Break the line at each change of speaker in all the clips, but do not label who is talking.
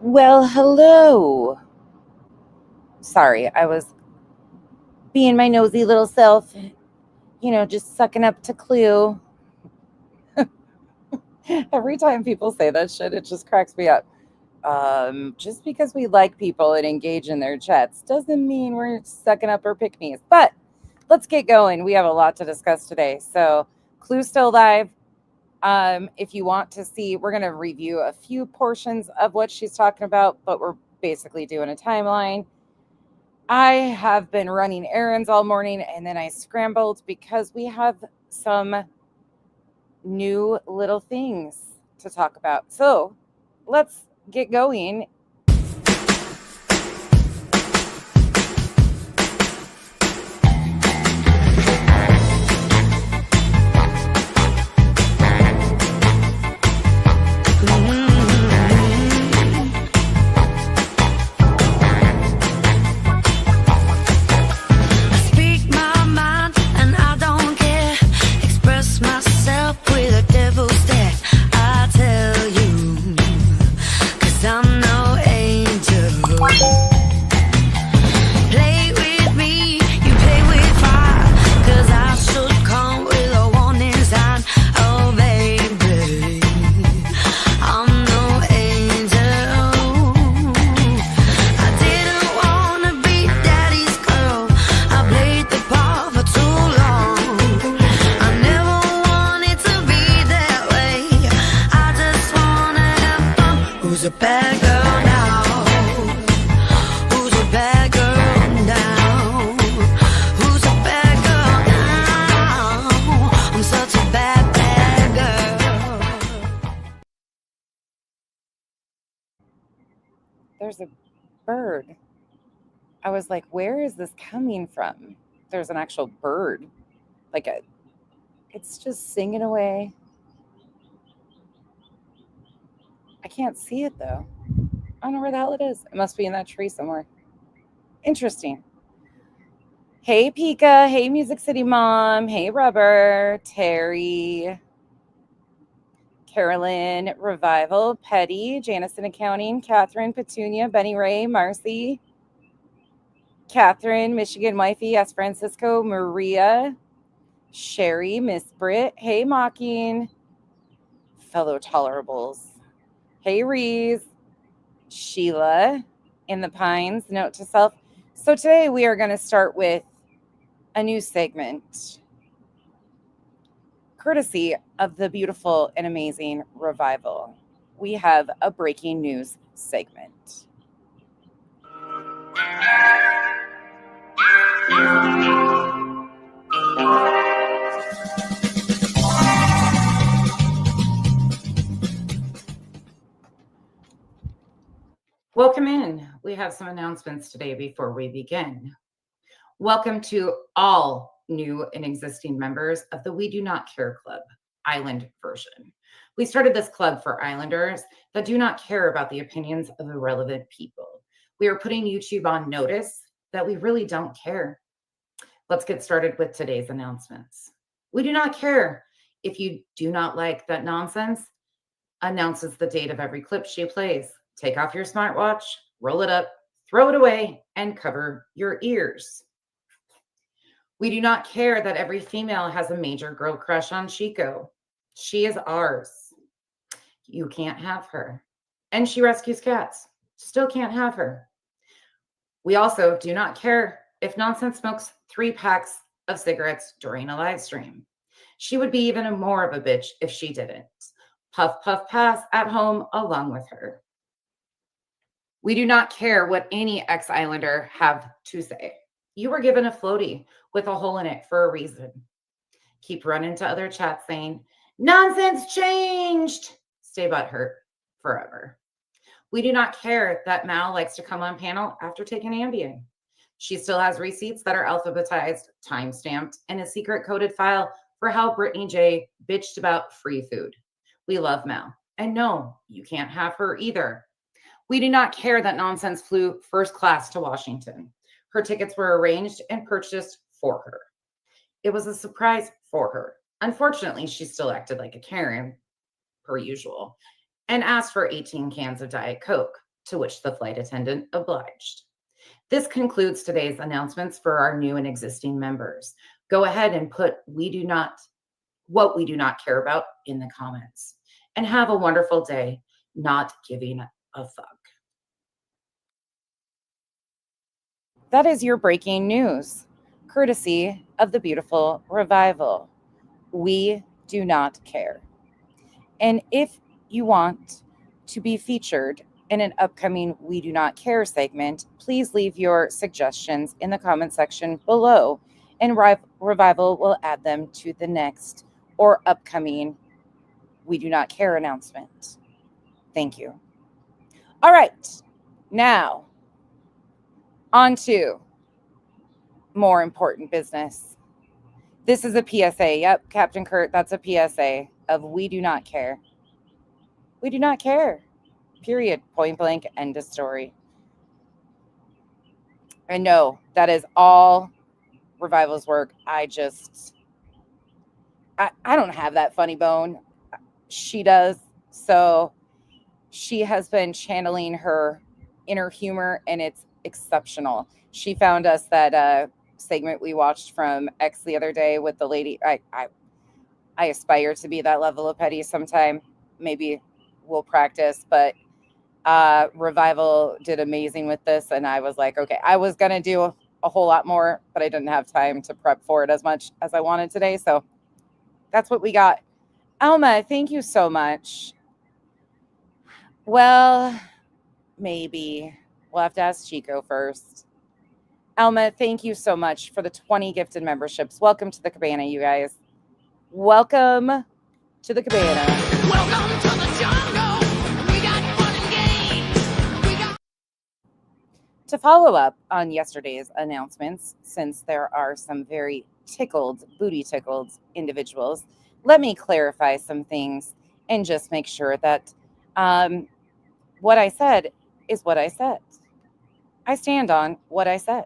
Well, hello. Sorry, I was being my nosy little self, just sucking up to Clue. Every time people say that shit, it just cracks me up. Just because we like people and engage in their chats doesn't mean we're sucking up our pick me's. But let's get going. We have a lot to discuss today. So, Clue's still live. If you want to see, we're going to review a few portions of what she's talking about, but we're basically doing a timeline. I have been running errands all morning and then I scrambled because we have some new little things to talk about. So let's get going. There's a bird. I was like, where is this coming from? There's an actual bird. It's just singing away. I can't see it though. I don't know where the hell it is. It must be in that tree somewhere. Interesting. Hey, Pika. Hey, Music City Mom. Hey, Rubber. Terry. Carolyn, Revival, Petty, Janison Accounting, Catherine, Petunia, Benny Ray, Marcy, Catherine, Michigan Wifey, S. Francisco, Maria, Sherry, Miss Britt, Hey Mocking, fellow tolerables, Hey Reese, Sheila, in the Pines, Note to Self. So today we are going to start with a new segment, courtesy of the beautiful and amazing Revival. We have a breaking news segment. Welcome in. We have some announcements today before we begin. Welcome to all new and existing members of the We Do Not Care Club, Island version. We started this club for Islanders that do not care about the opinions of irrelevant people. We are putting YouTube on notice that we really don't care. Let's get started with today's announcements. We do not care if you do not like that nonsense. Announces the date of every clip she plays. Take off your smartwatch, roll it up, throw it away, and cover your ears. We do not care that every female has a major girl crush on Chico. She is ours. You can't have her. And she rescues cats. Still can't have her. We also do not care if Nonsense smokes 3 packs of cigarettes during a live stream. She would be even more of a bitch if she didn't. Puff, puff, pass at home along with her. We do not care what any ex-Islander have to say. You were given a floaty with a hole in it for a reason. Keep running to other chats saying, nonsense changed. Stay butthurt forever. We do not care that Mal likes to come on panel after taking Ambien. She still has receipts that are alphabetized, time-stamped, and a secret coded file for how Brittany J bitched about free food. We love Mal. And no, you can't have her either. We do not care that Nonsense flew first class to Washington. Her tickets were arranged and purchased for her. It was a surprise for her. Unfortunately, she still acted like a Karen, per usual, and asked for 18 cans of Diet Coke. to which the flight attendant obliged. This concludes today's announcements for our new and existing members. Go ahead and put what we do not care about in the comments. And have a wonderful day, not giving a fuck. That is your breaking news, courtesy of the beautiful Revival. We do not care. And if you want to be featured in an upcoming We Do Not Care segment, please leave your suggestions in the comment section below, and Revival will add them to the next or upcoming We Do Not Care announcement. Thank you. All right, now on to more important business. This is a PSA. Yep, Captain Kurt, that's a PSA of we do not care. We do not care. Period. Point blank. End of story. And no, that is all Revival's work. I don't have that funny bone. She does. So she has been channeling her inner humor, and it's exceptional. She found us that segment we watched from X the other day with the lady. I aspire to be that level of petty sometime. Maybe we'll practice, but Revival did amazing with this, and I was like, okay, I was gonna do a whole lot more, but I didn't have time to prep for it as much as I wanted today, so that's what we got. Alma, thank you so much. Well, maybe we'll have to ask Chico first. Alma, thank you so much for the 20 gifted memberships. Welcome to the cabana, you guys. Welcome to the cabana.
Welcome to the jungle. We got fun and games.
To follow up on yesterday's announcements, since there are some very booty tickled individuals, let me clarify some things and just make sure that what I said is what I said. I stand on what I said.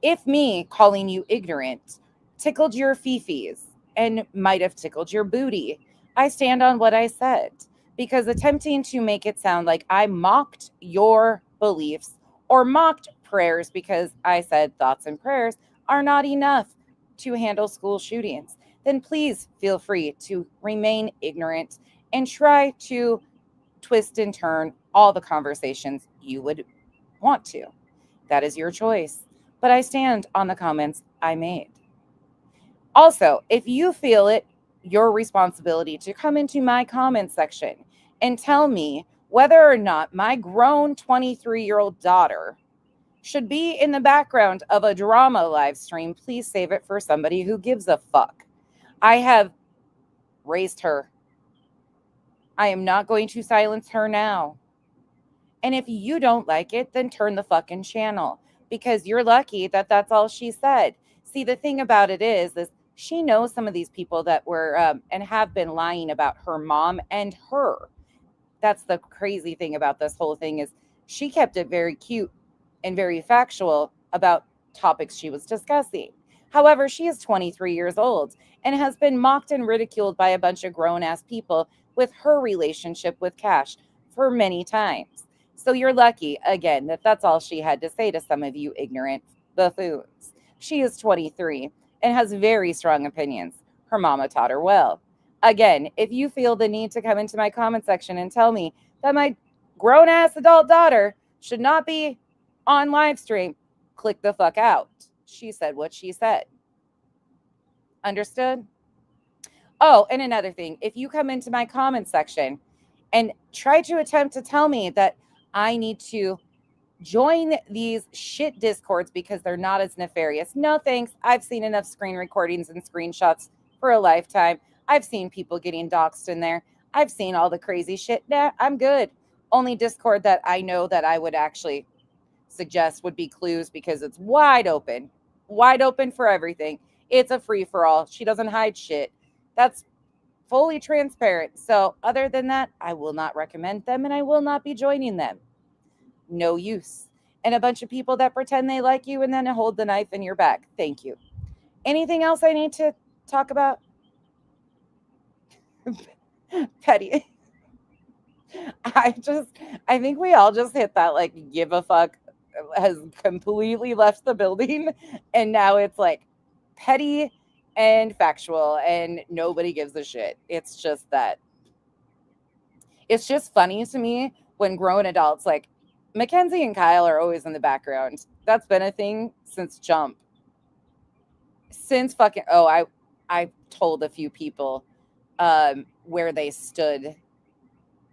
If me calling you ignorant tickled your fifis and might have tickled your booty, I stand on what I said, because attempting to make it sound like I mocked your beliefs or mocked prayers because I said thoughts and prayers are not enough to handle school shootings, then please feel free to remain ignorant and try to twist and turn all the conversations you would want to. That is your choice. But I stand on the comments I made. Also, if you feel it your responsibility to come into my comment section and tell me whether or not my grown 23-year-old daughter should be in the background of a drama live stream, please save it for somebody who gives a fuck. I have raised her. I am not going to silence her now. And if you don't like it, then turn the fucking channel, because you're lucky that that's all she said. See, the thing about it is she knows some of these people that were and have been lying about her mom and her. That's the crazy thing about this whole thing, is she kept it very cute and very factual about topics she was discussing. However, she is 23 years old and has been mocked and ridiculed by a bunch of grown-ass people with her relationship with Cash for many times. So you're lucky, again, that that's all she had to say to some of you ignorant buffoons. She is 23 and has very strong opinions. Her mama taught her well. Again, if you feel the need to come into my comment section and tell me that my grown-ass adult daughter should not be on live stream, click the fuck out. She said what she said. Understood? Oh, and another thing, if you come into my comment section and try to attempt to tell me that I need to join these shit discords because they're not as nefarious, no thanks. I've seen enough screen recordings and screenshots for a lifetime. I've seen people getting doxxed in there. I've seen all the crazy shit. Nah, I'm good. Only Discord that I know that I would actually suggest would be Clues, because it's wide open for everything. It's a free-for-all. She doesn't hide shit. That's fully transparent. So other than that, I will not recommend them, and I will not be joining them. No use. And a bunch of people that pretend they like you and then hold the knife in your back. Thank you. Anything else I need to talk about? Petty.
I think we all just hit that, like, give a fuck has completely left the building. And now it's like petty and factual and nobody gives a shit. It's just that. It's just funny to me when grown adults like Mackenzie and Kyle are always in the background. That's been a thing since jump. Since fucking I told a few people where they stood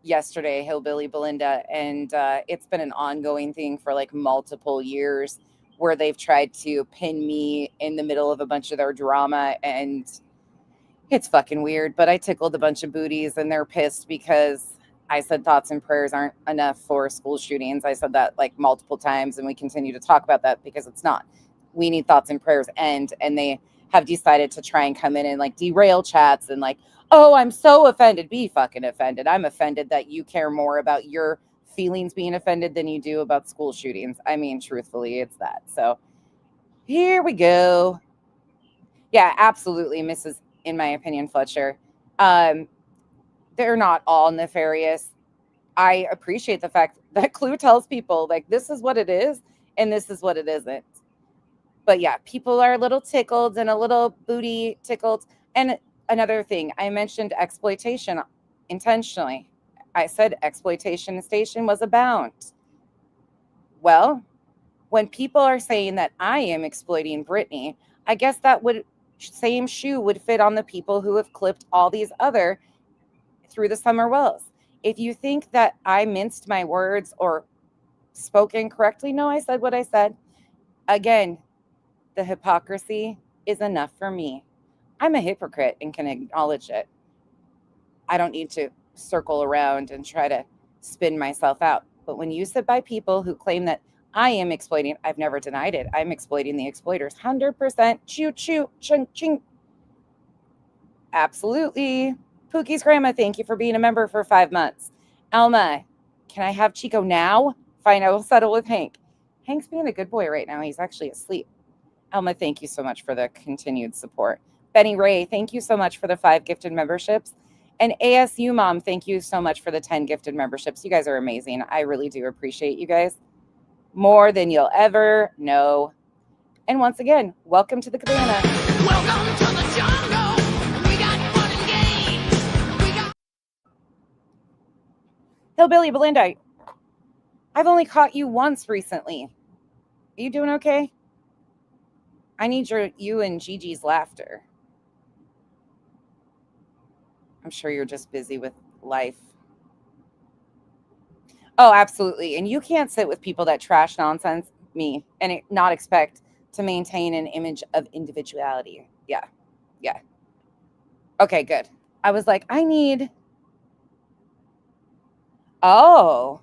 yesterday, Hillbilly Belinda, and it's been an ongoing thing for like multiple years where they've tried to pin me in the middle of a bunch of their drama, and it's fucking weird. But I tickled a bunch of booties and they're pissed because I said thoughts and prayers aren't enough for school shootings. I said that like multiple times and we continue to talk about that because it's not. We need thoughts and prayers and they have decided to try and come in and like derail chats and like, oh, I'm so offended. Be fucking offended. I'm offended that you care more about your feelings being offended than you do about school shootings. I mean, truthfully, it's that. So here we go. Yeah, absolutely, Mrs. In my opinion, Fletcher. They're not all nefarious. I appreciate the fact that Clue tells people like this is what it is and this is what it isn't. But yeah, people are a little tickled and a little booty tickled. And another thing, I mentioned exploitation intentionally. I said exploitation station was abound. Well, when people are saying that I am exploiting Britney, I guess that same shoe would fit on the people who have clipped all these other through the summer wells. If you think that I minced my words or spoke incorrectly, no, I said what I said. Again, the hypocrisy is enough for me. I'm a hypocrite and can acknowledge it. I don't need to circle around and try to spin myself out. But when you sit by people who claim that I am exploiting, I've never denied it. I'm exploiting the exploiters. 100%. Choo, choo, ching, ching. Absolutely. Pookie's grandma, thank you for being a member for 5 months. Alma, can I have Chico now? Fine, I will settle with Hank. Hank's being a good boy right now. He's actually asleep. Alma, thank you so much for the continued support. Benny Ray, thank you so much for the 5 gifted memberships. And ASU Mom, thank you so much for the 10 gifted memberships. You guys are amazing. I really do appreciate you guys more than you'll ever know. And once again, welcome to the cabana.
Welcome to the jungle. We got fun and games. We got
Hillbilly Belinda, I've only caught you once recently. Are you doing okay? I need you and Gigi's laughter. I'm sure you're just busy with life. Oh, absolutely. And you can't sit with people that trash nonsense me and not expect to maintain an image of individuality. Yeah. Yeah. Okay, good. I was like, oh,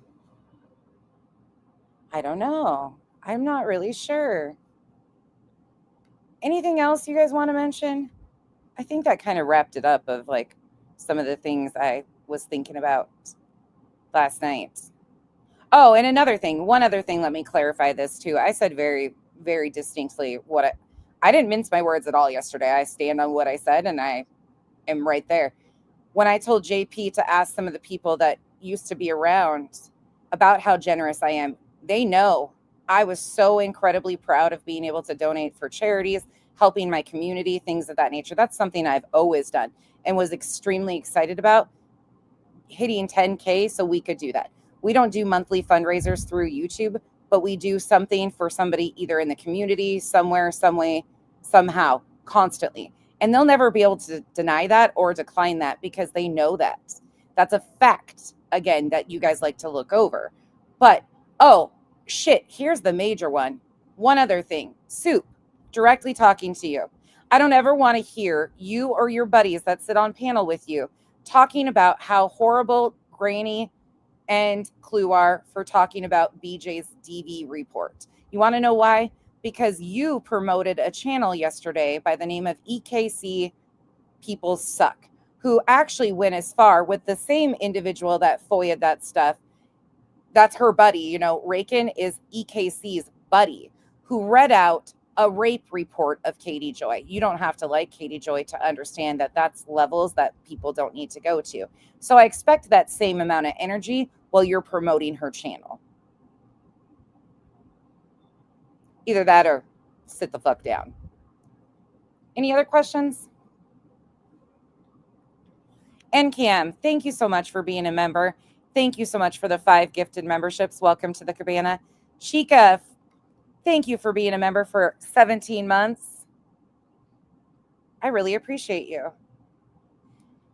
I don't know. I'm not really sure. Anything else you guys want to mention? I think that kind of wrapped it up of like some of the things I was thinking about last night. Oh, and one other thing, let me clarify this too. I said very, very distinctly I didn't mince my words at all yesterday. I stand on what I said and I am right there. When I told JP to ask some of the people that used to be around about how generous I am, they know I was so incredibly proud of being able to donate for charities, helping my community, things of that nature. That's something I've always done and was extremely excited about hitting 10K so we could do that. We don't do monthly fundraisers through YouTube, but we do something for somebody either in the community, somewhere, some way, somehow, constantly. And they'll never be able to deny that or decline that because they know that. That's a fact, again, that you guys like to look over. But, oh, shit, here's the major one. One other thing. Soup, directly talking to you. I don't ever want to hear you or your buddies that sit on panel with you talking about how horrible Granny and Clue are for talking about BJ's DV report. You want to know why? Because you promoted a channel yesterday by the name of EKC People Suck, who actually went as far with the same individual that FOIA'd that stuff. That's her buddy. Rakin is EKC's buddy, who read out a rape report of Katie Joy. You don't have to like Katie Joy to understand that that's levels that people don't need to go to. So I expect that same amount of energy while you're promoting her channel. Either that or sit the fuck down. Any other questions? And Cam, thank you so much for being a member. Thank you so much for the 5 gifted memberships. Welcome to the Cabana. Chica, thank you for being a member for 17 months. I really appreciate you.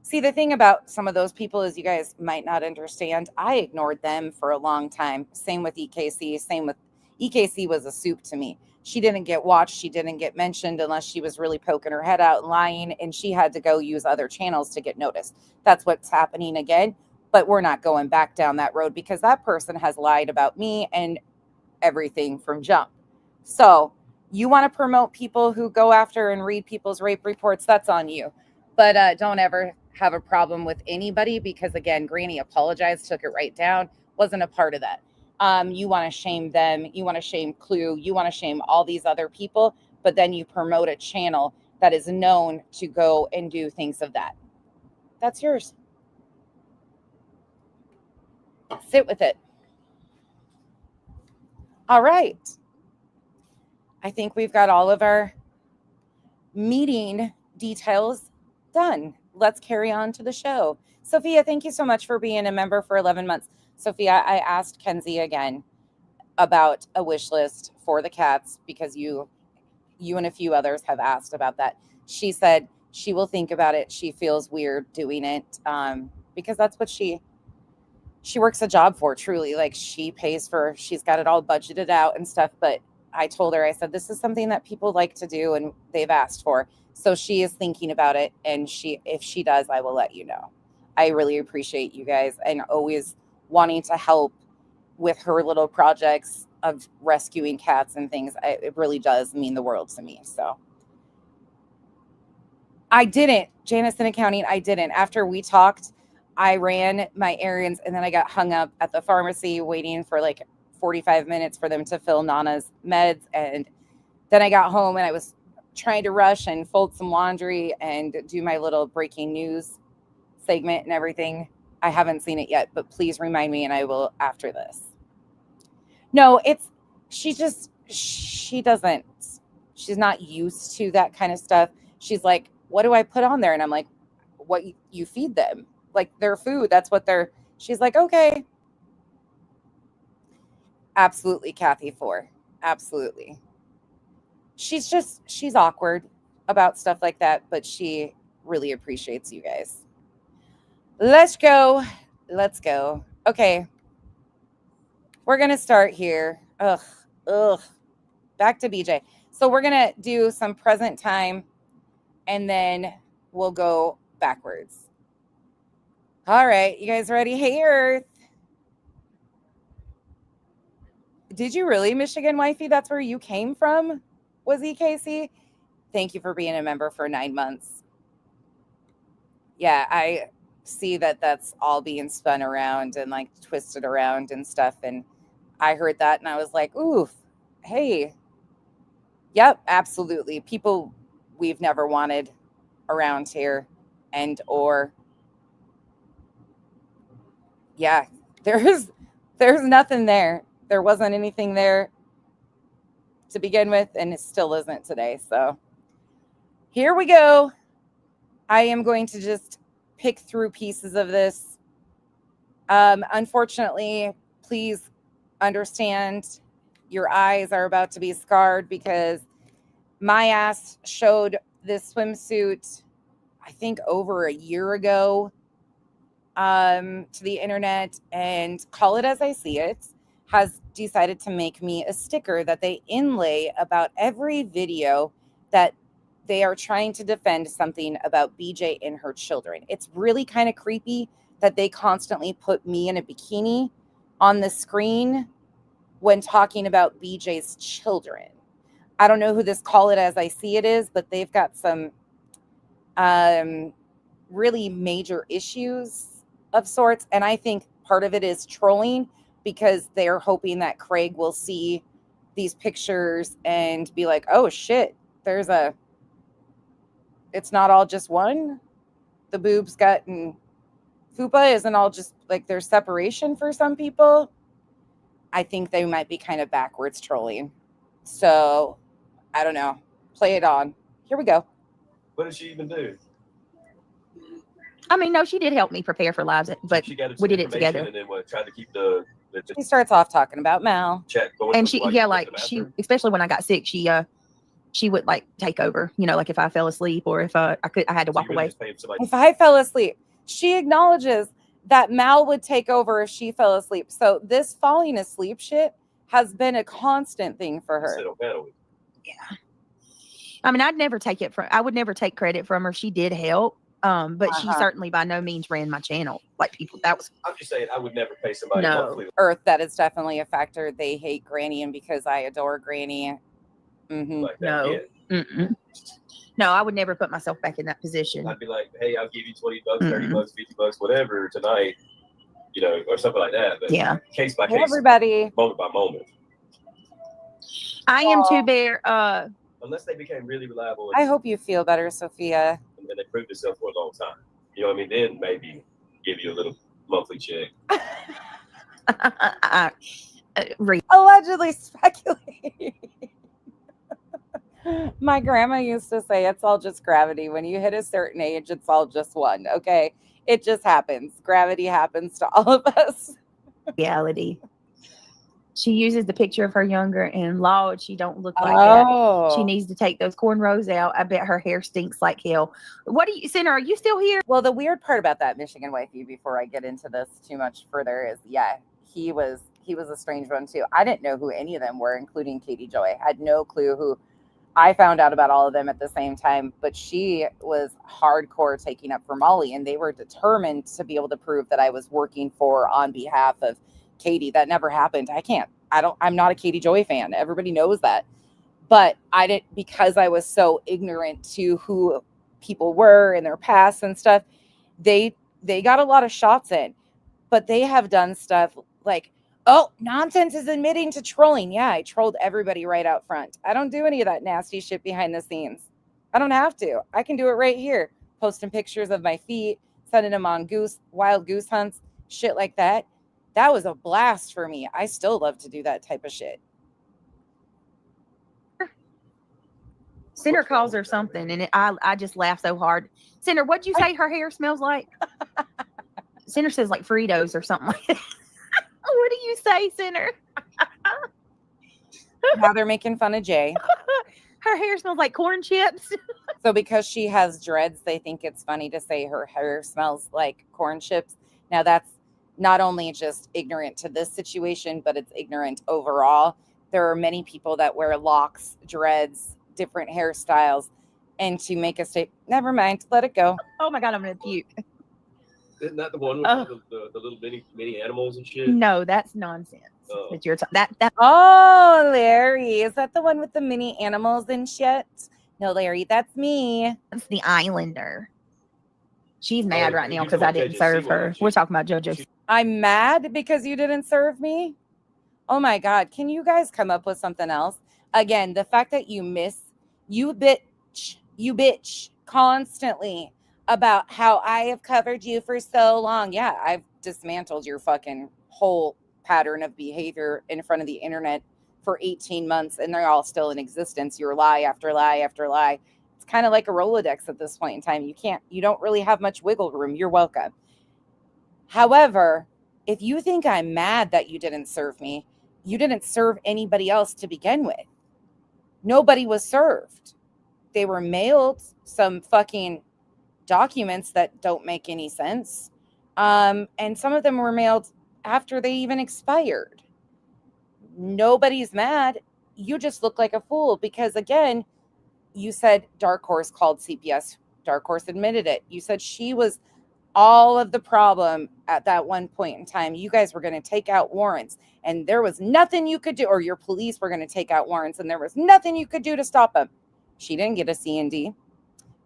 See, the thing about some of those people is you guys might not understand. I ignored them for a long time. Same with EKC. EKC was a soup to me. She didn't get watched. She didn't get mentioned unless she was really poking her head out and lying, and she had to go use other channels to get noticed. That's what's happening again, but we're not going back down that road because that person has lied about me and everything from jump. So you want to promote people who go after and read people's rape reports, that's on you. But don't ever have a problem with anybody because, again, Granny apologized, took it right down, wasn't a part of that. You want to shame them. You want to shame Clue. You want to shame all these other people, but then you promote a channel that is known to go and do things of that. That's yours. Sit with it. All right. I think we've got all of our meeting details done. Let's carry on to the show. Sophia, thank you so much for being a member for 11 months. Sophia, I asked Kenzie again about a wish list for the cats because you and a few others have asked about that. She said she will think about it. She feels weird doing it because that's what she works a job for, truly. Like, she's got it all budgeted out and stuff. But I told her, I said, this is something that people like to do and they've asked for. So she is thinking about it. And if she does, I will let you know. I really appreciate you guys and always wanting to help with her little projects of rescuing cats and things. It really does mean the world to me. So I didn't, Janice in accounting, I didn't. After we talked, I ran my errands and then I got hung up at the pharmacy waiting for like 45 minutes for them to fill Nana's meds. And then I got home and I was trying to rush and fold some laundry and do my little breaking news segment and everything. I haven't seen it yet, but please remind me and I will after this. No, she's not used to that kind of stuff. She's like, what do I put on there? And I'm like, what you feed them, like their food. That's what she's like, okay. Absolutely. Kathy 4. Absolutely. She's awkward about stuff like that, but she really appreciates you guys. Let's go. Okay. We're going to start here. Ugh. Back to BJ. So we're going to do some present time and then we'll go backwards. All right. You guys ready? Hey, Earth. Did you really, Michigan Wifey? That's where you came from? Was EKC? Thank you for being a member for 9 months. Yeah, I see that's all being spun around and like twisted around and stuff. And I heard that and I was like, oof, hey. Yep, absolutely. People we've never wanted around here yeah, there's nothing there. There wasn't anything there to begin with, and it still isn't today. So here we go. I am going to just pick through pieces of this. Unfortunately, please understand your eyes are about to be scarred because my ass showed this swimsuit, I think over a year ago, to the internet, and Call It As I See It has decided to make me a sticker that they inlay about every video that they are trying to defend something about BJ and her children. It's really kind of creepy that they constantly put me in a bikini on the screen when talking about BJ's children. I don't know who this Call It As I See It is, but they've got some really major issues of sorts. And I think part of it is trolling because they're hoping that Craig will see these pictures and be like, oh shit, it's not all just one. The boobs, gut, and fupa isn't all just like there's separation for some people. I think they might be kind of backwards trolling. So I don't know. Play it on. Here we go.
What did she even do?
I mean, no, she did help me prepare for lives, but
She got
we did it
information
together.
and then what? Tried to keep the
He starts off talking about Mal.
chat going.
And
for
she,
like,
yeah,
the
like she,
bathroom?
especially when I got sick, she would like take over, you know, like if I fell asleep or if I had to
So
walk
you really
away.
just paid somebody
If I fell asleep, she acknowledges that Mal would take over if she fell asleep. So this falling asleep shit has been a constant thing for
to
her.
sit on panel with.
I mean, I would never take credit from her. She did help. But she certainly by no means ran my channel. Like people, that was
I'm just saying, I would never pay somebody
No.
monthly.
Earth, that is definitely a factor. They hate Granny, and because I adore Granny.
Like that.
No.
Yeah.
No, I would never put myself back in that position.
I'd be like, hey, I'll give you $20, $30, $50, whatever tonight, you know, or something like that. But
Yeah.
case by
Hey,
case,
everybody.
moment by moment.
I am too bare.
Unless they became really reliable
I hope you feel better, Sophia.
and they proved themselves for a long time. You know what I mean? Then maybe give you a little monthly check.
Allegedly speculating. My grandma used to say it's all just gravity. When you hit a certain age, it's all just one. Okay. It just happens. Gravity happens to all of us.
Reality. She uses the picture of her younger and Lord, she don't look like that. She needs to take those cornrows out. I bet her hair stinks like hell. What do you, Sinner? Are you still here?
Well, the weird part about that Michigan wifey, before I get into this too much further, is he was a strange one too. I didn't know who any of them were, including Katie Joy. I had no clue who. I found out about all of them at the same time, but she was hardcore taking up for Molly, and they were determined to be able to prove that I was working on behalf of Katie. That never happened. I'm not a Katie Joy fan. Everybody knows that. But I didn't, because I was so ignorant to who people were in their past and stuff, they got a lot of shots in. But they have done stuff like, oh, nonsense is admitting to trolling. Yeah, I trolled everybody right out front. I don't do any of that nasty shit behind the scenes. I don't have to. I can do it right here. Posting pictures of my feet, sending them on wild goose hunts, shit like that. That was a blast for me. I still love to do that type of shit.
Sinner calls her something, and I just laugh so hard. Sinner, what'd you say her hair smells like? Sinner says like Fritos or something like that. What do you say, Sinner?
Now they're making fun of Jay.
Her hair smells like corn chips.
So because she has dreads, they think it's funny to say her hair smells like corn chips. Now that's not only just ignorant to this situation, but it's ignorant overall. There are many people that wear locks, dreads, different hairstyles, and to make a statement, never mind, let it go.
Oh my God, I'm going to puke.
Isn't that the one with the little mini animals and shit?
No, that's nonsense.
Oh.
That you're that
Oh, Larry, is that the one with the mini animals and shit? No, Larry, that's me.
that's the Islander. She's mad right now
you
because
talking
I
about
didn't
JJC
serve
one,
her.
aren't you?
We're talking about JoJo.
I'm mad because you didn't serve me. Oh my God. Can you guys come up with something else? Again, the fact that you bitch constantly about how I have covered you for so long. Yeah, I've dismantled your fucking whole pattern of behavior in front of the internet for 18 months, and they're all still in existence. Your lie after lie after lie. It's kind of like a Rolodex at this point in time. You don't really have much wiggle room. You're welcome. However, if you think I'm mad that you didn't serve me, you didn't serve anybody else to begin with. Nobody was served. They were mailed some fucking documents that don't make any sense. And some of them were mailed after they even expired. Nobody's mad. You just look like a fool because, again, you said Dark Horse called CPS. Dark Horse admitted it. You said she was all of the problem at that one point in time. You guys were going to take out warrants and there was nothing you could do, or your police were going to take out warrants and there was nothing you could do to stop them. She didn't get a C&D.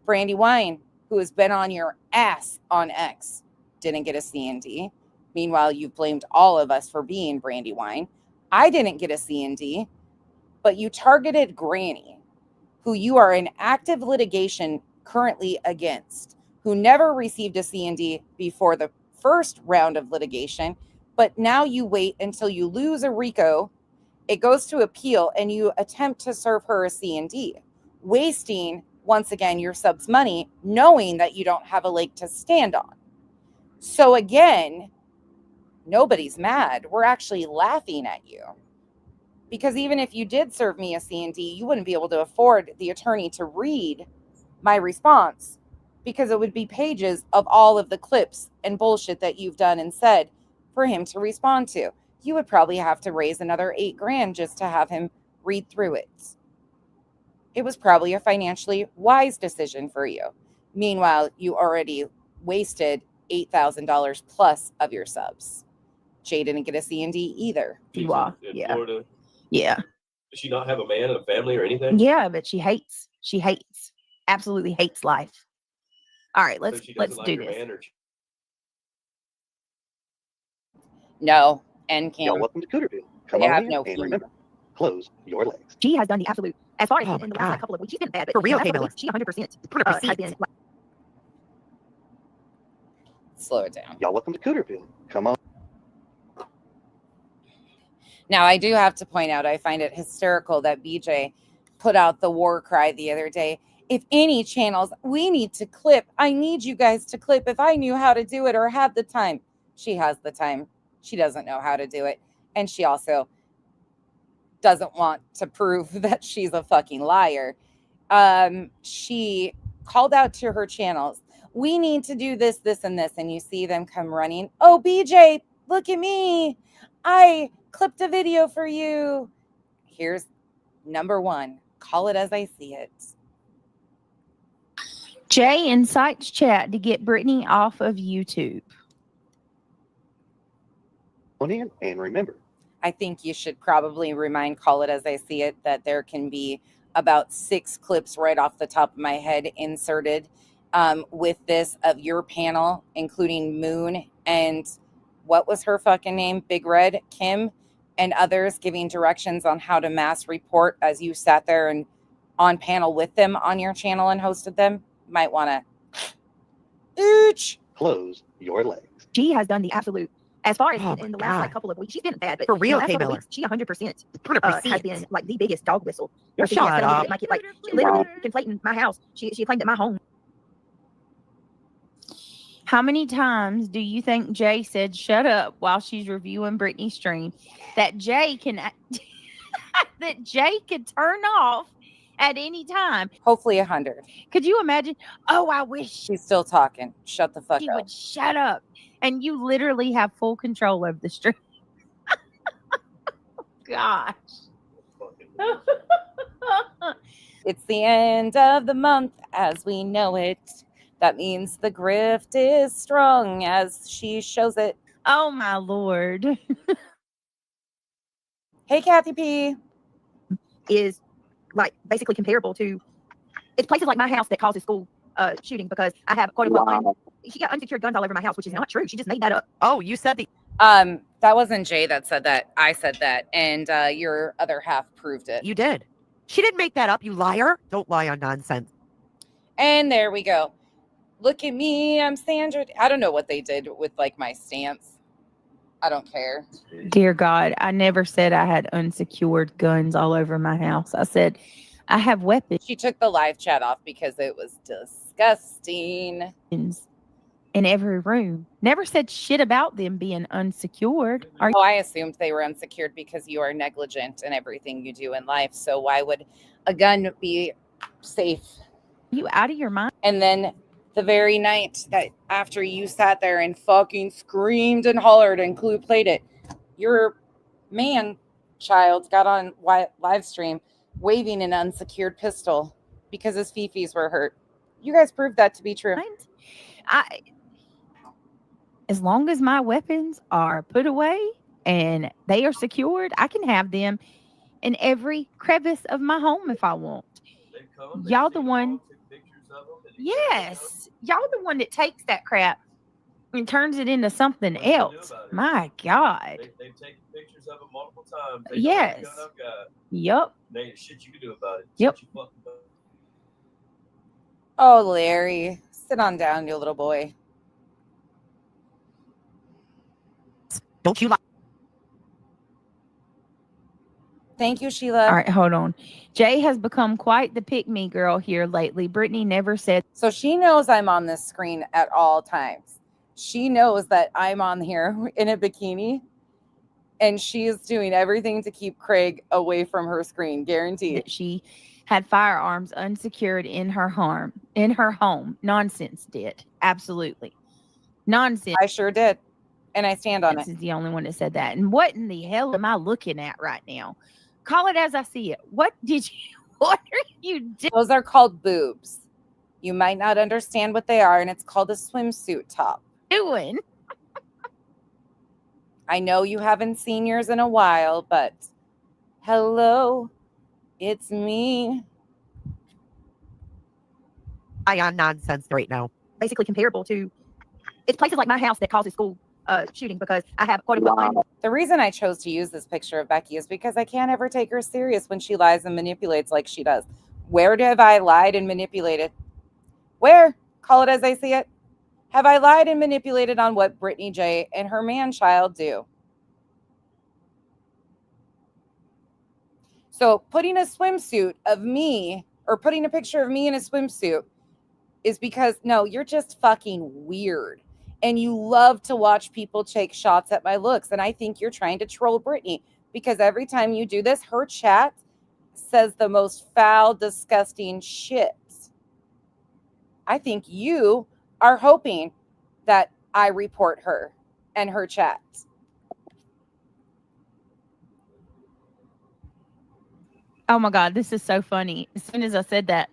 Brandy Wine, who has been on your ass on X, didn't get a C&D. Meanwhile, you've blamed all of us for being Brandy Wine. I didn't get a C&D. but you targeted Granny, who you are in active litigation currently against, who never received a C&D before the first round of litigation, but now you wait until you lose a RICO, it goes to appeal, and you attempt to serve her a C&D, wasting, once again, your sub's money, knowing that you don't have a leg to stand on. So again, nobody's mad. We're actually laughing at you. Because even if you did serve me a C&D, you wouldn't be able to afford the attorney to read my response, because it would be pages of all of the clips and bullshit that you've done and said for him to respond to. You would probably have to raise another $8,000 just to have him read through it. It was probably a financially wise decision for you. Meanwhile, you already wasted $8,000 plus of your subs. Jay didn't get a C&D either.
She's
You are,
in
yeah.
Florida.
Yeah.
Does she not have a man and a family or anything?
Yeah, but she absolutely hates life. All right,
So
let's
she doesn't
do
like her
this.
man, or
No, and
Y'all
Cam.
welcome to Cooterville. Come
They
on
have
in
no
and
female.
remember, close your legs.
She has done the absolute, as far as
Oh
in the
my
last
God.
like, couple of weeks, she's been bad, but
For real,
in the last couple of
Camilla.
weeks, she 100%
Put her
has
receipts.
been like,
Slow it down.
Y'all welcome to Cooterville. Come on.
Now, I do have to point out, I find it hysterical that BJ put out the war cry the other day. If any channels, we need to clip. I need you guys to clip. If I knew how to do it or had the time. She has the time. She doesn't know how to do it. And she also doesn't want to prove that she's a fucking liar. She called out to her channels. We need to do this, this, and this. And you see them come running. Oh, BJ, look at me. I clipped a video for you. Here's number one. Call it as I see it.
Jay incites chat to get Brittany off of YouTube.
On in and remember,
I think you should probably remind Call It As I See It that there can be about 6 clips right off the top of my head inserted with this of your panel, including Moon and what was her fucking name? Big Red, Kim, and others giving directions on how to mass report as you sat there and on panel with them on your channel and hosted them. Might want to
close your legs.
She has done the absolute, as far as
Oh
in the
my
last like
God.
couple of weeks, she's been bad, but
For
in the
real,
last
Kay
couple of
Miller.
weeks, she 100%
Put her
has
receipts.
been like the biggest dog whistle.
You're
I think,
shut
yeah,
up.
like literally conflating my house. She claimed that my home. How many times do you think Jay said "shut up" while she's reviewing Britney's stream? That Jay can that Jay could turn off at any time.
hopefully 100.
Could you imagine? Oh, I wish
She's still talking. Shut the fuck
she
up.
would shut up. And you literally have full control of the stream. Gosh.
It's the end of the month as we know it. That means the grift is strong as she shows it.
Oh my Lord.
Hey, Kathy P.
Is like basically comparable to it's places like my house that causes school shooting because I have quote unquote she got unsecured guns all over my house, which is not true. She just made that up.
Oh, you said the
That wasn't Jay that said that. I said that, and your other half proved it.
you did. She didn't make that up, you liar. Don't lie on nonsense.
And there we go. Look at me, I'm Sandra. I don't know what they did with like my stance. I don't care.
Dear God, I never said I had unsecured guns all over my house. I said I have weapons
She took the live chat off because it was disgusting.
in every room. Never said shit about them being unsecured. Are
Oh, I assumed they were unsecured because you are negligent in everything you do in life. So why would a gun be safe?
you out of your mind?
And then the very night that after you sat there and fucking screamed and hollered and Clue played it, your man child got on live stream waving an unsecured pistol because his fifis were hurt. You guys proved that to be true.
As long as my weapons are put away and they are secured, I can have them in every crevice of my home if I want. Y'all the one. Yes, y'all the one that takes that crap and turns it into something
What you do
else.
about it?
My God.
They've taken pictures of them multiple times. They
Yes.
know what gun I've got.
Yep.
There ain't shit you can do about it.
Yep.
Shit you fucking do.
Oh, Larry, sit on down, you little boy.
Don't you lie.
Thank you, Sheila.
All right, hold on. Jay has become quite the pick-me girl here lately. Brittany never said
So she knows I'm on this screen at all times. She knows that I'm on here in a bikini, and she is doing everything to keep Craig away from her screen, guaranteed.
that she had firearms unsecured in her home. Nonsense, did. Absolutely. Nonsense.
I sure did, and I stand on it.
Is the only one that said that. And what in the hell am I looking at right now? Call it as I see it. What are you
Those are called boobs. You might not understand what they are, and it's called a swimsuit top.
doing?
I know you haven't seen yours in a while, but hello, it's me.
Lie on nonsense right now.
Basically comparable to, it's places like my house that causes school shooting because I have quote unquote.
The reason I chose to use this picture of Becky is because I can't ever take her serious when she lies and manipulates like she does. Where have I lied and manipulated? Where? Call it as I see it. Have I lied and manipulated on what Brittany J and her man-child do? So putting a swimsuit of me, or putting a picture of me in a swimsuit, is because, no, you're just fucking weird. And you love to watch people take shots at my looks. And I think you're trying to troll Brittany, because every time you do this, her chat says the most foul, disgusting shit. I think you are hoping that I report her and her chat.
Oh my God, this is so funny. As soon as I said that,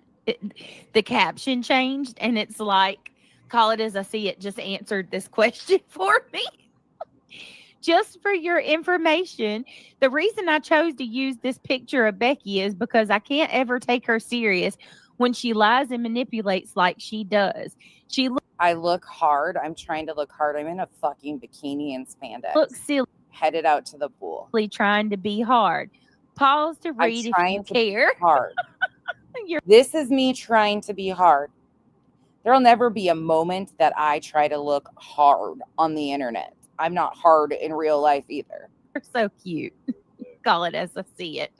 the caption changed and it's like, call it as I see it, just answered this question for me. Just for your information, the reason I chose to use this picture of Becky is because I can't ever take her serious when she lies and manipulates like she does. She
I look hard. I'm trying to look hard. I'm in a fucking bikini and spandex.
looks silly,
Headed out to the pool.
trying to be hard. Pause to read if you
trying to be
care.
hard.
You're-
This is me trying to be hard. There'll never be a moment that I try to look hard on the internet. I'm not hard in real life either.
You're so cute. Call it as I see it.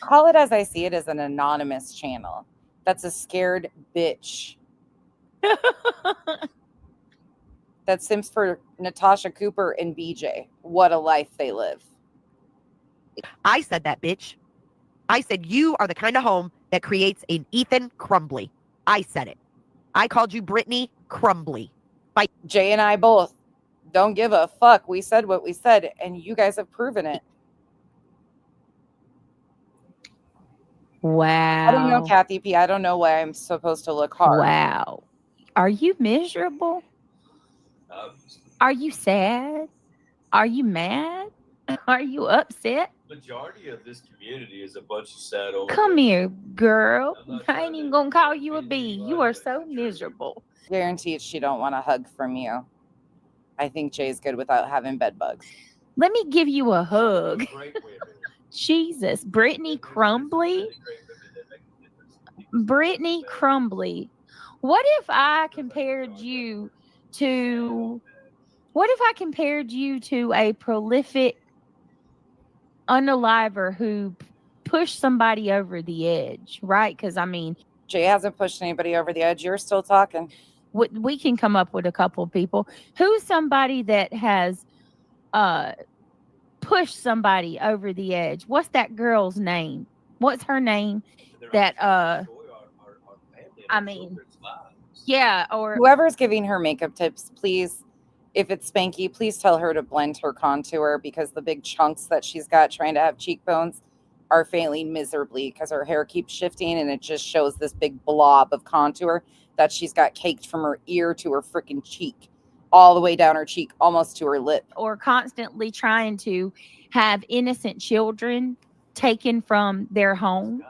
Call it as I see it as an anonymous channel. That's a scared bitch that simps for Natasha Cooper and BJ. What a life they live.
I said that, bitch. I said you are the kind of home that creates an Ethan Crumbly. I said it. I called you Brittany Crumbly.
Jay and I both don't give a fuck. We said what we said, and you guys have proven it.
Wow.
I don't know, Kathy P. I don't know why I'm supposed to look hard.
Wow. Are you miserable? Are you sad? Are you mad? Are you upset?
Majority of this community is a bunch of sad old.
Come here, girl.
I'm not
I
trying
ain't even
to
gonna call you a
be
bee.
mean,
You are
but
so
it's true.
miserable.
Guaranteed she don't want a hug from you. I think Jay's good without having bed bugs.
Let me give you a hug.
Great women.
Jesus. Brittany Crumbly. Brittany Crumbly. What if I compared you to a prolific unaliver who pushed somebody over the edge, right? Because I mean,
Jay hasn't pushed anybody over the edge. You're still talking.
we can come up with a couple of people. Who's somebody that has pushed somebody over the edge? What's that girl's name? What's her name? That I mean, yeah, or
Whoever's giving her makeup tips, please, if it's Spanky, please tell her to blend her contour, because the big chunks that she's got trying to have cheekbones are failing miserably because her hair keeps shifting and it just shows this big blob of contour that she's got caked from her ear to her freaking cheek, all the way down her cheek, almost to her lip.
or constantly trying to have innocent children taken from their home.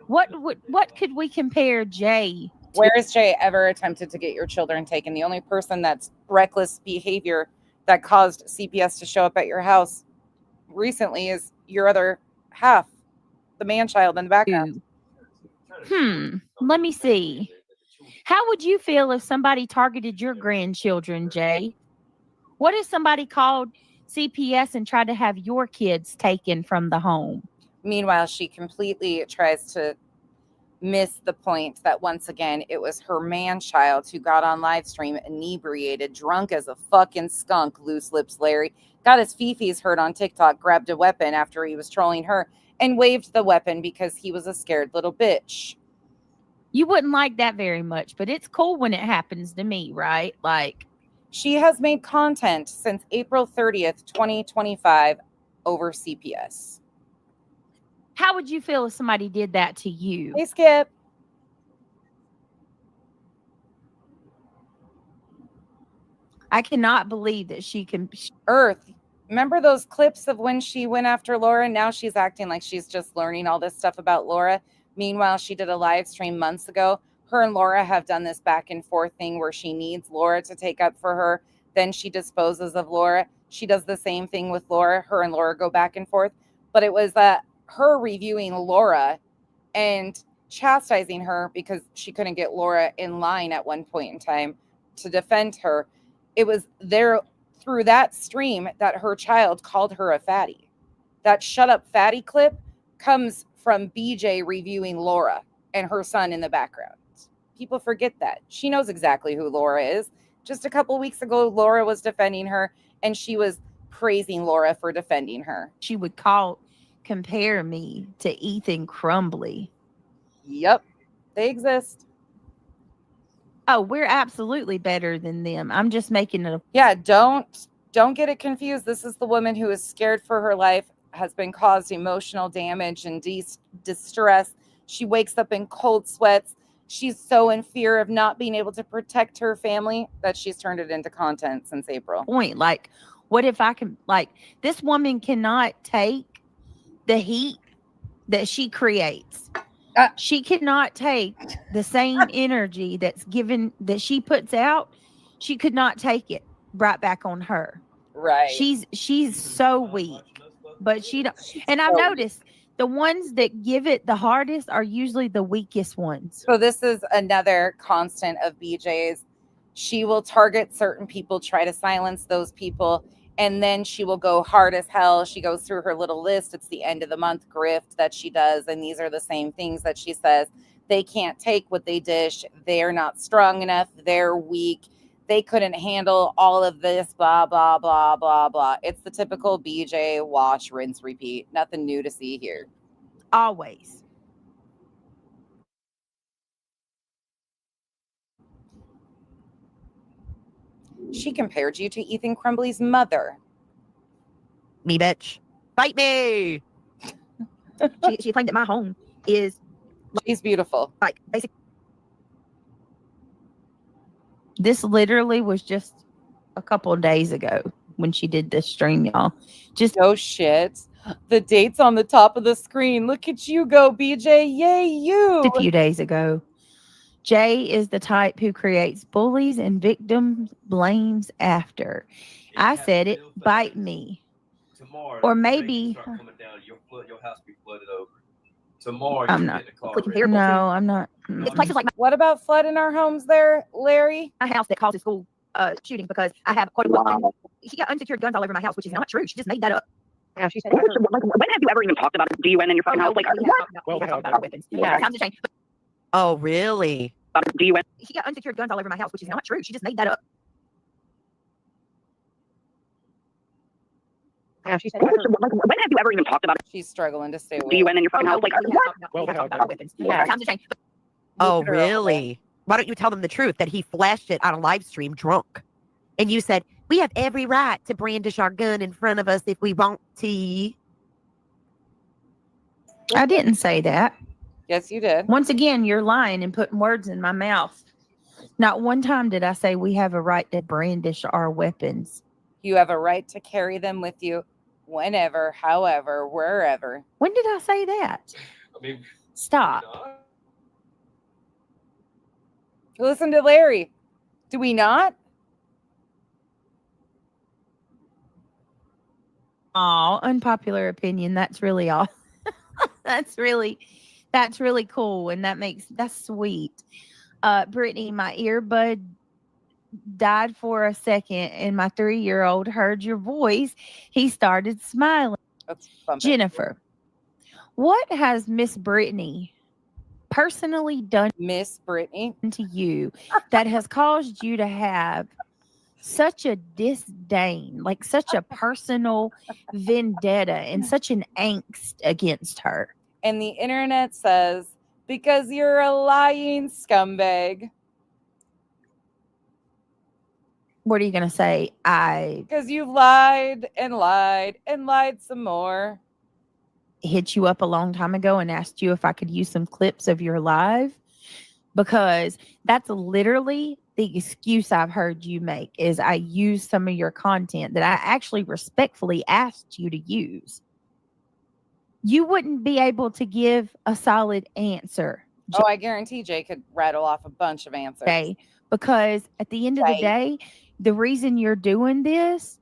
What could we compare Jay
Where has Jay ever attempted to get your children taken? The only person that's reckless behavior that caused CPS to show up at your house recently is your other half, the man child in the background.
Let me see. How would you feel if somebody targeted your grandchildren, Jay? What if somebody called CPS and tried to have your kids taken from the home?
Meanwhile, she completely tries to miss the point that once again, it was her man child who got on live stream inebriated, drunk as a fucking skunk, loose lips Larry, got his fifis hurt on TikTok, grabbed a weapon after he was trolling her, and waved the weapon because he was a scared little bitch.
You wouldn't like that very much, but it's cool when it happens to me, right? Like,
she has made content since April 30th, 2025 over CPS.
How would you feel if somebody did that to you?
Hey, Skip.
I cannot believe that she can.
Earth. Remember those clips of when she went after Laura? Now she's acting like she's just learning all this stuff about Laura. Meanwhile, she did a live stream months ago. Her and Laura have done this back and forth thing where she needs Laura to take up for her. Then she disposes of Laura. She does the same thing with Laura. Her and Laura go back and forth. But it was her reviewing Laura and chastising her because she couldn't get Laura in line at one point in time to defend her. It was there through that stream that her child called her a fatty. That shut up fatty clip comes from BJ reviewing Laura and her son in the background. People forget that. She knows exactly who Laura is. Just a couple weeks ago, Laura was defending her and she was praising Laura for defending her.
She would compare me to Ethan Crumbly.
Yep, they exist.
Oh, we're absolutely better than them. I'm just making it a
Yeah, don't get it confused. This is the woman who is scared for her life, has been caused emotional damage and distress. She wakes up in cold sweats. She's so in fear of not being able to protect her family that she's turned it into content since April.
point. Like, what if I can, like, this woman cannot take the heat that she creates. She cannot take the same energy that's given that she puts out. She could not take it right back on her.
Right.
She's so weak, but she don't. And I've noticed the ones that give it the hardest are usually the weakest ones.
So this is another constant of BJ's. She will target certain people, try to silence those people, and then she will go hard as hell. She goes through her little list. It's the end of the month grift that she does. And these are the same things that she says. They can't take what they dish. They're not strong enough. They're weak. They couldn't handle all of this, blah, blah, blah, blah, blah. It's the typical BJ wash, rinse, repeat. Nothing new to see here.
Always.
She compared you to Ethan Crumbly's mother.
Me, bitch. Fight me.
She claimed that my home is
She's beautiful.
like basic. This literally was just a couple of days ago when she did this stream, y'all. Just
No shit. The date's on the top of the screen. Look at you go, BJ. Yay, you.
a few days ago. Jay is the type who creates bullies and victim blames after. I said it, bite me.
Tomorrow,
Or
the
maybe-
rain will start coming down, your house will be flooded over. Tomorrow,
I'm
you
not
get in the car.
Clicking
ready.
terrible.
No, I'm not.
It's places like
What about flooding our homes there, Larry?
my house that causes school shootings because I have quote unquote. She got unsecured guns all over my house, which is not true. She just made that up.
Yeah, she said, when have you ever even talked about DUN in your fucking house? Like,
We have talked about our weapons.
Yeah.
Times have changed. But
oh, really? DUN?
she got unsecured guns all over my house, which is not true. She just made that up.
Yeah, she said, when have you ever even talked about
She's struggling to stay awake.
DUN in your fucking house? Like,
We have talked about our weapons.
Yeah.
Times have changed. But
oh,
Look at her over
really? Why don't you tell them the truth that he flashed it on a live stream drunk? And you said, we have every right to brandish our gun in front of us if we want to.
I didn't say that.
Yes, you did.
Once again, you're lying and putting words in my mouth. Not one time did I say we have a right to brandish our weapons.
You have a right to carry them with you whenever, however, wherever.
When did I say that?
I mean,
Stop.
you know,
Listen to Larry. Do we not?
Oh, unpopular opinion. That's really all. that's really cool. And that's sweet. Brittany, my earbud died for a second and my 3-year-old heard your voice. He started smiling.
That's something.
Jennifer, what has Miss Brittany personally done
Miss Brittany.
to you that has caused you to have such a disdain, like such a personal vendetta and such an angst against her?
And the internet says, because you're a lying scumbag.
What are you going to say? I
Because you've lied and lied and lied some more.
hit you up a long time ago and asked you if I could use some clips of your live, because that's literally the excuse I've heard you make is I use some of your content that I actually respectfully asked you to use. You wouldn't be able to give a solid answer.
Oh, I guarantee Jay could rattle off a bunch of answers.
Okay, because at the end of the day, the reason you're doing this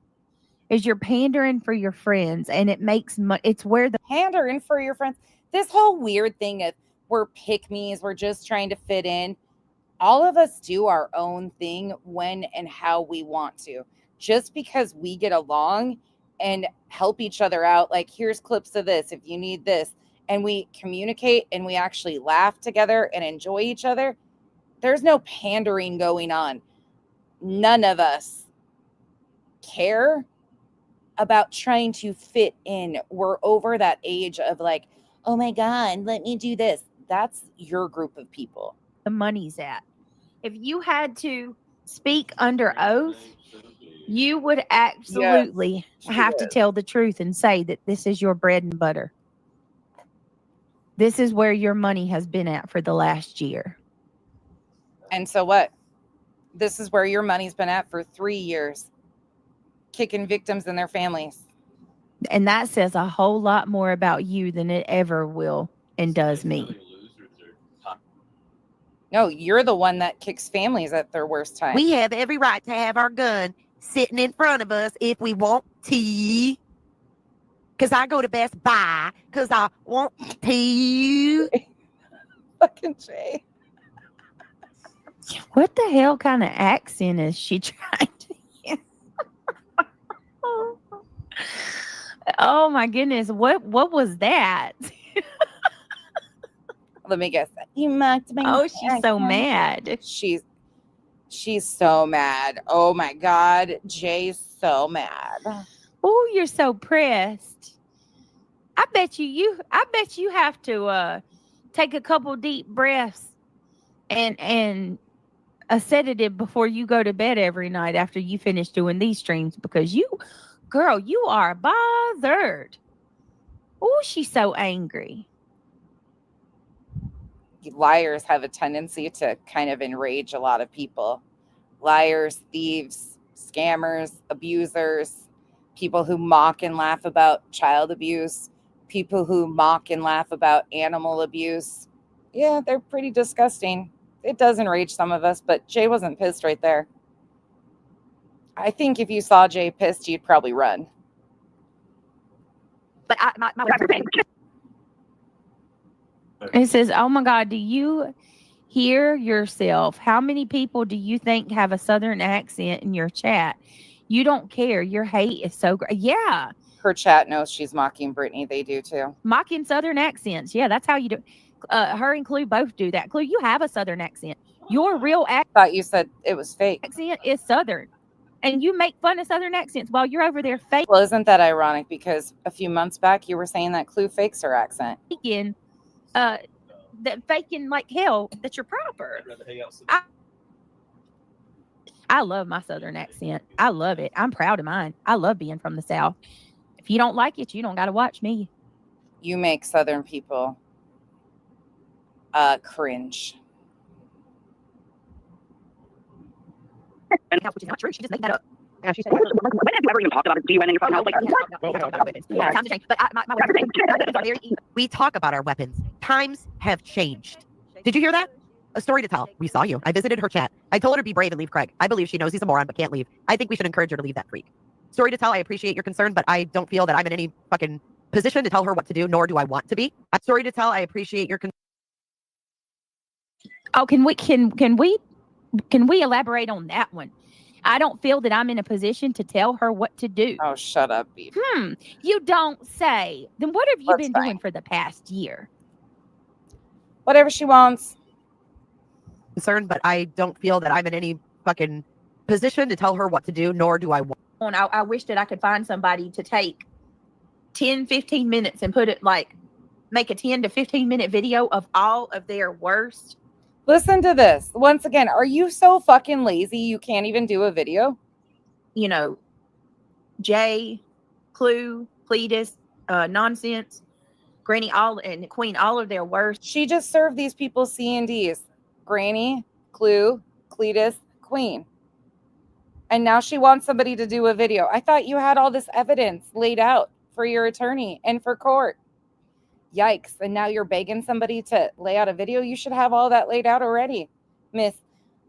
is you're pandering for your friends, and it makes it's where the
Pandering for your friends. This whole weird thing of we're pick-me's, we're just trying to fit in. All of us do our own thing when and how we want to. Just because we get along and help each other out, like here's clips of this if you need this, and we communicate and we actually laugh together and enjoy each other, there's no pandering going on. None of us care about trying to fit in. We're over that age of like, oh my God, let me do this. That's your group of people.
money's at. If you had to speak under oath, you would absolutely have to tell the truth and say that this is your bread and butter. This is where your money has been at for the last year.
And so what? This is where your money's been at for 3 years, kicking victims and their families.
And that says a whole lot more about you than it ever will and does me.
No, you're the one that kicks families at their worst time.
We have every right to have our gun sitting in front of us if we want to. Because I go to Best Buy because I want to.
Fucking Jay.
What the hell kind of accent is she trying to use? Oh my goodness. What was that?
Let me guess. You mocked me.
Oh, she's so mad.
She's so mad. Oh my God. Jay's so mad.
Oh, you're so pressed. I bet you have to take a couple deep breaths and a sedative before you go to bed every night after you finish doing these streams, because you are bothered. Oh, she's so angry.
Liars have a tendency to kind of enrage a lot of people. Liars, thieves, scammers, abusers, people who mock and laugh about child abuse, people who mock and laugh about animal abuse. Yeah, they're pretty disgusting. It does enrage some of us, but Jay wasn't pissed right there. I think if you saw Jay pissed, you'd probably run.
But my
It says, oh my God, do you hear yourself? How many people do you think have a Southern accent in your chat? You don't care. Your hate is so great. Yeah.
Her chat knows she's mocking Brittany. They do too.
Mocking Southern accents. Yeah, that's how you do. Her and Clue both do that. Clue, you have a Southern accent. Your real
Thought you said it was fake.
accent is Southern. And you make fun of Southern accents while you're over there
Well, isn't that ironic? Because a few months back, you were saying that Clue fakes her accent.
faking, faking like hell that you're proper. I love my Southern accent. I love it. I'm proud of mine. I love being from the South. If you don't like it, you don't got to watch me.
You make Southern people cringe.
Which is not true. She just made that up. Yeah, she said, when have you ever even talked about it? Do you in your phone? Like, time to change. But my weapons are very easy. We talk about our weapons. Times have changed. Did you hear that? A story to tell. We saw you. I visited her chat. I told her to be brave and leave Craig. I believe she knows he's a moron but can't leave. I think we should encourage her to leave that freak. Story to tell. I appreciate your concern, but I don't feel that I'm in any fucking position to tell her what to do, nor do I want to be. Story to tell. I appreciate your concern.
Oh, can we elaborate on that one? I don't feel that I'm in a position to tell her what to do.
Oh, shut up, Beef.
You don't say. Then what have you
That's
been
fine.
doing for the past year?
Whatever she wants.
Concerned, but I don't feel that I'm in any fucking position to tell her what to do, nor do I want.
I wish that I could find somebody to take 10, 15 minutes and put it make a 10 to 15 minute video of all of their worst.
Listen to this. Once again, are you so fucking lazy you can't even do a video?
You know, Jay, Clue, Cletus, Nonsense, Granny, and Queen, all of their worst.
She just served these people C&Ds. Granny, Clue, Cletus, Queen. And now she wants somebody to do a video. I thought you had all this evidence laid out for your attorney and for court. Yikes. And now you're begging somebody to lay out a video? You should have all that laid out already, Miss.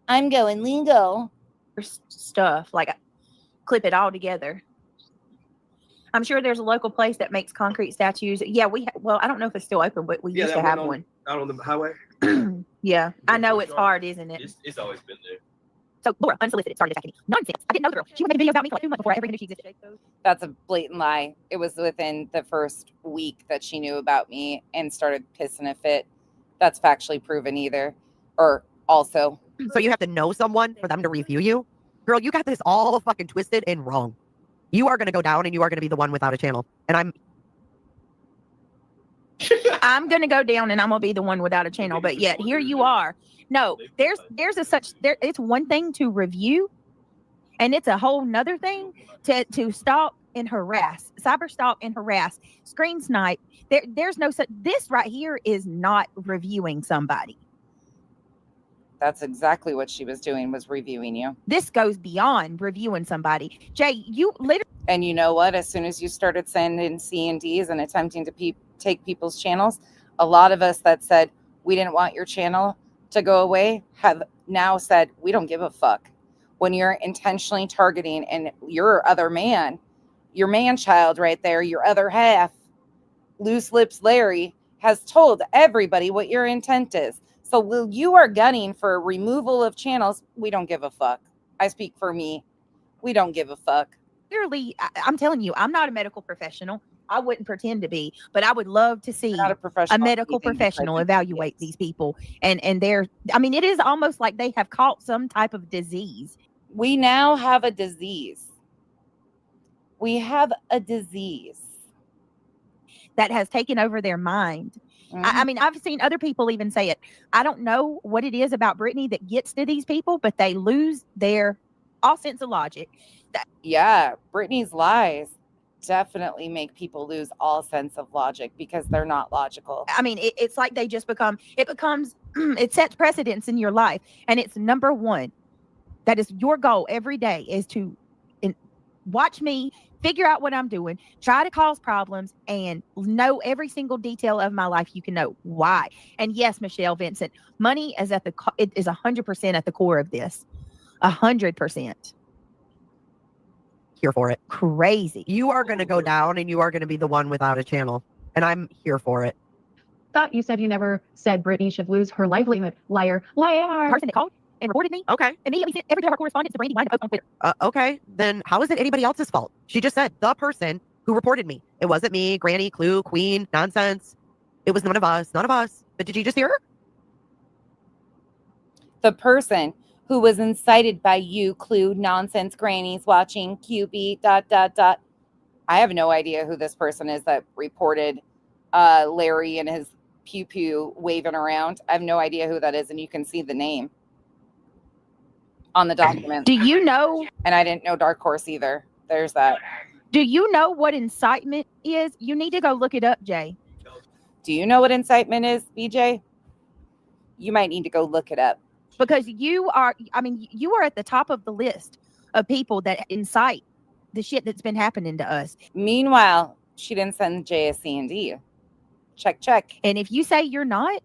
I'm going legal.
Stuff, clip it all together. I'm sure there's a local place that makes concrete statues. Yeah, well, I don't know if it's still open, but we used to have one.
Out on the highway.
Yeah, I know it's hard, isn't it?
It's always been there.
So Laura, unsolicited, started attacking me. Nonsense. I didn't know the girl. She was making videos about me for 2 months before I ever knew she existed.
That's a blatant lie. It was within the first week that she knew about me and started pissing a fit. That's factually proven either. Or also.
So you have to know someone for them to review you? Girl, you got this all fucking twisted and wrong. You are going to go down and you are going to be the one without a channel. And
I'm going to go down and I'm going to be the one without a channel. But yet here you are. No, there's it's one thing to review, and it's a whole nother thing to stalk and harass, cyber stalk and harass, screen snipe. There's no such. This right here is not reviewing somebody.
That's exactly what she was doing, was reviewing you.
This goes beyond reviewing somebody. Jay, you literally.
And you know what? As soon as you started sending C&Ds and attempting to take people's channels, a lot of us that said we didn't want your channel to go away have now said we don't give a fuck. When you're intentionally targeting and your other man, your man child right there, your other half, Loose Lips Larry, has told everybody what your intent is. So while you are gunning for removal of channels, we don't give a fuck. I speak for me. We don't give a fuck.
Literally, I'm telling you, I'm not a medical professional. I wouldn't pretend to be, but I would love to see a medical professional evaluate these people. And they're, I mean, it is almost like they have caught some type of disease.
We now have a disease. We have a disease
that has taken over their mind.
Mm-hmm.
I mean, I've seen other people even say it. I don't know what it is about Brittany that gets to these people, but they lose their all sense of logic.
Yeah, Brittany's lies definitely make people lose all sense of logic because they're not logical.
I mean, it's like they just it sets precedence in your life. And it's number one. That is your goal every day, is to watch me, figure out what I'm doing, try to cause problems, and know every single detail of my life you can know. Why? And yes, Michelle Vincent, money is it is 100% at the core of this. 100%.
Here for it.
Crazy.
You are going to go down and you are going to be the one without a channel. And I'm here for it.
Thought you said you never said Brittany should lose her livelihood. Liar. Liar.
Person that called and reported me.
Okay.
Immediately sent every direct correspondence to Brandy Wine on Twitter.
Okay. Then how is it anybody else's fault? She just said the person who reported me. It wasn't me, Granny, Clue, Queen, Nonsense. It was none of us. None of us. But did you just hear her?
The person who was incited by you, Clue, Nonsense, Grannies, watching, QB, ... I have no idea who this person is that reported Larry and his pew-pew waving around. I have no idea who that is, and you can see the name on the document.
Do you know?
And I didn't know Dark Horse either. There's that.
Do you know what incitement is? You need to go look it up, Jay.
Do you know what incitement is, BJ? You might need to go look it up.
Because you are at the top of the list of people that incite the shit that's been happening to us.
Meanwhile, she didn't send Jay a C&D. Check.
And if you say you're not,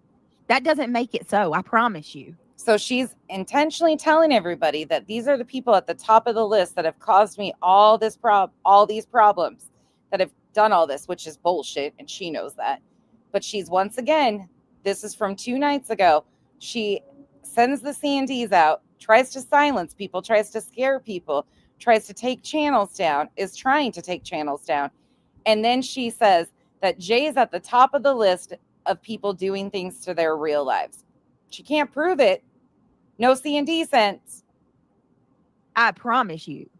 That doesn't make it so. I promise you.
So she's intentionally telling everybody that these are the people at the top of the list that have caused me all these problems, that have done all this, which is bullshit, and she knows that. But she's once again, this is from 2 nights ago, she sends the C&Ds out, tries to silence people, tries to scare people, tries to take channels down, is trying to take channels down. And then she says that Jay is at the top of the list of people doing things to their real lives. She can't prove it. No C&D sense.
I promise you.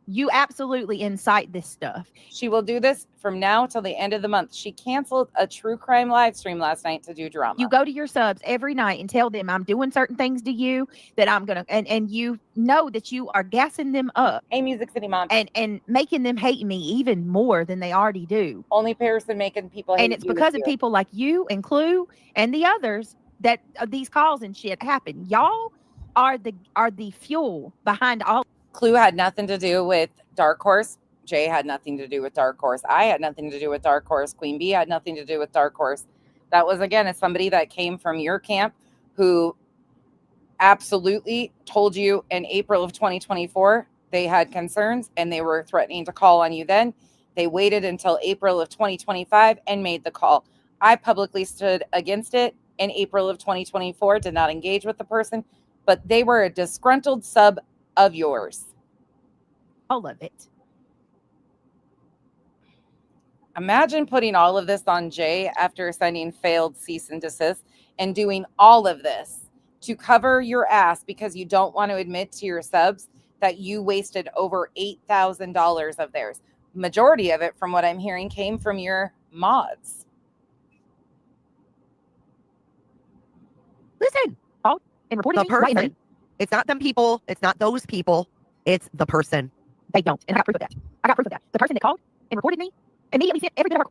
You absolutely incite this stuff.
She will do this from now till the end of the month. She canceled a true crime live stream last night to do drama.
You go to your subs every night and tell them I'm doing certain things to you that I'm going to, and you know that you are gassing them up.
Hey, Music City Mom.
And making them hate me even more than they already do.
Only person making people hate
And it's
you
because
is
of
you.
people like you and Clue and the others that these calls and shit happen. Y'all are the fuel behind all.
Clue had nothing to do with Dark Horse. Jay had nothing to do with Dark Horse. I had nothing to do with Dark Horse. Queen Bee had nothing to do with Dark Horse. That was, again, as somebody that came from your camp who absolutely told you in April of 2024 they had concerns and they were threatening to call on you then. They waited until April of 2025 and made the call. I publicly stood against it in April of 2024, did not engage with the person, but they were a disgruntled sub of yours.
All of it.
Imagine putting all of this on Jay after sending failed cease and desist and doing all of this to cover your ass because you don't want to admit to your subs that you wasted over $8,000 of theirs. Majority of it, from what I'm hearing, came from your mods.
Listen,
And reported
the
me right now.
person. It's not them people. It's not those people. It's the person.
They don't. And I got proof of that. The person that called and reported me immediately sent every bit of her.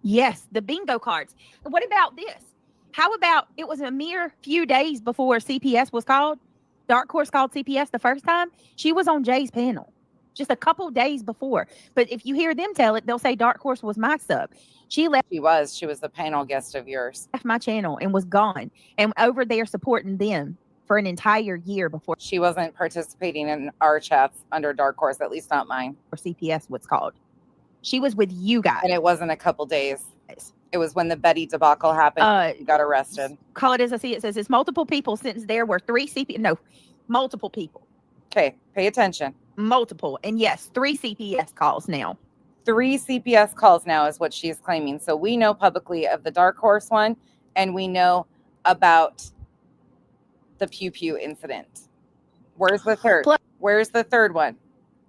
Yes, the bingo cards. What about this? How about it was a mere few days before CPS was called? Dark Horse called CPS the first time. She was on Jay's panel just a couple days before. But if you hear them tell it, they'll say Dark Horse was my sub. She left
She was the panel guest of yours.
my channel and was gone and over there supporting them for an entire year before
She wasn't participating in our chats under Dark Horse, at least not mine.
CPS was called. She was with you guys.
And it wasn't a couple days. It was when the Betty debacle happened. You got arrested.
Call it as I see it. Says it's multiple people since there were multiple people.
Okay, pay attention.
Multiple. And yes, 3 CPS calls now.
3 CPS calls now is what she's claiming. So we know publicly of the Dark Horse one, and we know about the Pew Pew incident. Where's the third? Where's the third one?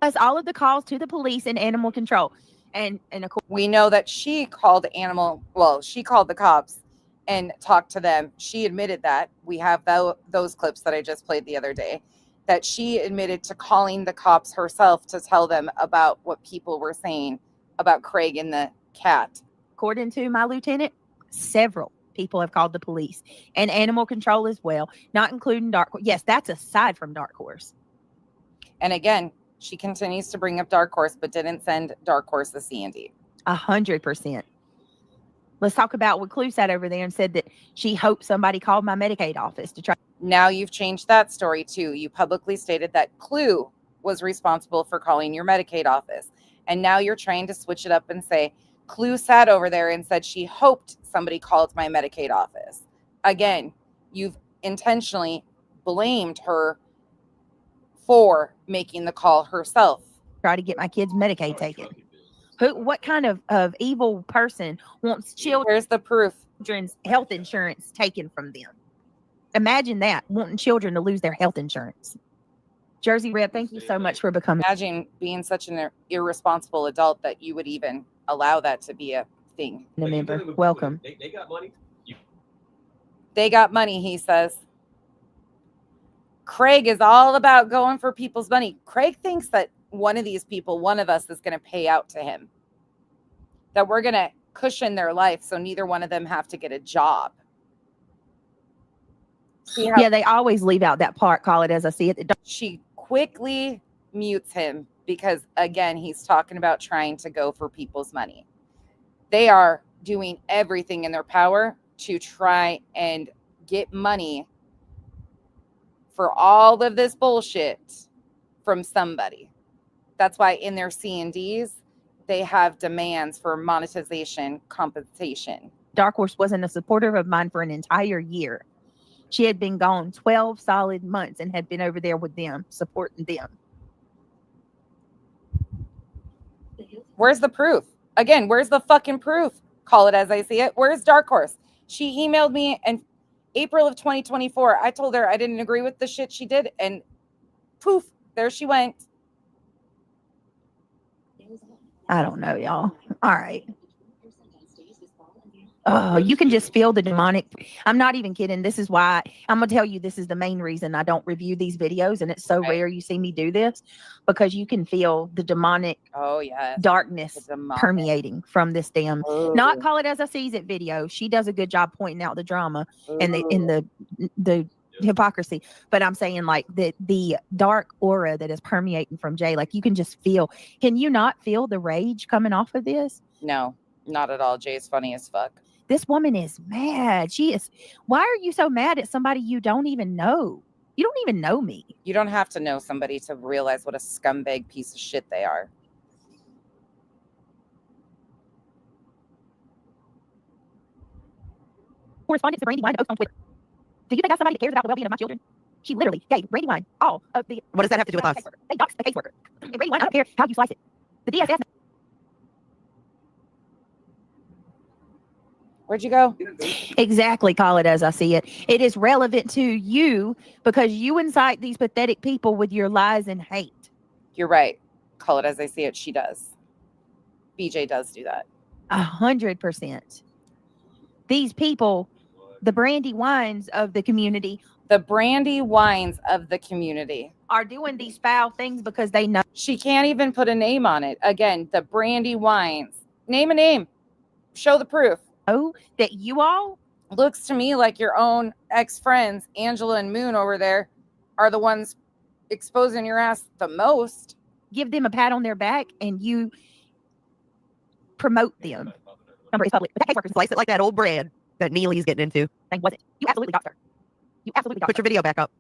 Plus all of the calls to the police and animal control. And of course,
We know that she called she called the cops and talked to them. She admitted that. We have those clips that I just played the other day, that she admitted to calling the cops herself to tell them about what people were saying about Craig and the cat.
according to my lieutenant, several people have called the police and animal control as well, not including Dark Horse. Yes, that's aside from Dark Horse.
And again, she continues to bring up Dark Horse, but didn't send Dark Horse the C&D.
100%. Let's talk about what Clue sat over there and said that she hoped somebody called my Medicaid office to try.
Now you've changed that story too. You publicly stated that Clue was responsible for calling your Medicaid office. And now you're trying to switch it up and say, Clue sat over there and said she hoped somebody called my Medicaid office. Again, you've intentionally blamed her for making the call herself.
Try to get my kids Medicaid taken. What kind of evil person wants
Where's the proof?
children's health insurance taken from them? Imagine that, wanting children to lose their health insurance. Jersey Rep, thank you so much for becoming.
Imagine being such an irresponsible adult that you would even allow that to be a thing.
a member. Welcome.
They got money.
They got money, he says. Craig is all about going for people's money. Craig thinks that one of these people, one of us, is going to pay out to him. That we're going to cushion their life so neither one of them have to get a job. See how
Yeah, they always leave out that part. Call it as I see it.
she quickly mutes him because, again, he's talking about trying to go for people's money. They are doing everything in their power to try and get money for all of this bullshit from somebody. That's why in their C&Ds, they have demands for monetization compensation.
Dark Horse wasn't a supporter of mine for an entire year. She had been gone 12 solid months and had been over there with them, supporting them.
Where's the proof? Again, where's the fucking proof? Call it as I see it. Where's Dark Horse? She emailed me in April of 2024. I told her I didn't agree with the shit she did, and poof, there she went.
I don't know, y'all. All right. Oh, you can just feel the demonic. I'm not even kidding. This is why I'm going to tell you this is the main reason I don't review these videos. And it's so
Right.
rare you see me do this, because you can feel the demonic
Oh, yeah.
darkness permeating from this damn, not Call It As I Sees It video. She does a good job pointing out the drama and the hypocrisy. But I'm saying like the dark aura that is permeating from Jay, like you can just feel. Can you not feel the rage coming off of this?
No, not at all. Jay's funny as fuck.
This woman is mad. She is. Why are you so mad at somebody you don't even know? You don't even know me.
You don't have to know somebody to realize what a scumbag piece of shit they are.
Correspondence to Brandy Wine on Twitter. Do you think that's somebody that cares about the well-being of my children? She literally gave Brandy Wine all of the.
What does that have to do with us?
They doxed the caseworker. And Brandy Wine, I don't care how you slice it. The DSS.
Where'd you go?
Exactly. Call it as I see it. It is relevant to you because you incite these pathetic people with your lies and hate.
You're right. Call it as I see it. She does. BJ does do that.
100%. These people, the Brandy Wines of the community,
The Brandy Wines of the community
are doing these foul things because they know.
She can't even put a name on it. Again, the Brandy Wines. Name a name. Show the proof.
That you all
Looks to me like your own ex-friends, Angela and Moon over there, are the ones exposing your ass the most.
give them a pat on their back and you promote them. Number is public. But that caseworker
Slice it like that old bread that Neely's getting into.
thing was it. You absolutely got her. You absolutely got
Put your video back up.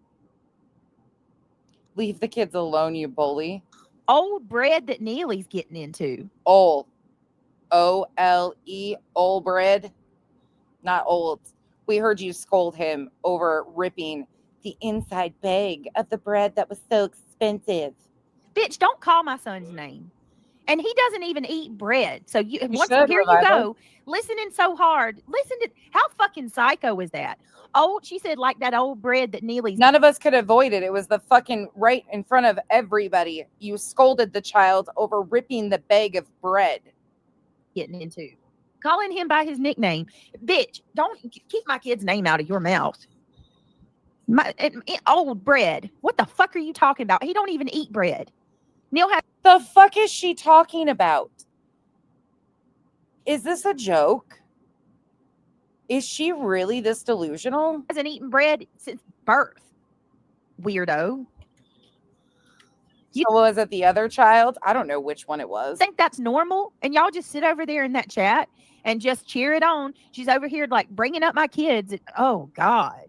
Leave the kids alone, you bully.
old bread that Neely's getting into.
Old. O-L-E, old bread. Not old. We heard you scold him over ripping the inside bag of the bread that was so expensive.
Bitch, don't call my son's name. And he doesn't even eat bread. So you once
should,
here
Revival.
you go, listening so hard. Listen to how fucking psycho is that? Old, she said, like that old bread that Neely's.
None of us could avoid it. It was the fucking right in front of everybody. You scolded the child over ripping the bag of bread.
Getting into. Calling him by his nickname. Bitch, don't keep my kid's name out of your mouth. Old bread. What the fuck are you talking about? He don't even eat bread. Neil has
The fuck is she talking about? Is this a joke? Is she really this delusional?
hasn't eaten bread since birth. Weirdo. You
So was it the other child? I don't know which one it was.
think that's normal? And y'all just sit over there in that chat and just cheer it on. She's over here like bringing up my kids. Oh God.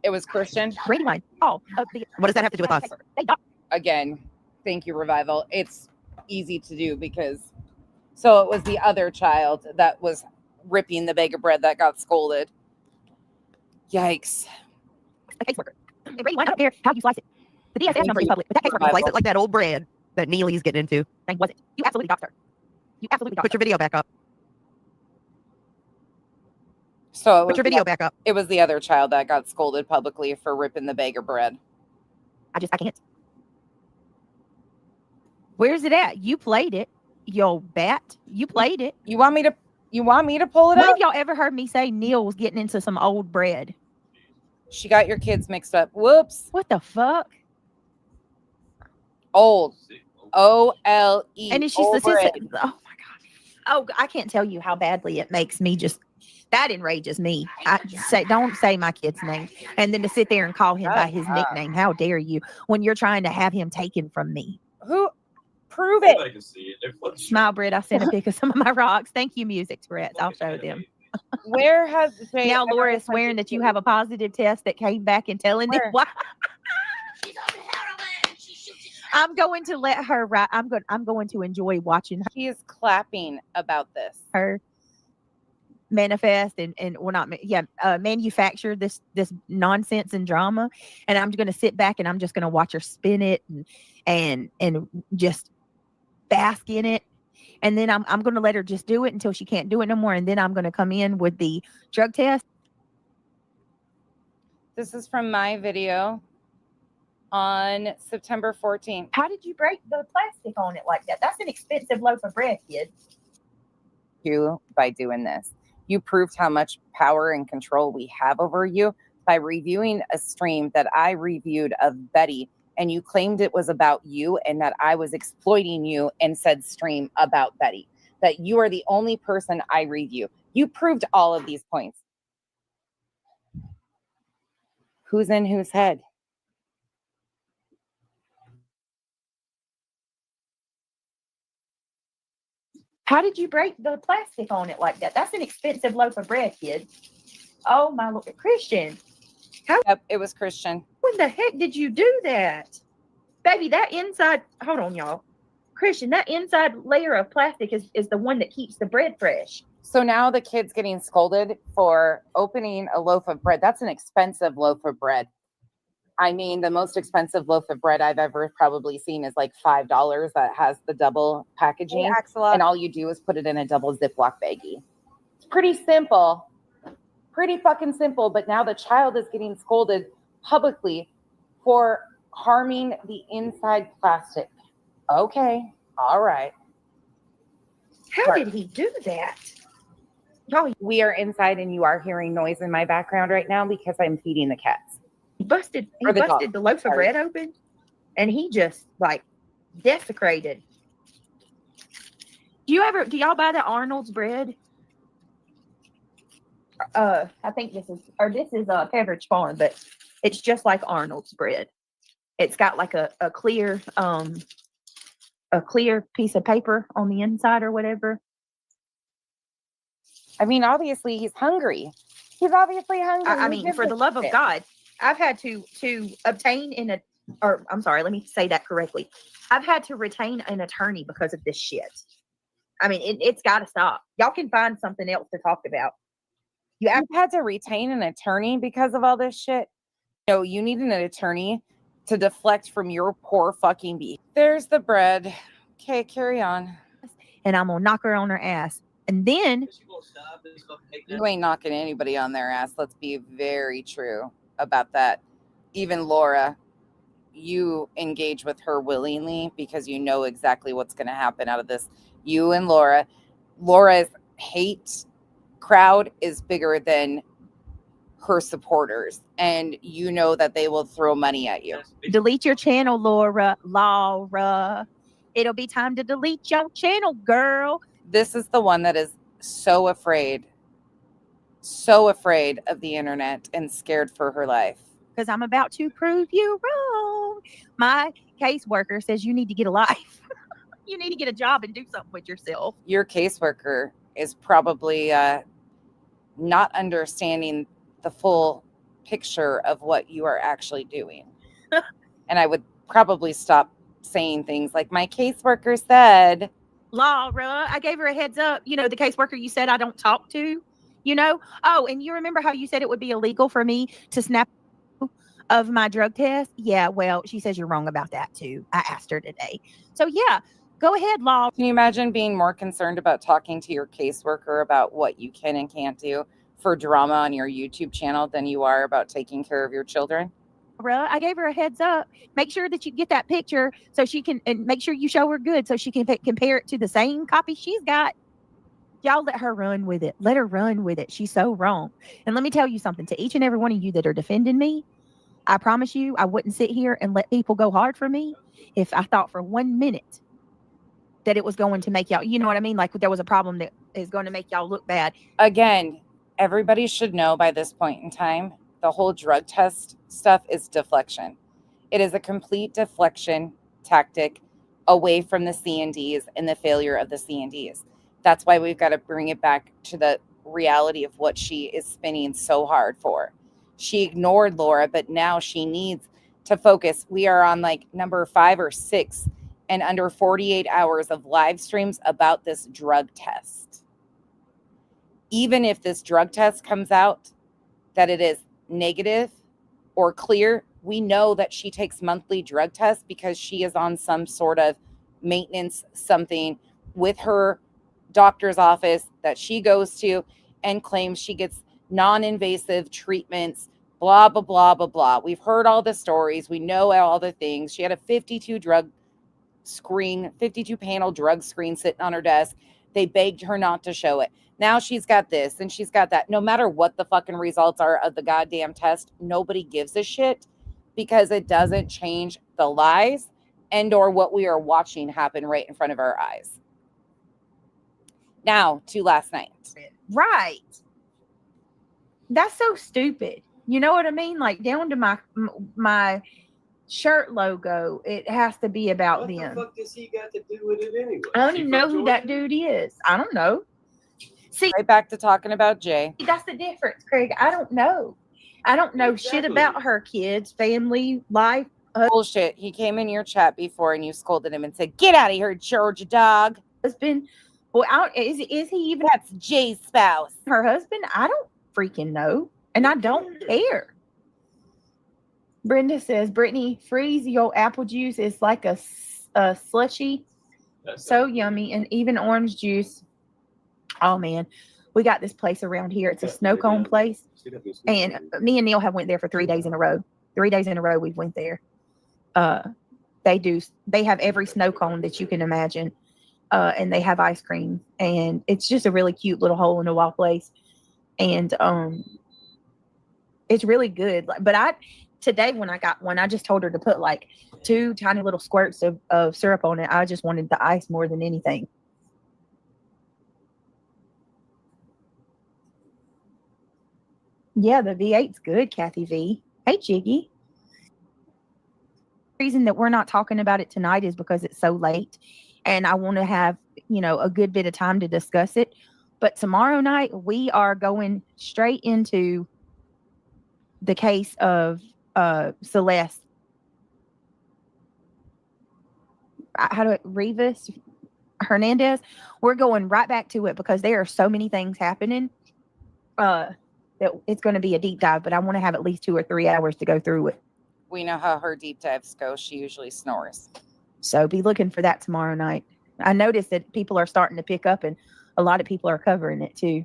It was Christian.
Brady line. Oh,
What does that have to do with us?
They got
Again, thank you, Revival. It's easy to do because so it was the other child that was ripping the bag of bread that got scolded. Yikes.
a caseworker. And Brady line, I don't care how you slice it. The DSS number is public, but that caseworker
Slice it like that old bread that Neely's getting into.
thing was it. You absolutely got her. You absolutely got
Put your
her.
video back up.
So
Put your video back up.
it was the other child that got scolded publicly for ripping the bag of bread.
I can't. Where's it at? You played it, yo bat. You played it.
You want me to pull it
When
up?
have y'all ever heard me say Neil was getting into some old bread?
She got your kids mixed up. Whoops.
What the fuck?
Old. O-L-E.
And it's just
old
the
bread.
oh my god. Oh, I can't tell you how badly it makes me just that enrages me. I say don't say my kid's name and then to sit there and call him by his nickname. How dare you when you're trying to have him taken from me?
Who? Prove it.
Everybody can see it. They're fucking
Smile bread, I sent a pic of some of my rocks. Thank you, Music Tourette's. I'll show them.
Where has Jay
Now
ever
Laura is
attempted
swearing that you
to-
have a positive test that came back and telling them
Where?
why. I'm going to let her write. I'm going to enjoy watching
He is clapping about this.
her manifest and well not manufacture this nonsense and drama, and I'm going to sit back and I'm just going to watch her spin it and just bask in it, and then I'm going to let her just do it until she can't do it no more, and then I'm going to come in with the drug test.
This is from my video on September 14th.
How did you break the plastic on it like that? That's an expensive loaf of bread, kid.
You by doing this. You proved how much power and control we have over you by reviewing a stream that I reviewed of Betty, and you claimed it was about you and that I was exploiting you and said stream about Betty, that you are the only person I review. You proved all of these points. Who's in whose head?
How did you break the plastic on it like that? That's an expensive loaf of bread, kid. Oh my Lord, Christian,
Yep, it was Christian.
when the heck did you do that? Baby, that inside, hold on, y'all. Christian, that inside layer of plastic is the one that keeps the bread fresh.
So now the kid's getting scolded for opening a loaf of bread. That's an expensive loaf of bread. I mean, the most expensive loaf of bread I've ever probably seen is like $5 that has the double packaging. And all you do is put it in a double Ziploc baggie. It's pretty simple. Pretty fucking simple. But now the child is getting scolded publicly for harming the inside plastic. Okay. All right.
How
Right.
did he do that? Y'all,
We are inside and you are hearing noise in my background right now because I'm feeding the cats.
he busted
Or the dog.
the loaf of
Sorry.
bread open, and he just like desecrated. Do y'all buy the Arnold's bread? I think this is Pepperidge Farm, but it's just like Arnold's bread. It's got like a clear piece of paper on the inside or whatever.
I mean, obviously he's hungry. He's obviously hungry.
I
Who
mean,
gives
for
a
the love of
shit?
God, I've had to obtain I'm sorry, let me say that correctly. I've had to retain an attorney because of this shit. I mean, it's got to stop. Y'all can find something else to talk about.
You've had to retain an attorney because of all this shit. No, you need an attorney to deflect from your poor fucking beef. There's the bread. Okay, carry on.
And I'm gonna knock her on her ass. And then
You ain't knocking anybody on their ass. Let's be very true about that. Even Laura, you engage with her willingly because you know exactly what's going to happen out of this. You and Laura's hate crowd is bigger than her supporters, and you know that they will throw money at you.
delete your channel, Laura. It'll be time to delete your channel, girl.
This is the one that is so afraid of the internet and scared for her life.
Because I'm about to prove you wrong. My caseworker says you need to get a life. You need to get a job and do something with yourself.
Your caseworker is probably not understanding the full picture of what you are actually doing. And I would probably stop saying things like, my caseworker said.
Laura, I gave her a heads up. You know, the caseworker you said I don't talk to, you know? Oh, and you remember how you said it would be illegal for me to snap of my drug test? Yeah, well, she says you're wrong about that too. I asked her today. So yeah, go ahead, Law.
Can you imagine being more concerned about talking to your caseworker about what you can and can't do for drama on your YouTube channel than you are about taking care of your children?
I gave her a heads up. Make sure that you get that picture so she can, and make sure you show her good so she can compare it to the same copy she's got. Y'all let her run with it. Let her run with it. She's so wrong. And let me tell you something, to each and every one of you that are defending me, I promise you I wouldn't sit here and let people go hard for me if I thought for 1 minute that it was going to make y'all, you know what I mean? Like there was a problem that is going to make y'all look bad.
Again, everybody should know by this point in time, the whole drug test stuff is deflection. It is a complete deflection tactic away from the C&Ds and the failure of the C&Ds. That's why we've got to bring it back to the reality of what she is spinning so hard for. She ignored Laura, but now she needs to focus. We are on like number 5 or 6 and under 48 hours of live streams about this drug test. Even if this drug test comes out that it is negative or clear, we know that she takes monthly drug tests because she is on some sort of maintenance, something with her doctor's office that she goes to and claims she gets non-invasive treatments, blah, blah, blah, blah, blah. We've heard all the stories. We know all the things. She had a 52 panel drug screen sitting on her desk. They begged her not to show it. Now she's got this and she's got that. No matter what the fucking results are of the goddamn test, nobody gives a shit because it doesn't change the lies and or what we are watching happen right in front of our eyes. Now to last night.
Right. That's so stupid. You know what I mean? Like down to my shirt logo, it has to be about
What
them.
the fuck does he got to do with it anyway?
I don't
She
even
from
know who that
Georgia?
dude is. I don't know. See,
Right back to talking about Jay.
that's the difference, Craig. I don't know. I don't know shit
Exactly.
about her kids, family, life.
Bullshit. He came in your chat before and you scolded him and said, "Get out of here, Georgia dog."
Husband. Well, is he even
That's Jay's spouse.
her husband? I don't freaking know. And I don't care. Brenda says, Brittany, freeze your apple juice. It's like a slushy.
That's
So
not-
yummy. And even orange juice. Oh, man. We got this place around here. It's a snow cone place. And me and Neil have went there for 3 days in a row. 3 days in a row we've went there. They have every snow cone that you can imagine. And they have ice cream. And it's just a really cute little hole in the wall place. And it's really good. But today when I got one, I just told her to put like 2 tiny little squirts of syrup on it. I just wanted the ice more than anything. Yeah, the V8's good, Kathy V. Hey, Jiggy. The reason that we're not talking about it tonight is because it's so late and I want to have, a good bit of time to discuss it. But tomorrow night, we are going straight into the case of Celeste. Rivas Hernandez. We're going right back to it because there are so many things happening. That it's going to be a deep dive, but I want to have at least 2 or 3 hours to go through it.
We know how her deep dives go. She usually snores.
So be looking for that tomorrow night. I noticed that people are starting to pick up and a lot of people are covering it too.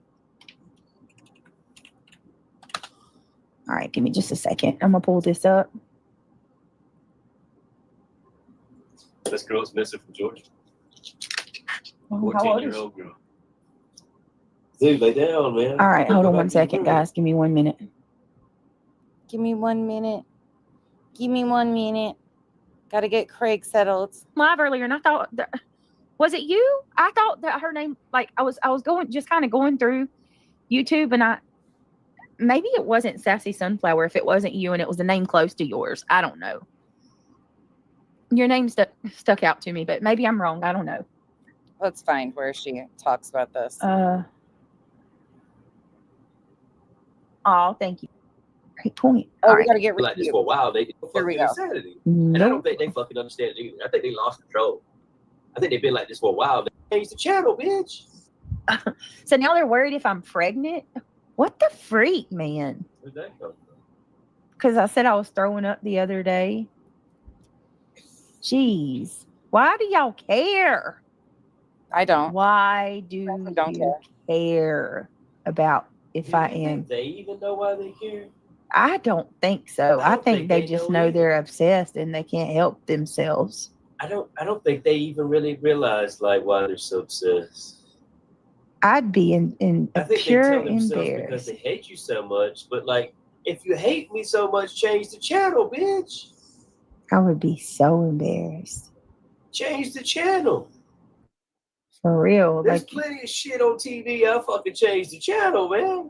All right, give me just a second. I'm going to pull this up.
This girl's missing from Georgia.
Oh, how old is she?
14-year-old girl. Dude, lay down, man.
All right,
Go
hold on
back
1
to your
second,
room.
guys. Give me 1 minute.
Give me 1 minute. Give me 1 minute. Got to get Craig settled.
Live earlier, and I thought, was it you? I thought that her name, like I was kind of going through YouTube, and maybe it wasn't Sassy Sunflower if it wasn't you, and it was a name close to yours. I don't know. Your name stuck out to me, but maybe I'm wrong. I don't know.
Let's find where she talks about this.
Oh, thank you. Great point.
Oh,
All
we
right.
got to get
Like this
reviewed.
for a while, they
Here we
fucking
go.
insanity. And I don't
Nope.
think they fucking understand it either. I think they lost control. I think they've been like this for a while. They changed the channel, bitch.
So now they're worried if I'm pregnant. What the freak, man?
Where'd that come from?
Because I said I was throwing up the other day. Jeez. Why do y'all care?
I don't.
Why do
Definitely don't
you care about if
Do
I
you think
am?
they even know why they care?
I don't think so.
I
I
don't
think
think
they
they
just
know
know
either.
they're obsessed and they can't help themselves.
I don't think they even really realize like why they're so obsessed.
I'd be in
I think they
pure
tell themselves because
embarrassed.
they hate you so much. But like, if you hate me so much, change the channel, bitch.
I would be so embarrassed.
Change the channel.
For real.
There's
Like,
plenty of shit on TV. I'll fucking change the channel, man.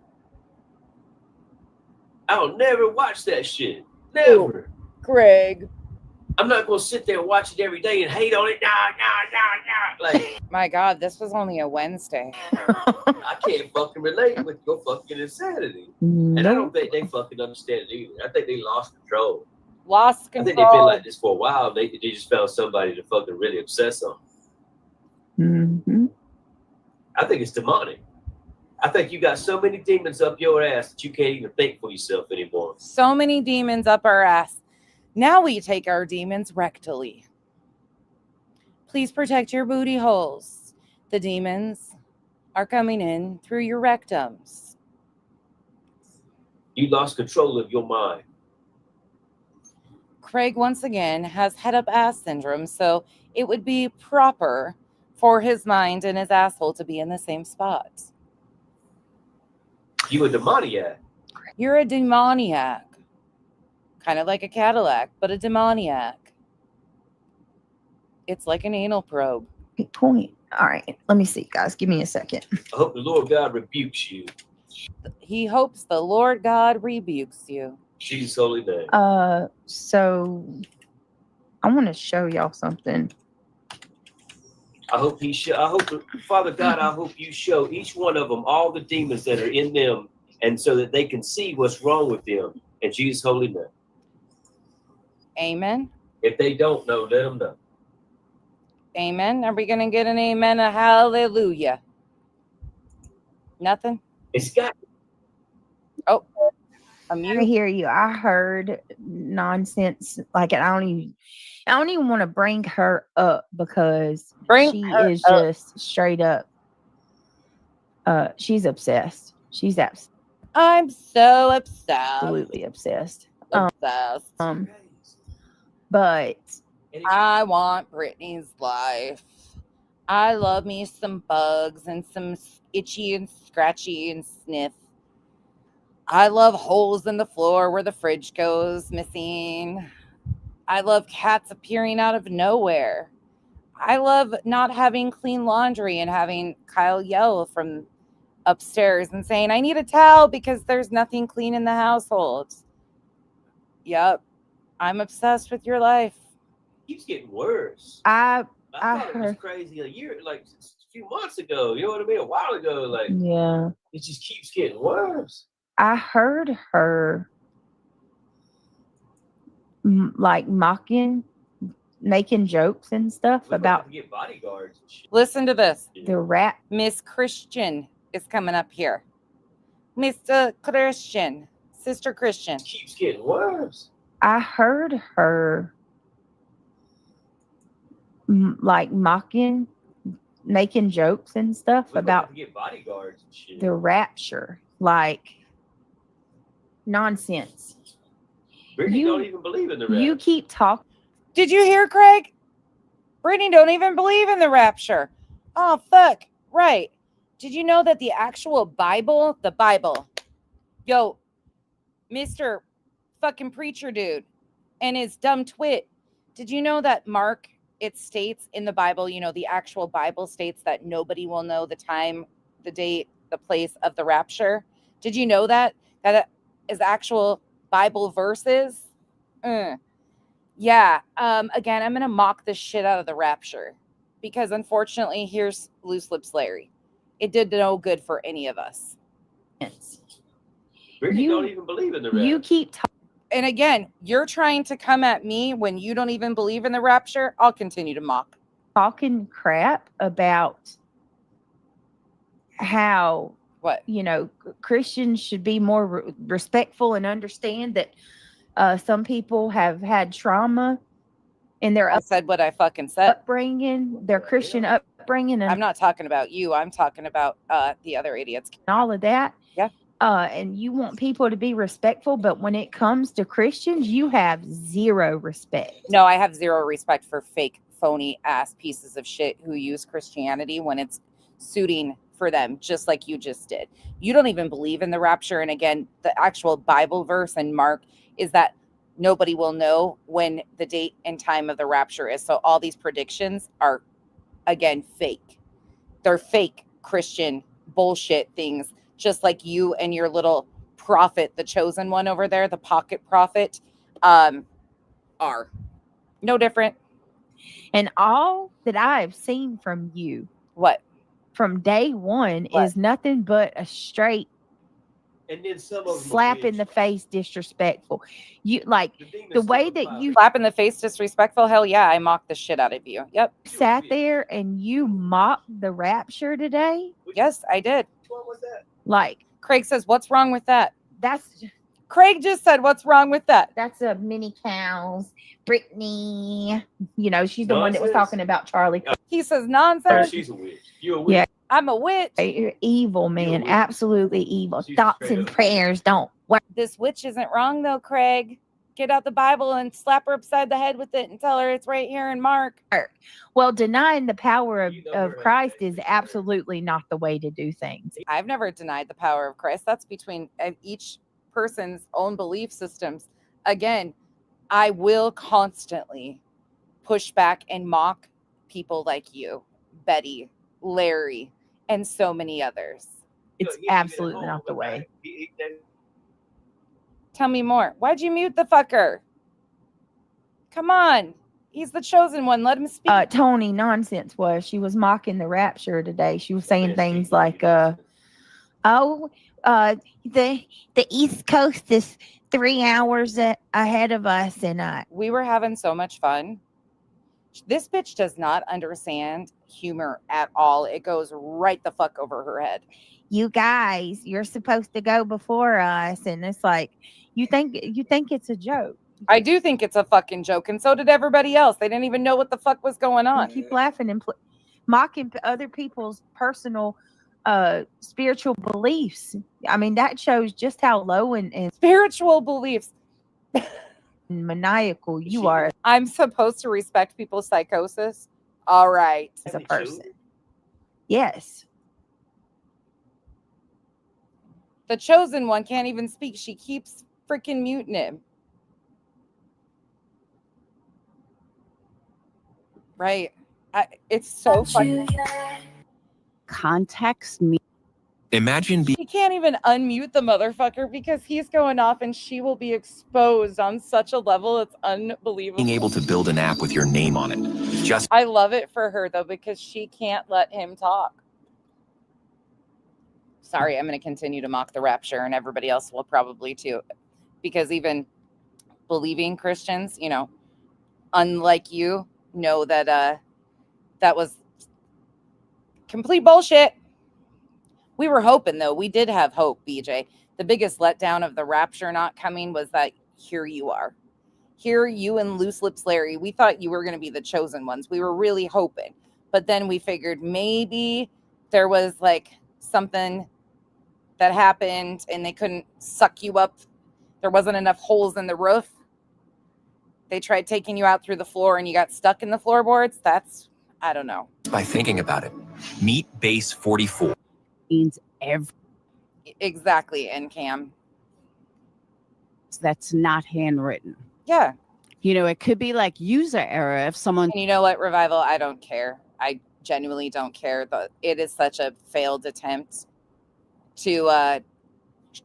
I'll never watch that shit. Never.
Greg.
I'm not gonna sit there and watch it every day and hate on it. Nah. Like
My God, this was only a Wednesday.
I can't fucking relate with your fucking insanity. And I don't think they fucking understand it either. I think they lost control.
Lost
I
control.
think they've been like this for a while. They just found somebody to fucking really obsess on.
Mm-hmm.
I think it's demonic. I think you got so many demons up your ass that you can't even think for yourself anymore.
So many demons up our ass. Now we take our demons rectally. Please protect your booty holes. The demons are coming in through your rectums.
You lost control of your mind.
Craig, once again, has head up ass syndrome, so it would be proper for his mind and his asshole to be in the same spot.
You a demoniac.
You're a demoniac. Kind of like a Cadillac, but a demoniac. It's like an anal probe.
Good point. All right. Let me see, guys. Give me a second.
I hope the Lord God rebukes you.
He hopes the Lord God rebukes you.
Jesus' holy name.
So I want to show y'all something.
I hope Father God, I hope you show each one of them all the demons that are in them, and so that they can see what's wrong with them. In Jesus' holy name.
Amen.
If they don't know, let them know.
Amen. Are we going to get an amen? A hallelujah. Nothing?
It's got.
A
I
mute.
hear you. I heard nonsense. Like I don't even want to bring her up because she is just straight up. She's obsessed. She's
I'm so obsessed.
absolutely obsessed.
Obsessed.
But
I want Brittany's life. I love me some bugs and some itchy and scratchy and sniff. I love holes in the floor where the fridge goes missing. I love cats appearing out of nowhere. I love not having clean laundry and having Kyle yell from upstairs and saying, I need a towel because there's nothing clean in the household. Yep. I'm obsessed with your life.
It keeps getting worse.
I
thought it was
heard.
crazy a few months ago. You know what I mean? A while ago. Like,
Yeah.
it just keeps getting worse.
I heard her like mocking, making jokes and stuff
We're
about
to get bodyguards and shit.
Listen to this.
the rat.
Miss Christian is coming up here. Mr. Christian. Sister Christian.
It keeps getting worse.
I heard her like mocking, making jokes and stuff
We're
about
to get bodyguards and shit.
the rapture. Like nonsense.
Brittany
you-
don't even believe in the rapture.
You keep talking.
Did you hear, Craig? Brittany don't even believe in the rapture. Oh, fuck. Right. Did you know that the actual Bible, yo, Mr. fucking preacher dude and his dumb twit, did you know that Mark, it states in the Bible, the actual Bible states that nobody will know the time, the date, the place of the rapture? Did you know that? That is actual Bible verses? Yeah. Again, I'm going to mock the shit out of the rapture because unfortunately, here's Loose Lips Larry. It did no good for any of us.
Brittany don't even believe in the rapture.
You keep talking.
And again, you're trying to come at me when you don't even believe in the rapture. I'll continue to mock.
Talking crap about how
What?
Christians should be more respectful and understand that some people have had trauma in their
I said what I fucking said.
upbringing, their Christian upbringing, and
I'm not talking about you. I'm talking about the other idiots.
all of that.
Yeah.
And you want people to be respectful, but when it comes to Christians, you have zero respect.
No, I have zero respect for fake, phony ass pieces of shit who use Christianity when it's suiting for them, just like you just did. You don't even believe in the rapture. And again, the actual Bible verse in Mark is that nobody will know when the date and time of the rapture is. So all these predictions are, again, fake. They're fake Christian bullshit things, just like you and your little prophet, the chosen one over there, the pocket prophet, are. No different.
And all that I have seen from you
What?
from day one
What?
is nothing but a straight
And then some of them
slap in the face, disrespectful. You like the way that you
Slap in the face, disrespectful? Hell yeah, I mocked the shit out of you. Yep.
sat there and you mocked the rapture today.
Yes, I did.
What's wrong with that?
Like
Craig says, what's wrong with that?
that's
Craig just said, what's wrong with that?
that's a mini cows. Brittany, you know, she's the one that was
Nonsense.
talking about Charlie.
He says
Oh,
nonsense.
she's a witch. You a witch?
Yeah.
I'm a witch.
You're evil, man.
witch.
Absolutely evil.
She's
Thoughts
straight
and
up.
prayers don't work.
This witch isn't wrong though, Craig. Get out the Bible and slap her upside the head with it and tell her it's right here in Mark.
Well, denying the power
You know
of
where
Christ
that
is
is.
absolutely not the way to do things.
I've never denied the power of Christ. That's between each person's own belief systems. Again, I will constantly push back and mock people like you, Betty, Larry, and so many others.
It's
He ain't even at
absolutely
home,
not the
but
way.
Tell me more. Why'd you mute the fucker? Come on. He's the chosen one. Let him speak.
Tony nonsense was she was mocking the rapture today. She was saying things like, the East Coast is 3 hours ahead of us, and
We were having so much fun. This bitch does not understand humor at all. It goes right the fuck over her head.
you guys, you're supposed to go before us, and it's like you think it's a joke.
I do think it's a fucking joke, and so did everybody else. They didn't even know what the fuck was going
You
on.
keep laughing and mocking other people's personal spiritual beliefs. I mean, that shows just how low and
Spiritual beliefs.
maniacal you are
I'm supposed to respect people's psychosis. All right.
as a person. Yes.
The chosen one can't even speak. She keeps freaking muting him. Right. It's so funny.
Context me.
Imagine
She can't even unmute the motherfucker because he's going off and she will be exposed on such a level. It's unbelievable.
being able to build an app with your name on it. Just
I love it for her though, because she can't let him talk. Sorry, I'm going to continue to mock the rapture, and everybody else will probably too, because even believing Christians, you know, unlike you, know that that was complete bullshit. We were hoping though. We did have hope, BJ. The biggest letdown of the rapture not coming was that here you are. Here you and Loose Lips Larry, we thought you were going to be the chosen ones. We were really hoping. But then we figured maybe there was like something that happened and they couldn't suck you up. There wasn't enough holes in the roof. They tried taking you out through the floor and you got stuck in the floorboards. That's, I don't know.
by thinking about it. Meet Base 44.
Means every
Exactly, NCAM.
that's not handwritten.
Yeah.
You know, it could be like user error if someone
And you know what, Revival? I don't care. I genuinely don't care. It is such a failed attempt to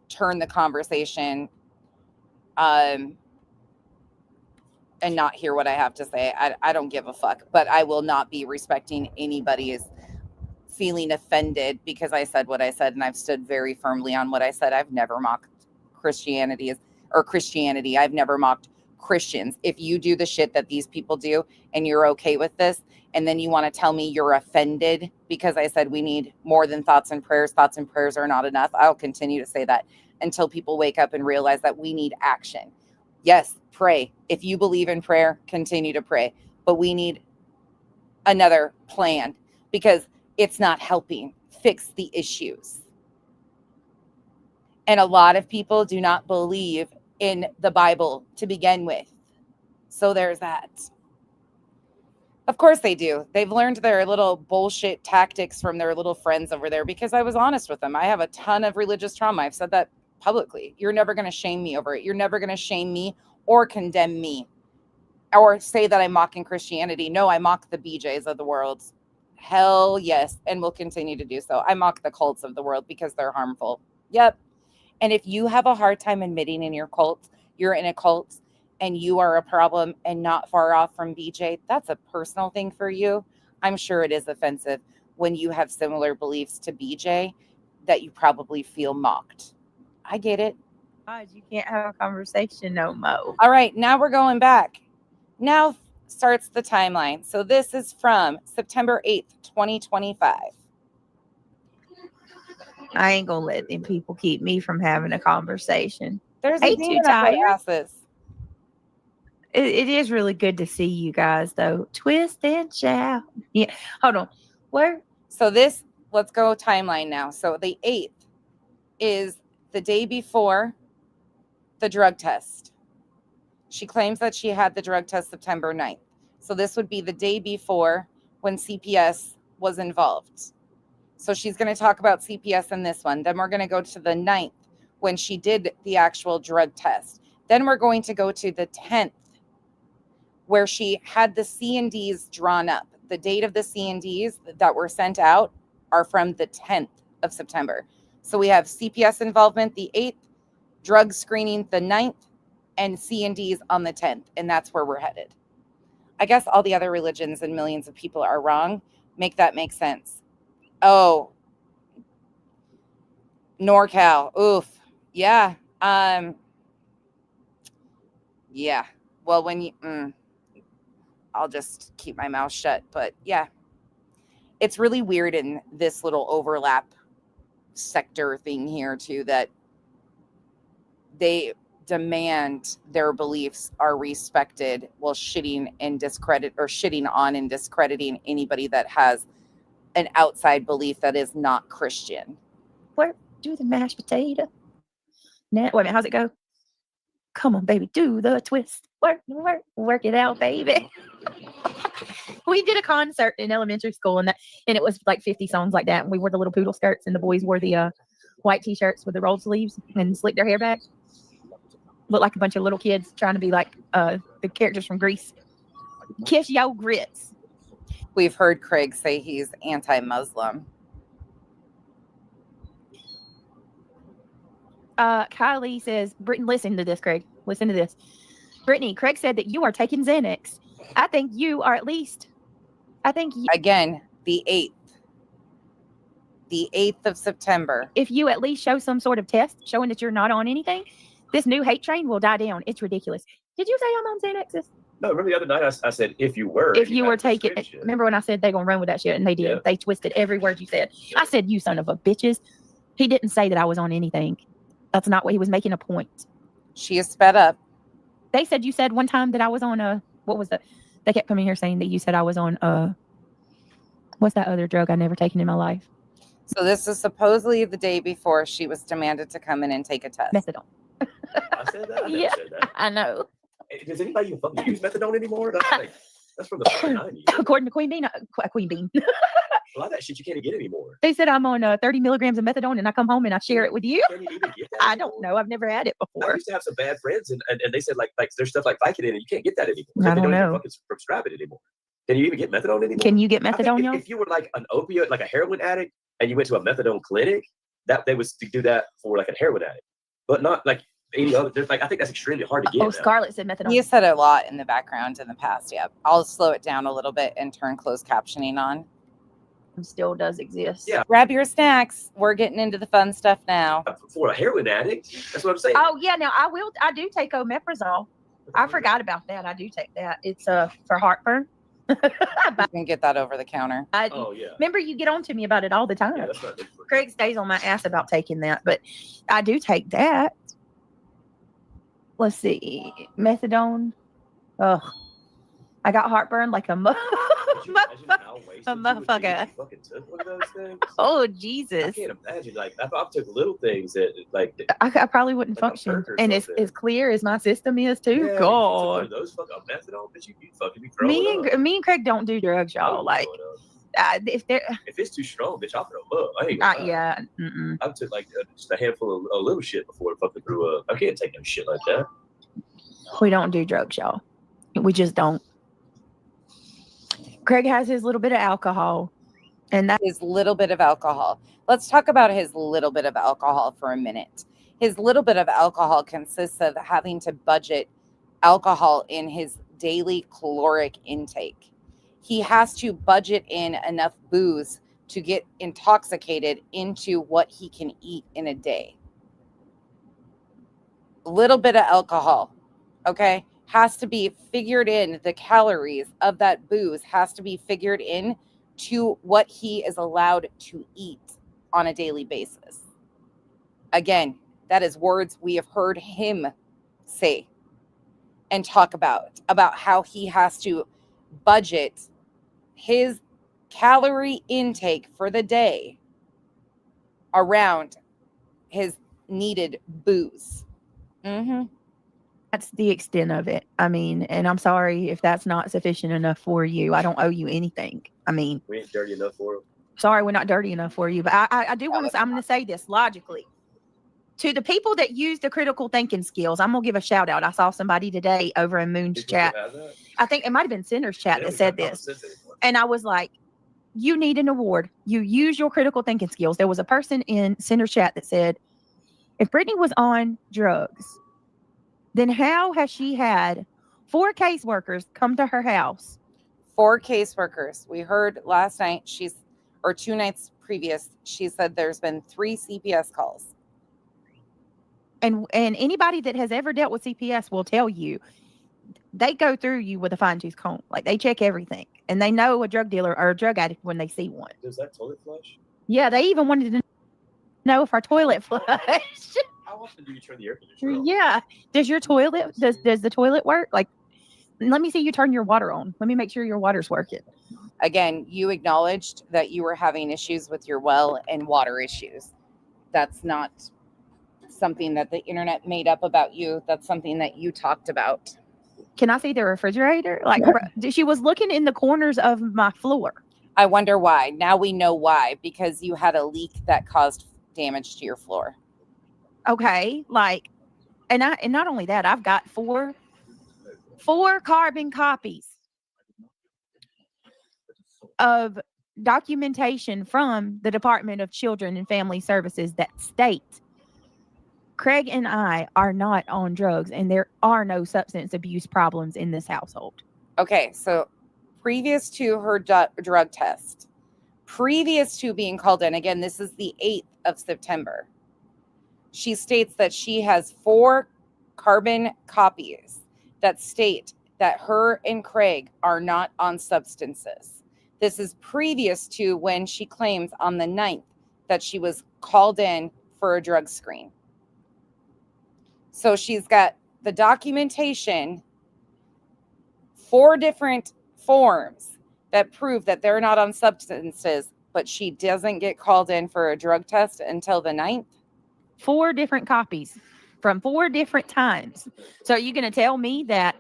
turn the conversation and not hear what I have to say. I don't give a fuck, but I will not be respecting anybody's feeling offended because I said what I said, and I've stood very firmly on what I said. I've never mocked Christianity. I've never mocked Christians. If you do the shit that these people do and you're okay with this, and then you want to tell me you're offended because I said we need more than thoughts and prayers are not enough, I'll continue to say that until people wake up and realize that we need action. Yes, pray. If you believe in prayer, continue to pray. But we need another plan because it's not helping fix the issues. And a lot of people do not believe in the Bible to begin with. So there's that. Of course they do. They've learned their little bullshit tactics from their little friends over there because I was honest with them. I have a ton of religious trauma. I've said that publicly. You're never going to shame me over it. You're never going to shame me or condemn me or say that I'm mocking Christianity. No, I mock the BJs of the world. Hell yes. And will continue to do so. I mock the cults of the world because they're harmful. Yep. And if you have a hard time admitting in your cult, you're in a cult, and you are a problem and not far off from BJ, that's a personal thing for you. I'm sure it is offensive when you have similar beliefs to BJ that you probably feel mocked. I get it.
God, you can't have a conversation no more.
All right, now we're going back. Now starts the timeline. So this is from September 8th, 2025.
I ain't gonna let them people keep me from having a conversation.
There's
Hey,
a
too
demon up their
tired.
asses.
It is really good to see you guys, though. Twist and shout. Yeah. Hold on. Where?
So this, let's go timeline now. So the 8th is the day before the drug test. She claims that she had the drug test September 9th. So this would be the day before when CPS was involved. So she's going to talk about CPS in this one. Then we're going to go to the 9th when she did the actual drug test. Then we're going to go to the 10th where she had the C&Ds drawn up. The date of the C&Ds that were sent out are from the 10th of September. So we have CPS involvement the 8th, drug screening the 9th, and C&Ds on the 10th. And that's where we're headed. I guess all the other religions and millions of people are wrong. Make that make sense. Oh, NorCal. Oof. Yeah. Yeah. Well, when you, I'll just keep my mouth shut. But yeah, it's really weird in this little overlap sector thing here too, that they demand their beliefs are respected while shitting on and discrediting anybody that has an outside belief that is not Christian.
Where? Do the mashed potato. Now, wait a minute. How's it go? Come on, baby. Do the twist. Work it out, baby. We did a concert in elementary school, and it was like 50 songs like that. And we wore the little poodle skirts, and the boys wore the white t-shirts with the rolled sleeves and slicked their hair back. Looked like a bunch of little kids trying to be like the characters from Grease. Kiss yo grits.
We've heard Craig say he's anti-Muslim.
Kylie says, Brittany, listen to this, Craig. Listen to this. Brittany, Craig said that you are taking Xanax. I think you are
Again, the 8th. The 8th of September.
If you at least show some sort of test showing that you're not on anything, this new hate train will die down. It's ridiculous. Did you say I'm on Xanaxes?
No, remember the other night I said if you were.
If you were
had
taking,
prescription.
remember when I said they're going to run with that shit, and they did.
Yeah.
They twisted every word you said. I said, you son of a bitches. He didn't say that I was on anything. That's not what he was making a point.
She is sped up.
They said you said one time that I was on what was the, they kept coming here saying that you said I was on what's that other drug I never taken in my life?
So this is supposedly the day before she was demanded to come in and take a test.
Methadone.
I said that. I never
Yeah.
said that.
I know.
Hey, does anybody even fucking use methadone anymore? That's from the fucking 90s.
According to Queen Bean, Queen Bean.
A lot of that shit you can't get anymore.
They said I'm on 30 milligrams of methadone, and I come home and I share it with you.
Can you even get that
I
anymore?
don't know. I've never had it
I
before.
used to have some bad friends, and they said like there's stuff like Vicodin, and you can't get that anymore.
I
They
don't
even
know.
fucking prescribe it anymore. Can you even get methadone anymore?
Can you get
I think
methadone, y'all?
if you were like an opioid, like a heroin addict, and you went to a methadone clinic, that they would do that for like a heroin addict, but not like any other. There's like I think that's extremely hard to get.
Oh,
now.
Scarlett said methadone.
You said a lot in the background in the past. Yeah, I'll slow it down a little bit and turn closed captioning on.
Still does exist.
Yeah.
Grab your snacks. We're getting into the fun stuff now.
For a heroin addict, that's what I'm saying.
Oh yeah. Now I do take omeprazole. I forgot about that. I do take that. It's for heartburn.
You can get that over the counter.
Oh yeah.
Remember, you get on to me about it all the time.
Yeah, that's not good for you.
Craig stays on my ass about taking that, but I do take that. Let's see, methadone. Oh, I got heartburn like a
Could you imagine how wasted you would be if
motherfucker.
you fucking took one of those things?
Oh
I
Jesus,
can't imagine. Like I took little things that like.
I probably wouldn't
Like a
function.
perk or
And
something.
as clear as my system is too.
Yeah, if you took one
God,
of those fucking methadone, bitch, you'd fucking be throwing
me
up.
and Craig don't do drugs,
I would
y'all.
be
Like
throwing up.
if they're
If it's too strong, bitch, I'll throw up. I ain't gonna lie.
yeah. Mm-mm.
I took like just a handful of a little shit before it fucking threw up. I can't take no shit like that.
We don't do drugs, y'all. We just don't. Craig has his little bit of alcohol, and that
His little bit of alcohol. Let's talk about his little bit of alcohol for a minute. His little bit of alcohol consists of having to budget alcohol in his daily caloric intake. He has to budget in enough booze to get intoxicated into what he can eat in a day. A little bit of alcohol, okay, has to be figured in. The calories of that booze has to be figured in to what he is allowed to eat on a daily basis. Again, that is words we have heard him say and talk about how he has to budget his calorie intake for the day around his needed booze. Mm-hmm.
That's the extent of it. I mean, and I'm sorry if that's not sufficient enough for you. I don't owe you anything. I mean,
We ain't dirty enough for him.
sorry, we're not dirty enough for you. But I do want to, I'm going to say this logically. To the people that use the critical thinking skills, I'm going to give a shout out. I saw somebody today over in Moon's chat. I think it might have been Sinner's chat that said this. And I was like, you need an award. You use your critical thinking skills. There was a person in Sinner's chat that said, if Brittany was on drugs, then how has she had 4 caseworkers come to her house?
4 caseworkers. We heard last night, or 2 nights previous, she said there's been 3 CPS calls.
And anybody that has ever dealt with CPS will tell you they go through you with a fine tooth comb. Like they check everything and they know a drug dealer or a drug addict when they see one.
Does that toilet flush?
Yeah, they even wanted to know if our toilet flushed.
How often do you turn the air conditioner on?
Yeah. Does your toilet, does the toilet work? Like, let me see you turn your water on. Let me make sure your water's working.
Again, you acknowledged that you were having issues with your well and water issues. That's not something that the internet made up about you. That's something that you talked about.
Can I see the refrigerator? Like, she was looking in the corners of my floor.
I wonder why. Now we know why, because you had a leak that caused damage to your floor.
Okay, like, and not only that, I've got four carbon copies of documentation from the Department of Children and Family Services that state Craig and I are not on drugs and there are no substance abuse problems in this household.
Okay, so previous to her drug test, previous to being called in, again, this is the 8th of September, she states that she has 4 carbon copies that state that her and Craig are not on substances. This is previous to when she claims on the 9th that she was called in for a drug screen. So she's got the documentation, 4 different forms that prove that they're not on substances, but she doesn't get called in for a drug test until the 9th.
4 different copies from 4 different times. So are you going to tell me that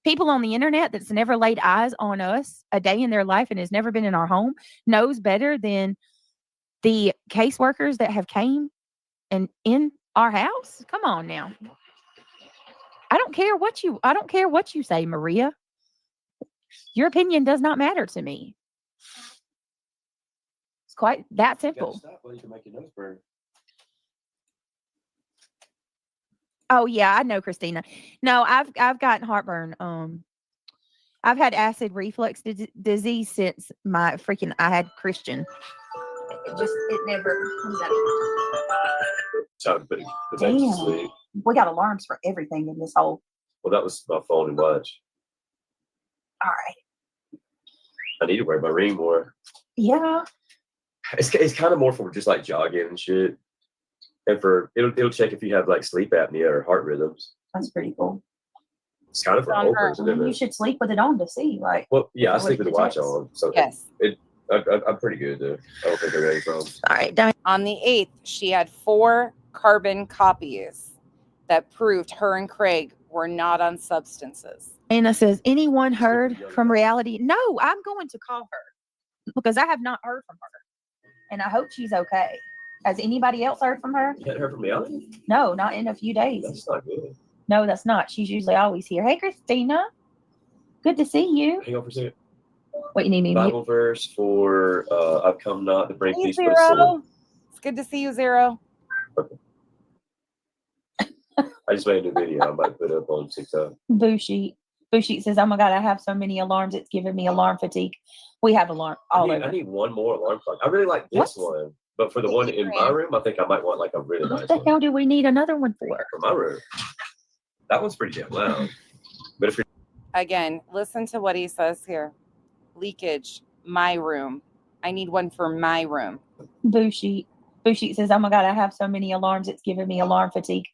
people on the internet that's never laid eyes on us a day in their life and has never been in our home knows better than the caseworkers that have came and in our house? Come on now. I don't care what you say, Maria. Your opinion does not matter to me. It's quite that simple.
Stop, well, you can make your nose burn.
Oh yeah, I know, Christina. No, I've gotten heartburn. I've had acid reflux disease since I had Christian. It never comes out.
Time to put the baby to sleep.
We got alarms for everything in this whole.
Well, that was my phone and watch.
All right.
I need to wear my ring more.
Yeah.
It's kind of more for just like jogging and shit. And for it'll check if you have like sleep apnea or heart rhythms.
That's pretty cool.
It's kind of for a whole person, isn't
You
it?
should sleep with it on to see. Like,
Well, yeah, I
what
sleep with the watch
detects.
on. So
Yes.
I'm pretty good though. I don't think I got any problems.
all right, done.
On the 8th, she had 4 carbon copies that proved her and Craig were not on substances.
Anna says, anyone heard from reality? No, I'm going to call her because I have not heard from her. And I hope she's okay. Has anybody else heard from her?
You hadn't heard from reality?
No, not in a few days.
That's not good.
No, that's not. She's usually always here. Hey, Christina. Good to see you.
Hang on for a second.
What you need me to mute?
Bible verse for I've come not to bring
Hey,
peace but a sword.
Zero. It's good to see you, Zero.
I just made a new video. I might put it up on TikTok.
Boo sheet. Boo sheet says, "Oh my god, I have so many alarms. It's giving me alarm fatigue." We have alarm all
I
over.
need one more alarm clock. I really like this one, but for the one in my room, I think I might want like a really
What
nice
the
one
hell do we need another one for?
for my room. That one's pretty damn loud. But if you're
Again, listen to what he says here. Leakage, my room. I need one for my room.
Boo sheet. Boo sheet says, "Oh my god, I have so many alarms. It's giving me alarm fatigue."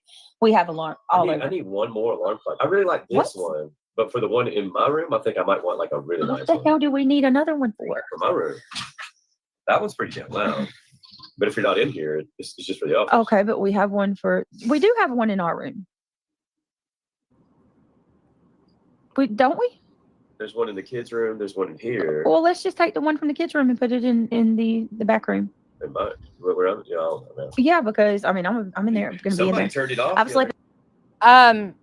We have alarm all over.
I need one more alarm clock. I really like this one, but for the one in my room, I think I might want like a really
What
nice
the
one
hell do we need another one for?
for my room. That one's pretty damn loud. But if you're not in here, it's just for the office.
Okay, but we have one for. We do have one in our room. Don't we?
There's one in the kids' room. There's one in here.
Well, let's just take the one from the kids' room and put it in the back room.
In my, where I'm, you know, I mean,
Yeah, because I mean, I'm in there. I'm gonna be in
somebody
there.
turned it off.
I've
the
slept.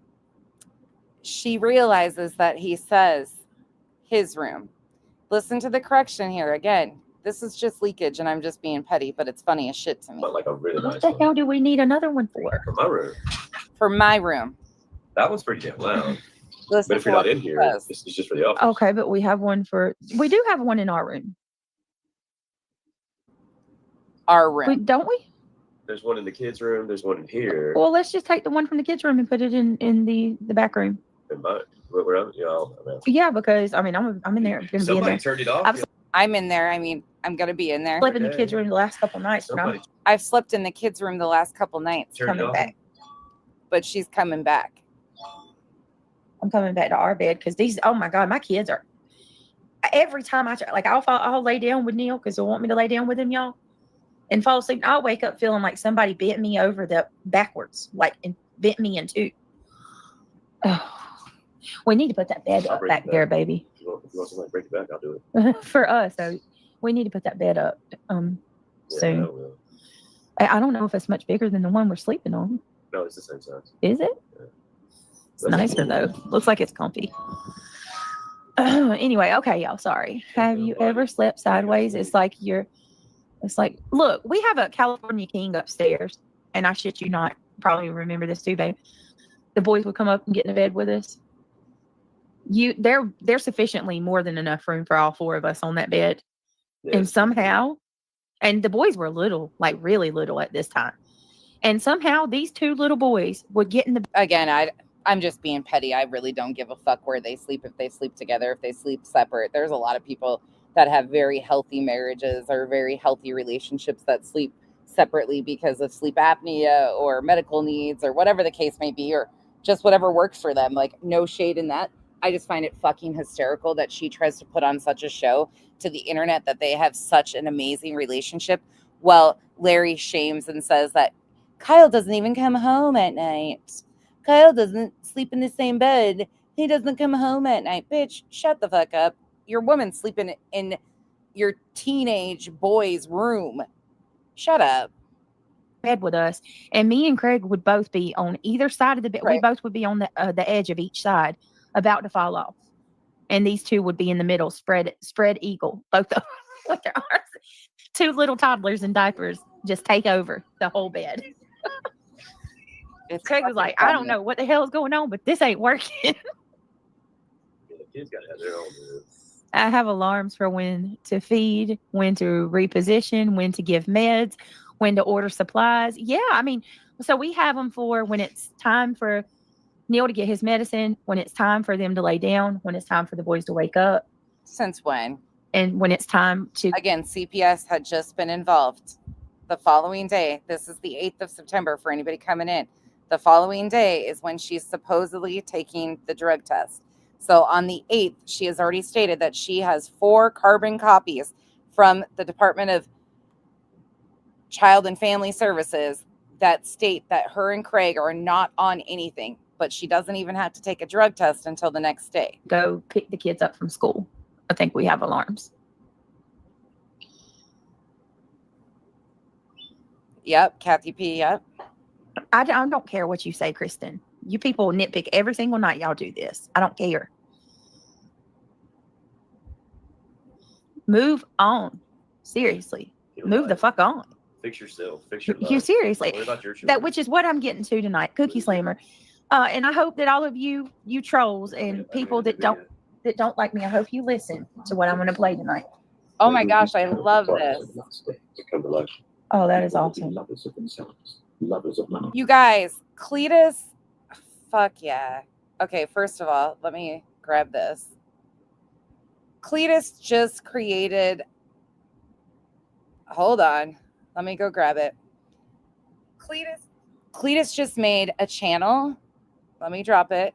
She realizes that he says his room. Listen to the correction here again. This is just leakage, and I'm just being petty, but it's funny as shit to me.
But like a really
What
nice
the
one
hell do we need another one for?
for my room.
For my room.
That one's pretty damn loud.
Listen
But if
to
you're not
what
in
he
here,
says.
it's just for the office.
Okay, but we have one for. We do have one in our room.
Our room.
Don't we?
There's one in the kids' room. There's one in here.
Well, let's just take the one from the kids' room and put it in the back room.
In my, where I'm, you know, I mean,
Yeah, because I mean, I'm in there. I'm gonna be in
somebody
there.
turned it off.
I've
I'm in there. I mean, I'm going to be in there.
slept in the kids' room the last couple nights. And
Somebody
I've slept in the kids' room the last couple nights.
turned it
coming
off.
back.
But she's coming back.
I'm coming back to our bed because these. Oh my god, my kids are. Every time I'll lay down with Neil because they want me to lay down with him, y'all, and fall asleep. I'll wake up feeling like somebody bent me over the backwards, like and bent me in two. Oh, we need to put that bed
I'll
up
break
back
it
there,
back.
baby.
If you want somebody to break it back, I'll do it.
For us, so we need to put that bed up
Yeah,
soon.
I will.
I don't know if it's much bigger than the one we're sleeping on.
No, it's the same size.
Is it?
Yeah.
It's nicer though. Looks like it's comfy. Anyway, okay, y'all. Sorry. Have you ever slept sideways? It's like look, we have a California king upstairs, and I shit you not, probably remember this too, babe. The boys would come up and get in the bed with us. There's sufficiently more than enough room for all four of us on that bed.
Yeah,
And somehow, and the boys were little, like really little at this time. And somehow these two little boys would get in the
Again, I'm just being petty. I really don't give a fuck where they sleep, if they sleep together, if they sleep separate. There's a lot of people that have very healthy marriages or very healthy relationships that sleep separately because of sleep apnea or medical needs or whatever the case may be, or just whatever works for them. Like, no shade in that. I just find it fucking hysterical that she tries to put on such a show to the internet that they have such an amazing relationship. Well, Larry shames and says that Kyle doesn't even come home at night. Kyle doesn't sleep in the same bed. He doesn't come home at night. Bitch, shut the fuck up. Your woman's sleeping in your teenage boy's room. Shut up.
bed with us, and me and Craig would both be on either side of the bed. We
Right.
both would be on the edge of each side, about to fall off, and these two would be in the middle, spread eagle, both of them with their arms. Two little toddlers in diapers just take over the whole bed. Craig was like, I don't know what the hell is going on, but this ain't working.
Yeah, the kids got to have their own.
I have alarms for when to feed, when to reposition, when to give meds, when to order supplies. Yeah, I mean, so we have them for when it's time for Neil to get his medicine, when it's time for them to lay down, when it's time for the boys to wake up,
Since when?
and when it's time to.
Again, CPS had just been involved. The following day, this is the 8th of September for anybody coming in. The following day is when she's supposedly taking the drug test. So on the 8th, she has already stated that she has 4 carbon copies from the Department of Child and Family Services that state that her and Craig are not on anything, but she doesn't even have to take a drug test until the next day.
Go pick the kids up from school. I think we have alarms.
Yep, Kathy P, yep.
I don't care what you say, Kristen. You people nitpick every single night y'all do this. I don't care. Move on. Seriously. Move the fuck on.
Fix yourself. Fix your
You
life.
seriously.
Don't worry about your children.
That which is what I'm getting to tonight, Cookie Slammer. And I hope that all of you trolls and people that don't like me, I hope you listen to what I'm going to play tonight.
Oh my gosh, I love this.
Oh, that is awesome.
You guys, Cletus, fuck yeah. Okay, first of all, let me grab this. Cletus just created, hold on, let me go grab it. Cletus just made a channel, let me drop it,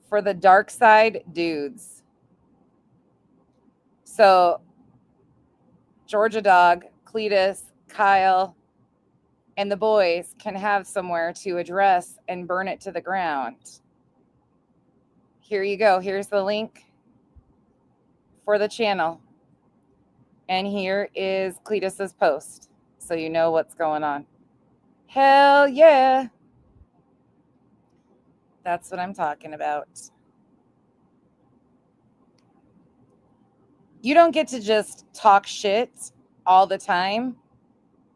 for the Dark Side dudes. So, Georgia Dog, Cletus, Kyle, and the boys can have somewhere to address and burn it to the ground. Here you go. Here's the link for the channel. And here is Cletus's post, so you know what's going on. Hell yeah. That's what I'm talking about. You don't get to just talk shit all the time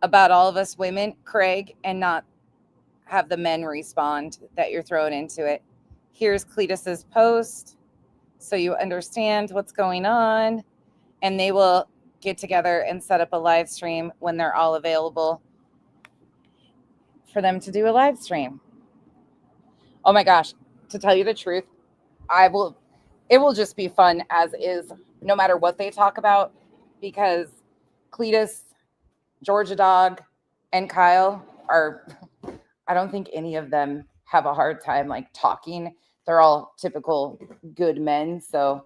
about all of us women, Craig, and not have the men respond that you're throwing into it. Here's Cletus's post so you understand what's going on, and they will get together and set up a live stream when they're all available for them to do a live stream. Oh my gosh, to tell you the truth, it will just be fun as is, no matter what they talk about, because Cletus, Georgia Dog, and Kyle are, I don't think any of them have a hard time like talking. They're all typical good men, so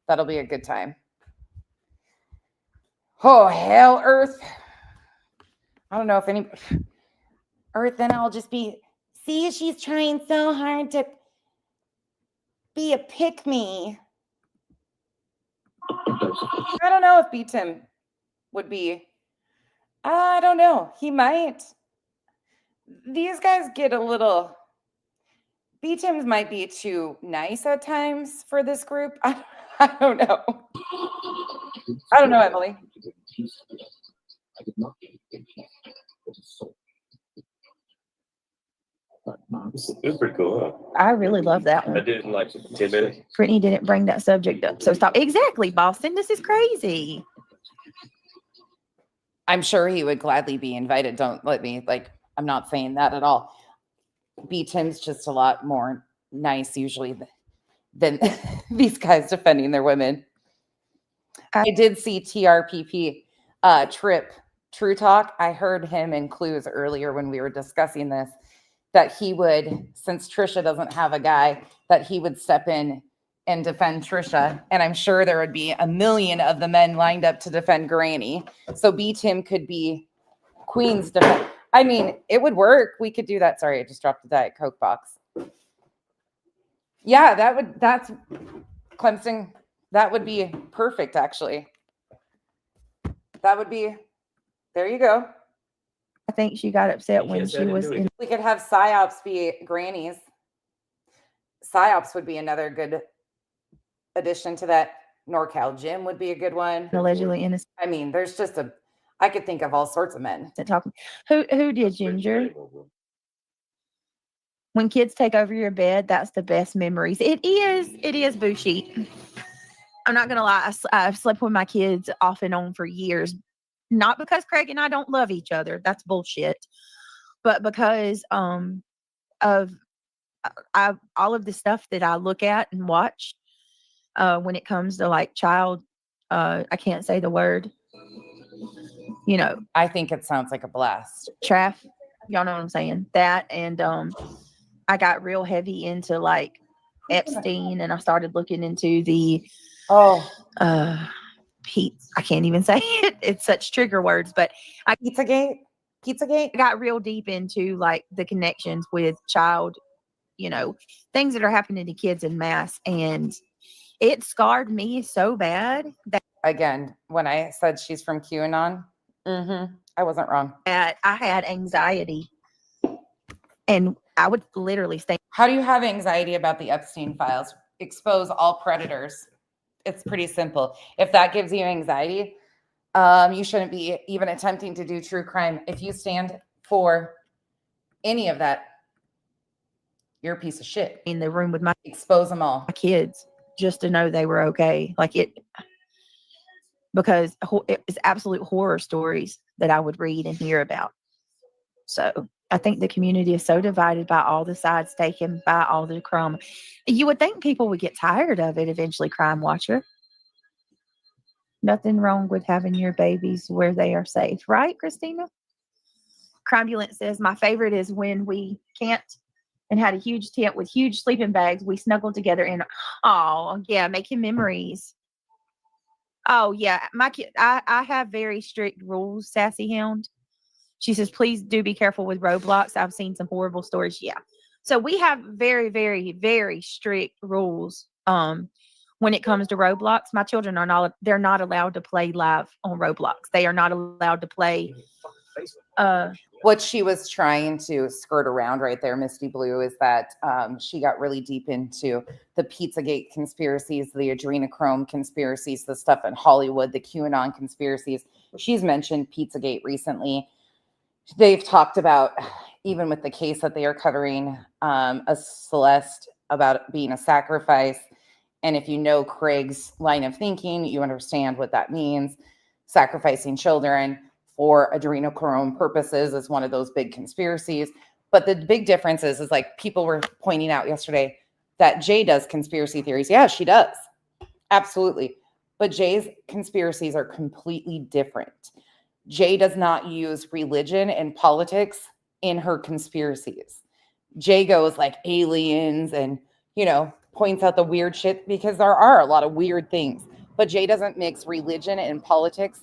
that'll be a good time. Oh, hell, Earth. I don't know if any Earth, then I'll just be, see, she's trying so hard to be a pick-me. I don't know if B-Tim would be, I don't know. He might. These guys get a little, B-Tims might be too nice at times for this group. I don't know. I don't know, Emily.
It was pretty cool, huh?
I really love that
I
one.
did it in like 10 minutes.
Brittany didn't bring that subject up, so stop. Exactly, Boston. This is crazy.
I'm sure he would gladly be invited. Don't let me, like, I'm not saying that at all. B-Tim's just a lot more nice usually than these guys defending their women. I did see TRPP Trip True Talk. I heard him in Clues earlier when we were discussing this, that he would, since Trisha doesn't have a guy, that he would step in and defend Trisha. And I'm sure there would be a million of the men lined up to defend Granny. So B-Tim could be Queen's defense. I mean, it would work. We could do that. Sorry, I just dropped the Diet Coke box. Yeah, that's Clemson. That would be perfect, actually. That would be, there you go.
I think she got upset when she was in.
We could have PsyOps be Grannies. PsyOps would be another good addition to that. NorCal Gym would be a good one.
Allegedly innocent.
I mean, there's just I could think of all sorts of men.
Talking. Who did Ginger? When kids take over your bed, that's the best memories. It is Bushi. I'm not gonna lie. I've slept with my kids off and on for years, not because Craig and I don't love each other. That's bullshit. But because of all of the stuff that I look at and watch when it comes to like child, I can't say the word. You know,
I think it sounds like a blast.
Traff, y'all know what I'm saying. That and I got real heavy into like Epstein, and I started looking into the I can't even say it. It's such trigger words, but
Pizzagate.
I got real deep into like the connections with child, you know, things that are happening to kids in mass, and it scarred me so bad that
Again, when I said she's from QAnon, I wasn't wrong.
I had anxiety, and I would literally stay.
How do you have anxiety about the Epstein files? Expose all predators. It's pretty simple. If that gives you anxiety,
You shouldn't be even attempting to do true crime. If you stand for any of that, you're a piece of shit.
In the room with my
Expose them all.
kids just to know they were okay. Like it, because it was absolute horror stories that I would read and hear about. So I think the community is so divided by all the sides taken, by all the crime. You would think people would get tired of it eventually, crime watcher. Nothing wrong with having your babies where they are safe, right, Christina? Crimulent says, my favorite is when we camped and had a huge tent with huge sleeping bags. We snuggled together and, oh, yeah, making memories. Oh, yeah, my kid, I have very strict rules, Sassy Hound. She says, please do be careful with Roblox. I've seen some horrible stories. Yeah. So we have very, very, very strict rules. When it comes to Roblox, my children they're not allowed to play live on Roblox. They are not allowed to play.
What she was trying to skirt around right there, Misty Blue, is that she got really deep into the Pizzagate conspiracies, the adrenochrome conspiracies, the stuff in Hollywood, the QAnon conspiracies. She's mentioned Pizzagate recently. They've talked about, even with the case that they are covering, a Celeste about being a sacrifice. And if you know Craig's line of thinking, you understand what that means. Sacrificing children for adrenochrome purposes is one of those big conspiracies. But the big difference is like people were pointing out yesterday that Jay does conspiracy theories. Yeah, she does. Absolutely. But Jay's conspiracies are completely different. Jay does not use religion and politics in her conspiracies. Jay goes like aliens and, points out the weird shit because there are a lot of weird things. But Jay doesn't mix religion and politics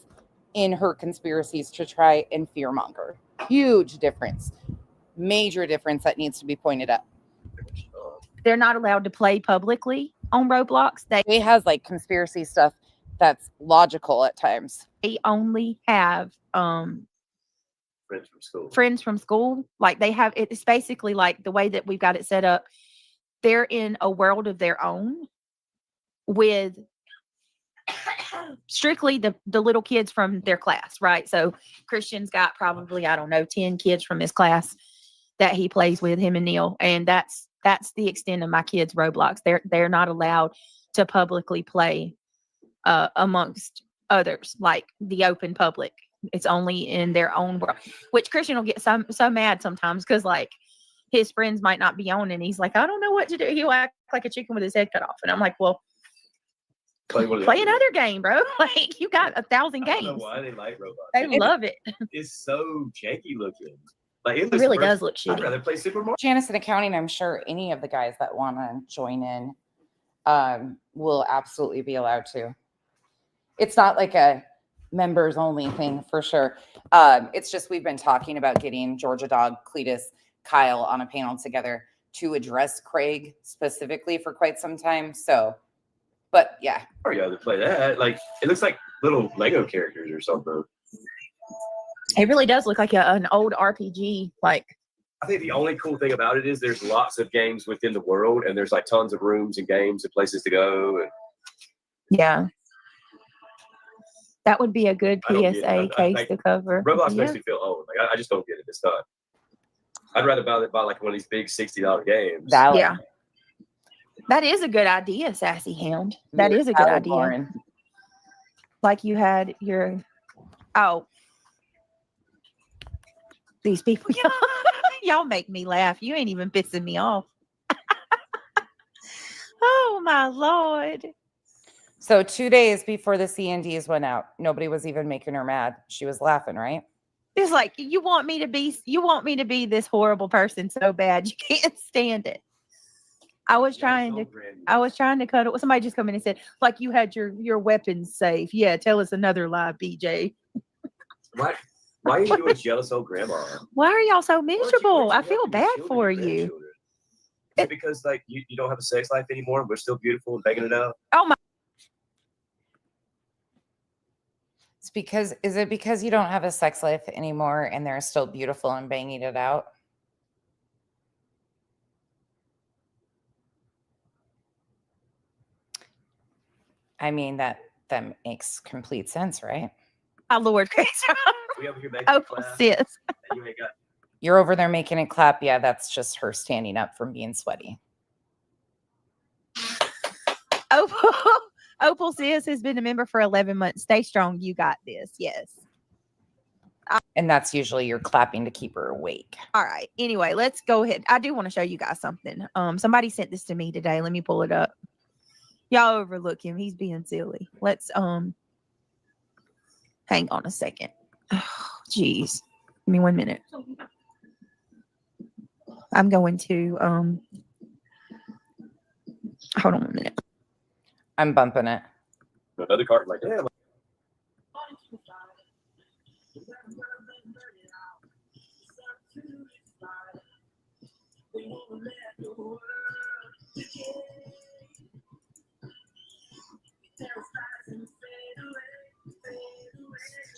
in her conspiracies to try and fearmonger. Huge difference. Major difference that needs to be pointed out.
They're not allowed to play publicly on Roblox.
Jay has like conspiracy stuff that's logical at times.
They only have
friends from school.
Like they have, it's basically like the way that we've got it set up. They're in a world of their own with strictly the little kids from their class, right? So Christian's got probably, I don't know, 10 kids from his class that he plays with, him and Neil. And that's the extent of my kids' Roblox. They're not allowed to publicly play amongst others, like the open public. It's only in their own world, which Christian will get so mad sometimes because like his friends might not be on and he's like, I don't know what to do. He'll act like a chicken with his head cut off. And I'm like, well, play another game, bro. Like you got 1,000 games.
I don't know why they like robots.
They love it.
It's so janky looking. Like
it really does look shitty.
I'd rather play Super Mario.
Janice in accounting, I'm sure any of the guys that want to join in will absolutely be allowed to. It's not like a members only thing for sure. It's just we've been talking about getting Georgia Dog, Cletus, Kyle on a panel together to address Craig specifically for quite some time. So, but yeah.
Mario to play that. Like it looks like little Lego characters or something.
It really does look like an old RPG. Like
I think the only cool thing about it is there's lots of games within the world, and there's like tons of rooms and games and places to go. And
yeah, that would be a good PSA case to cover.
Roblox makes me feel old. Like I just don't get it. It's not. I'd rather buy like one of these big $60 games.
Yeah, that is a good idea, Sassy Hound. That is a good idea.
Lauren.
Like you had your these people, y'all make me laugh. You ain't even pissing me off. Oh my Lord.
So 2 days before the CNDs went out, nobody was even making her mad. She was laughing, right?
It's like you want me to be this horrible person so bad you can't stand it. I was trying to cuddle. Somebody just come in and said, like you had your weapons safe. Yeah, tell us another lie, BJ.
Why are you doing jealous old grandma?
Why are y'all so miserable? I feel bad for you.
Is it because like you don't have a sex life anymore and we're still beautiful and banging it out?
Oh my.
Is it because you don't have a sex life anymore and they're still beautiful and banging it out? I mean, that makes complete sense, right?
My Lord, Chris.
We over here making
Opal
class,
sis.
and you ain't got.
You're over there making it clap. Yeah, that's just her standing up from being sweaty.
Opal sis has been a member for 11 months. Stay strong. You got this. Yes.
And that's usually you're clapping to keep her awake.
All right. Anyway, let's go ahead. I do want to show you guys something. Somebody sent this to me today. Let me pull it up. Y'all overlook him. He's being silly. Let's hang on a second. Jeez. Give me 1 minute. I'm going to hold on 1 minute.
I'm bumping it.
Another carton like damn.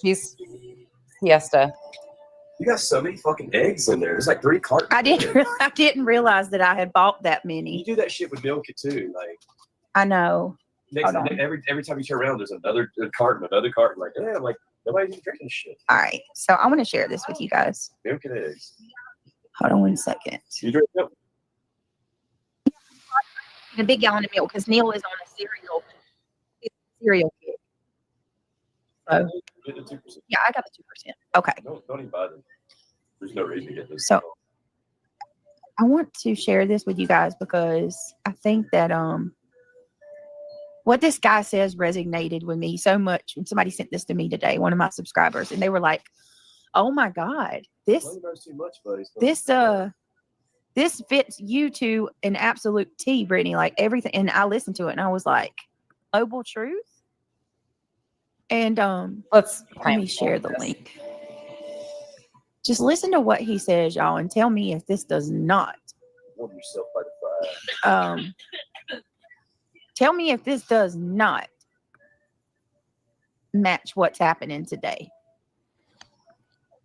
She's siesta.
You got so many fucking eggs in there. There's like 3 cartons.
I didn't realize that I had bought that many.
You do that shit with milk too. Like
I know.
every time you turn around, there's another carton. Like damn, like nobody's even drinking shit.
All right. So I want to share this with you guys.
Milk and eggs.
Hold on 1 second.
You drink milk?
A big gallon of milk because Neil is on a cereal kick. So
Get the 2%.
yeah, I got the 2%. Okay.
Don't even buy them. There's no reason to get this.
So I want to share this with you guys because I think that what this guy says resonated with me so much. Somebody sent this to me today, one of my subscribers, and they were like, "Oh my God, this
too much, buddy.
this fits you to an absolute T, Brittany. Like everything." And I listened to it, and I was like, "Noble truth." And
Let
me share the link. Just listen to what he says, y'all, and tell me if this does not.
Warm yourself by the fire.
Tell me if this does not match what's happening today.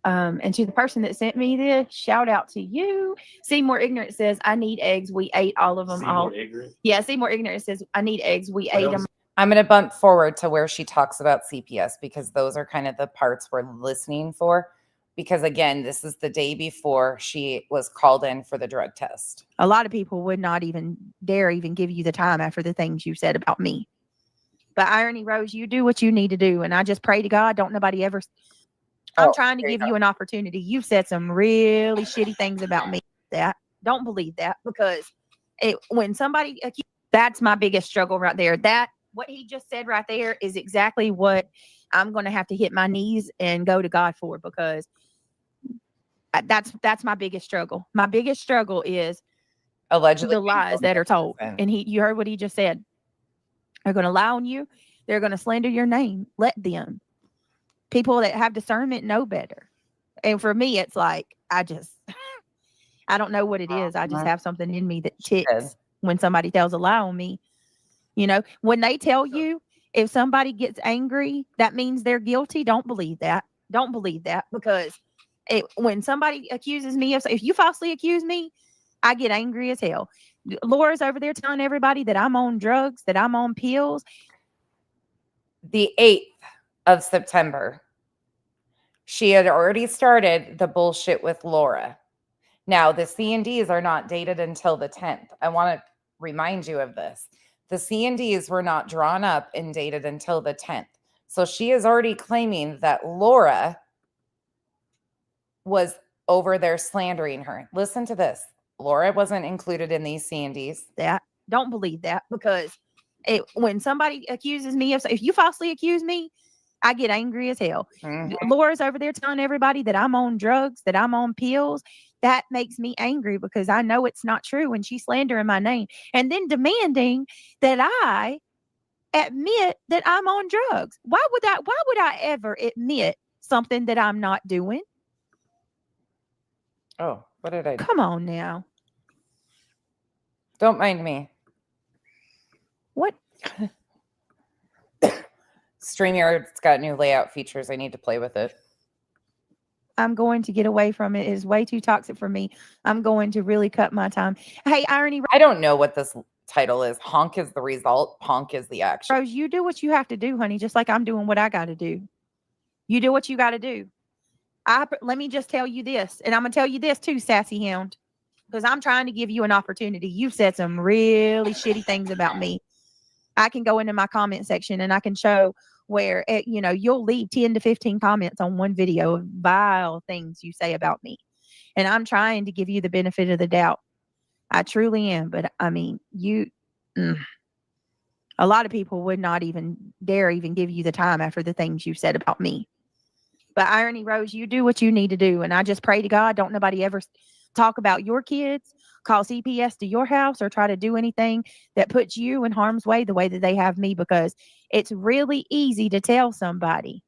And to the person that sent me this, shout out to you. Seymour Ignorant says, "I need eggs. We ate all of them."
Seymour Ignorant?
Yeah, Seymour Ignorant says, "I need eggs. We ate them."
I'm going to bump forward to where she talks about CPS because those are kind of the parts we're listening for. Because again, this is the day before she was called in for the drug test.
A lot of people would not even dare even give you the time after the things you said about me. But Irony Rose, you do what you need to do. And I just pray to God, don't nobody ever. I'm trying to give you an opportunity. You've said some really shitty things about me. That don't believe that because when somebody, that's my biggest struggle right there. What he just said right there is exactly what I'm going to have to hit my knees and go to God for because that's my biggest struggle. My biggest struggle is
allegedly
the lies that are told. And you heard what he just said. They're going to lie on you. They're going to slander your name. Let them. People that have discernment know better. And for me, it's like, I don't know what it is. I just have something in me that ticks when somebody tells a lie on me. You know, when they tell you if somebody gets angry, that means they're guilty. Don't believe that. Don't believe that because when somebody accuses me of, if you falsely accuse me, I get angry as hell. Laura's over there telling everybody that I'm on drugs, that I'm on pills.
The 8th of September, she had already started the bullshit with Laura. Now, the C&Ds are not dated until the 10th. I want to remind you of this. The C&Ds were not drawn up and dated until the 10th. So she is already claiming that Laura was over there slandering her. Listen to this. Laura wasn't included in these C&Ds.
That don't believe that because when somebody accuses me of, if you falsely accuse me, I get angry as hell. Laura's over there telling everybody that I'm on drugs, that I'm on pills. That makes me angry because I know it's not true when she's slandering my name and then demanding that I admit that I'm on drugs. Why would I ever admit something that I'm not doing?
Oh, what did I do?
Come on now.
Don't mind me.
What?
StreamYard's got new layout features. I need to play with it.
I'm going to get away from it. It's way too toxic for me. I'm going to really cut my time. Hey, Irony.
I don't know what this title is. Honk is the result. Honk is the action.
Rose, you do what you have to do, honey, just like I'm doing what I got to do. You do what you got to do. Let me just tell you this, and I'm gonna tell you this too, Sassy Hound, because I'm trying to give you an opportunity. You've said some really shitty things about me. I can go into my comment section and I can show where you'll leave 10 to 15 comments on one video of vile things you say about me, and I'm trying to give you the benefit of the doubt. I truly am, but I mean, a lot of people would not even dare even give you the time after the things you said about me. But Irony Rose, you do what you need to do. And I just pray to God, don't nobody ever talk about your kids, call CPS to your house, or try to do anything that puts you in harm's way the way that they have me, because it's really easy to tell somebody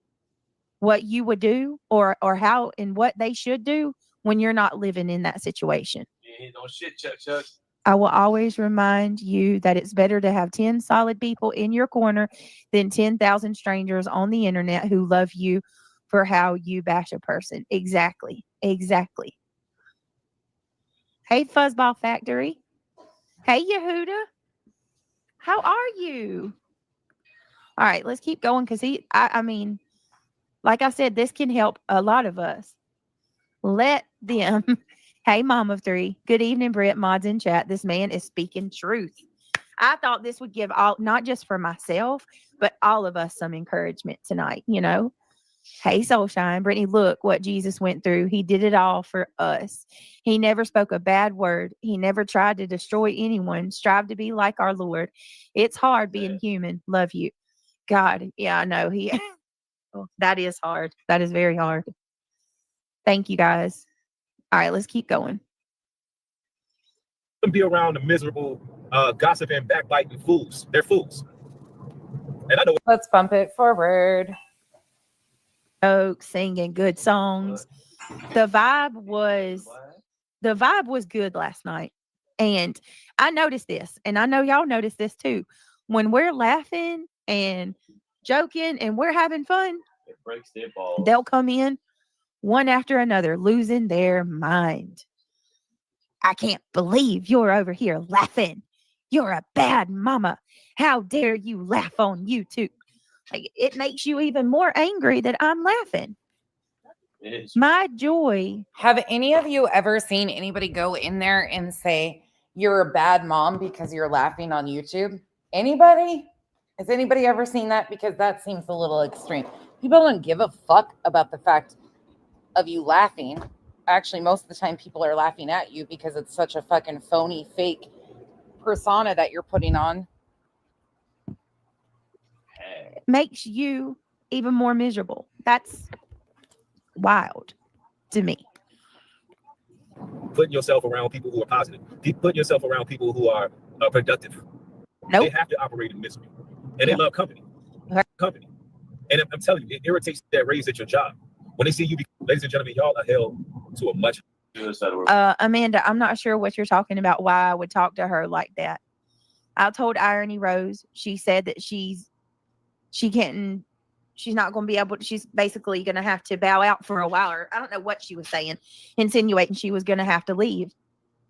what you would do or how and what they should do when you're not living in that situation.
No shit, Chuck.
I will always remind you that it's better to have 10 solid people in your corner than 10,000 strangers on the internet who love you for how you bash a person. Exactly. Exactly. Hey, Fuzzball Factory. Hey, Yehuda. How are you? All right, let's keep going, because I mean, like I said, this can help a lot of us. Let them. Hey, Mom of Three. Good evening, Britt. Mods in chat. This man is speaking truth. I thought this would give not just for myself, but all of us some encouragement tonight, Hey, Soulshine. Brittany, look what Jesus went through. He did it all for us. He never spoke a bad word. He never tried to destroy anyone. Strive to be like our Lord. It's hard being human. Love you. God, yeah, I know. That is hard. That is very hard. Thank you, guys. All right, let's keep going.
Be around the miserable, gossiping, backbiting fools. They're fools. And I know.
Let's bump it forward.
Singing good songs. The vibe was good last night. And I noticed this, and I know y'all noticed this too. When we're laughing and joking and we're having fun,
It breaks their balls.
they'll come in one after another, losing their mind. I can't believe you're over here laughing. You're a bad mama. How dare you laugh on YouTube? Like, it makes you even more angry that I'm laughing. My joy.
Have any of you ever seen anybody go in there and say you're a bad mom because you're laughing on YouTube? Anybody? Has anybody ever seen that? Because that seems a little extreme. People don't give a fuck about the fact of you laughing. Actually, most of the time people are laughing at you because it's such a fucking phony, fake persona that you're putting on.
It makes you even more miserable. That's wild to me.
Putting yourself around people who are positive. Putting yourself around people who are productive.
Nope.
They have to operate in misery. And they love company. Company. And I'm telling you, it irritates that raise at your job. When they see you, ladies and gentlemen, y'all are held to a much.
Amanda, I'm not sure what you're talking about, why I would talk to her like that. I told Irony Rose, she said that she's not going to be able to, she's basically going to have to bow out for a while, or I don't know what she was saying, insinuating she was going to have to leave.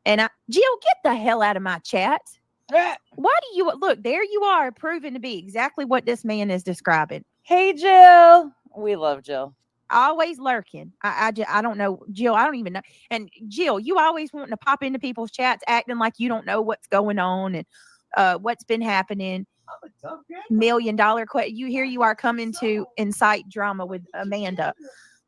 And Jill, get the hell out of my chat. Why do you, look, there you are, proving to be exactly what this man is describing.
Hey, Jill. We love Jill.
Always lurking. I don't know, Jill. I don't even know. And Jill, you always wanting to pop into people's chats, acting like you don't know what's going on and what's been happening. $1 million question. You are coming to incite drama with Amanda.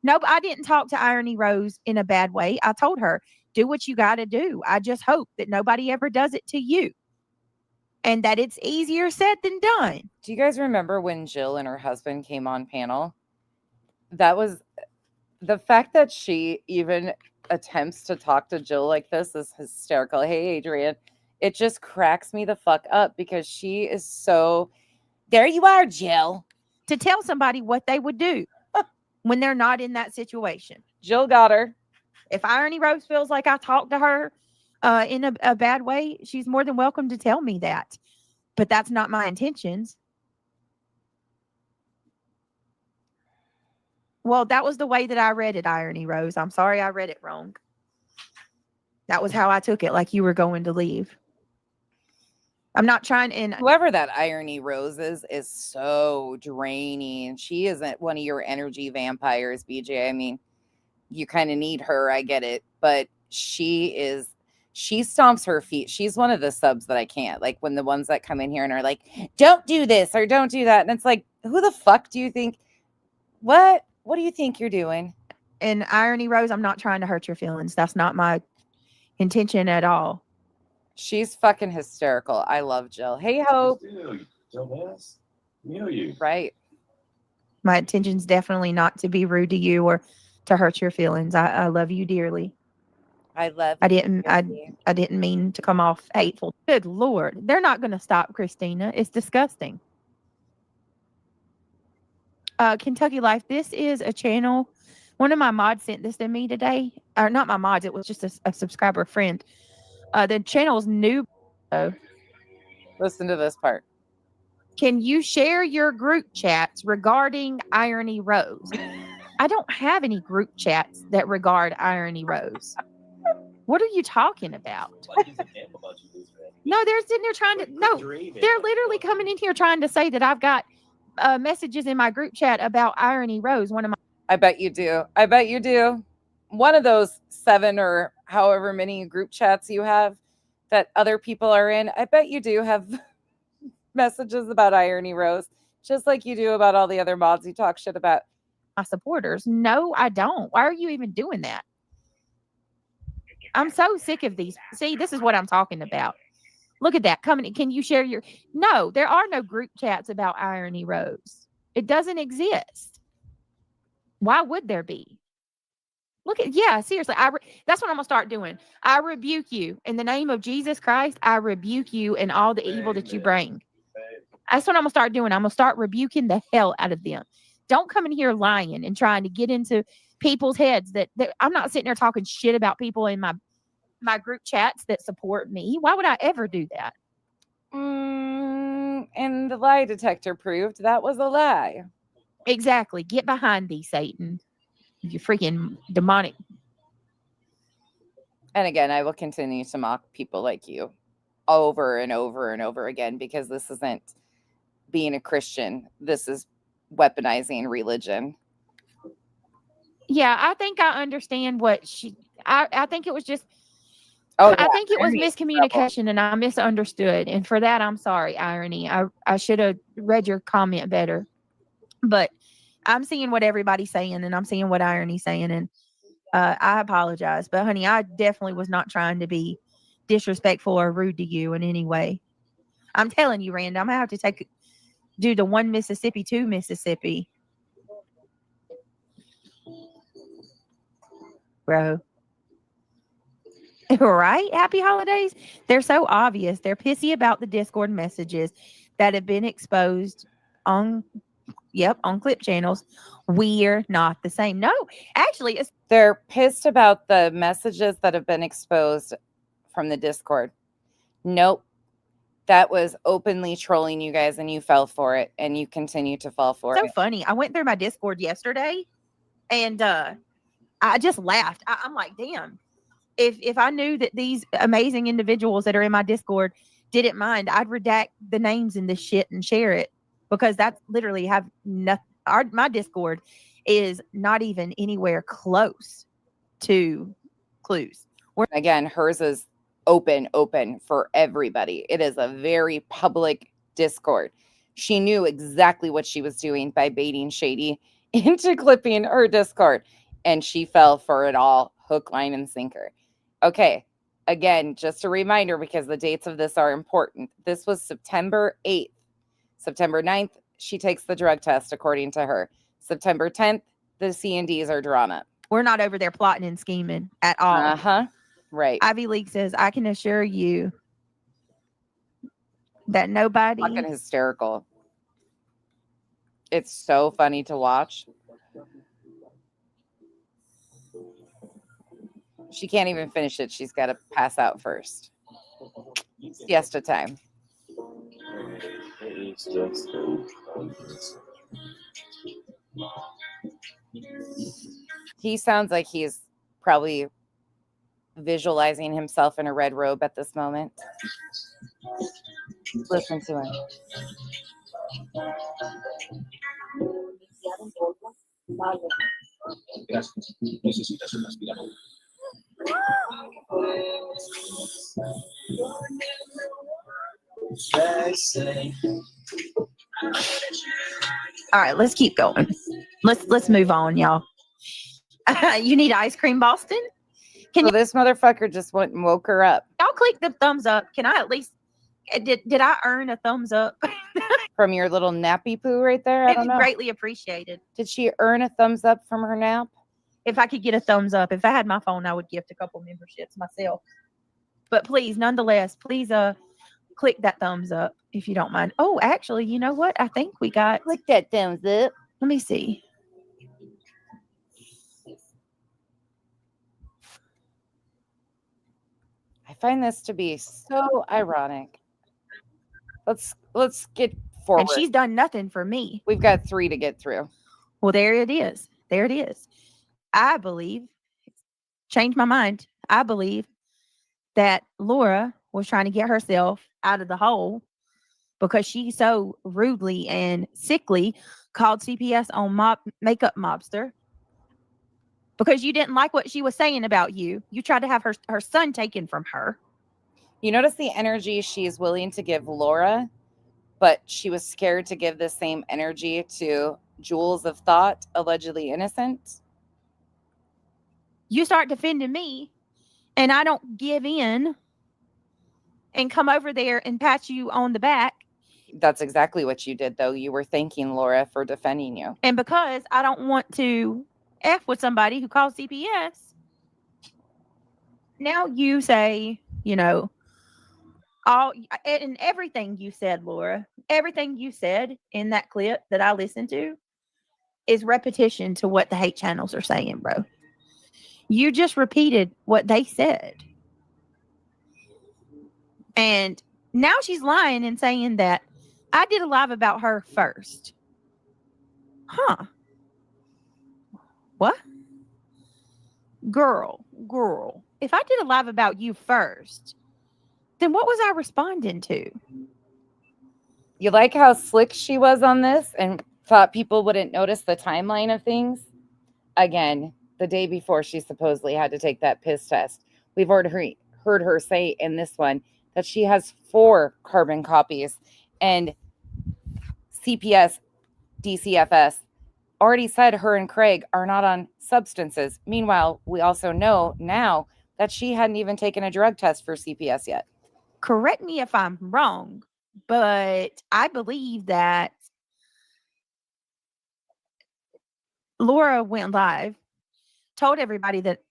Nope, I didn't talk to Irony Rose in a bad way. I told her, do what you got to do. I just hope that nobody ever does it to you, and that it's easier said than done.
Do you guys remember when Jill and her husband came on panel? That was the fact that she even attempts to talk to Jill like this is hysterical. Hey, Adrian, it just cracks me the fuck up because she is so, there you are, Jill.
To tell somebody what they would do when they're not in that situation.
Jill got her.
If Irony Rose feels like I talked to her in a bad way, she's more than welcome to tell me that. But that's not my intentions. Well, that was the way that I read it, Irony Rose. I'm sorry I read it wrong. That was how I took it, like you were going to leave. I'm not trying, and
Whoever that Irony Rose is so draining. She isn't one of your energy vampires, BJ. I mean, you kind of need her. I get it. But she stomps her feet. She's one of the subs that I can't. Like when the ones that come in here and are like, don't do this or don't do that. And it's like, who the fuck do you think? What do you think you're doing?
and Irony Rose, I'm not trying to hurt your feelings. That's not my intention at all.
She's fucking hysterical. I love Jill. Hey, Hope.
Dumbass. You.
Right.
My intention's definitely not to be rude to you or to hurt your feelings. I love you dearly.
I love
I
you,
didn't
Christy.
I didn't mean to come off hateful. Good Lord. They're not going to stop, Christina. It's disgusting. Kentucky Life, this is a channel. One of my mods sent this to me today. Or not my mods, it was just a subscriber friend. The channel's new.
Listen to this part.
Can you share your group chats regarding Irony Rose? I don't have any group chats that regard Irony Rose. What are you talking about? No, they're sitting there trying to. No, they're literally coming in here trying to say that I've got messages in my group chat about Irony Rose. One of my.
I bet you do. I bet you do. One of those 7 or however many group chats you have that other people are in, I bet you do have messages about Irony Rose, just like you do about all the other mods you talk shit about.
My supporters. No, I don't. Why are you even doing that? I'm so sick of these. See, this is what I'm talking about. Look at that. Coming. Can you share your. No, there are no group chats about Irony Rose. It doesn't exist. Why would there be? Look at, yeah, seriously. That's what I'm going to start doing. I rebuke you in the name of Jesus Christ. I rebuke you and all the evil that you bring. That's what I'm going to start doing. I'm going to start rebuking the hell out of them. Don't come in here lying and trying to get into people's heads that I'm not sitting there talking shit about people in my group chats that support me. Why would I ever do that?
And the lie detector proved that was a lie.
Exactly. Get behind thee, Satan. You freaking demonic.
And again, I will continue to mock people like you over and over and over again, because this isn't being a Christian. This is weaponizing religion.
Yeah, I think I understand what I think it was just
I
think it was miscommunication and I misunderstood. And for that, I'm sorry, Irony. I should have read your comment better. But I'm seeing what everybody's saying and I'm seeing what Irony's saying. And I apologize. But, honey, I definitely was not trying to be disrespectful or rude to you in any way. I'm telling you, Randa, I'm going to have to do the one Mississippi to Mississippi. Bro. Right? Happy holidays. They're so obvious. They're pissy about the Discord messages that have been exposed on clip channels. We're not the same. No, actually,
they're pissed about the messages that have been exposed from the Discord. Nope. That was openly trolling you guys and you fell for it and you continue to fall for it.
So funny. I went through my Discord yesterday and I just laughed. I'm like, damn. If I knew that these amazing individuals that are in my Discord didn't mind, I'd redact the names in this shit and share it, because that's literally have nothing. My Discord is not even anywhere close to Clues.
Again, hers is open for everybody. It is a very public Discord. She knew exactly what she was doing by baiting Shady into clipping her Discord, and she fell for it all, hook, line, and sinker. Okay, again, just a reminder, because the dates of this are important. This was September 8th. September 9th, she takes the drug test, according to her. September 10th, the C&Ds are drawn up.
We're not over there plotting and scheming at all.
Uh-huh. Right.
Ivy League says, I can assure you that nobody...
Fucking hysterical. It's so funny to watch. She can't even finish it. She's got to pass out first. Siesta time. He sounds like he's probably visualizing himself in a red robe at this moment. Listen to him.
Gracias. Necesitas un aspirador.
All right, let's keep going. Let's move on, y'all. You need ice cream, Boston?
So this motherfucker just went and woke her up.
Y'all click the thumbs up. Can I at least did I earn a thumbs up?
From your little nappy poo right there? I
It
don't
is
know.
greatly appreciated.
Did she earn a thumbs up from her nap?
If I could get a thumbs up, if I had my phone, I would gift a couple memberships myself. But please, nonetheless, please click that thumbs up if you don't mind. Oh, actually, you know what? I think we got
Click that thumbs up.
let me see.
I find this to be so ironic. Let's get forward.
And she's done nothing for me.
We've got 3 to get through.
Well, there it is. There it is. I believe, changed my mind. I believe that Laura was trying to get herself out of the hole because she so rudely and sickly called CPS on makeup mobster because you didn't like what she was saying about you. You tried to have her son taken from her.
You notice the energy she's willing to give Laura, but she was scared to give the same energy to Jewels of Thought, allegedly innocent.
You start defending me and I don't give in and come over there and pat you on the back.
That's exactly what you did, though. You were thanking Laura for defending you.
And because I don't want to F with somebody who calls CPS, now you say, you know, all and everything you said, Laura, everything you said in that clip that I listened to is repetition to what the hate channels are saying, bro. You just repeated what they said. And now she's lying and saying that I did a live about her first. Huh. What? Girl. If I did a live about you first, then what was I responding to?
You like how slick she was on this and thought people wouldn't notice the timeline of things? Again, the day before she supposedly had to take that piss test. We've already heard her say in this one that she has 4 carbon copies, and CPS, DCFS already said her and Craig are not on substances. Meanwhile, we also know now that she hadn't even taken a drug test for CPS yet.
Correct me if I'm wrong, but I believe that Laura went live, told everybody that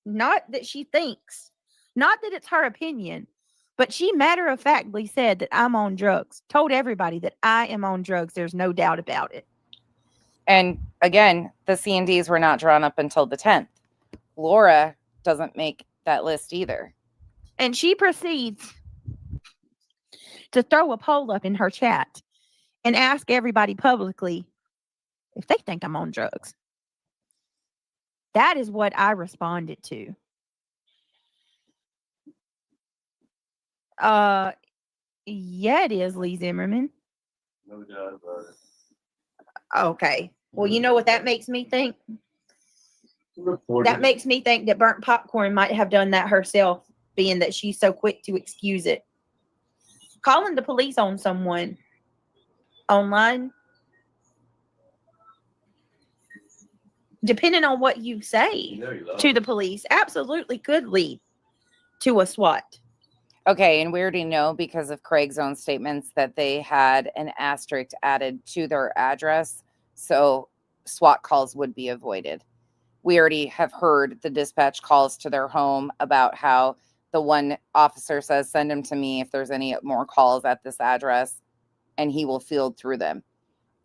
not that she thinks, not that it's her opinion, but she matter-of-factly said that I'm on drugs, told everybody that I am on drugs. There's no doubt about it.
And again, the C&Ds were not drawn up until the 10th. Laura doesn't make that list either.
And she proceeds to throw a poll up in her chat and ask everybody publicly if they think I'm on drugs. That is what I responded to. Yeah, it is, Lee Zimmerman.
No doubt about it.
Okay. Well, you know what that makes me think?
Reported.
That makes me think that Burnt Popcorn might have done that herself, being that she's so quick to excuse it. Calling the police on someone online, depending on what you say to the police, absolutely could lead to a SWAT.
Okay, and we already know because of Craig's own statements that they had an asterisk added to their address, so SWAT calls would be avoided. We already have heard the dispatch calls to their home about how the one officer says, send them to me if there's any more calls at this address, and he will field through them.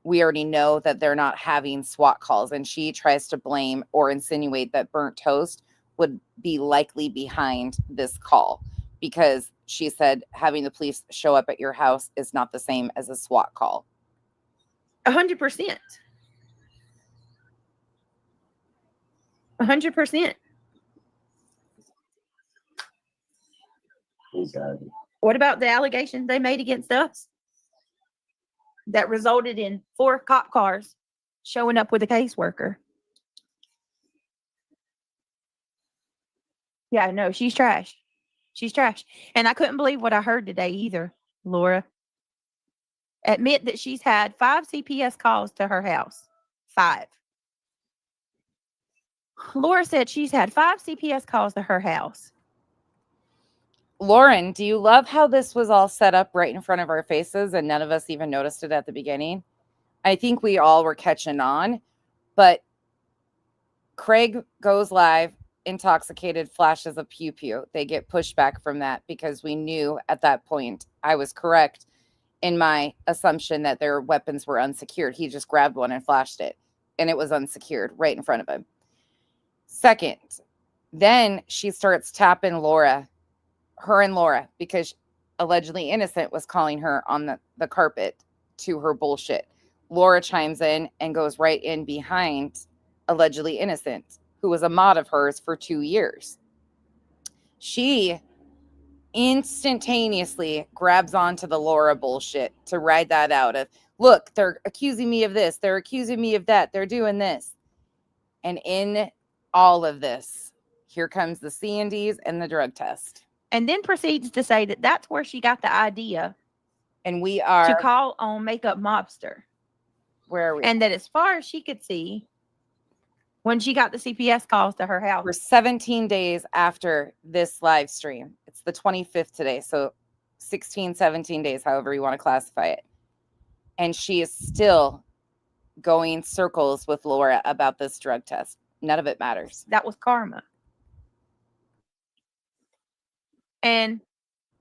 We already know that they're not having SWAT calls, and she tries to blame or insinuate that Burnt Toast would be likely behind this call because she said having the police show up at your house is not the same as a SWAT call.
100%. 100%.
Exactly.
What about the allegations they made against us that resulted in 4 cop cars showing up with a caseworker? Yeah, no, she's trash. She's trash. And I couldn't believe what I heard today either, Laura. Admit that she's had 5 CPS calls to her house. 5. Laura said she's had 5 CPS calls to her house.
Lauren, do you love how this was all set up right in front of our faces and none of us even noticed it at the beginning? I think we all were catching on, but Craig goes live, intoxicated, flashes of pew pew. They get pushback from that because we knew at that point I was correct in my assumption that their weapons were unsecured. He just grabbed one and flashed it, and it was unsecured right in front of him. Second, then she starts tapping Laura, her and Laura, because allegedly innocent was calling her on the carpet to her bullshit. Laura chimes in and goes right in behind allegedly innocent, who was a mod of hers for 2 years. She instantaneously grabs onto the Laura bullshit to ride that out of, look, they're accusing me of this, they're accusing me of that, they're doing this. And in all of this, here comes the C&Ds and the drug test.
And then proceeds to say that that's where she got the idea
And we are,
to call on Makeup Mobster.
where are we?
And that as far as she could see, when she got the CPS calls to her house,
For 17 days after this live stream. It's the 25th today, so 16, 17 days, however you want to classify it. And she is still going circles with Laura about this drug test. None of it matters.
that was karma. And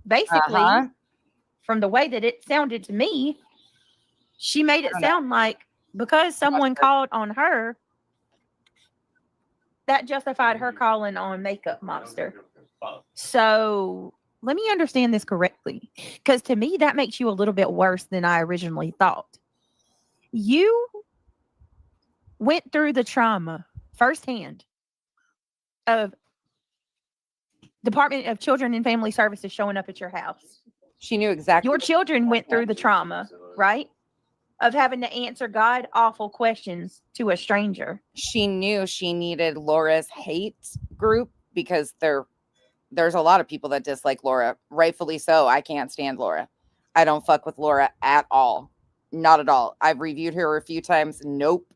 basically, from the way that it sounded to me, she made it sound like because someone called on her, that justified her calling on Makeup Mobster. So let me understand this correctly, because to me, that makes you a little bit worse than I originally thought. You went through the trauma firsthand of Department of Children and Family Services showing up at your house.
She knew exactly.
Your children went through the trauma, right? Of having to answer God awful questions to a stranger.
She knew she needed Laura's hate group because there's a lot of people that dislike Laura. Rightfully so. I can't stand Laura. I don't fuck with Laura at all. Not at all. I've reviewed her a few times. Nope.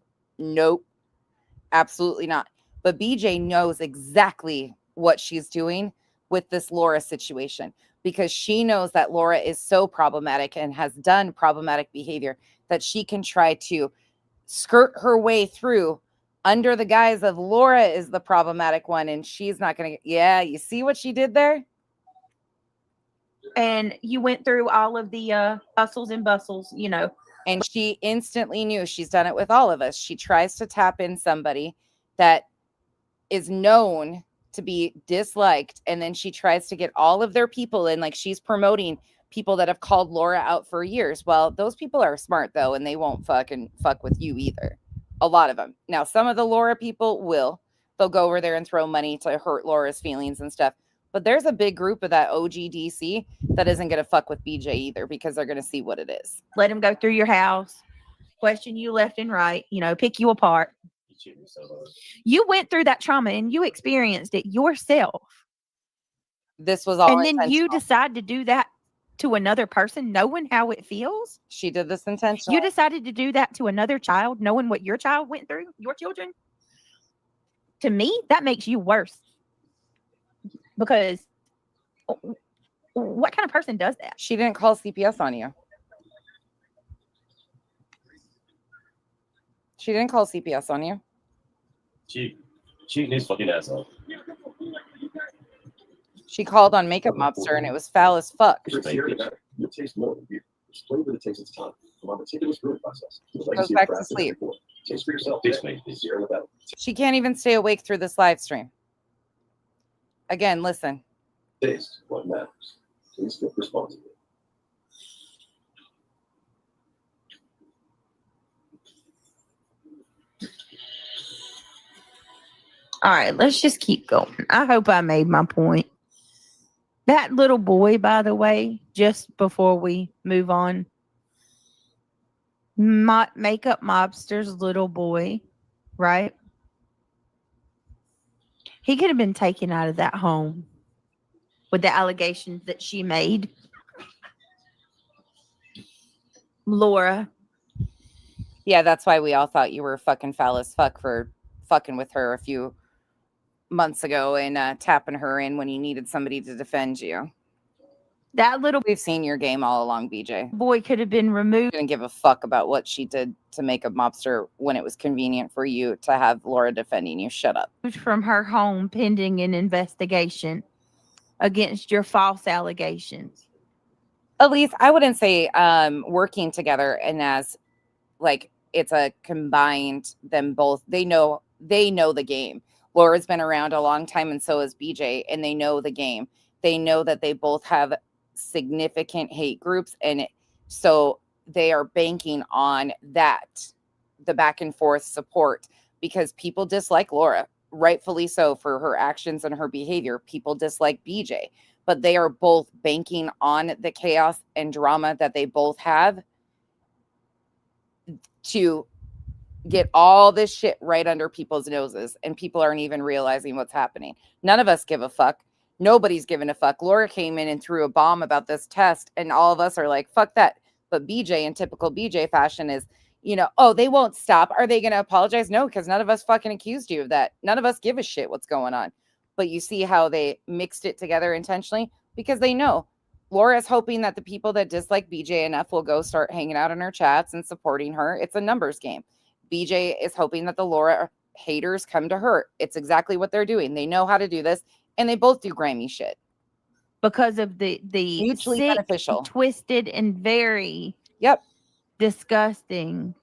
Absolutely not. But BJ knows exactly what she's doing with this Laura situation because she knows that Laura is so problematic and has done problematic behavior that she can try to skirt her way through under the guise of Laura is the problematic one and she's not going to. Yeah, you see what she did there?
And you went through all of the hustles and bustles, you know.
And she instantly knew. She's done it with all of us. She tries to tap in somebody that is known to be disliked, and then she tries to get all of their people in, like she's promoting people that have called Laura out for years. Well, those people are smart though, and they won't fuck with you either. A lot of them. Now, some of the Laura people they'll go over there and throw money to hurt Laura's feelings and stuff. But there's a big group of that OGDC that isn't going to fuck with BJ either because they're going to see what it is.
Let him go through your house, question you left and right, you know, pick you apart. You went through that trauma and you experienced it yourself.
This was all
and then you decide to do that to another person, knowing how it feels.
She did this intentionally.
You decided to do that to another child, knowing what your child went through, your children. To me, that makes you worse. Because what kind of person does that?
She didn't call CPS on you. She didn't call CPS on you.
She needs fucking ass off.
She called on Makeup Mobster and it was foul as fuck.
It tastes more than beer. It's flavor that takes its time. From our meticulous brewing process.
Goes back to sleep.
Taste for yourself.
She can't even stay awake through this live stream. Again, listen.
Taste what matters. Please cook responsibly.
All right, let's just keep going. I hope I made my point. That little boy, by the way, just before we move on, makeup mobster's little boy, right? He could have been taken out of that home with the allegations that she made. Laura.
Yeah, that's why we all thought you were fucking foul as fuck for fucking with her a few months ago and tapping her in when you needed somebody to defend you.
That little
We've seen your game all along, BJ.
boy could have been removed.
Didn't give a fuck about what she did to make a mobster when it was convenient for you to have Laura defending you. Shut up.
From her home pending an investigation against your false allegations.
Elise, I wouldn't say working together and as like it's a combined them both. They know the game. Laura's been around a long time and so is BJ, and they know the game. They know that they both have significant hate groups, and so they are banking on that, the back and forth support, because people dislike Laura, rightfully so, for her actions and her behavior. People dislike BJ, but they are both banking on the chaos and drama that they both have to get all this shit right under people's noses, and people aren't even realizing what's happening. None of us give a fuck. Nobody's giving a fuck. Laura came in and threw a bomb about this test, and all of us are like, fuck that. But BJ, in typical BJ fashion, is, oh, they won't stop. Are they going to apologize? No, because none of us fucking accused you of that. None of us give a shit what's going on. But you see how they mixed it together intentionally, because they know Laura is hoping that the people that dislike BJ enough will go start hanging out in her chats and supporting her. It's a numbers game. BJ is hoping that the Laura haters come to her. It's exactly what they're doing. They know how to do this, and they both do grimy shit
because of the
mutually
sick,
beneficial,
twisted, and very disgusting.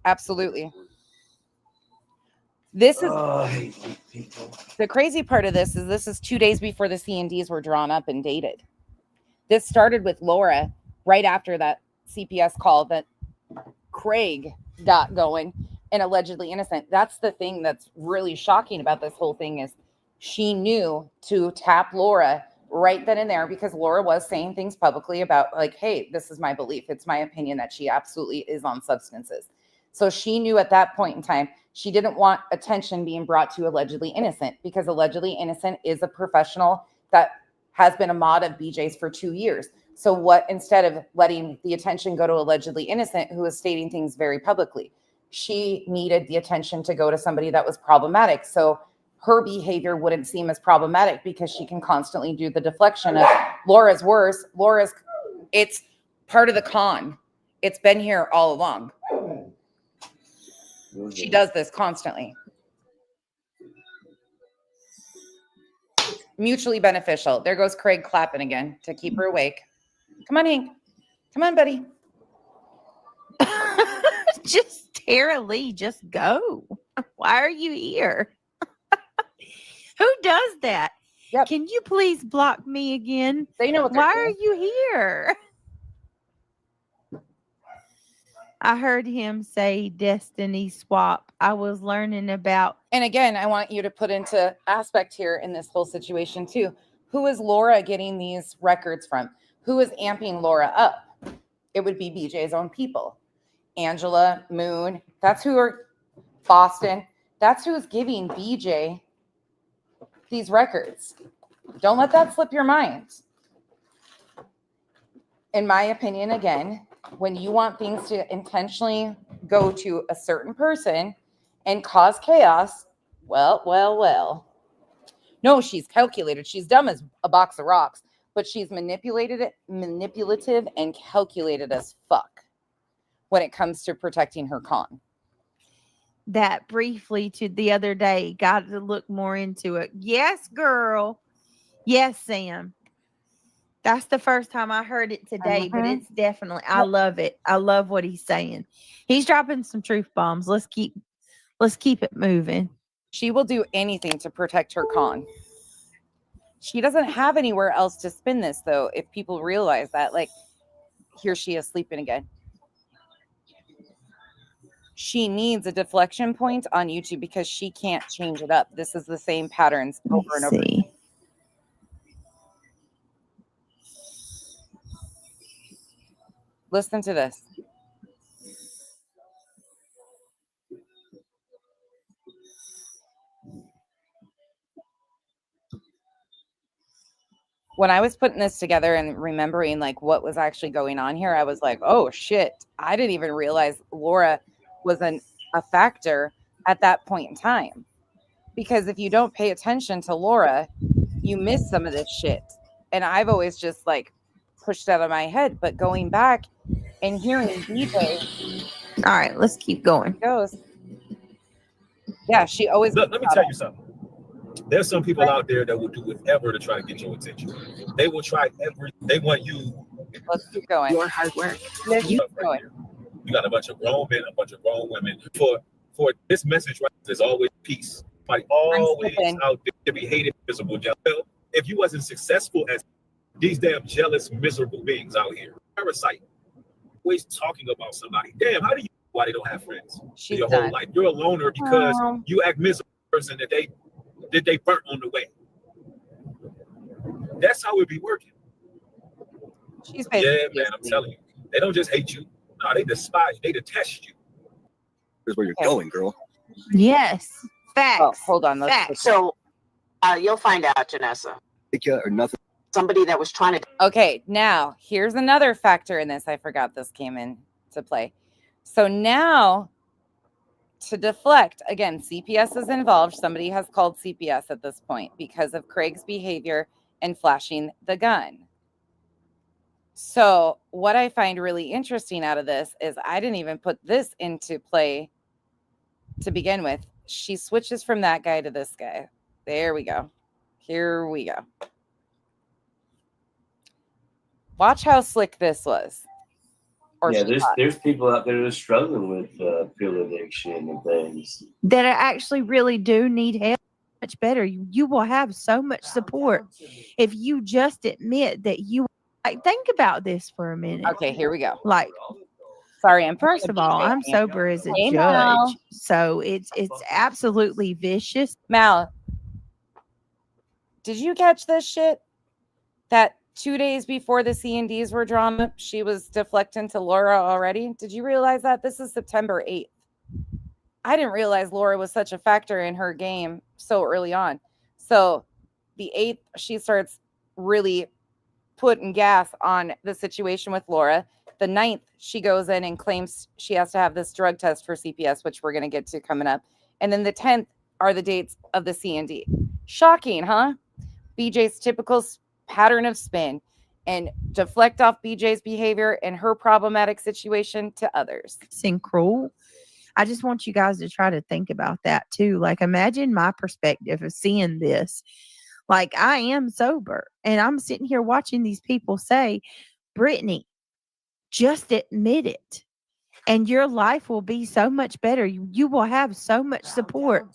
Absolutely. This is the crazy part of this is 2 days before the C&Ds were drawn up and dated. This started with Laura right after that CPS call that Craig got going and allegedly innocent. That's the thing that's really shocking about this whole thing, is she knew to tap Laura right then and there, because Laura was saying things publicly about like, hey, this is my belief. It's my opinion that she absolutely is on substances. So she knew at that point in time, she didn't want attention being brought to allegedly innocent, because allegedly innocent is a professional that has been a mod of BJ's for 2 years. So what, instead of letting the attention go to allegedly innocent, who is stating things very publicly, she needed the attention to go to somebody that was problematic. So her behavior wouldn't seem as problematic, because she can constantly do the deflection of Laura's worse. It's part of the con. It's been here all along. She does this constantly. Mutually beneficial. There goes Craig clapping again to keep her awake. Come on, Hank. Come on, buddy.
Just Tara Lee, just go. Why are you here? Who does that?
Yep.
Can you please block me again?
They know what they're
Why
doing.
are you here? I heard him say destiny swap. I was learning about.
And again, I want you to put into aspect here in this whole situation too. Who is Laura getting these records from? Who is amping Laura up? It would be BJ's own people. Angela, Moon, that's who are Boston. That's who's giving BJ these records. Don't let that slip your mind. In my opinion, again, when you want things to intentionally go to a certain person and cause chaos, well. No, she's calculated. She's dumb as a box of rocks, but she's manipulative and calculated as fuck when it comes to protecting her con.
That briefly to the other day, got to look more into it. Yes, girl. Yes, Sam. That's the first time I heard it today, but it's definitely, I love it. I love what he's saying. He's dropping some truth bombs. Let's keep it moving.
She will do anything to protect her con. She doesn't have anywhere else to spin this, though, if people realize that. Like, here she is sleeping again. She needs a deflection point on YouTube because she can't change it up. This is the same patterns over and over. Listen to this. When I was putting this together and remembering like what was actually going on here, I was like, oh shit, I didn't even realize Laura was a factor at that point in time. Because if you don't pay attention to Laura, you miss some of this shit. And I've always just like pushed out of my head. But going back and hearing DJ
All right, let's keep going.
goes, yeah, she always.
Look, let me tell you something. There's some people out there that will do whatever to try to get your attention. They will try they want you.
Let's keep going.
Your hard work.
Let's keep going.
You got a bunch of grown men, a bunch of grown women. For this message, right, there's always peace. Like always out there to be hated, miserable, jealous. If you wasn't successful as these damn jealous, miserable beings out here, parasite, always talking about somebody. Damn, how do you know why they don't have friends your whole life? You're a loner because you act miserable person that they burnt on the way. That's how it be working.
She's
yeah, man, I'm telling you. They don't just hate you. No, they despise you. They detest you.
Here's where you're going, girl.
Yes. Facts.
Oh, hold on.
Facts.
So you'll find out, Janessa.
Or nothing.
Somebody that was trying to.
Okay, now here's another factor in this. I forgot this came into play. So now to deflect, again, CPS is involved. Somebody has called CPS at this point because of Craig's behavior and flashing the gun. So what I find really interesting out of this is I didn't even put this into play to begin with. She switches from that guy to this guy. There we go. Here we go. Watch how slick this was.
Yeah, there's people out there that are struggling with pill addiction and things.
That actually really do need help much better. You will have so much support if you just admit that you like. Think about this for a minute.
Okay, here we go.
Like,
sorry, I'm
first of all, I'm sober as a
Hey,
judge,
Mal.
so it's absolutely vicious.
Mal, did you catch this shit? That 2 days before the C&Ds were drawn up, she was deflecting to Laura already. Did you realize that? This is September 8th. I didn't realize Laura was such a factor in her game so early on. So the 8th, she starts really putting gas on the situation with Laura. The 9th, she goes in and claims she has to have this drug test for CPS, which we're going to get to coming up. And then the 10th are the dates of the C&D. Shocking, huh? BJ's typical pattern of spin and deflect off BJ's behavior and her problematic situation to others.
And cruel. I just want you guys to try to think about that too. Like, imagine my perspective of seeing this. Like, I am sober and I'm sitting here watching these people say, Brittany, just admit it and your life will be so much better. You will have so much support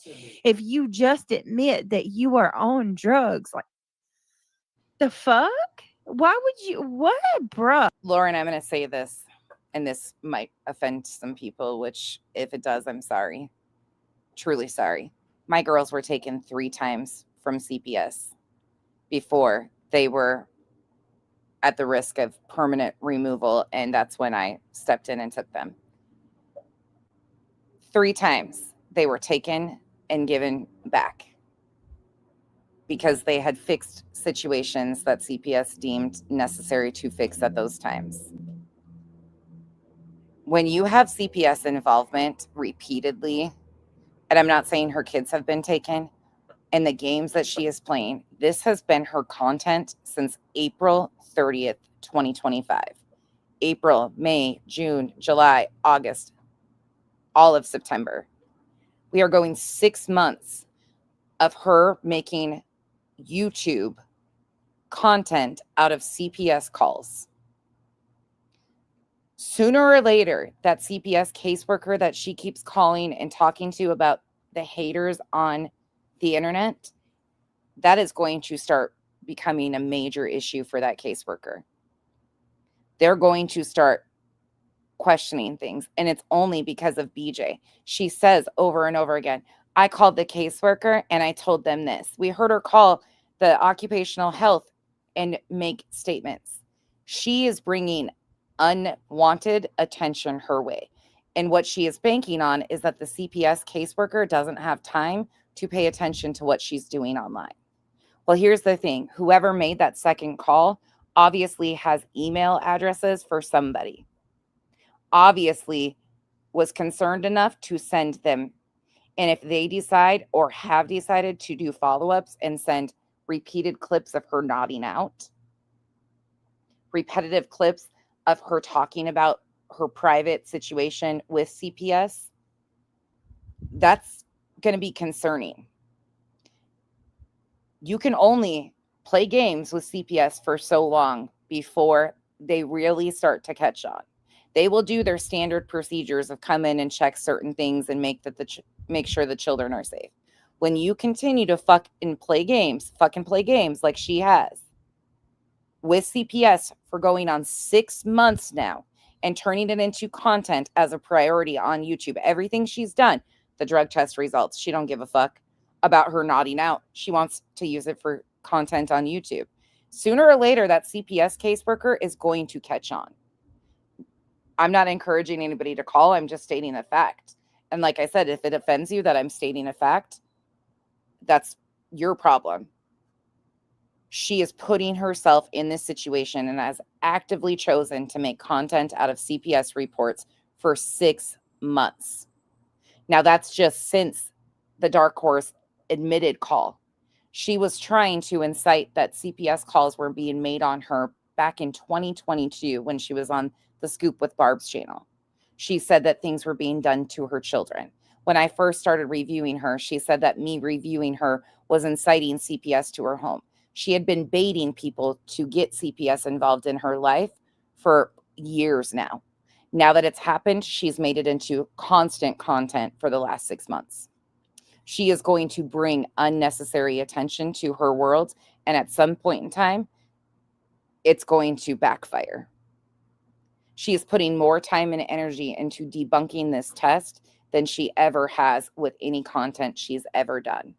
if you just admit that you are on drugs. Like, the fuck? Why would you? What, bruh?
Lauren, I'm going to say this, and this might offend some people, which if it does, I'm sorry. Truly sorry. My girls were taken 3 times from CPS before they were at the risk of permanent removal, and that's when I stepped in and took them. 3 times they were taken and given back because they had fixed situations that CPS deemed necessary to fix at those times. When you have CPS involvement repeatedly, and I'm not saying her kids have been taken, and the games that she is playing, this has been her content since April 30th, 2025. April, May, June, July, August, all of September. We are going 6 months of her making YouTube content out of CPS calls. Sooner or later, that CPS caseworker that she keeps calling and talking to about the haters on the internet, that is going to start becoming a major issue for that caseworker. They're going to start questioning things, and it's only because of BJ. She says over and over again, I called the caseworker and I told them this. We heard her call the occupational health and make statements. She is bringing unwanted attention her way. And what she is banking on is that the CPS caseworker doesn't have time to pay attention to what she's doing online. Well, here's the thing. Whoever made that second call obviously has email addresses for somebody. Obviously was concerned enough to send them. And if they decide or have decided to do follow-ups and send repeated clips of her nodding out, repetitive clips of her talking about her private situation with CPS, that's going to be concerning. You can only play games with CPS for so long before they really start to catch on. They will do their standard procedures of come in and check certain things and make sure the children are safe. When you continue to fucking play games like she has with CPS for going on 6 months now and turning it into content as a priority on YouTube, everything she's done, the drug test results, she don't give a fuck about her nodding out. She wants to use it for content on YouTube. Sooner or later, that CPS caseworker is going to catch on. I'm not encouraging anybody to call. I'm just stating a fact. And like I said, if it offends you that I'm stating a fact, that's your problem. She is putting herself in this situation and has actively chosen to make content out of CPS reports for 6 months. Now, that's just since the Dark Horse admitted call. She was trying to incite that CPS calls were being made on her back in 2022 when she was on The Scoop with Barb's channel. She said that things were being done to her children. When I first started reviewing her, she said that me reviewing her was inciting CPS to her home. She had been baiting people to get CPS involved in her life for years now. Now that it's happened, she's made it into constant content for the last 6 months. She is going to bring unnecessary attention to her world, and at some point in time, it's going to backfire. She is putting more time and energy into debunking this test than she ever has with any content she's ever done.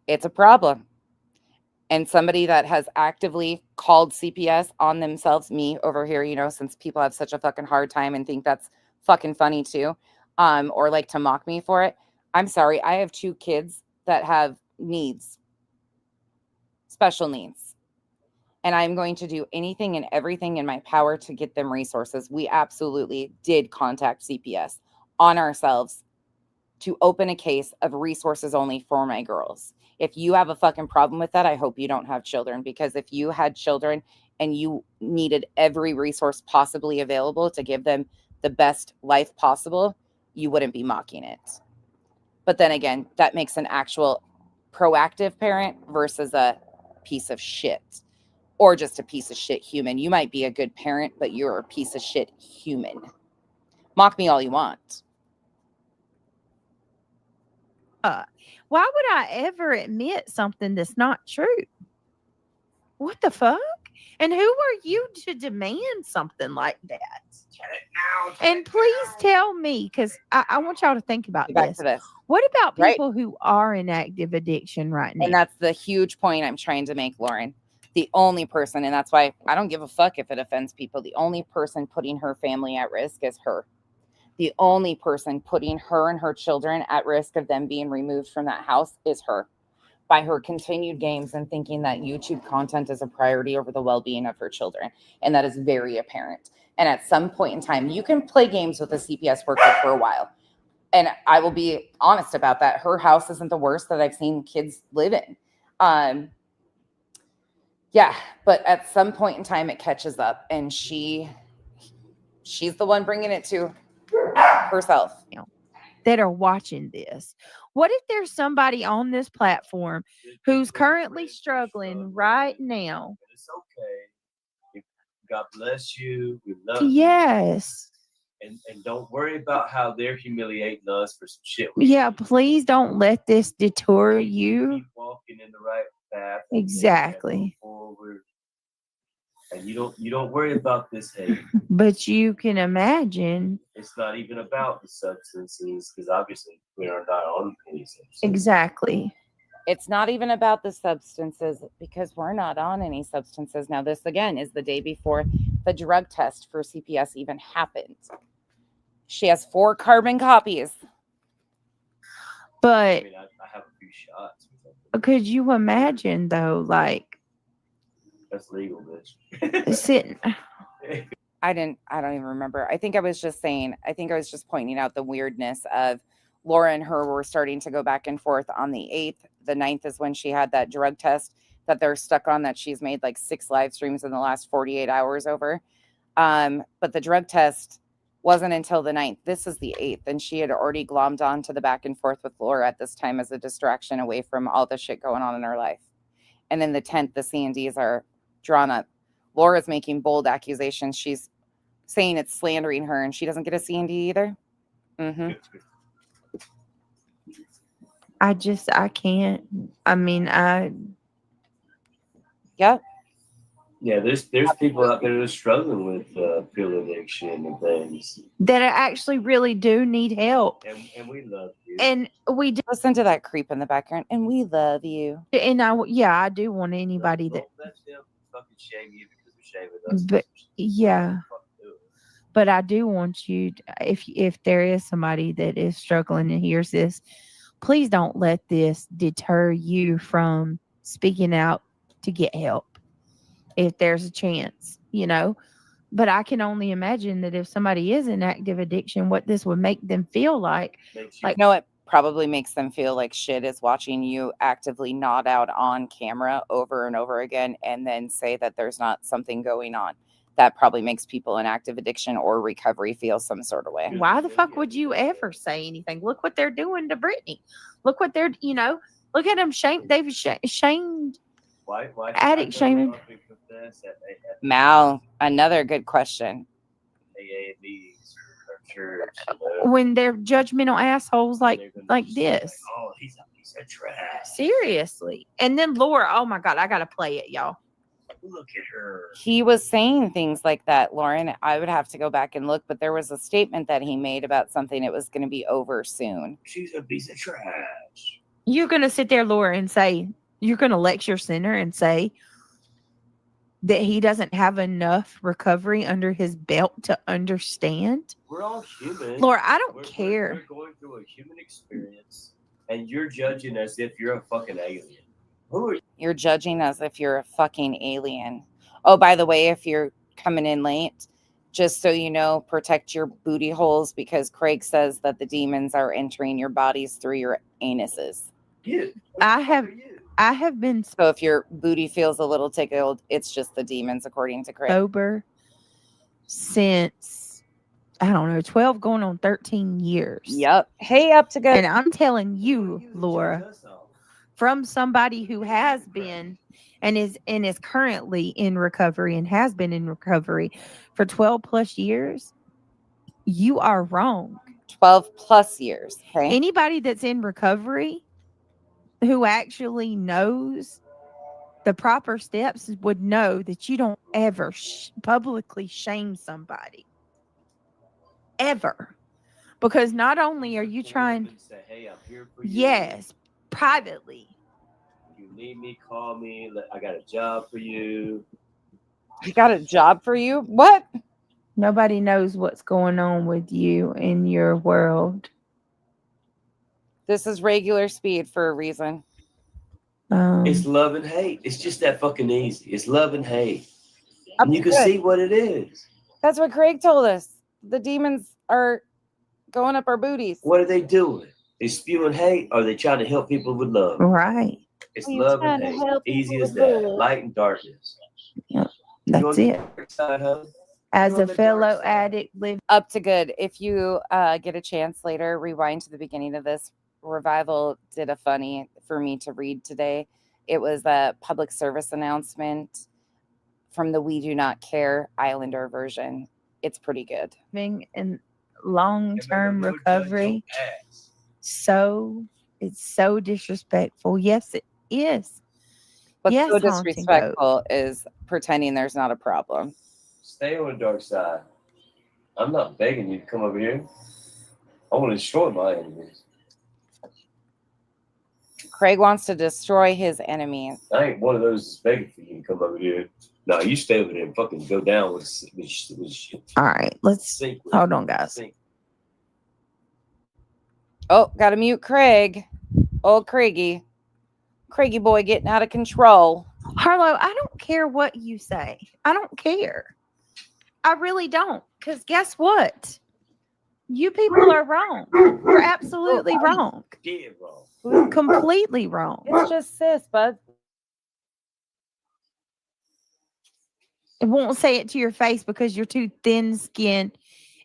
It's a problem. And somebody that has actively called CPS on themselves, me over here, you know, since people have such a fucking hard time and think that's fucking funny too, or like to mock me for it. I'm sorry. I have 2 kids that have needs, special needs. And I'm going to do anything and everything in my power to get them resources. We absolutely did contact CPS on ourselves to open a case of resources only for my girls. If you have a fucking problem with that, I hope you don't have children, because if you had children and you needed every resource possibly available to give them the best life possible, you wouldn't be mocking it. But then again, that makes an actual proactive parent versus a piece of shit, or just a piece of shit human. You might be a good parent, but you're a piece of shit human. Mock me all you want.
Why would I ever admit something that's not true? What the fuck? And who are you to demand something like that? And please tell me, because I want y'all to think about
Back
this.
to this.
What about
Right.
people who are in active addiction right now?
And that's the huge point I'm trying to make, Lauren. The only person, and that's why I don't give a fuck if it offends people, the only person putting her family at risk is her. The only person putting her and her children at risk of them being removed from that house is her, by her continued games and thinking that YouTube content is a priority over the well-being of her children. And that is very apparent. And at some point in time, you can play games with a CPS worker for a while. And I will be honest about that. Her house isn't the worst that I've seen kids live in. Yeah, but at some point in time, it catches up, and she's the one bringing it to herself.
That are watching this. What if there's somebody on this platform who's currently struggling right now?
It's okay. God bless you. We love you.
Yes.
And don't worry about how they're humiliating us for some shit.
Yeah, please don't let this deter you.
Keep walking in the right path.
Exactly.
And forward. And you don't worry about this hate.
But you can imagine.
It's not even about the substances, because obviously we are not on any substances.
Exactly.
It's not even about the substances because we're not on any substances. Now, this again is the day before the drug test for CPS even happened. She has 4 carbon copies.
But
I have a few shots.
could you imagine though, like
That's legal, bitch.
sitting?
I don't even remember. I think I was just pointing out the weirdness of Laura and her were starting to go back and forth on the 8th. The 9th is when she had that drug test that they're stuck on, that she's made like 6 live streams in the last 48 hours over. But the drug test wasn't until the 9th. This is the 8th. And she had already glommed on to the back and forth with Laura at this time as a distraction away from all the shit going on in her life. And then the 10th, the C&Ds are drawn up. Laura's making bold accusations. She's saying it's slandering her, and she doesn't get a C&D either. Mm-hmm.
I can't. I mean,
Yep.
Yeah, there's people out there that are struggling with pill addiction and things.
that actually really do need help.
And we love you.
And we do.
Listen to that creep in the background, and we love you.
And I do want anybody that.
Don't let them fucking shame you because they're shaming us.
But yeah. But I do want you, if there is somebody that is struggling and hears this, please don't let this deter you from speaking out to get help if there's a chance, But I can only imagine that if somebody is in active addiction, what this would make them feel like.
It probably makes them feel like shit is watching you actively nod out on camera over and over again and then say that there's not something going on. That probably makes people in active addiction or recovery feel some sort of way.
Why the fuck would you ever say anything? Look what they're doing to Brittany. Look what they're, look at them. They've shamed.
Why
addict shaming.
Mal, another good question.
AA meetings or church.
When they're judgmental assholes like this.
Oh, he's a piece of trash.
Seriously. And then Laura, oh my God, I got to play it, y'all.
Look at her.
He was saying things like that, Lauren. I would have to go back and look, but there was a statement that he made about something that was going to be over soon.
She's a piece of trash.
You're going to sit there, Laura, and say, you're going to lecture Sinner and say that he doesn't have enough recovery under his belt to understand?
We're all human.
Laura, I don't care.
We're going through a human experience, and you're judging as if you're a fucking alien. Who are you?
You're judging as if you're a fucking alien. Oh, by the way, if you're coming in late, just so you know, protect your booty holes because Craig says that the demons are entering your bodies through your anuses.
I have been
So if your booty feels a little tickled, it's just the demons, according to Craig.
sober since, I don't know, 12 going on 13 years.
Yep. Hey, up to go.
And I'm telling you, Laura, from somebody who has been and is currently in recovery and has been in recovery for 12 plus years, you are wrong.
12 plus years. Okay.
Anybody that's in recovery who actually knows the proper steps would know that you don't ever publicly shame somebody. Ever. Because not only are you trying,
say, hey, I'm here for you.
yes, privately.
If you need me, call me. I got a job for you.
You got a job for you? What?
Nobody knows what's going on with you in your world.
This is regular speed for a reason.
It's love and hate. It's just that fucking easy. It's love and hate. And you can see what it is.
That's what Craig told us. The demons are going up our booties.
What are they doing? They spewing hate, or are they trying to help people with love?
Right.
It's love and hate. Easy as that. Light and darkness.
Yep. That's it. As a fellow addict, live
Up to good. If you get a chance later, rewind to the beginning of this. Revival did a funny for me to read today. It was a public service announcement from the We Do Not Care Islander version. It's pretty good.
in long-term recovery. So it's so disrespectful. Yes, it is.
What's
yes,
so
Haunting
disrespectful is pretending there's not a problem.
Stay on the dark side. I'm not begging you to come over here. I want to destroy my enemies.
Craig wants to destroy his enemies.
I ain't one of those that's begging for you to come over here. No, you stay over there and fucking go down with shit.
All right, let's
Sink with
hold
it.
on, guys.
Sink.
Oh, gotta mute Craig. Old Craigie. Craigie boy getting out of control.
Harlow, I don't care what you say. I don't care. I really don't. Because guess what? You people are wrong. You're absolutely wrong.
Dead wrong.
Completely wrong.
It's just sis, bud.
It won't say it to your face because you're too thin skinned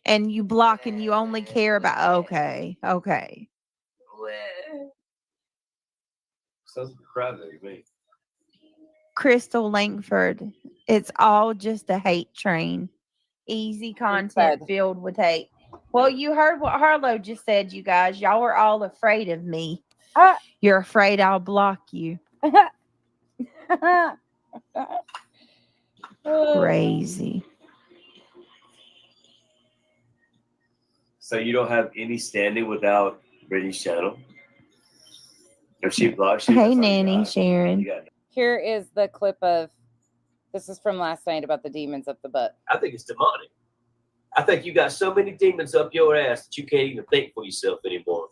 and you block and you only care about okay.
Sounds like a crybaby to me.
Crystal Langford. It's all just a hate train. Easy content filled with hate. Well, you heard what Harlow just said, you guys. Y'all are all afraid of me. You're afraid I'll block you. Crazy.
So you don't have any standing without Brittany's channel? If she blocks you,
Hey,
that's all you
Nanny,
got.
Sharon.
You got-
Here is the clip of this is from last night about the demons up the butt.
I think it's demonic. I think you got so many demons up your ass that you can't even think for yourself anymore.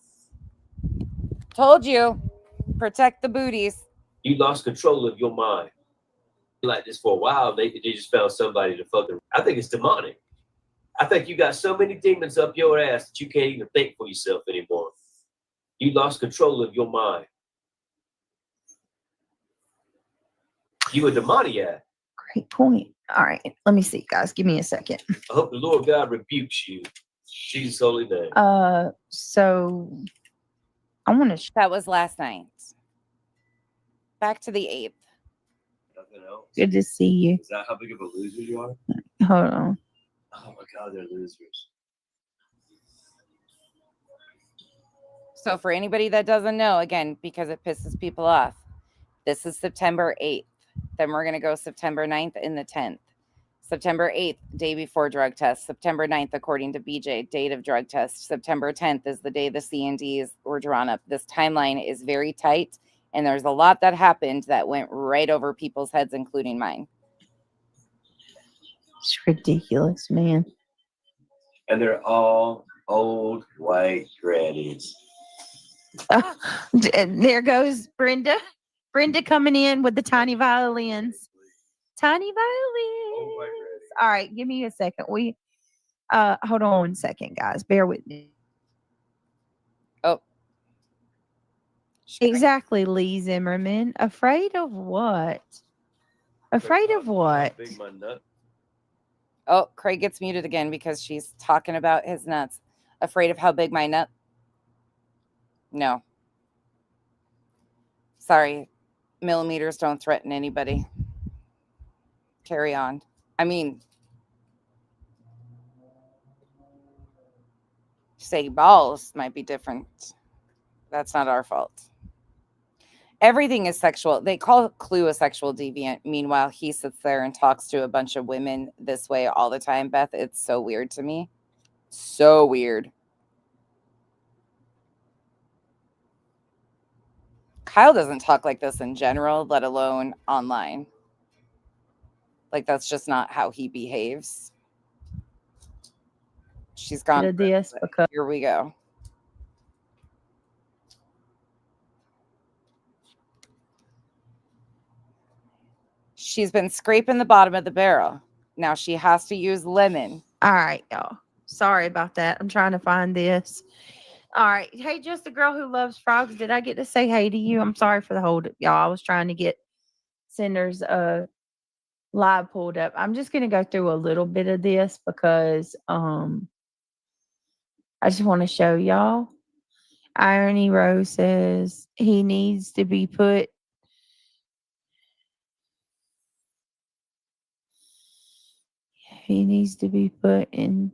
Told you. Protect the booties.
You lost control of your mind. Like this for a while, they just found somebody to fucking. I think it's demonic. I think you got so many demons up your ass that you can't even think for yourself anymore. You lost control of your mind. You a demoniac.
Great point. All right. Let me see, guys. Give me a second.
I hope the Lord God rebukes you. Jesus' holy name.
So I want to.
That was last night. Back to the 8th.
Nothing else.
Good to see you.
Is that how big of a loser you are?
Hold on.
Oh my God, they're losers.
So for anybody that doesn't know, again, because it pisses people off, this is September 8th. Then we're going to go September 9th and the 10th. September 8th, day before drug test. September 9th, according to BJ, date of drug test. September 10th is the day the C&Ds were drawn up. This timeline is very tight, and there's a lot that happened that went right over people's heads, including mine.
It's ridiculous, man.
And they're all old white grannies.
And there goes Brenda. Brenda coming in with the tiny violins. Tiny violins. All right, give me a second. Hold on 1 second, guys. Bear with me.
Oh.
Exactly, Lee Zimmerman. Afraid of what? Afraid of what?
Big my nut.
Oh, Craig gets muted again because she's talking about his nuts. Afraid of how big my nut? No. Sorry. Millimeters don't threaten anybody. Carry on. I mean, say balls might be different. That's not our fault. Everything is sexual. They call Clue a sexual deviant. Meanwhile, he sits there and talks to a bunch of women this way all the time, Beth. It's so weird to me. So weird. Kyle doesn't talk like this in general, let alone online. Like, that's just not how he behaves. She's gone.
This because
here we go. She's been scraping the bottom of the barrel. Now she has to use lemon.
All right, y'all. Sorry about that. I'm trying to find this. All right. Hey, just the girl who loves frogs. Did I get to say hey to you? I'm sorry for the hold up, y'all. I was trying to get Cinder's live pulled up. I'm just gonna go through a little bit of this because I just want to show y'all. Irony Rose says he needs to be put in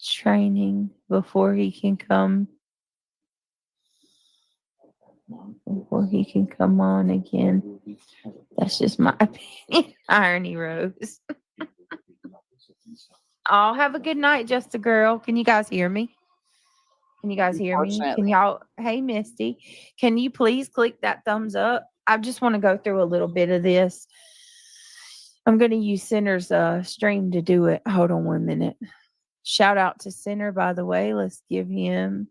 training before he can come on again. That's just my opinion. Irony Rose. I'll have a good night, just a girl. Can you guys hear me? Can you guys hear me? Can
Unfortunately.
y'all? Hey, Misty, can you please click that thumbs up? I just want to go through a little bit of this. I'm going to use Center's stream to do it. Hold on 1 minute. Shout out to Center, by the way. Let's give him.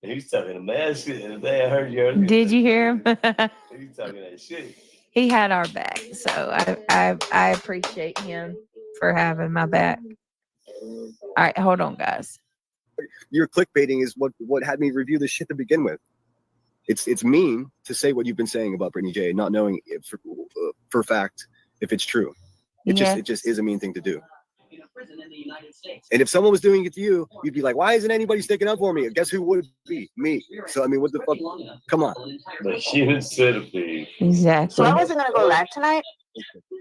He's talking a mad shit. And they heard you earlier.
Did you hear him?
He's talking that shit.
He had our back, so I appreciate him for having my back. All right, hold on, guys.
Your clickbaiting is what had me review this shit to begin with. It's mean to say what you've been saying about Brittany J, not knowing if, for fact if it's true. It just is a mean thing to do. And if someone was doing it to you, you'd be like, why isn't anybody sticking up for me? Guess who would be? Me. So I mean, what the fuck? Come on.
But she would say to be.
Exactly.
So I wasn't gonna go live tonight,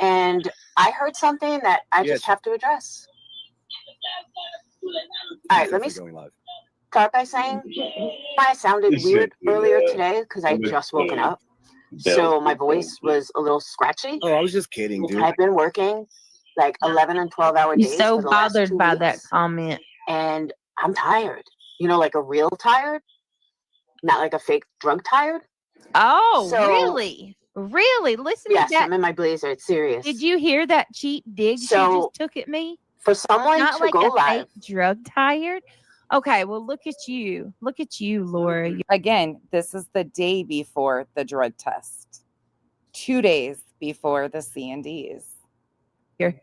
and I heard something that I just have to address. All right, let me start by saying I sounded weird earlier today because I just woken up, so my voice was a little scratchy.
Oh, I was just kidding, dude.
I've been working like 11 and 12-hour days.
You're so
for the last
bothered
2
by
weeks,
that comment.
and I'm tired. You know, like a real tired, not like a fake drug tired.
Oh,
So-
really? Really? Listen
Yes,
to that.
I'm in my blazer. It's serious.
Did you hear that cheap dig she
So,
just took at me?
For someone
Not
to
like
go
a
live,
fake drug tired. Okay, well, look at you. Look at you, Laura.
Again, this is the day before the drug test. 2 days before the C&Ds.
Here.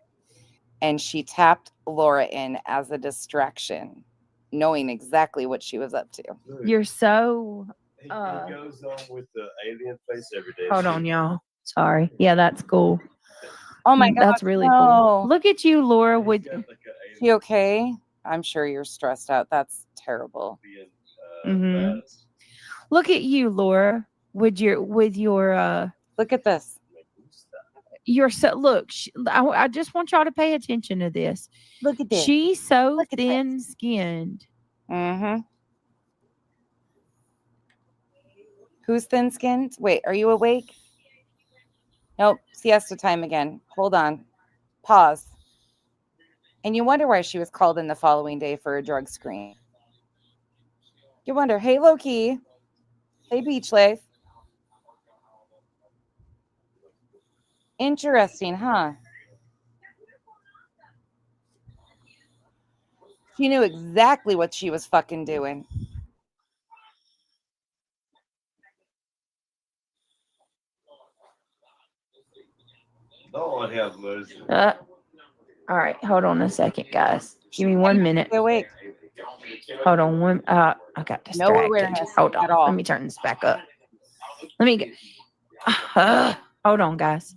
And she tapped Laura in as a distraction, knowing exactly what she was up to.
You're so.
He goes on with the alien face every day.
Hold on, y'all. Sorry. Yeah, that's cool.
Oh my God.
That's really
no.
cool. Look at you, Laura. With
You okay? I'm sure you're stressed out. That's terrible.
Mhm. Look at you, Laura. With your
Look at this.
you're so look. I just want y'all to pay attention to this.
Look at this.
She's so
Look at this.
thin skinned.
Mm-hmm. Who's thin skinned? Wait, are you awake? Nope. Siesta time again. Hold on. Pause. And you wonder why she was called in the following day for a drug screen. You wonder, hey, Loki. Hey, Beach Life. Interesting, huh? She knew exactly what she was fucking doing.
Lord have mercy.
All right, hold on a second, guys. Give me 1 minute.
Stay awake.
Hold on one. I got
No
distracted.
awareness
Hold on.
at all.
Let me turn this back up. Let me get. Hold on, guys.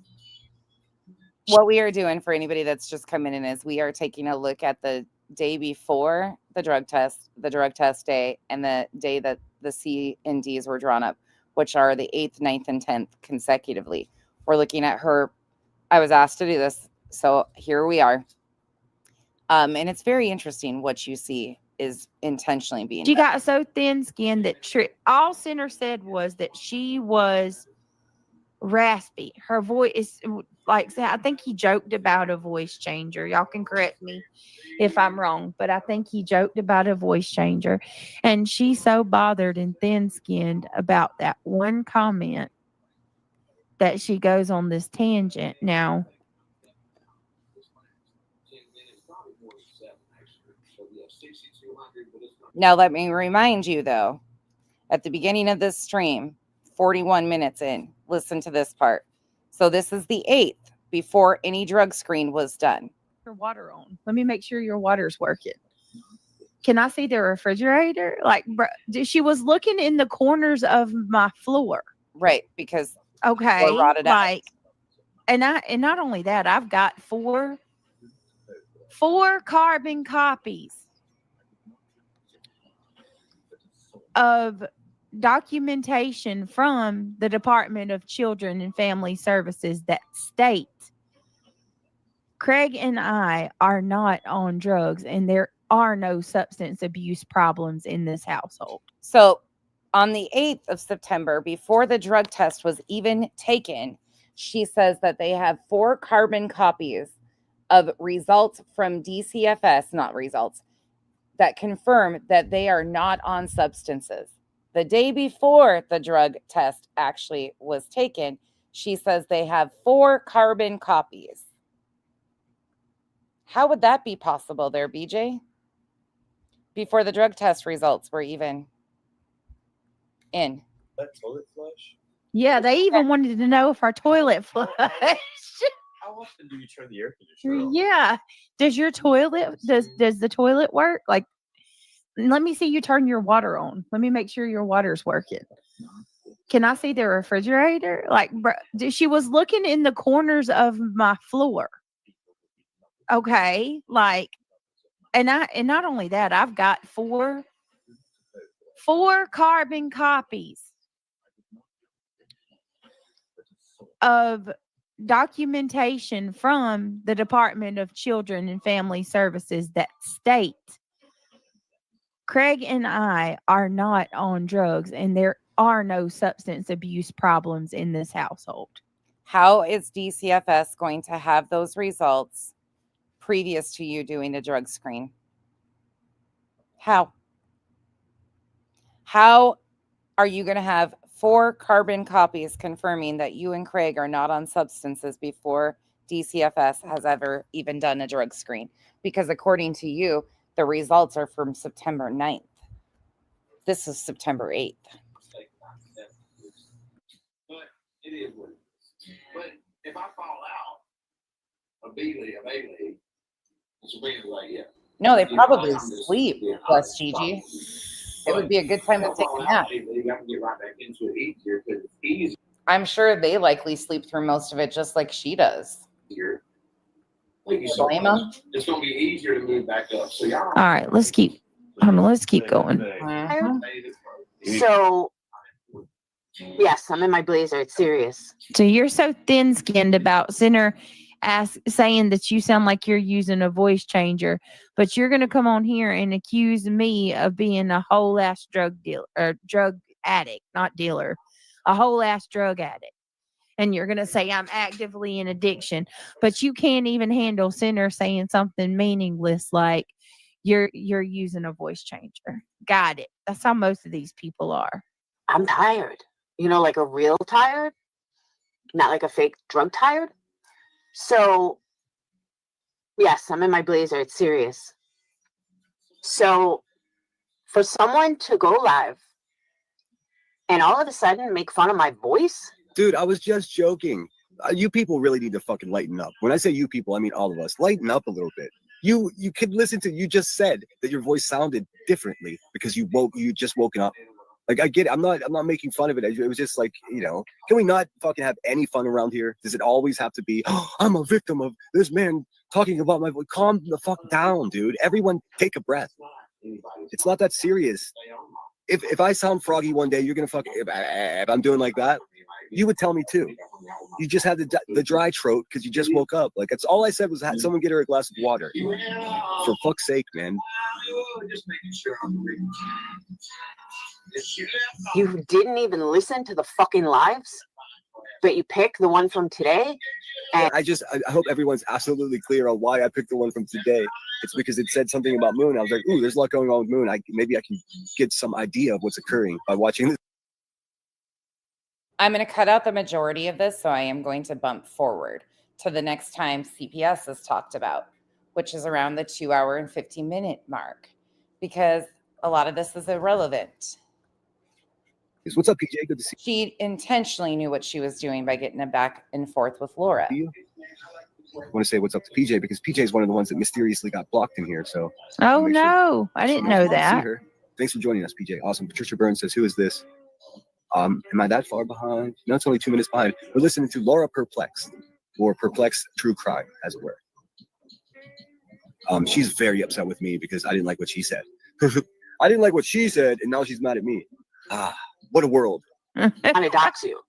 What we are doing for anybody that's just coming in is we are taking a look at the day before the drug test day, and the day that the C and Ds were drawn up, which are the 8th, 9th, and 10th consecutively. We're looking at her. I was asked to do this, so here we are. And it's very interesting what you see is intentionally being
She
done.
got so thin skinned that all Center said was that she was raspy. Her voice is like, I think he joked about a voice changer. Y'all can correct me if I'm wrong, but I think he joked about a voice changer. And she's so bothered and thin skinned about that one comment that she goes on this tangent. Now,
let me remind you, though, at the beginning of this stream, 41 minutes in, listen to this part. So this is the 8th before any drug screen was done.
your water on. Let me make sure your water's working. Can I see the refrigerator? Like, she was looking in the corners of my floor.
Right, because
Okay,
rotted out.
like, and not only that, I've got four carbon copies of documentation from the Department of Children and Family Services that state Craig and I are not on drugs and there are no substance abuse problems in this household.
So on the 8th of September, before the drug test was even taken, she says that they have 4 carbon copies of results from DCFS, not results, that confirm that they are not on substances. The day before the drug test actually was taken, she says they have 4 carbon copies. How would that be possible there, BJ? Before the drug test results were even in.
That toilet flush?
Yeah, they even wanted to know if our toilet flushed.
How often do you turn the air conditioner on?
Yeah. Does your toilet does the toilet work? Like, let me see you turn your water on. Let me make sure your water's working. Can I see the refrigerator? Like, she was looking in the corners of my floor. Okay, like, and not only that, I've got four carbon copies of documentation from the Department of Children and Family Services that state Craig and I are not on drugs and there are no substance abuse problems in this household.
How is DCFS going to have those results previous to you doing a drug screen? How are you going to have 4 carbon copies confirming that you and Craig are not on substances before DCFS has ever even done a drug screen? Because according to you, the results are from September 9th. This is September 8th.
But it is what it is. But if I fall out, a B-League, it's a B like, yeah.
No, they probably sleep, plus Gigi. It would be a good time to take a nap. I'm sure they likely sleep through most of it just like she does. Blame them?
It's going to be easier to move back up. So y'all.
All right, let's keep going.
So, yes, I'm in my blazer. It's serious.
So you're so thin-skinned about Center saying that you sound like you're using a voice changer, but you're going to come on here and accuse me of being a whole ass drug dealer or drug addict, not dealer, a whole ass drug addict. And you're going to say I'm actively in addiction, but you can't even handle Center saying something meaningless like you're using a voice changer. Got it. That's how most of these people are.
I'm tired. You know, like a real tired, not like a fake drug tired. So, yes, I'm in my blazer. It's serious. So, for someone to go live and all of a sudden make fun of my voice.
Dude, I was just joking. You people really need to fucking lighten up. When I say you people, I mean all of us. Lighten up a little bit. You could listen to. You just said that your voice sounded differently because you just woken up. Like, I get it. I'm not making fun of it. It was just like, you know, can we not fucking have any fun around here? Does it always have to be, oh, I'm a victim of this man talking about my voice? Calm the fuck down, dude. Everyone take a breath. It's not that serious. If I sound froggy one day, you're going to fucking, if I'm doing like that, you would tell me too. You just had the dry throat because you just woke up. Like, that's all I said was have someone get her a glass of water. For fuck's sake, man.
You didn't even listen to the fucking lives, but you pick the one from today. And
I hope everyone's absolutely clear on why I picked the one from today. It's because it said something about Moon. I was like, ooh, there's a lot going on with Moon. Maybe I can get some idea of what's occurring by watching this.
I'm going to cut out the majority of this, so I am going to bump forward to the next time CPS is talked about, which is around the 2 hour and 15-minute mark, because a lot of this is irrelevant.
What's up, PJ? Good to see you.
She intentionally knew what she was doing by getting it back and forth with Laura.
I want to say what's up to PJ because PJ is one of the ones that mysteriously got blocked in here. So,
oh no, I didn't know that.
Thanks for joining us, PJ. Awesome. Patricia Burns says, "Who is this? Am I that far behind? No, it's only 2 minutes behind. We're listening to Laura Perplexed, or Perplexed True Crime, as it were. She's very upset with me because I didn't like what she said. I didn't like what she said, and now she's mad at me. Ah, what a world!
Trying to dox you.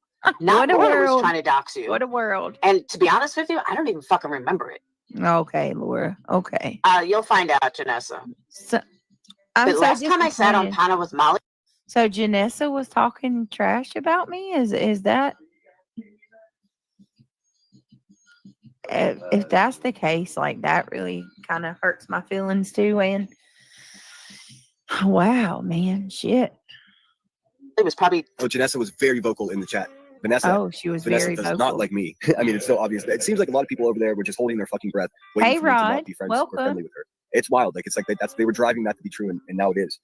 Not Laura was trying to dox you.
What a world!
And to be honest with you, I don't even fucking remember it.
Okay, Laura. Okay.
You'll find out, Janessa.
So,
but last time I sat on panel with Molly.
So Janessa was talking trash about me? Is that if that's the case, like that really kind of hurts my feelings too, and Wow, man, shit.
It was probably.
Oh, Janessa was very vocal in the chat.
Oh, she was
Vanessa
very
does
vocal.
not like me. I mean, it's so obvious. It seems like a lot of people over there were just holding their fucking breath, waiting
Hey,
for me to
Rod,
not be friends or
welcome.
friendly with her. It's wild. Like, it's like they were driving that to be true, and now it is.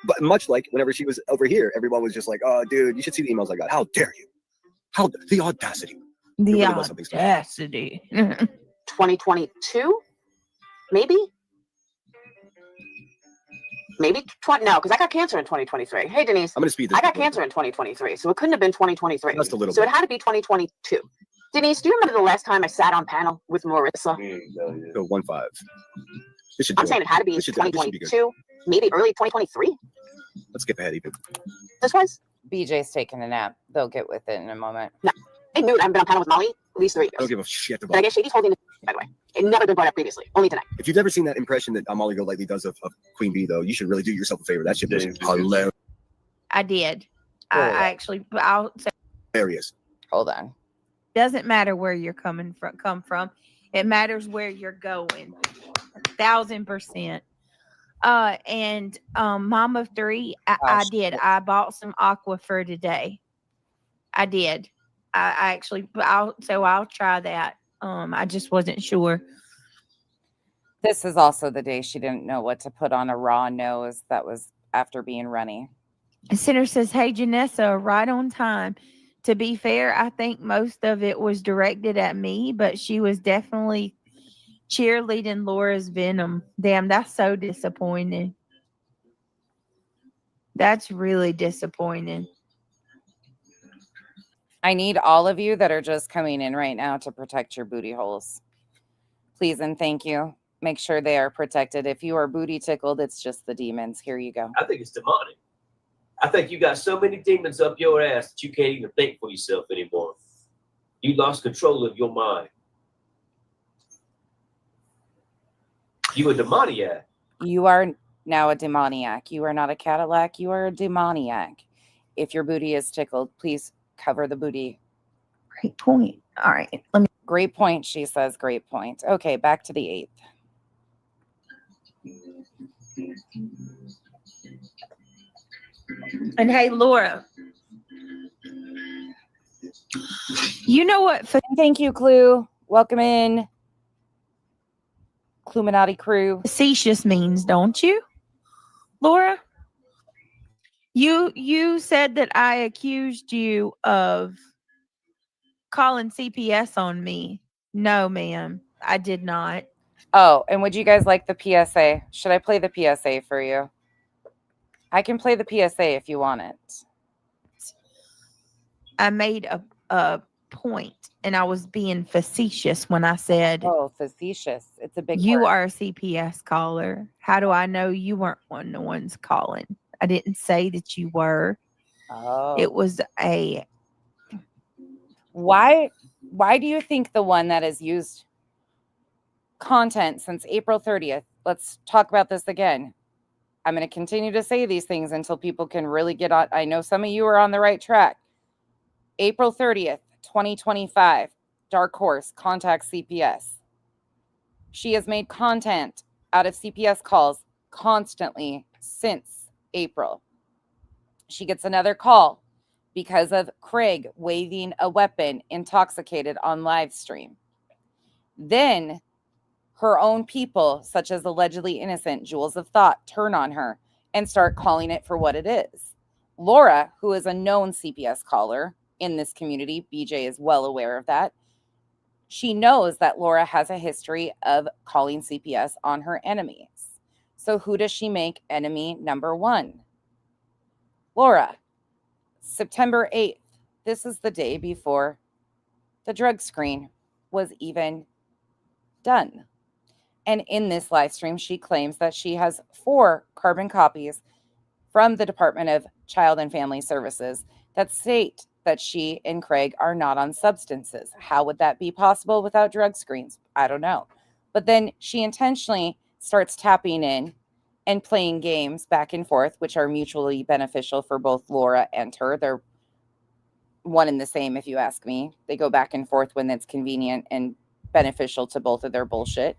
But much like whenever she was over here, everyone was just like, "Oh, dude, you should see the emails I got. How dare you? How the audacity?
The
really was something special.
audacity."
2022, maybe. Maybe no, because I got cancer in 2023. Hey, Denise.
I'm gonna speed this.
I got cancer in 2023, so it couldn't have been 2023.
Just a little
so
bit.
It had to be 2022. Denise, do you remember the last time I sat on panel with Marissa?
Go 1-5.
I'm saying it had to be 2022, maybe early 2023.
Let's skip ahead even.
This was.
BJ's taking a nap. They'll get with it in a moment.
No, I knew it. I haven't been on panel with Molly at least 3 years.
I don't give a shit
But I
about
guess Shady's holding it, by the way. It never been brought up previously, only tonight.
If you've never seen that impression that Molly Golightly does of Queen Bee, though, you should really do yourself a favor. That shit was hilarious.
I did. I actually, I'll say,
Hilarious.
Hold on.
doesn't matter where you're come from. It matters where you're going. 1,000%. And Mom of 3, I did. I bought some aqua for today. I did. I actually, I'll try that. I just wasn't sure.
This is also the day she didn't know what to put on a raw nose. That was after being runny.
Sinner says, "Hey, Janessa, right on time. To be fair, I think most of it was directed at me, but she was definitely cheerleading Laura's venom. Damn, that's so disappointing. That's really disappointing."
I need all of you that are just coming in right now to protect your booty holes. Please and thank you. Make sure they are protected. If you are booty tickled, it's just the demons. Here you go.
I think it's demonic. I think you got so many demons up your ass that you can't even think for yourself anymore. You lost control of your mind. You a demoniac.
You are now a demoniac. You are not a Cadillac. You are a demoniac. If your booty is tickled, please cover the booty.
Great point. All right. Let me.
Great point, she says. Great point. Okay, back to the 8th.
And hey, Laura, you know what?
Thank you, Clue. Welcome in, Cluminati crew.
Facetious means, don't you, Laura? You said that I accused you of calling CPS on me. No, ma'am, I did not.
Oh, and would you guys like the PSA? Should I play the PSA for you? I can play the PSA if you want it.
I made a point, and I was being facetious when I said,
"Oh, facetious! It's a big
you
word.
are a CPS caller. How do I know you weren't one of the ones calling? I didn't say that you were.
Oh,
it was a.
Why do you think the one that has used content since April 30th? Let's talk about this again. I'm going to continue to say these things until people can really get on. I know some of you are on the right track. April 30th, 2025, Dark Horse contacts CPS. She has made content out of CPS calls constantly since April. She gets another call because of Craig waving a weapon intoxicated on live stream. Then her own people, such as allegedly innocent Jewels of Thought, turn on her and start calling it for what it is. Laura, who is a known CPS caller in this community, BJ is well aware of that. She knows that Laura has a history of calling CPS on her enemies. So who does she make enemy number 1? Laura. September 8th. This is the day before the drug screen was even done. And in this live stream, she claims that she has 4 carbon copies from the Department of Child and Family Services that state that she and Craig are not on substances. How would that be possible without drug screens? I don't know. But then she intentionally starts tapping in and playing games back and forth, which are mutually beneficial for both Laura and her. They're one and the same, if you ask me. They go back and forth when it's convenient and beneficial to both of their bullshit.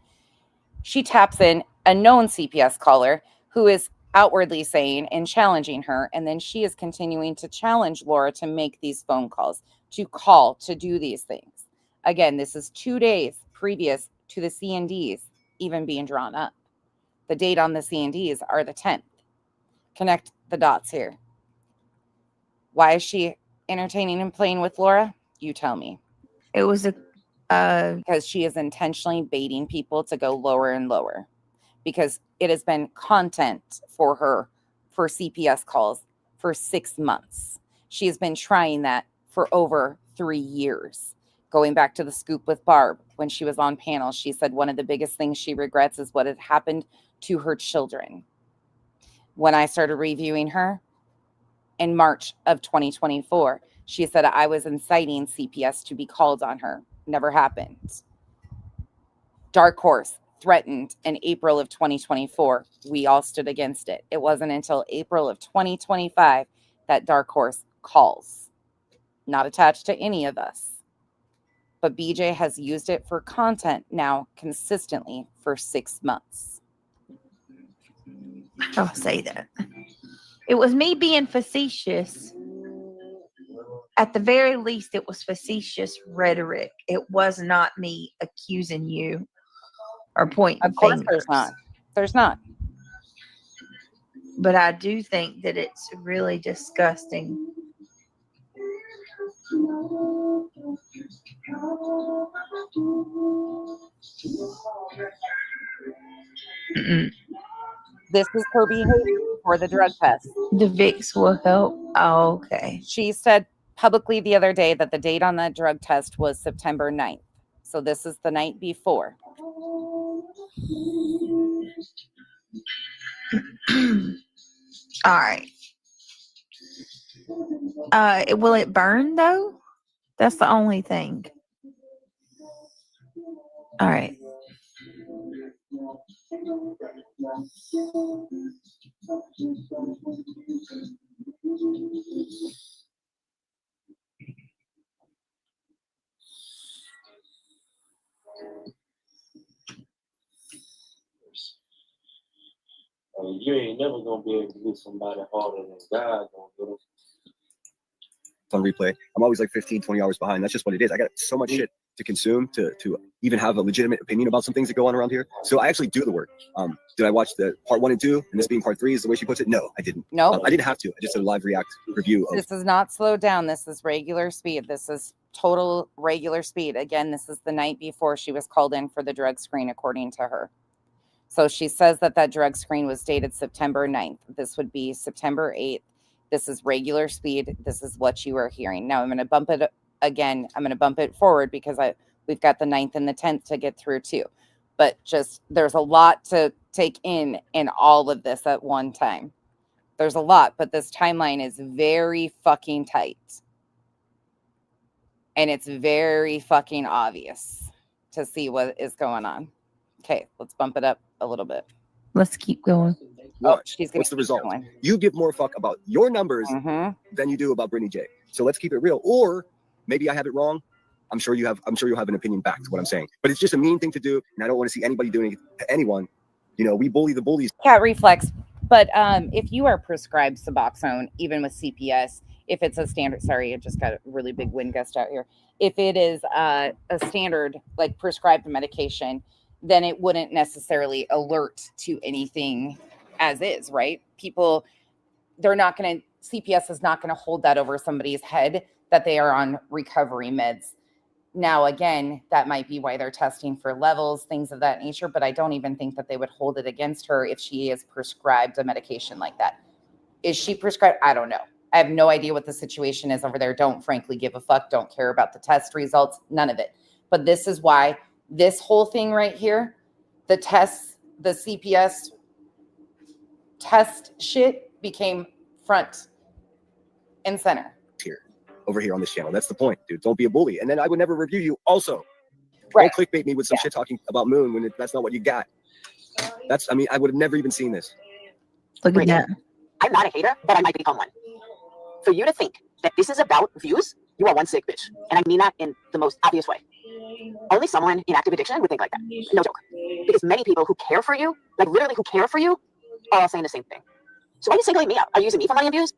She taps in a known CPS caller who is outwardly saying and challenging her. And then she is continuing to challenge Laura to make these phone calls, to call, to do these things. Again, this is 2 days previous to the C&Ds even being drawn up. The date on the C&Ds are the 10th. Connect the dots here. Why is she entertaining and playing with Laura? You tell me.
It was
because she is intentionally baiting people to go lower and lower, because it has been content for her for CPS calls for 6 months. She has been trying that for over 3 years. Going back to the scoop with Barb, when she was on panel, she said one of the biggest things she regrets is what had happened to her children. When I started reviewing her in March of 2024, she said I was inciting CPS to be called on her. Never happened. Dark Horse threatened in April of 2024. We all stood against it. It wasn't until April of 2025 that Dark Horse calls. Not attached to any of us. But BJ has used it for content now consistently for 6 months.
I'll say that. It was me being facetious. At the very least, it was facetious rhetoric. It was not me accusing you or pointing
Of course
fingers.
there's not. There's not.
But I do think that it's really disgusting.
This is her behavior for the drug test.
The Vicks will help. Oh, okay.
She said publicly the other day that the date on that drug test was September 9th. So this is the night before.
All right. Will it burn though? That's the only thing. All right.
You ain't never gonna be able to get somebody harder than God gonna do.
On replay, I'm always like 15, 20 hours behind. That's just what it is. I got so much shit to consume to even have a legitimate opinion about some things that go on around here. So I actually do the work. Did I watch the part 1 and 2 and this being part 3 is the way she puts it? No, I didn't.
No,
I didn't have to. I just did a live react review of
this is not slowed down. This is regular speed. This is total regular speed. Again, this is the night before she was called in for the drug screen, according to her. So she says that that drug screen was dated September 9th. This would be September 8th. This is regular speed. This is what you are hearing. Now I'm going to bump it again. I'm going to bump it forward because we've got the 9th and the 10th to get through too. But just there's a lot to take in all of this at one time. There's a lot, but this timeline is very fucking tight. And it's very fucking obvious to see what is going on. Okay, let's bump it up a little bit.
Let's keep going.
What's the result? You give more fuck about your numbers than you do about Brittany J. So let's keep it real. Or maybe I have it wrong. I'm sure you'll have an opinion back to what I'm saying. But it's just a mean thing to do, and I don't want to see anybody doing it to anyone. You know, we bully the bullies.
Cat reflex. But if you are prescribed Suboxone, even with CPS, if it's a standard, sorry, I just got a really big wind gust out here. If it is a standard, like prescribed medication, then it wouldn't necessarily alert to anything as is, right? People, CPS is not going to hold that over somebody's head that they are on recovery meds. Now, again, that might be why they're testing for levels, things of that nature, but I don't even think that they would hold it against her if she is prescribed a medication like that. Is she prescribed? I don't know. I have no idea what the situation is over there. Don't frankly give a fuck. Don't care about the test results. None of it. But this is why this whole thing right here, the tests, the CPS test shit became front and center.
Over here on this channel. That's the point, dude. Don't be a bully. And then I would never review you also.
Right.
Don't clickbait me with some shit talking about Moon when that's not what you got. I would have never even seen this.
Look at that.
I'm not a hater, but I might become one. For you to think that this is about views, you are one sick bitch. And I mean that in the most obvious way. Only someone in active addiction would think like that. No joke. Because many people who care for you, like literally who care for you, are all saying the same thing. So why are you singling me out? Are you using me for money abuse?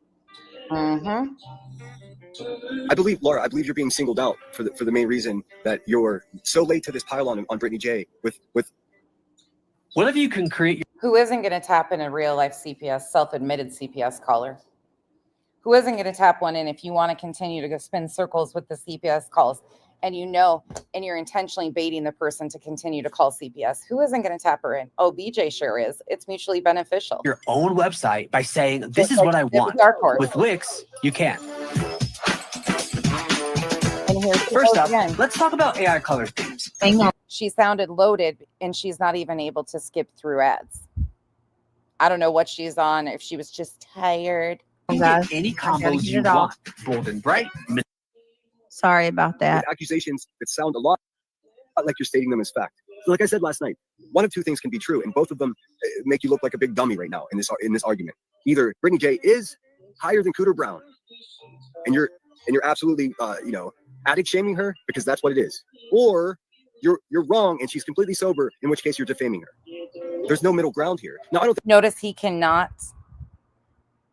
Mm-hmm.
I believe, Laura, I believe you're being singled out for the main reason that you're so late to this pile on Brittany J with.
What if you can create
Who isn't going to tap in a real life CPS, self-admitted CPS caller? Who isn't going to tap one in if you want to continue to go spin circles with the CPS calls and you're intentionally baiting the person to continue to call CPS? Who isn't going to tap her in? Oh, BJ sure is. It's mutually beneficial.
your own website by saying, this
Just
is
like
what I
you did with
want?
Dark Horse.
With Wix, you can't.
And here's
First up,
again.
let's talk about AI color themes.
She sounded loaded and she's not even able to skip through ads. I don't know what she's on, if she was just tired.
You can get any combos you want. Bold and bright.
Sorry about that.
With accusations that sound a lot like you're stating them as fact. So like I said last night, one of two things can be true, and both of them make you look like a big dummy right now in this argument. Either Brittany J is higher than Cooter Brown, and you're absolutely addict shaming her because that's what it is, or you're wrong and she's completely sober, in which case you're defaming her. There's no middle ground here. Now I don't
Notice he cannot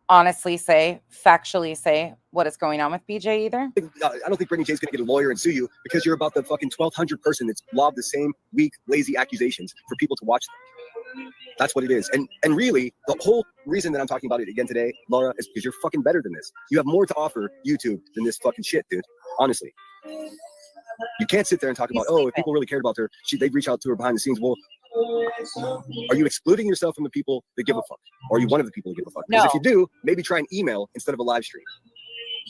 honestly factually say what is going on with BJ either.
I don't think Brittany J's gonna get a lawyer and sue you because you're about the fucking 1,200 person that's lobbed the same weak, lazy accusations for people to watch them. That's what it is. And really, the whole reason that I'm talking about it again today, Laura, is because you're fucking better than this. You have more to offer YouTube than this fucking shit, dude. Honestly. You can't sit there and talk about, oh, if people really cared about her, they'd reach out to her behind the scenes. Well, are you excluding yourself from the people that give a fuck? Or are you one of the people that give a fuck? Because if you do, maybe try an email instead of a live stream.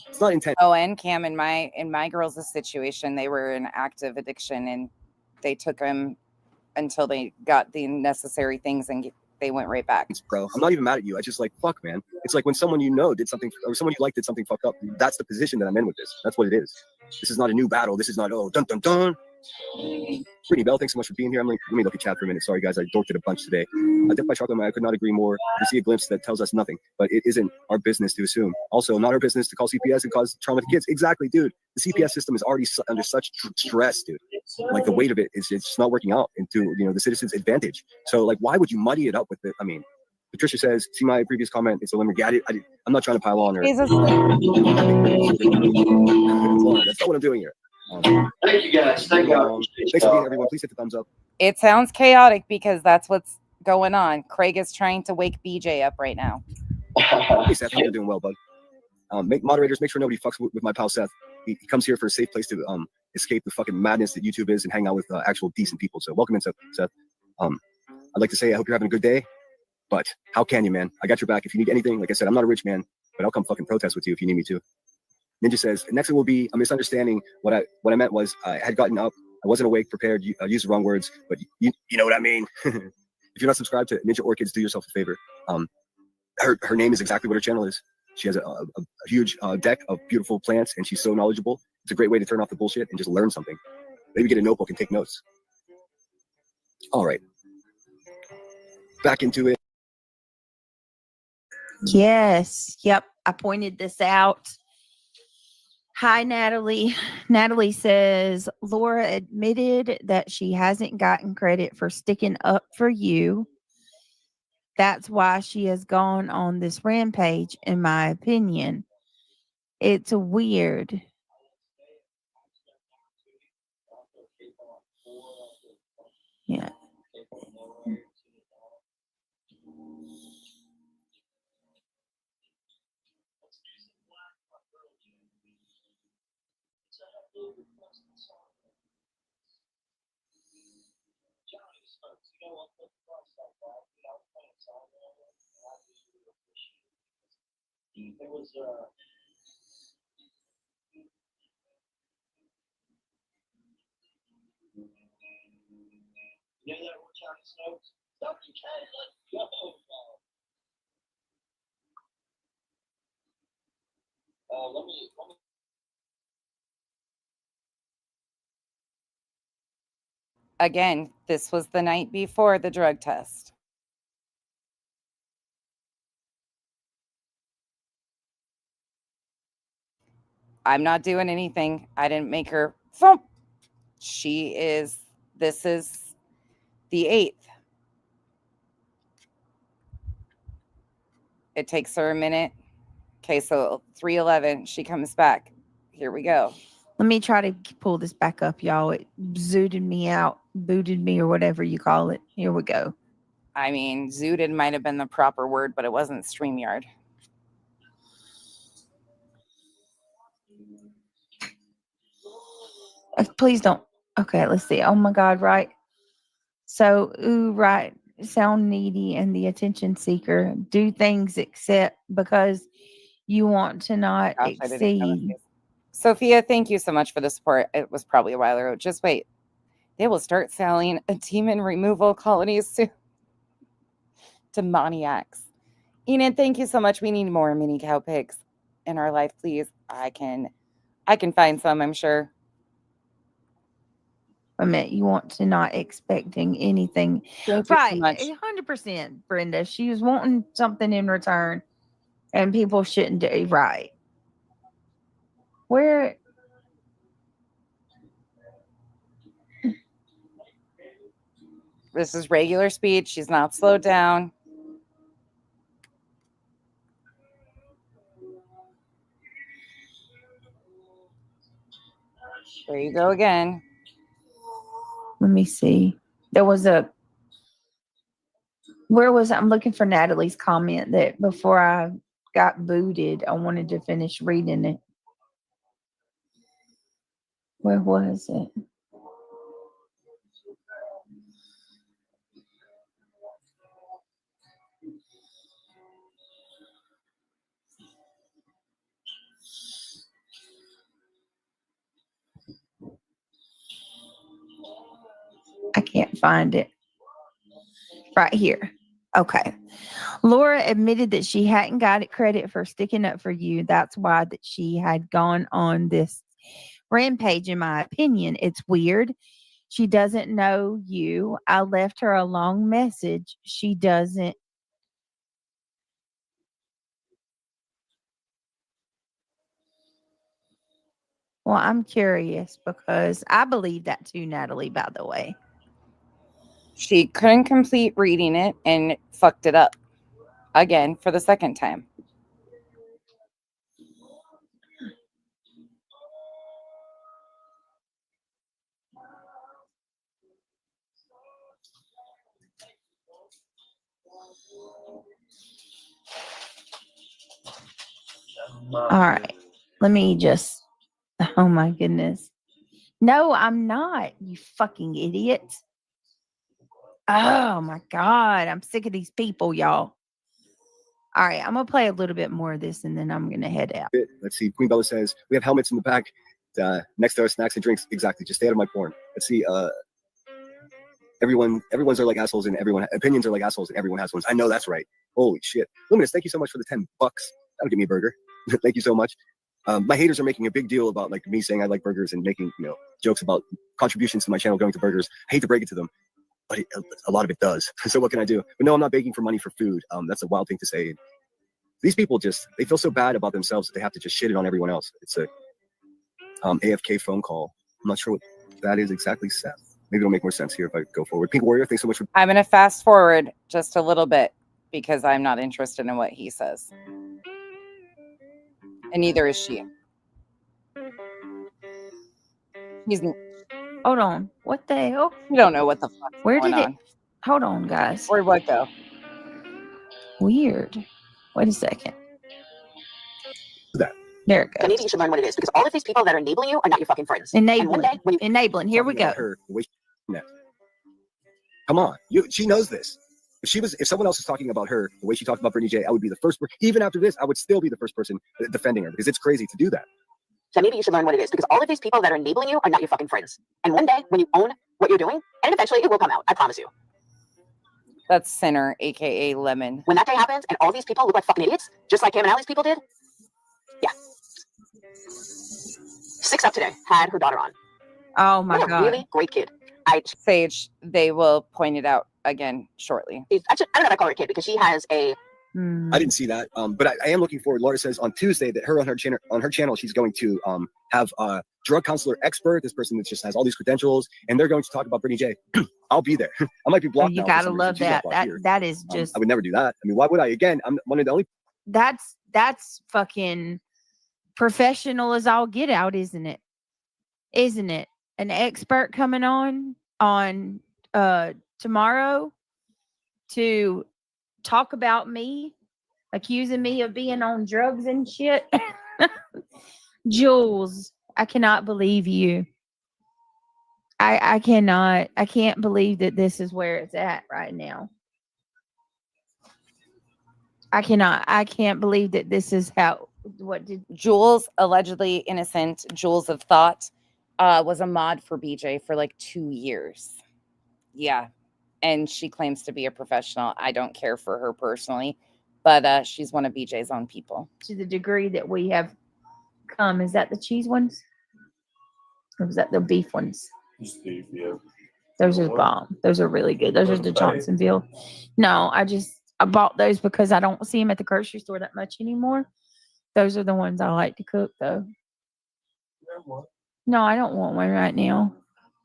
It's not intent.
Oh, and Cam, in my girls' situation, they were in active addiction and they took them until they got the necessary things and they went right back.
Bro, I'm not even mad at you. I just fuck, man. It's like when someone did something, or someone you like did something fucked up. That's the position that I'm in with this. That's what it is. This is not a new battle. This is not, oh, dun dun dun. Brittany Bell, thanks so much for being here. Let me look at chat for a minute. Sorry, guys, I dorked it a bunch today. I dipped my chocolate. I could not agree more. We see a glimpse that tells us nothing, but it isn't our business to assume. Also, not our business to call CPS and cause trauma to kids. Exactly, dude. The CPS system is already under such stress, dude. Like the weight of it's just not working out into the citizens' advantage. So why would you muddy it up with it? I mean, Patricia says, see my previous comment. It's a limit. I'm not trying to pile on her.
Jesus.
That's not what I'm doing here.
Thank you guys. Thank you.
Thanks for being here, everyone. Please hit the thumbs up.
It sounds chaotic because that's what's going on. Craig is trying to wake BJ up right now.
Hey, Seth, I hope you're doing well, bud. Moderators, make sure nobody fucks with my pal Seth. He comes here for a safe place to escape the fucking madness that YouTube is and hang out with actual decent people. So welcome in, Seth. I'd like to say I hope you're having a good day, but how can you, man? I got your back. If you need anything, like I said, I'm not a rich man, but I'll come fucking protest with you if you need me to. Ninja says, next it will be a misunderstanding. What I meant was I had gotten up. I wasn't awake, prepared. I used the wrong words, but you know what I mean. If you're not subscribed to Ninja Orchids, do yourself a favor. Her name is exactly what her channel is. She has a huge deck of beautiful plants, and she's so knowledgeable. It's a great way to turn off the bullshit and just learn something. Maybe get a notebook and take notes. All right. Back into it.
Yes. Yep. I pointed this out. Hi, Natalie. Natalie says, Laura admitted that she hasn't gotten credit for sticking up for you. That's why she has gone on this rampage, in my opinion. It's weird. Yeah.
There was you know that one Johnny Stokes? WK, let's go. Let me
Again, this was the night before the drug test. I'm not doing anything. I didn't make her thump. This is the 8th. It takes her a minute. Okay, so 3:11, she comes back. Here we go.
Let me try to pull this back up, y'all. It zooted me out, booted me, or whatever you call it. Here we go.
I mean, zooted might have been the proper word, but it wasn't StreamYard.
Please don't. Okay, let's see. Oh my God, right. So, right. Sound needy and the attention seeker. Do things except because you want to not
Gosh, I didn't know
exceed.
that. Sophia, thank you so much for the support. It was probably a while ago. Just wait. They will start selling demon removal colonies soon. Demoniacs. Enid, thank you so much. We need more mini cow pigs in our life, please. I can find some, I'm sure.
I mean, you want to not expecting anything.
Thank you so
Right.
much.
100%, Brenda. She was wanting something in return, and people shouldn't do right. Where?
This is regular speed. She's not slowed down. There you go again.
Let me see. There was a. Where was I'm looking for Natalie's comment that before I got booted, I wanted to finish reading it. Where was it? I can't find it. Right here. Okay. Laura admitted that she hadn't got credit for sticking up for you. That's why that she had gone on this rampage, in my opinion. It's weird. She doesn't know you. I left her a long message. She doesn't. Well, I'm curious because I believe that too, Natalie, by the way.
She couldn't complete reading it and fucked it up again for the second time.
All right. Let me just. Oh my goodness. No, I'm not, you fucking idiot. Oh my God. I'm sick of these people, y'all. All right. I'm going to play a little bit more of this and then I'm going to head out.
Let's see. Queen Bella says, we have helmets in the back next to our snacks and drinks. Exactly. Just stay out of my porn. Let's see. Everyone's are like assholes and opinions are like assholes and everyone has ones. I know that's right. Holy shit. Luminous, thank you so much for the $10. That'll give me a burger. Thank you so much. My haters are making a big deal about like me saying I like burgers and making jokes about contributions to my channel going to burgers. I hate to break it to them, but a lot of it does. So what can I do? But no, I'm not begging for money for food. That's a wild thing to say. These people they feel so bad about themselves that they have to just shit it on everyone else. It's a AFK phone call. I'm not sure what that is exactly, Seth. Maybe it'll make more sense here if I go forward. Pink Warrior, thanks so much for.
I'm going to fast forward just a little bit because I'm not interested in what he says. And neither is she.
Hold on. What the hell?
You don't know what the fuck's
Where
going
did it?
on.
Hold on, guys.
Where'd what go?
Weird. Wait a second.
That.
There it
So maybe
goes.
you should learn what it is because all of these people that are enabling you are not your fucking friends. And one
Enabling.
day when you
Enabling. Here we
Talking
go.
about her, the way come on, she knows this. If someone else is talking about her the way she talked about Brittany J, I would be the first. Even after this, I would still be the first person defending her because it's crazy to do that.
So maybe you should learn what it is because all of these people that are enabling you are not your fucking friends. And one day when you own what you're doing, and eventually it will come out, I promise you.
That's Sinner, aka Lemon.
When that day happens and all these people look like fucking idiots, just like Cam and Allie's people did, yeah. 6 up today, had her daughter on.
Oh my
What a
God.
really great kid.
Sage, they will point it out again shortly.
Actually, I don't know if I call her a kid because she has a.
I didn't see that, but I am looking forward. Laura says on Tuesday that on her channel she's going to have a drug counselor expert, this person that just has all these credentials, and they're going to talk about Brittany J. I'll be there. I might be blocked.
You
now
gotta
for some
love
reason. She's not
that.
blocked here.
That is just.
I would never do that. I mean, why would I? Again, I'm one of the only
that's fucking professional as all get out, isn't it? Isn't it? An expert coming on tomorrow to talk about me, accusing me of being on drugs and shit. Jules, I cannot believe you. I can't believe that this is where it's at right now. I can't believe that this is
Jules, allegedly innocent, Jules of Thought, was a mod for BJ for like 2 years. Yeah. And she claims to be a professional. I don't care for her personally, but she's one of BJ's own people.
To the degree that we have come, is that the cheese ones? Or was that the beef ones?
Beef, yeah.
Those are bomb. Those are really good. Those are the Johnsonville. No, I bought those because I don't see them at the grocery store that much anymore. Those are the ones I like to cook, though. No, I don't want one right now.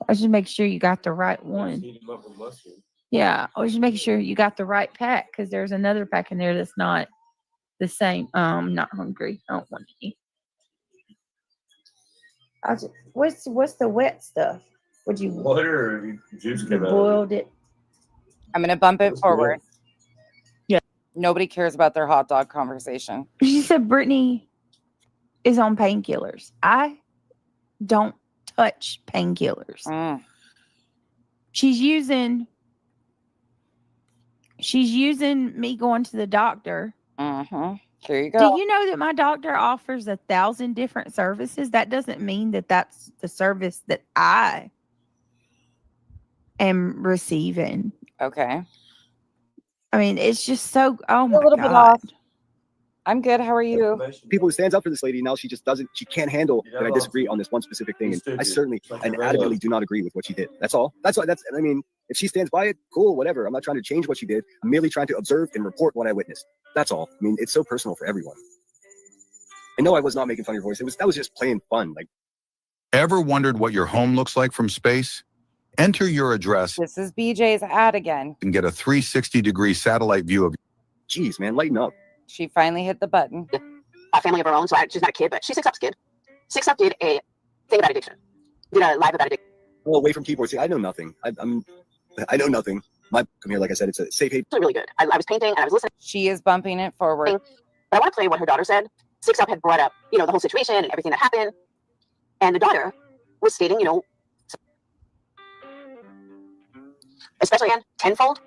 I just make sure you got the right one. Yeah, I was just making sure you got the right pack because there's another pack in there that's not the same. I'm not hungry. I don't want any. What's the wet stuff? Would you
water or juice came out?
Boiled it.
I'm gonna bump it forward.
Yeah.
Nobody cares about their hot dog conversation.
She said Brittany is on painkillers. I don't touch painkillers. She's using me going to the doctor.
Here you go.
Do you know that my doctor offers 1,000 different services? That doesn't mean that that's the service that I am receiving.
Okay.
I mean, it's just so. Oh my
a little bit
God.
off. I'm good. How are you?
People who stands up for this lady, now she can't handle that I disagree on this one specific thing. And I certainly and adamantly do not agree with what she did. That's all. I mean, if she stands by it, cool, whatever. I'm not trying to change what she did. I'm merely trying to observe and report what I witnessed. That's all. I mean, it's so personal for everyone. I know I was not making fun of your voice. That was just plain fun. Like,
ever wondered what your home looks like from space? Enter your address.
This is BJ's ad again.
And get a 360-degree satellite view of.
Jeez, man, lighten up.
She finally hit the button.
A family of her own, so she's not a kid, but she's 6 Up's kid. 6 Up did a thing about addiction. Did a live about addiction.
Well, away from keyboards. See, I know nothing. I know nothing. My come here, like I said, it's a safe haven.
It's really good. I was painting and I was listening.
She is bumping it forward.
But I want to play what her daughter said. 6 Up had brought up, the whole situation and everything that happened. And the daughter was stating, especially again, tenfold.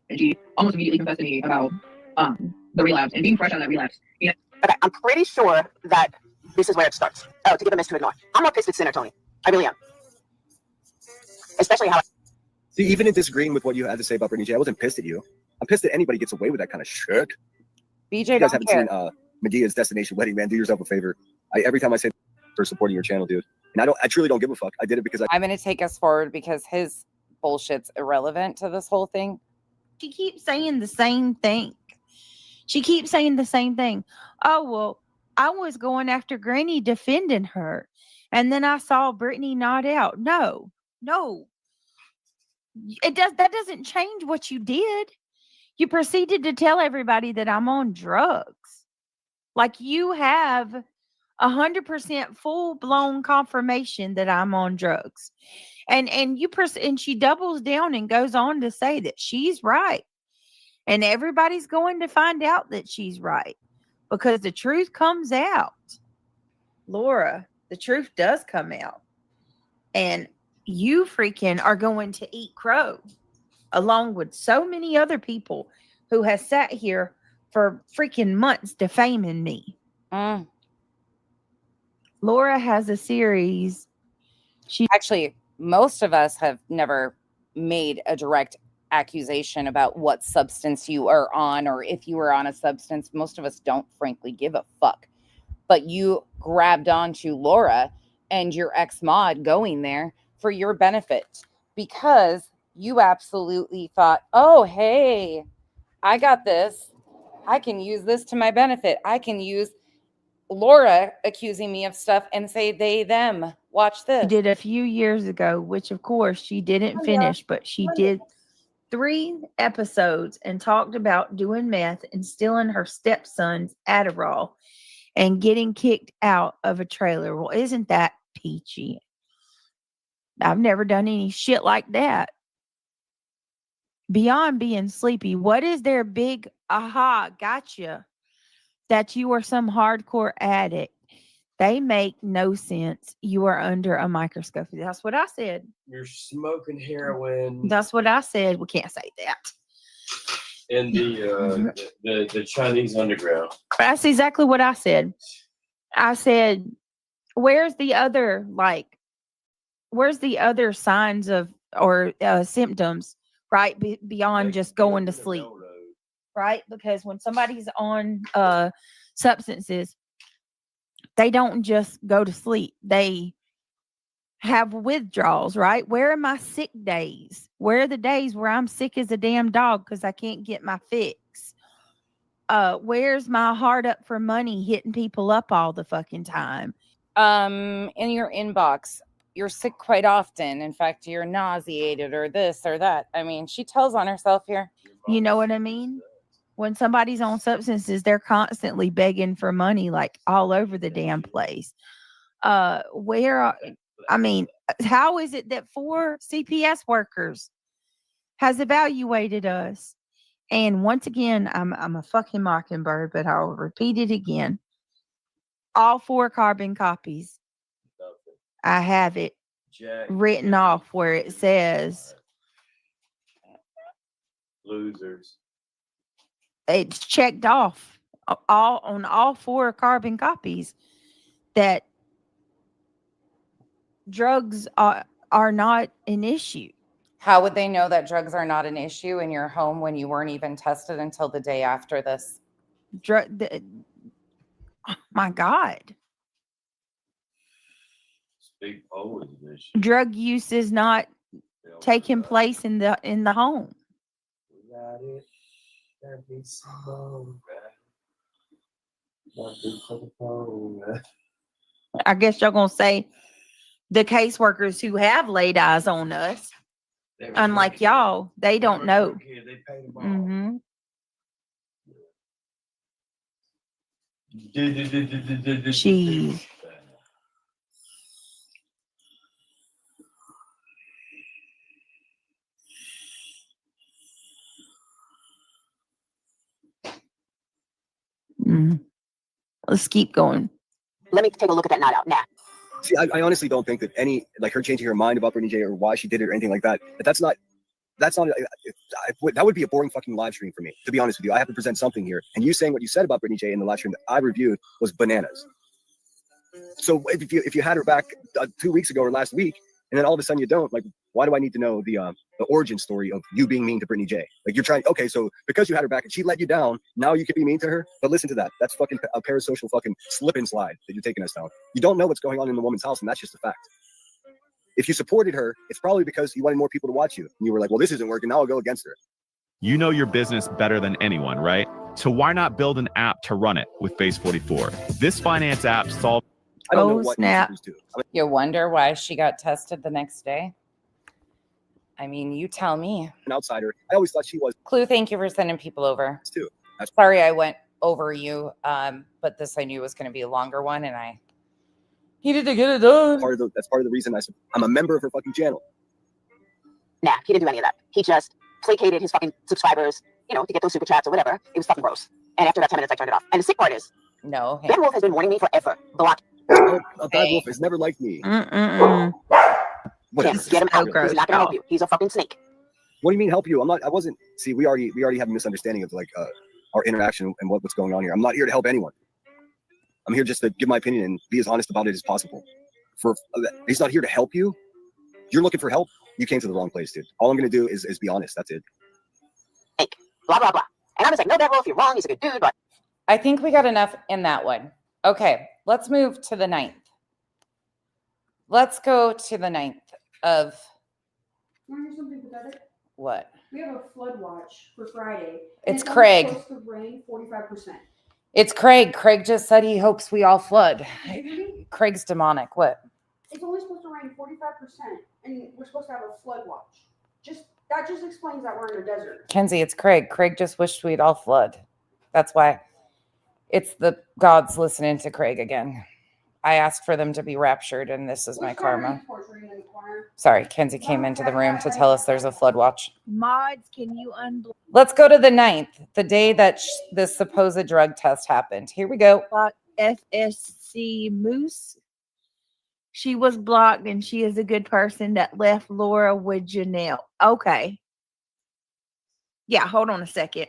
And she almost immediately confessed to me about the relapse and being fresh on that relapse. Yeah.
Okay, I'm pretty sure that this is where it starts. Oh, to give a miss to ignore. I'm more pissed at Sinner, Tony. I really am. Especially how.
See, even in disagreeing with what you had to say about Brittany J, I wasn't pissed at you. I'm pissed that anybody gets away with that kind of shit.
BJ,
you guys haven't seen Medea's Destination Wedding, man. Do yourself a favor. Every time I say for supporting your channel, dude, and I truly don't give a fuck. I did it because
I'm gonna take us forward because his bullshit's irrelevant to this whole thing.
She keeps saying the same thing. Oh, well, I was going after Granny defending her. And then I saw Brittany nod out. No. That doesn't change what you did. You proceeded to tell everybody that I'm on drugs. Like you have 100% full-blown confirmation that I'm on drugs. And she doubles down and goes on to say that she's right. And everybody's going to find out that she's right because the truth comes out. Laura, the truth does come out. And you freaking are going to eat crow along with so many other people who has sat here for freaking months defaming me. Laura has a series.
Actually, most of us have never made a direct accusation about what substance you are on or if you were on a substance. Most of us don't frankly give a fuck. But you grabbed onto Laura and your ex-mod going there for your benefit because you absolutely thought, oh, hey, I got this. I can use this to my benefit. I can use Laura accusing me of stuff and say they, them. Watch this.
She did a few years ago, which of course she didn't finish, but she did 3 episodes and talked about doing meth and stealing her stepson's Adderall and getting kicked out of a trailer. Well, isn't that peachy? I've never done any shit like that. Beyond being sleepy, what is their big aha gotcha that you are some hardcore addict? They make no sense. You are under a microscope. That's what I said.
You're smoking heroin.
That's what I said. We can't say that.
In the Chinese underground.
That's exactly what I said. I said, where's the other signs of or symptoms, right? Beyond just going to sleep, right? Because when somebody's on substances, they don't just go to sleep. They have withdrawals, right? Where are my sick days? Where are the days where I'm sick as a damn dog because I can't get my fix? Where's my heart up for money hitting people up all the fucking time?
In your inbox, you're sick quite often. In fact, you're nauseated or this or that. I mean, she tells on herself here.
You know what I mean? When somebody's on substances, they're constantly begging for money, like all over the damn place. How is it that 4 CPS workers has evaluated us? And once again, I'm a fucking mockingbird, but I'll repeat it again. All 4 carbon copies. I have it written off where it says
losers.
It's checked off on all 4 carbon copies that drugs are not an issue.
How would they know that drugs are not an issue in your home when you weren't even tested until the day after this?
Oh my God.
Big O is an issue.
Drug use is not taking place in the home.
We got it. That be some
I guess y'all gonna say the caseworkers who have laid eyes on us, unlike y'all, they don't know. Mm-hmm. Jeez. Let's keep going.
Let me take a look at that night out now.
See, I honestly don't think that any, like her changing her mind about Brittany J or why she did it or anything like that, that would be a boring fucking live stream for me, to be honest with you. I have to present something here. And you saying what you said about Brittany J in the live stream that I reviewed was bananas. So if you had her back 2 weeks ago or last week, and then all of a sudden you don't, like, why do I need to know the origin story of you being mean to Brittany J? Like, you're trying, okay, so because you had her back and she let you down, now you can be mean to her? But listen to that. That's fucking a parasocial fucking slip and slide that you're taking us down. You don't know what's going on in the woman's house, and that's just a fact. If you supported her, it's probably because you wanted more people to watch you. And you were like, well, this isn't working, now I'll go against her.
You know your business better than anyone, right? So why not build an app to run it with Base 44? This finance app solves...
I don't know what
snap.
do.
You wonder why she got tested the next day? I mean, you tell me.
An outsider. I always thought she was.
Clue, thank you for sending people over.
Too.
Sorry I went over you, but this I knew was going to be a longer one, and I needed to get it done.
That's part of the reason I'm a member of her fucking channel.
Nah, he didn't do any of that. He just placated his fucking subscribers, to get those super chats or whatever. It was fucking gross. And after about 10 minutes, I turned it off. And the sick part is,
no,
Ben Wolf has been warning me forever. Block.
A bad wolf is never like me.
Can't get him out. He's not gonna help you. He's a fucking snake.
What do you mean help you? I wasn't. See, we already have a misunderstanding of like our interaction and what's going on here. I'm not here to help anyone. I'm here just to give my opinion and be as honest about it as possible. He's not here to help you. You're looking for help. You came to the wrong place, dude. All I'm gonna do is be honest. That's it.
Snake. Blah blah blah. And I was like, no, Ben Wolf, you're wrong. He's a good dude, but
I think we got enough in that one. Okay, let's move to the 9th. Let's go to the 9th of...
Want to hear something pathetic?
What?
We have a flood watch for Friday.
It's Craig.
Supposed to rain 45%.
It's Craig. Craig just said he hopes we all flood. Craig's demonic. What?
It's only supposed to rain 45%, and we're supposed to have a flood watch. That just explains that we're in a desert.
Kenzie, it's Craig. Craig just wished we'd all flood. That's why it's the gods listening to Craig again. I asked for them to be raptured, and this is my karma. Sorry, Kenzie came into the room to tell us there's a flood watch.
Mods, can you unblock
Let's go to the 9th, the day that this supposed drug test happened. Here we go.
FSC Moose? She was blocked, and she is a good person that left Laura with Janelle. Okay. Yeah, hold on a second.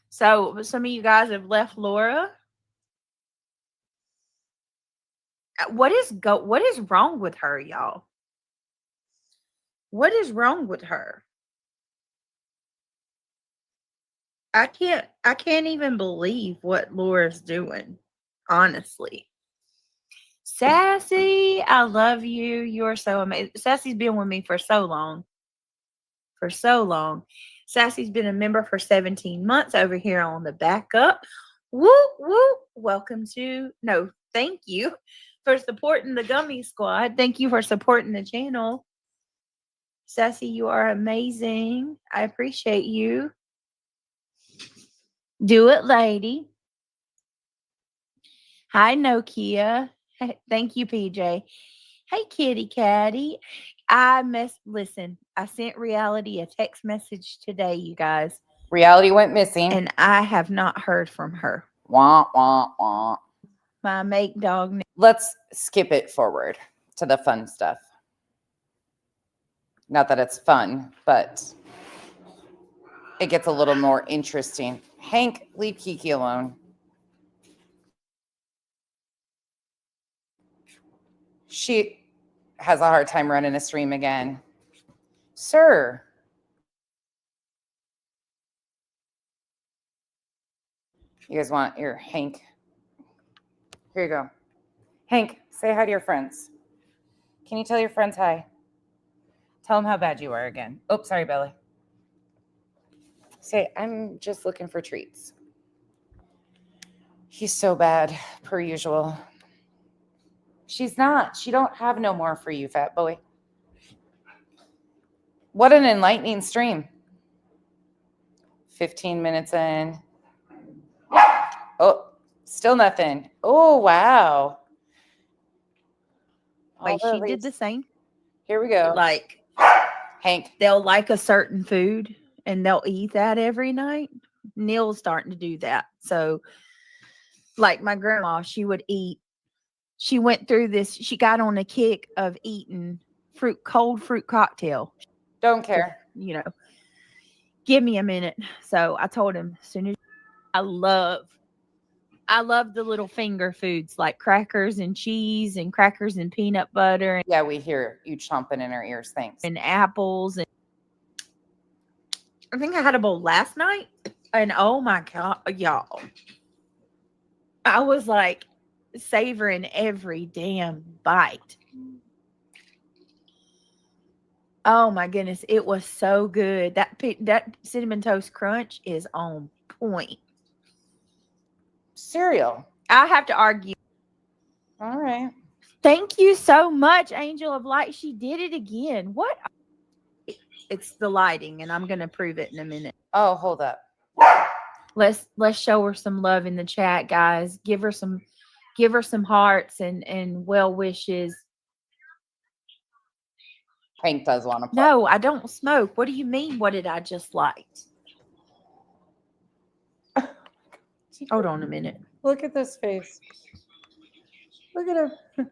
So some of you guys have left Laura. What is wrong with her, y'all? What is wrong with her? I can't even believe what Laura's doing, honestly. Sassy, I love you. You're so amazing. Sassy's been with me for so long. For so long. Sassy's been a member for 17 months over here on the backup. Woo, woo. Welcome to, no, thank you for supporting the Gummy Squad. Thank you for supporting the channel. Sassy, you are amazing. I appreciate you. Do it, lady. Hi, Nokia. Thank you, PJ. Hey, kitty catty. Listen, I sent Reality a text message today, you guys.
Reality went missing.
And I have not heard from her.
Wah, wah, wah.
My make dog.
Let's skip it forward to the fun stuff. Not that it's fun, but it gets a little more interesting. Hank, leave Kiki alone. She has a hard time running a stream again. Sir. You guys want your Hank? Here you go. Hank, say hi to your friends. Can you tell your friends hi? Tell them how bad you are again. Oh, sorry, Belly. Say, I'm just looking for treats. He's so bad, per usual. She's not. She don't have no more for you, fat boy. What an enlightening stream. 15 minutes in. Oh, still nothing. Oh, wow.
Wait, she did the same.
Here we go.
Like,
Hank.
They'll like a certain food and they'll eat that every night. Neil's starting to do that. So, like my grandma, she would eat. She went through this. She got on a kick of eating cold fruit cocktail.
Don't care.
You know, give me a minute. So I told him as soon as I love the little finger foods like crackers and cheese and crackers and peanut butter.
Yeah, we hear you chomping in our ears. Thanks.
And apples. And I think I had a bowl last night. And oh my God, y'all. I was like savoring every damn bite. Oh my goodness. It was so good. That cinnamon toast crunch is on point.
Cereal.
I have to argue.
All right.
Thank you so much, Angel of Light. She did it again. What? It's the lighting, and I'm gonna prove it in a minute.
Oh, hold up.
Let's show her some love in the chat, guys. Give her some hearts and well wishes.
Hank does want to play.
No, I don't smoke. What do you mean? What did I just light? Hold on a minute.
Look at this face. Look at him.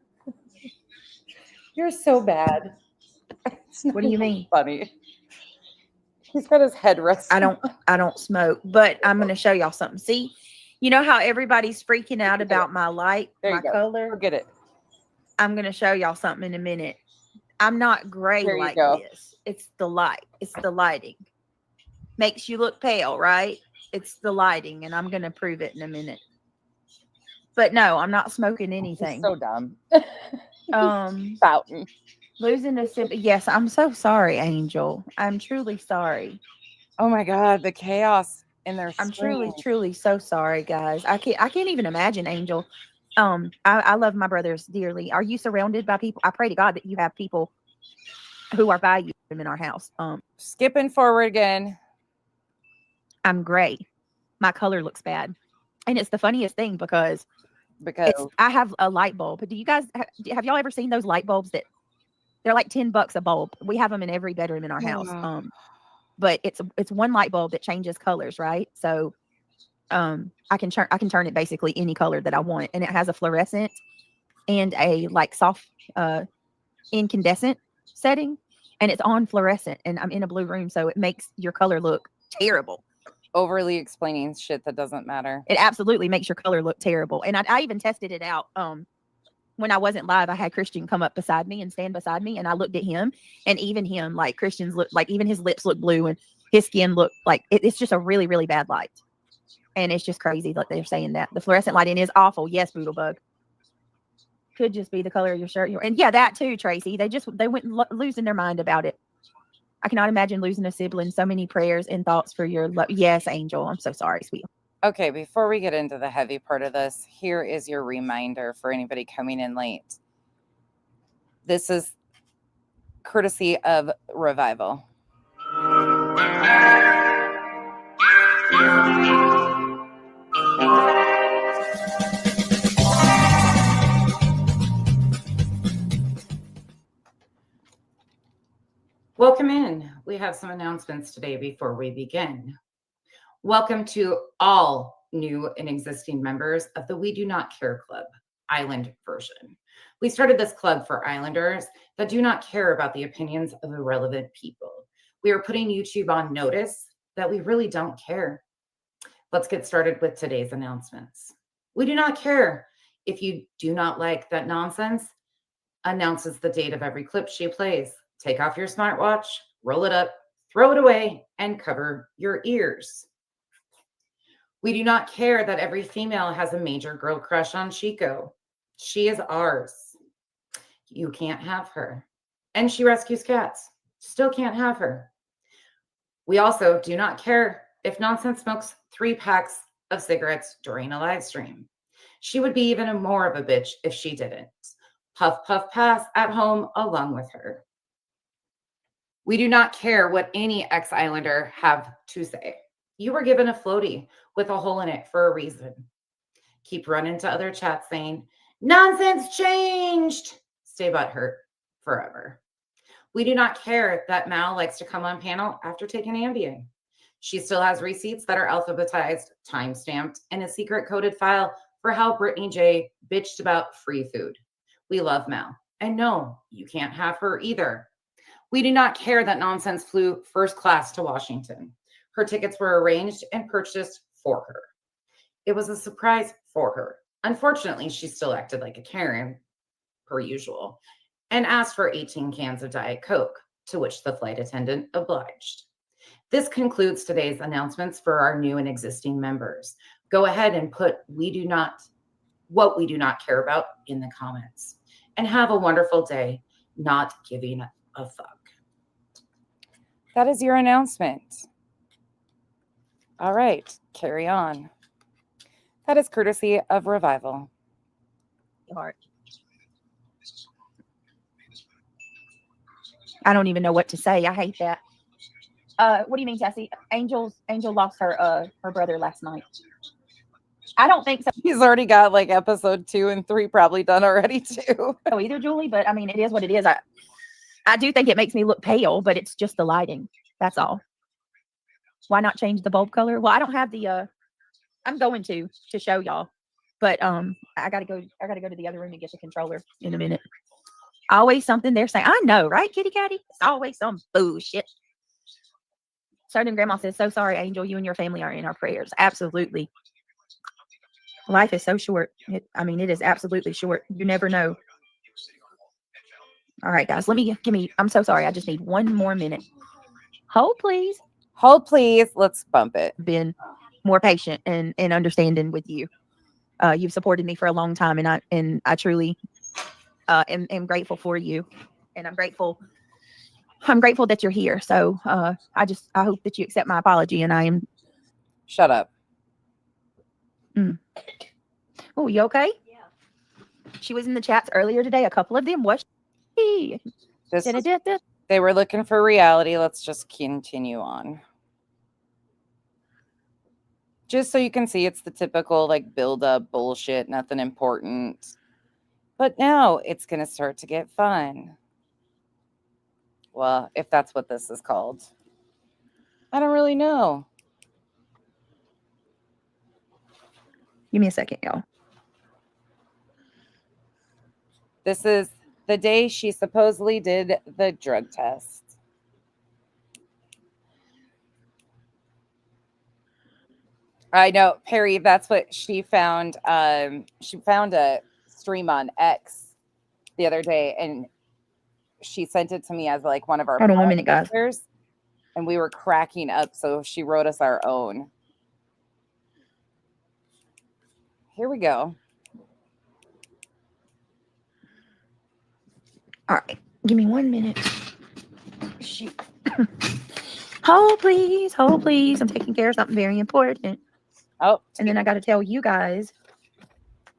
You're so bad.
What do you mean?
Funny. He's got his head resting.
I don't smoke, but I'm going to show y'all something. See, you know how everybody's freaking out about my light, my color?
Forget it.
I'm going to show y'all something in a minute. I'm not gray like this. It's the light. It's the lighting. Makes you look pale, right? It's the lighting, and I'm going to prove it in a minute. But no, I'm not smoking anything.
So dumb.
Fountain. Losing a sip. Yes, I'm so sorry, Angel. I'm truly sorry.
Oh my God, the chaos in their
I'm
screen.
truly so sorry, guys. I can't even imagine, Angel. I love my brothers dearly. Are you surrounded by people? I pray to God that you have people who are valued in our house.
Skipping forward again.
I'm gray. My color looks bad. And it's the funniest thing because I have a light bulb. But do you guys have y'all ever seen those light bulbs that they're like $10 a bulb? We have them in every bedroom in our house. But it's one light bulb that changes colors, right? So I can turn it basically any color that I want, and it has a fluorescent and a like soft incandescent setting, and it's on fluorescent, and I'm in a blue room, so it makes your color look terrible.
Overly explaining shit that doesn't matter.
It absolutely makes your color look terrible. And I even tested it out. When I wasn't live, I had Christian come up beside me and stand beside me, and I looked at him, and even him, like Christian's look, like even his lips look blue and his skin looked like it's just a really, really bad light. And it's just crazy that they're saying that. The fluorescent lighting is awful. Yes, Boodlebug. Could just be the color of your shirt. And yeah, that too, Tracy. They went losing their mind about it. I cannot imagine losing a sibling. So many prayers and thoughts for your love. Yes, Angel. I'm so sorry, sweet.
Okay, before we get into the heavy part of this, here is your reminder for anybody coming in late. This is courtesy of Revival.
Welcome in. We have some announcements today before we begin. Welcome to all new and existing members of the We Do Not Care Club, Island version. We started this club for Islanders that do not care about the opinions of irrelevant people. We are putting YouTube on notice that we really don't care. Let's get started with today's announcements. We do not care if you do not like that nonsense. Announces the date of every clip she plays. Take off your smartwatch, roll it up, throw it away, and cover your ears. We do not care that every female has a major girl crush on Chico. She is ours. You can't have her. And she rescues cats. Still can't have her. We also do not care if Nonsense smokes 3 packs of cigarettes during a live stream. She would be even more of a bitch if she didn't. Puff, puff, pass at home along with her. We do not care what any ex-Islander have to say. You were given a floaty with a hole in it for a reason. Keep running to other chats saying, nonsense changed. Stay butthurt forever. We do not care that Mal likes to come on panel after taking Ambien. She still has receipts that are alphabetized, time-stamped, and a secret coded file for how Brittany J bitched about free food. We love Mal. And no, you can't have her either. We do not care that Nonsense flew first class to Washington. Her tickets were arranged and purchased for her. It was a surprise for her. Unfortunately, she still acted like a Karen, per usual, and asked for 18 cans of Diet Coke, to which the flight attendant obliged. This concludes today's announcements for our new and existing members. Go ahead and put what we do not care about in the comments. And have a wonderful day, not giving a fuck.
That is your announcement. All right, carry on. That is courtesy of Revival.
Heart. I don't even know what to say. I hate that. What do you mean, Tessie? Angel lost her brother last night. I don't think so.
He's already got like episode 2 and 3 probably done already too.
Oh, either, Julie, but I mean, it is what it is. I do think it makes me look pale, but it's just the lighting. That's all. Why not change the bulb color? Well, I don't have the I'm going to show y'all. But I gotta go to the other room and get the controller in a minute. Always something they're saying. I know, right, kitty catty? It's always some bullshit. Certain grandma says, so sorry, Angel. You and your family are in our prayers. Absolutely. Life is so short. It is absolutely short. You never know. All right, guys, I'm so sorry. I just need one more minute. Hold, please.
Hold, please. Let's bump it.
Been more patient and understanding with you. You've supported me for a long time, and I truly am grateful for you. And I'm grateful that you're here. So I hope that you accept my apology, and I am.
Shut up.
Oh, you okay? Yeah. She was in the chats earlier today. A couple of them was.
This They were looking for reality. Let's just continue on. Just so you can see, it's the typical like build up bullshit, nothing important. But now it's going to start to get fun. Well, if that's what this is called. I don't really know.
Give me a second, y'all.
This is the day she supposedly did the drug test. I know, Perry, that's what she found. She found a stream on X the other day, and she sent it to me as like one of our
Hold on 1 minute, guys.
pictures, and we were cracking up, so she wrote us our own. Here we go.
All right. Give me 1 minute. Shoot. Hold, please. Hold, please. I'm taking care of something very important.
Oh.
And then I got to tell you guys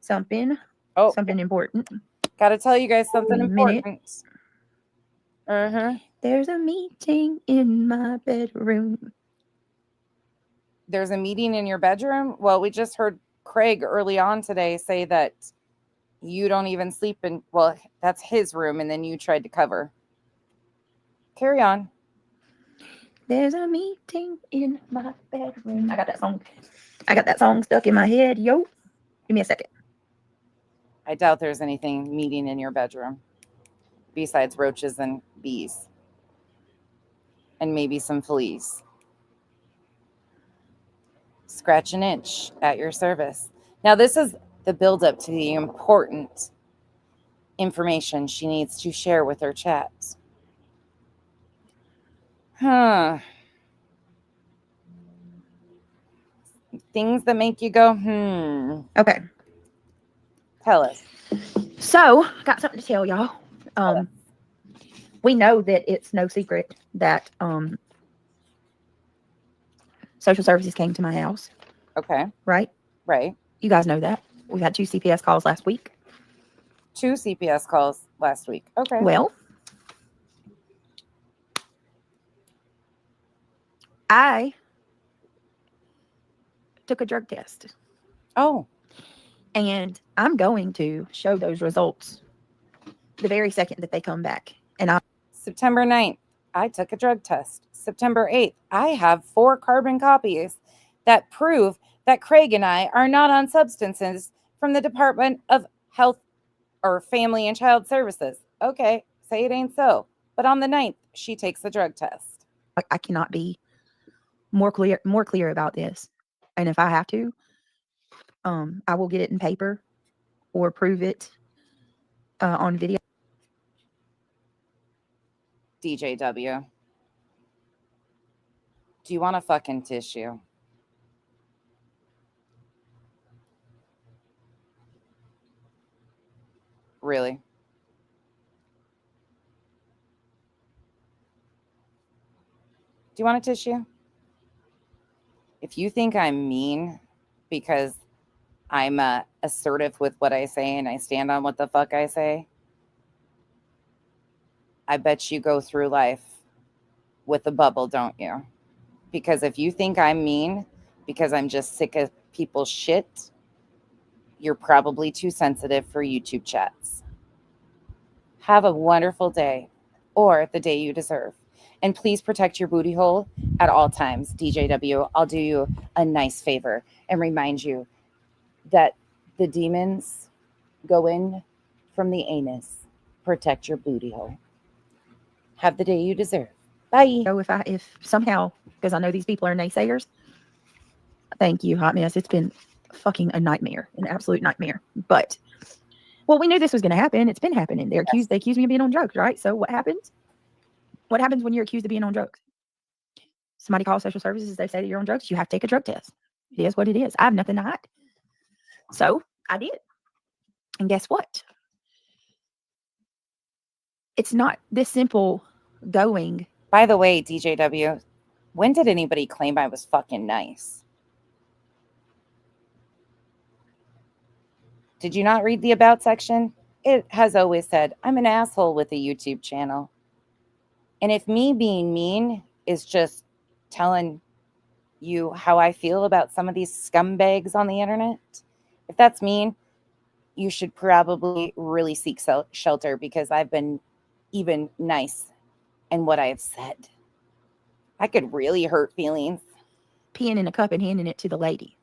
something.
Oh.
Something important.
Got to tell you guys something
Wait a minute.
important. Uh-huh.
There's a meeting in my bedroom.
There's a meeting in your bedroom? Well, we just heard Craig early on today say that you don't even sleep in, well, that's his room, and then you tried to cover. Carry on.
There's a meeting in my bedroom. I got that song stuck in my head. Yo. Give me a second.
I doubt there's anything meeting in your bedroom besides roaches and bees. And maybe some fleas. Scratch an itch at your service. Now, this is the buildup to the important information she needs to share with her chat. Things that make you go,
Okay.
Tell us.
So, got something to tell y'all. We know that it's no secret that social services came to my house.
Okay.
Right?
Right.
You guys know that. We've had 2 CPS calls last week.
2 CPS calls last week. Okay.
Well, I took a drug test.
Oh.
And I'm going to show those results the very second that they come back. And
September 9th, I took a drug test. September 8th, I have 4 carbon copies that prove that Craig and I are not on substances from the Department of Health or Family and Child Services. Okay, say it ain't so. But on the 9th, she takes the drug test.
I cannot be more clear about this. And if I have to, I will get it in paper or prove it on video.
DJW. Do you want a fucking tissue? Really? Do you want a tissue? If you think I'm mean because I'm assertive with what I say and I stand on what the fuck I say, I bet you go through life with a bubble, don't you? Because if you think I'm mean because I'm just sick of people's shit, you're probably too sensitive for YouTube chats. Have a wonderful day, or the day you deserve. And please protect your booty hole at all times. DJW, I'll do you a nice favor and remind you that the demons go in from the anus. Protect your booty hole. Have the day you deserve. Bye.
So if somehow, because I know these people are naysayers, thank you, Hot Mess. It's been fucking a nightmare, an absolute nightmare. But well, we knew this was going to happen. It's been happening. They accused me of being on drugs, right? So what happens? What happens when you're accused of being on drugs? Somebody calls social services. They say that you're on drugs. You have to take a drug test. It is what it is. I have nothing to hide. So I did. And guess what? It's not this simple going.
By the way, DJW, when did anybody claim I was fucking nice? Did you not read the about section? It has always said, I'm an asshole with a YouTube channel. And if me being mean is just telling you how I feel about some of these scumbags on the internet, if that's mean, you should probably really seek shelter, because I've been even nice in what I have said. I could really hurt feelings.
Peeing in a cup and handing it to the lady.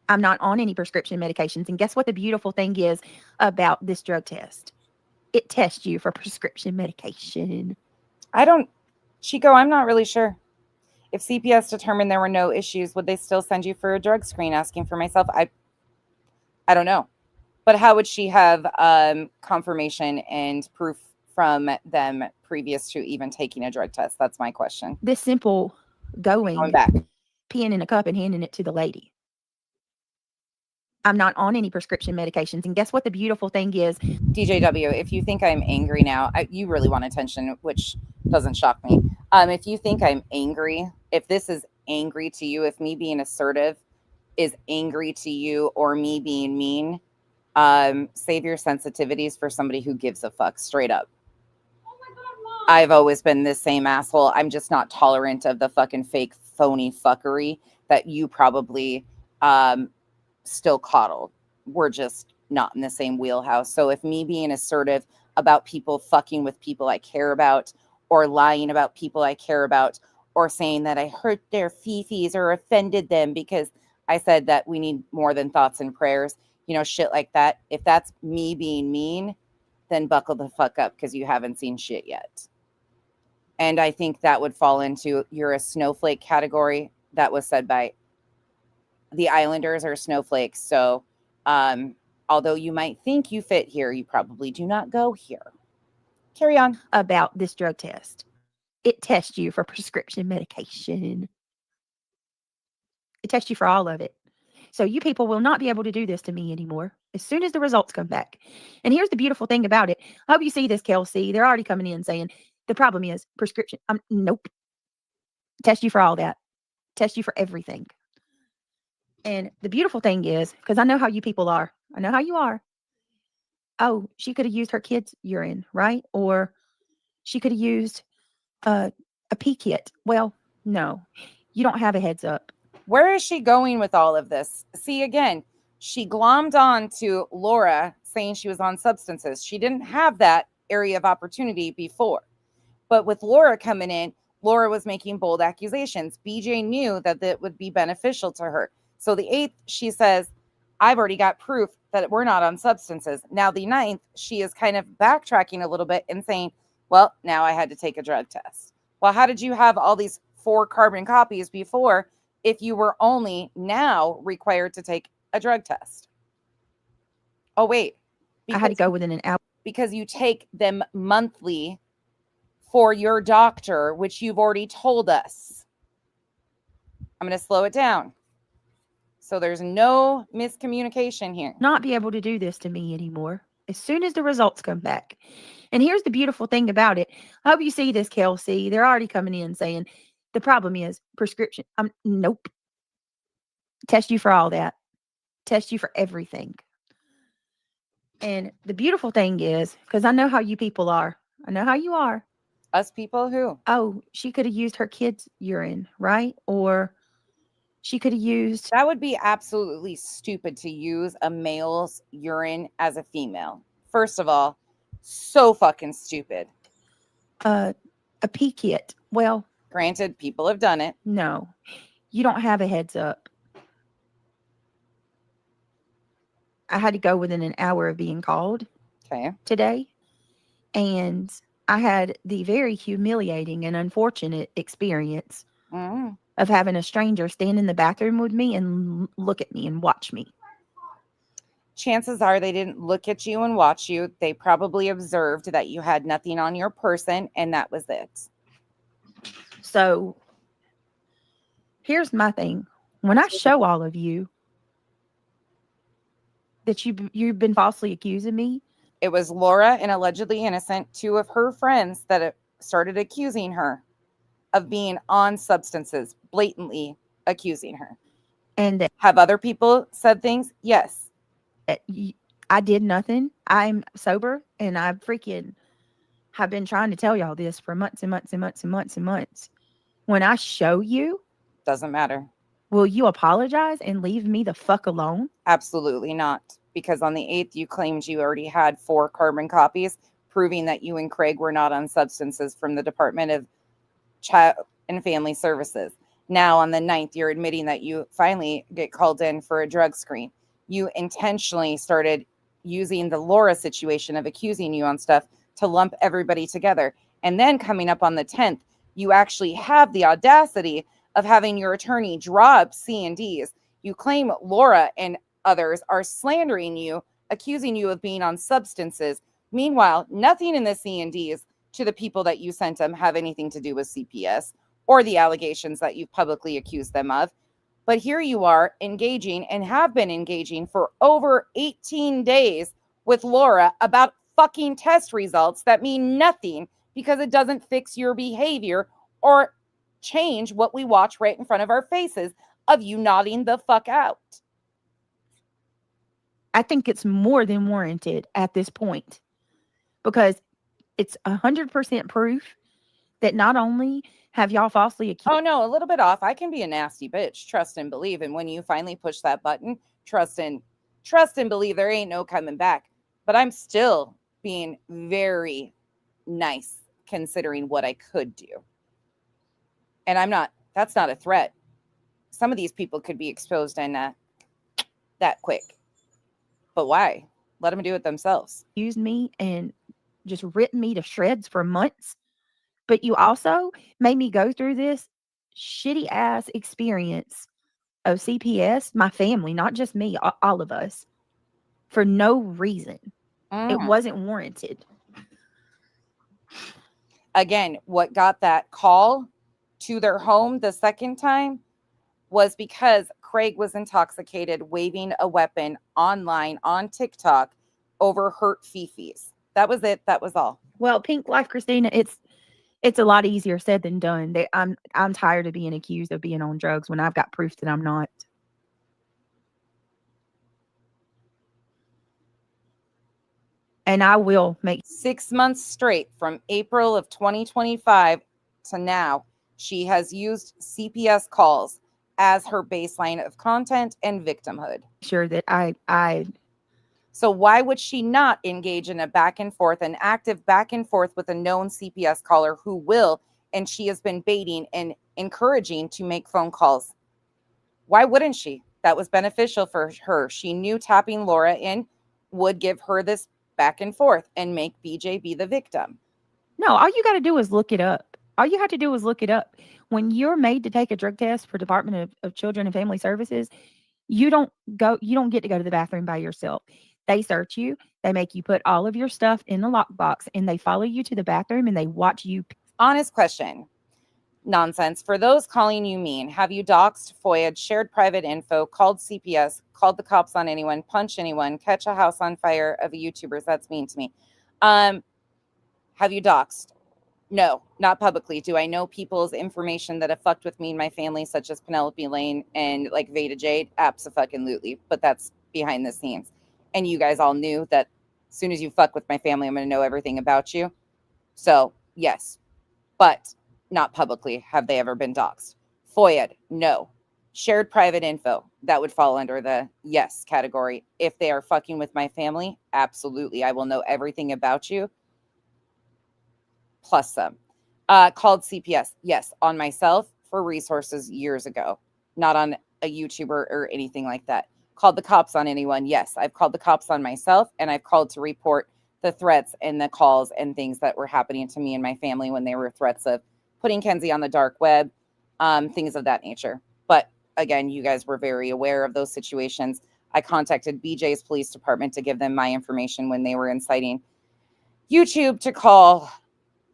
I'm not on any prescription medications. And guess what the beautiful thing is about this drug test? It tests you for prescription medication.
Chico, I'm not really sure. If CPS determined there were no issues, would they still send you for a drug screen? Asking for myself, I don't know. But how would she have confirmation and proof from them previous to even taking a drug test? That's my question.
This simple going
back,
peeing in a cup and handing it to the lady. I'm not on any prescription medications. And guess what the beautiful thing is?
DJW, if you think I'm angry now, you really want attention, which doesn't shock me. If you think I'm angry, if this is angry to you, if me being assertive is angry to you, or me being mean, save your sensitivities for somebody who gives a fuck, straight up. I've always been this same asshole. I'm just not tolerant of the fucking fake phony fuckery that you probably still coddle. We're just not in the same wheelhouse. So if me being assertive about people fucking with people I care about, or lying about people I care about, or saying that I hurt their fifis or offended them because I said that we need more than thoughts and prayers, shit like that. If that's me being mean, then buckle the fuck up, because you haven't seen shit yet. And I think that would fall into you're a snowflake category. That was said by the Islanders are snowflakes. So although you might think you fit here, you probably do not go here. Carry on.
About this drug test. It tests you for prescription medication. It tests you for all of it. So you people will not be able to do this to me anymore as soon as the results come back. And here's the beautiful thing about it. I hope you see this, Kelsey. They're already coming in saying the problem is prescription. Nope. Test you for all that. Test you for everything. And the beautiful thing is, because I know how you people are. I know how you are. Oh, she could have used her kid's urine, right? Or she could have used a pee kit. Well, no, you don't have a heads up.
Where is she going with all of this? See, again, she glommed on to Laura saying she was on substances. She didn't have that area of opportunity before. But with Laura coming in, Laura was making bold accusations. BJ knew that that would be beneficial to her. So the 8th, she says, I've already got proof that we're not on substances. Now the 9th, she is kind of backtracking a little bit and saying, well, now I had to take a drug test. Well, how did you have all these 4 carbon copies before if you were only now required to take a drug test? Oh, wait.
I had to go within an hour.
Because you take them monthly for your doctor, which you've already told us. I'm going to slow it down. So there's no miscommunication here.
Not be able to do this to me anymore as soon as the results come back. And here's the beautiful thing about it. I hope you see this, Kelsey. They're already coming in saying the problem is prescription. Nope. Test you for all that. Test you for everything. And the beautiful thing is, because I know how you people are. I know how you are.
Us people who?
Oh, she could have used her kid's urine, right? Or she could have used...
That would be absolutely stupid to use a male's urine as a female. First of all, so fucking stupid.
A pee kit. Well...
Granted, people have done it.
No, you don't have a heads up. I had to go within an hour of being called today. And I had the very humiliating and unfortunate experience of having a stranger stand in the bathroom with me and look at me and watch me.
Chances are they didn't look at you and watch you. They probably observed that you had nothing on your person, and that was it.
So here's my thing. When I show all of you that you've been falsely accusing me.
It was Laura and allegedly innocent, 2 of her friends that started accusing her of being on substances, blatantly accusing her.
And
have other people said things? Yes.
I did nothing. I'm sober and I freaking have been trying to tell y'all this for months and months and months and months and months. When I show you,
Doesn't matter.
will you apologize and leave me the fuck alone?
Absolutely not. Because on the 8th, you claimed you already had 4 carbon copies, proving that you and Craig were not on substances from the Department of Child and Family Services. Now, on the 9th, you're admitting that you finally get called in for a drug screen. You intentionally started using the Laura situation of accusing you on stuff to lump everybody together. And then coming up on the 10th, you actually have the audacity of having your attorney draw up C&Ds. You claim Laura and others are slandering you, accusing you of being on substances. Meanwhile, nothing in the C&Ds to the people that you sent them have anything to do with CPS or the allegations that you've publicly accused them of. But here you are engaging and have been engaging for over 18 days with Laura about fucking test results that mean nothing because it doesn't fix your behavior or change what we watch right in front of our faces of you nodding the fuck out.
I think it's more than warranted at this point because it's 100% proof that not only have y'all falsely accused.
Oh no, a little bit off. I can be a nasty bitch. Trust and believe. And when you finally push that button, trust and believe there ain't no coming back. But I'm still being very nice considering what I could do. And that's not a threat. Some of these people could be exposed and that quick. But why? Let them do it themselves.
Used me and just ripped me to shreds for months. But you also made me go through this shitty ass experience of CPS, my family, not just me, all of us, for no reason. It wasn't warranted.
Again, what got that call to their home the second time was because Craig was intoxicated, waving a weapon online on TikTok over hurt fifis. That was it. That was all.
Well, Pink Life Christina, it's a lot easier said than done. I'm tired of being accused of being on drugs when I've got proof that I'm not. And I will make
6 months straight from April of 2025 to now. She has used CPS calls as her baseline of content and victimhood.
Sure that I
So why would she not engage in a back and forth, an active back and forth with a known CPS caller who will, and she has been baiting and encouraging to make phone calls? Why wouldn't she? That was beneficial for her. She knew tapping Laura in would give her this back and forth and make BJ be the victim.
No, all you got to do is look it up. All you have to do is look it up. When you're made to take a drug test for Department of Children and Family Services, you don't get to go to the bathroom by yourself. They search you. They make you put all of your stuff in the lockbox and they follow you to the bathroom and they watch you.
Honest question. Nonsense. For those calling you mean, have you doxed, FOIA'd, shared private info, called CPS, called the cops on anyone, punched anyone, catch a house on fire of YouTubers? That's mean to me. Have you doxed? No, not publicly. Do I know people's information that have fucked with me and my family, such as Penelope Lane and like Veda Jade? Abso-fucking-lutely. But that's behind the scenes. And you guys all knew that as soon as you fuck with my family, I'm going to know everything about you. So, yes. But not publicly have they ever been doxxed. FOIA'd? No. Shared private info? That would fall under the yes category. If they are fucking with my family, absolutely. I will know everything about you. Plus some. Called CPS? Yes. On myself for resources years ago. Not on a YouTuber or anything like that. Called the cops on anyone? Yes. I've called the cops on myself and I've called to report the threats and the calls and things that were happening to me and my family when they were threats of putting Kenzie on the dark web, things of that nature. But again, you guys were very aware of those situations. I contacted BJ's police department to give them my information when they were inciting YouTube to call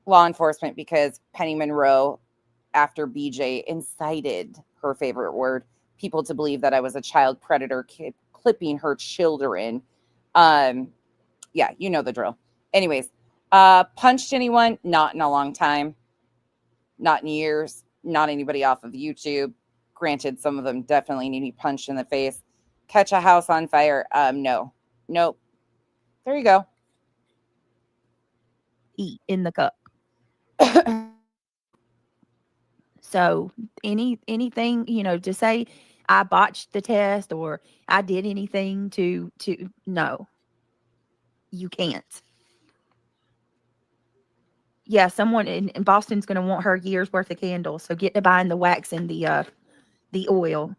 law enforcement because Penny Monroe, after BJ incited, her favorite word, people to believe that I was a child predator clipping her children. Yeah, you know the drill. Anyways, punched anyone? Not in a long time. Not in years. Not anybody off of YouTube. Granted, some of them definitely need to be punched in the face. Catch a house on fire? No. Nope. There you go.
eat in the cup. So anything, to say I botched the test or I did anything to no, you can't. Yeah, someone in Boston's going to want her year's worth of candles. So get to buying the wax and the oil.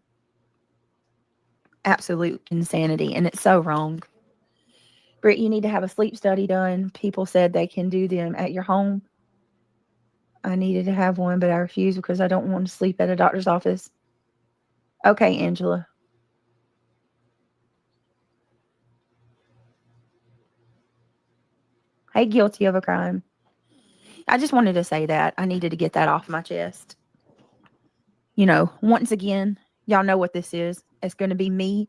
Absolute insanity. And it's so wrong. Britt, you need to have a sleep study done. People said they can do them at your home. I needed to have one, but I refused because I don't want to sleep at a doctor's office. Okay, Angela. Hey, guilty of a crime. I just wanted to say that. I needed to get that off my chest. Once again, y'all know what this is. It's going to be me,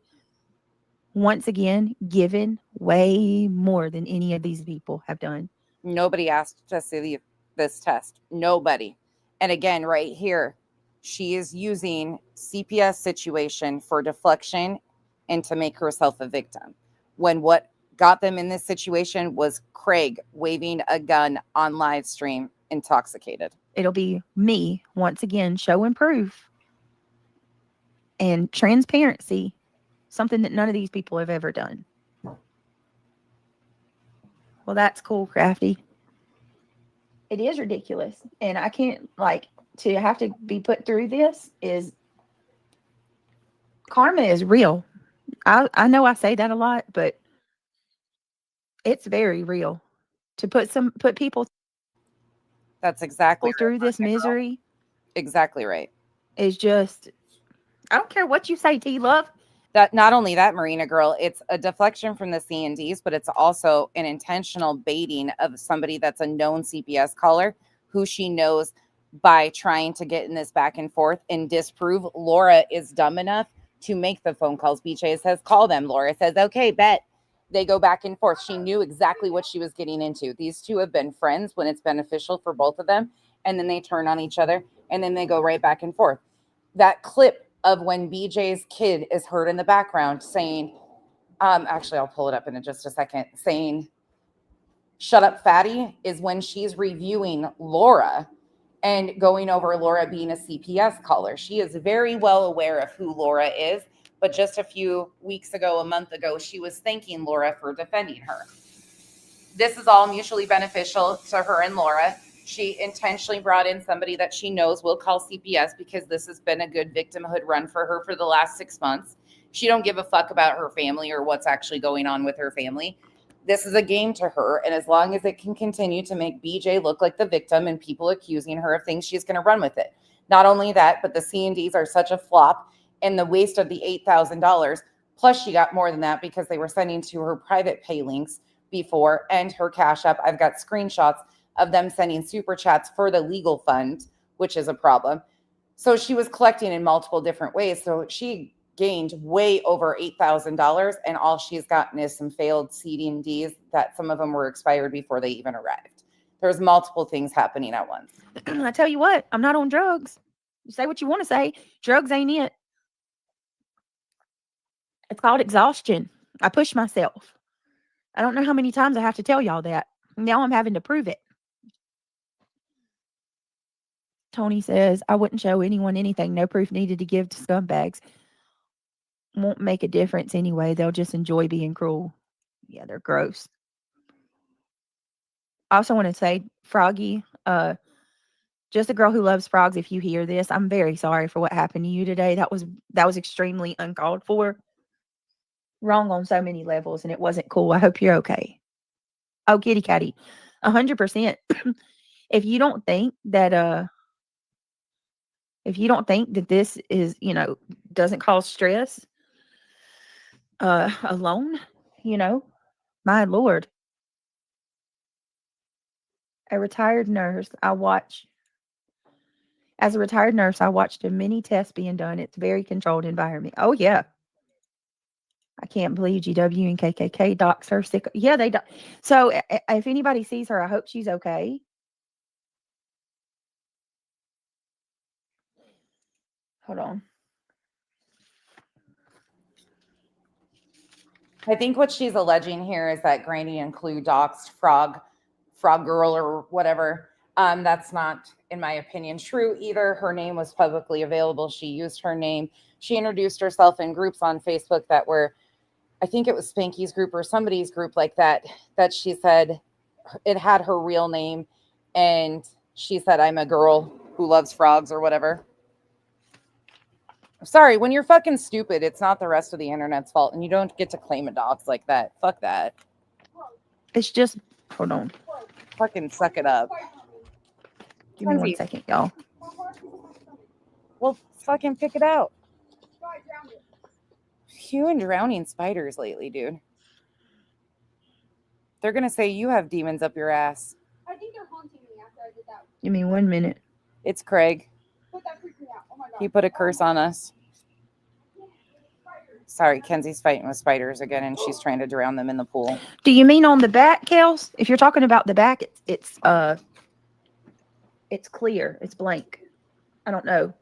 once again, giving way more than any of these people have done.
Nobody asked to see this test. Nobody. And again, right here, she is using CPS situation for deflection and to make herself a victim. When what got them in this situation was Craig waving a gun on live stream, intoxicated.
It'll be me, once again, showing proof and transparency, something that none of these people have ever done. Well, that's cool, Crafty. It is ridiculous. And I can't, to have to be put through this is, karma is real. I know I say that a lot, but it's very real. To put people
That's exactly
through this misery.
Exactly right.
Is just, I don't care what you say, T-Love.
That not only that, Marina girl, it's a deflection from the C&Ds, but it's also an intentional baiting of somebody that's a known CPS caller who she knows by trying to get in this back and forth and disprove. Laura is dumb enough to make the phone calls. BJ says, call them. Laura says, okay, bet. They go back and forth. She knew exactly what she was getting into. These two have been friends when it's beneficial for both of them. And then they turn on each other and then they go right back and forth. That clip of when BJ's kid is heard in the background saying, actually, I'll pull it up in just a second, saying, shut up, fatty, is when she's reviewing Laura and going over Laura being a CPS caller. She is very well aware of who Laura is, but just a few weeks ago, a month ago, she was thanking Laura for defending her. This is all mutually beneficial to her and Laura. She intentionally brought in somebody that she knows will call CPS because this has been a good victimhood run for her for the last 6 months. She don't give a fuck about her family or what's actually going on with her family. This is a game to her. And as long as it can continue to make BJ look like the victim and people accusing her of things, she's going to run with it. Not only that, but the C&Ds are such a flop and the waste of the $8,000. Plus she got more than that because they were sending to her private pay links before and her Cash App. I've got screenshots of them sending super chats for the legal fund, which is a problem. So she was collecting in multiple different ways. So she gained way over $8,000 and all she's gotten is some failed C&Ds that some of them were expired before they even arrived. There's multiple things happening at once.
I tell you what, I'm not on drugs. You say what you want to say. Drugs ain't it. It's called exhaustion. I push myself. I don't know how many times I have to tell y'all that. Now I'm having to prove it. Tony says, I wouldn't show anyone anything. No proof needed to give to scumbags. Won't make a difference anyway. They'll just enjoy being cruel. Yeah, they're gross. I also want to say, Froggy, just a girl who loves frogs, if you hear this, I'm very sorry for what happened to you today. That was extremely uncalled for. Wrong on so many levels, and it wasn't cool. I hope you're okay. Oh, kitty catty. 100%. If you don't think that this is, doesn't cause stress alone, my Lord. As a retired nurse, I watched many tests being done. It's a very controlled environment. Oh, yeah. I can't believe GW and KKK docs her sick. Yeah, they do. So if anybody sees her, I hope she's okay. Hold on.
I think what she's alleging here is that Granny and Clue doxed frog girl or whatever. That's not, in my opinion, true either. Her name was publicly available. She used her name. She introduced herself in groups on Facebook that were, I think it was Spanky's group or somebody's group like that, that she said it had her real name. And she said, I'm a girl who loves frogs or whatever. Sorry, when you're fucking stupid, it's not the rest of the internet's fault. And you don't get to claim a dogs like that. Fuck that.
It's just, hold on.
Fucking suck it up.
Give me 1 second, y'all.
Well, fucking pick it out. You and drowning spiders lately, dude. They're going to say you have demons up your ass.
I think they're haunting me after I did that.
Give me 1 minute.
It's Craig.
But that freaked me out. Oh my God.
He put a curse on us. Sorry, Kenzie's fighting with spiders again, and she's trying to drown them in the pool.
Do you mean on the back, Kels? If you're talking about the back, it's clear. It's blank. I don't know.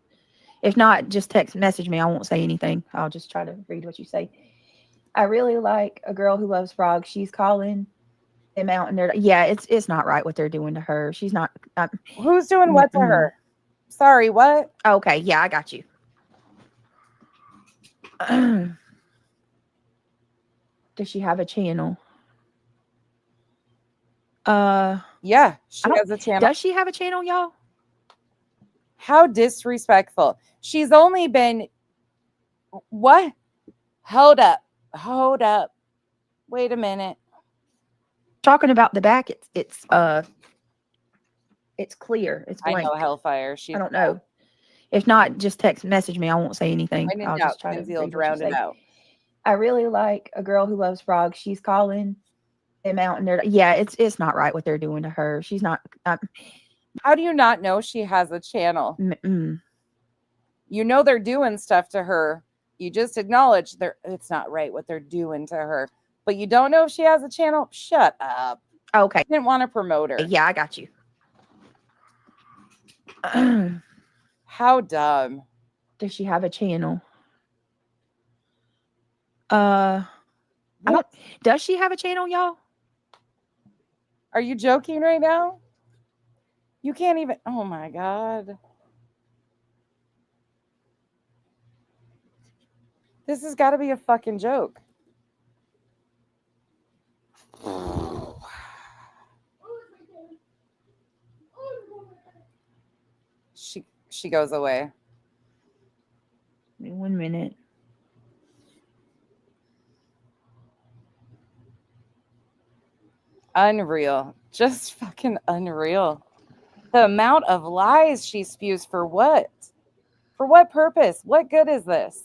If not, just text message me. I won't say anything. I'll just try to read what you say. I really like a girl who loves frogs. She's calling them out, and they're yeah. It's not right what they're doing to her. She's not.
Who's doing what to her? Sorry, what?
Okay, yeah, I got you. Does she have a channel?
Yeah, she has a channel.
Does she have a channel, y'all?
How disrespectful. She's only been what? Hold up. Wait a minute.
Talking about the back, it's clear. It's blank.
I know Hellfire.
I don't know. If not, just text message me. I won't say anything.
When in
I'll
doubt,
just try to
Kenzie will
read what you
drown it
say.
out.
I really like a girl who loves frogs. She's calling them out, and they're yeah. It's not right what they're doing to her. She's not.
How do you not know she has a channel? You know they're doing stuff to her. You just acknowledge it's not right what they're doing to her. But you don't know if she has a channel? Shut up.
Okay.
I didn't want to promote her.
Yeah, I got you.
How dumb.
Does she have a channel? I don't. Does she have a channel, y'all?
Are you joking right now? You can't even. Oh my God. This has got to be a fucking joke. She goes away.
Give me 1 minute.
Unreal. Just fucking unreal. The amount of lies she spews for what? For what purpose? What good is this?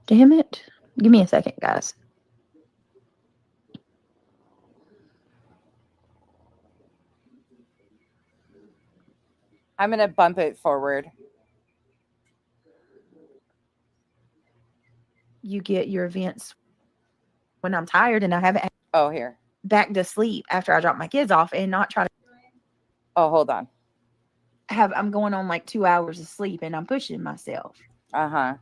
Damn it. Give me a second, guys.
I'm going to bump it forward.
You get your events when I'm tired and I haven't
here.
Back to sleep after I drop my kids off and not try to.
Oh, hold on.
I'm going on like 2 hours of sleep and I'm pushing myself.
Uh-huh.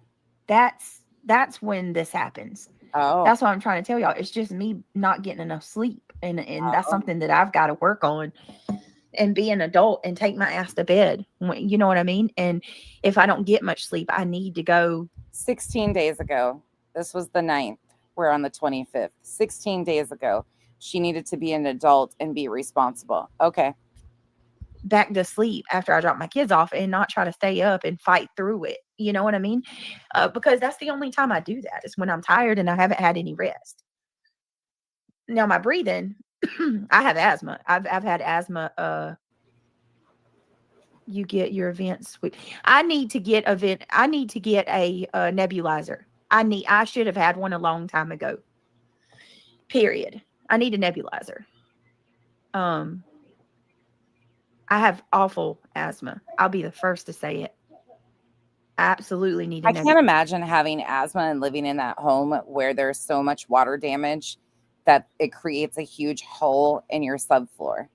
That's when this happens.
Oh.
That's what I'm trying to tell y'all. It's just me not getting enough sleep. And that's something that I've got to work on and be an adult and take my ass to bed. You know what I mean? And if I don't get much sleep, I need to go.
16 days ago. This was the 9th. We're on the 25th. 16 days ago. She needed to be an adult and be responsible. Okay.
Back to sleep after I drop my kids off and not try to stay up and fight through it. You know what I mean? Because that's the only time I do that is when I'm tired and I haven't had any rest. Now my breathing, I have asthma. I've had asthma. You get your events. I need to get a nebulizer. I should have had one a long time ago. Period. I need a nebulizer. I have awful asthma. I'll be the first to say it. I absolutely need a
I can't imagine having asthma and living in that home where there's so much water damage that it creates a huge hole in your subfloor.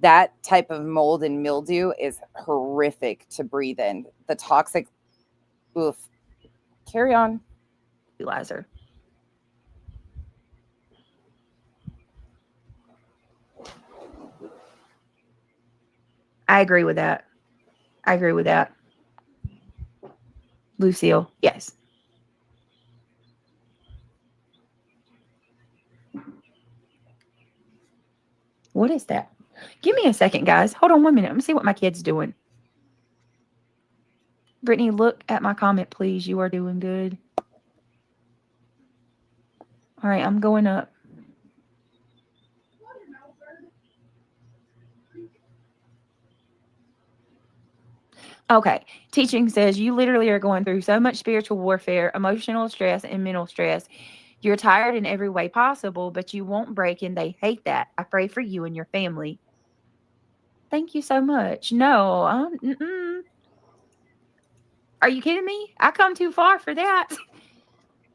That type of mold and mildew is horrific to breathe in. The toxic, oof. Carry on.
Nebulizer. I agree with that. Lucille, yes. What is that? Give me a second, guys. Hold on 1 minute. Let me see what my kid's doing. Brittany, look at my comment, please. You are doing good. All right, I'm going up. Okay. Teaching says you literally are going through so much spiritual warfare, emotional stress, and mental stress. You're tired in every way possible, but you won't break, and they hate that. I pray for you and your family. Thank you so much. No, are you kidding me? I come too far for that.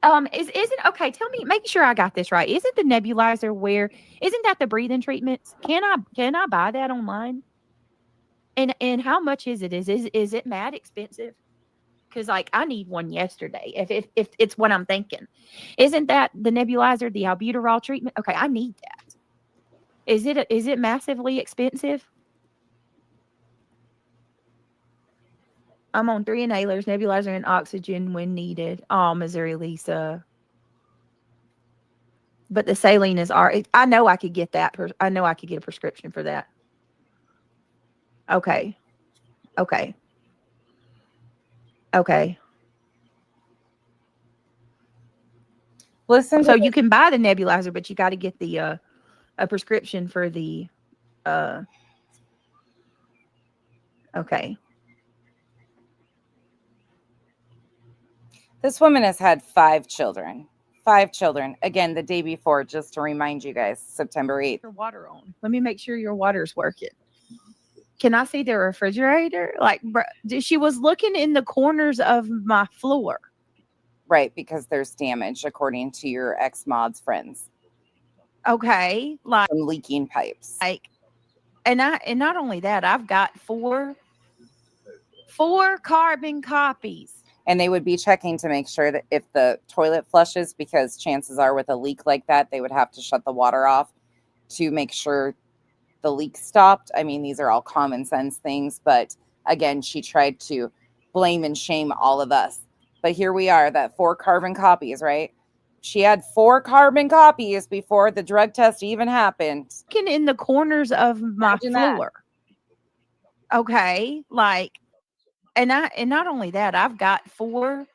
Isn't okay? Tell me, make sure I got this right. Isn't the nebulizer isn't that the breathing treatments? Can I buy that online? And how much is it? Is it mad expensive? Because like I need one yesterday. If it's what I'm thinking, isn't that the nebulizer, the albuterol treatment? Okay, I need that. Is it massively expensive? I'm on 3 inhalers, nebulizer, and oxygen when needed. Oh, Missouri Lisa. But the saline is I know I could get that. I know I could get a prescription for that. Okay.
Listen.
So you can buy the nebulizer, but you got to get the a prescription for the okay.
This woman has had 5 children. 5 children. Again, the day before, just to remind you guys, September 8th.
Your water on. Let me make sure your water's working. Can I see the refrigerator? Like, she was looking in the corners of my floor.
Right, because there's damage, according to your ex-mod's friends.
Okay, like
from leaking pipes.
Like, and not only that, I've got four carbon copies.
And they would be checking to make sure that if the toilet flushes, because chances are with a leak like that, they would have to shut the water off to make sure the leak stopped. I mean, these are all common sense things, but again, she tried to blame and shame all of us. But here we are, that 4 carbon copies, right? She had 4 carbon copies before the drug test even happened.
In the corners of my floor. Okay, like, and not only that, I've got four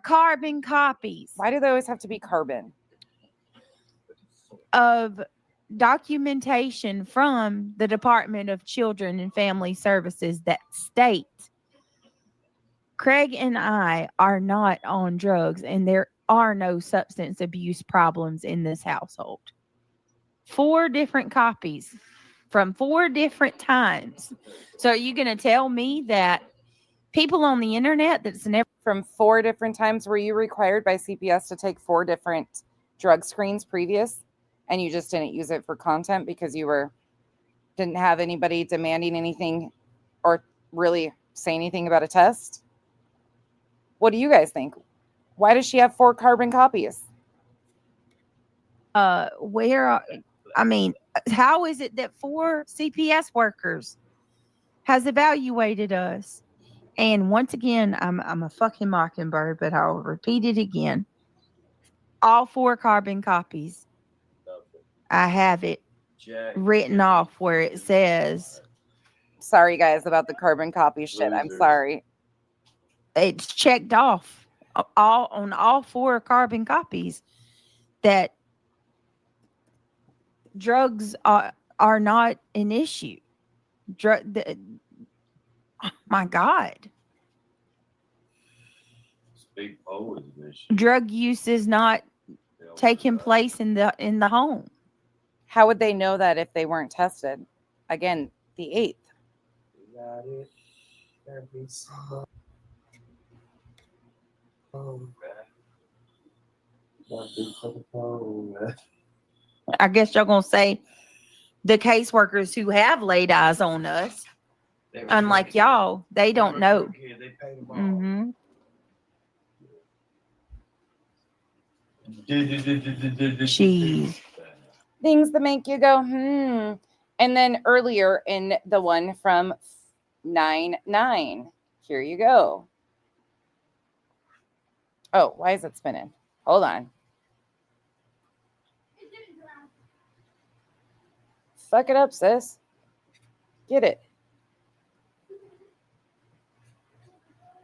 carbon copies.
Why do they always have to be carbon?
Of documentation from the Department of Children and Family Services that state Craig and I are not on drugs and there are no substance abuse problems in this household. 4 different copies from 4 different times. So are you going to tell me that people on the internet that's never...
From 4 different times, were you required by CPS to take 4 different drug screens previous? And you just didn't use it for content because you didn't have anybody demanding anything or really say anything about a test? What do you guys think? Why does she have 4 carbon copies?
How is it that 4 CPS workers has evaluated us? And once again, I'm a fucking mockingbird, but I'll repeat it again. All 4 carbon copies. I have it written off where it says.
Sorry, guys, about the carbon copy shit. I'm sorry.
It's checked off on all 4 carbon copies that drugs are not an issue. Oh my God. Drug use is not taking place in the home.
How would they know that if they weren't tested? Again, the 8th.
I guess y'all gonna say the caseworkers who have laid eyes on us, unlike y'all, they don't know. Mm-hmm. Jeez.
Things that make you go, And then earlier in the one from 9/9, here you go. Oh, why is it spinning? Hold on. Fuck it up, sis. Get it.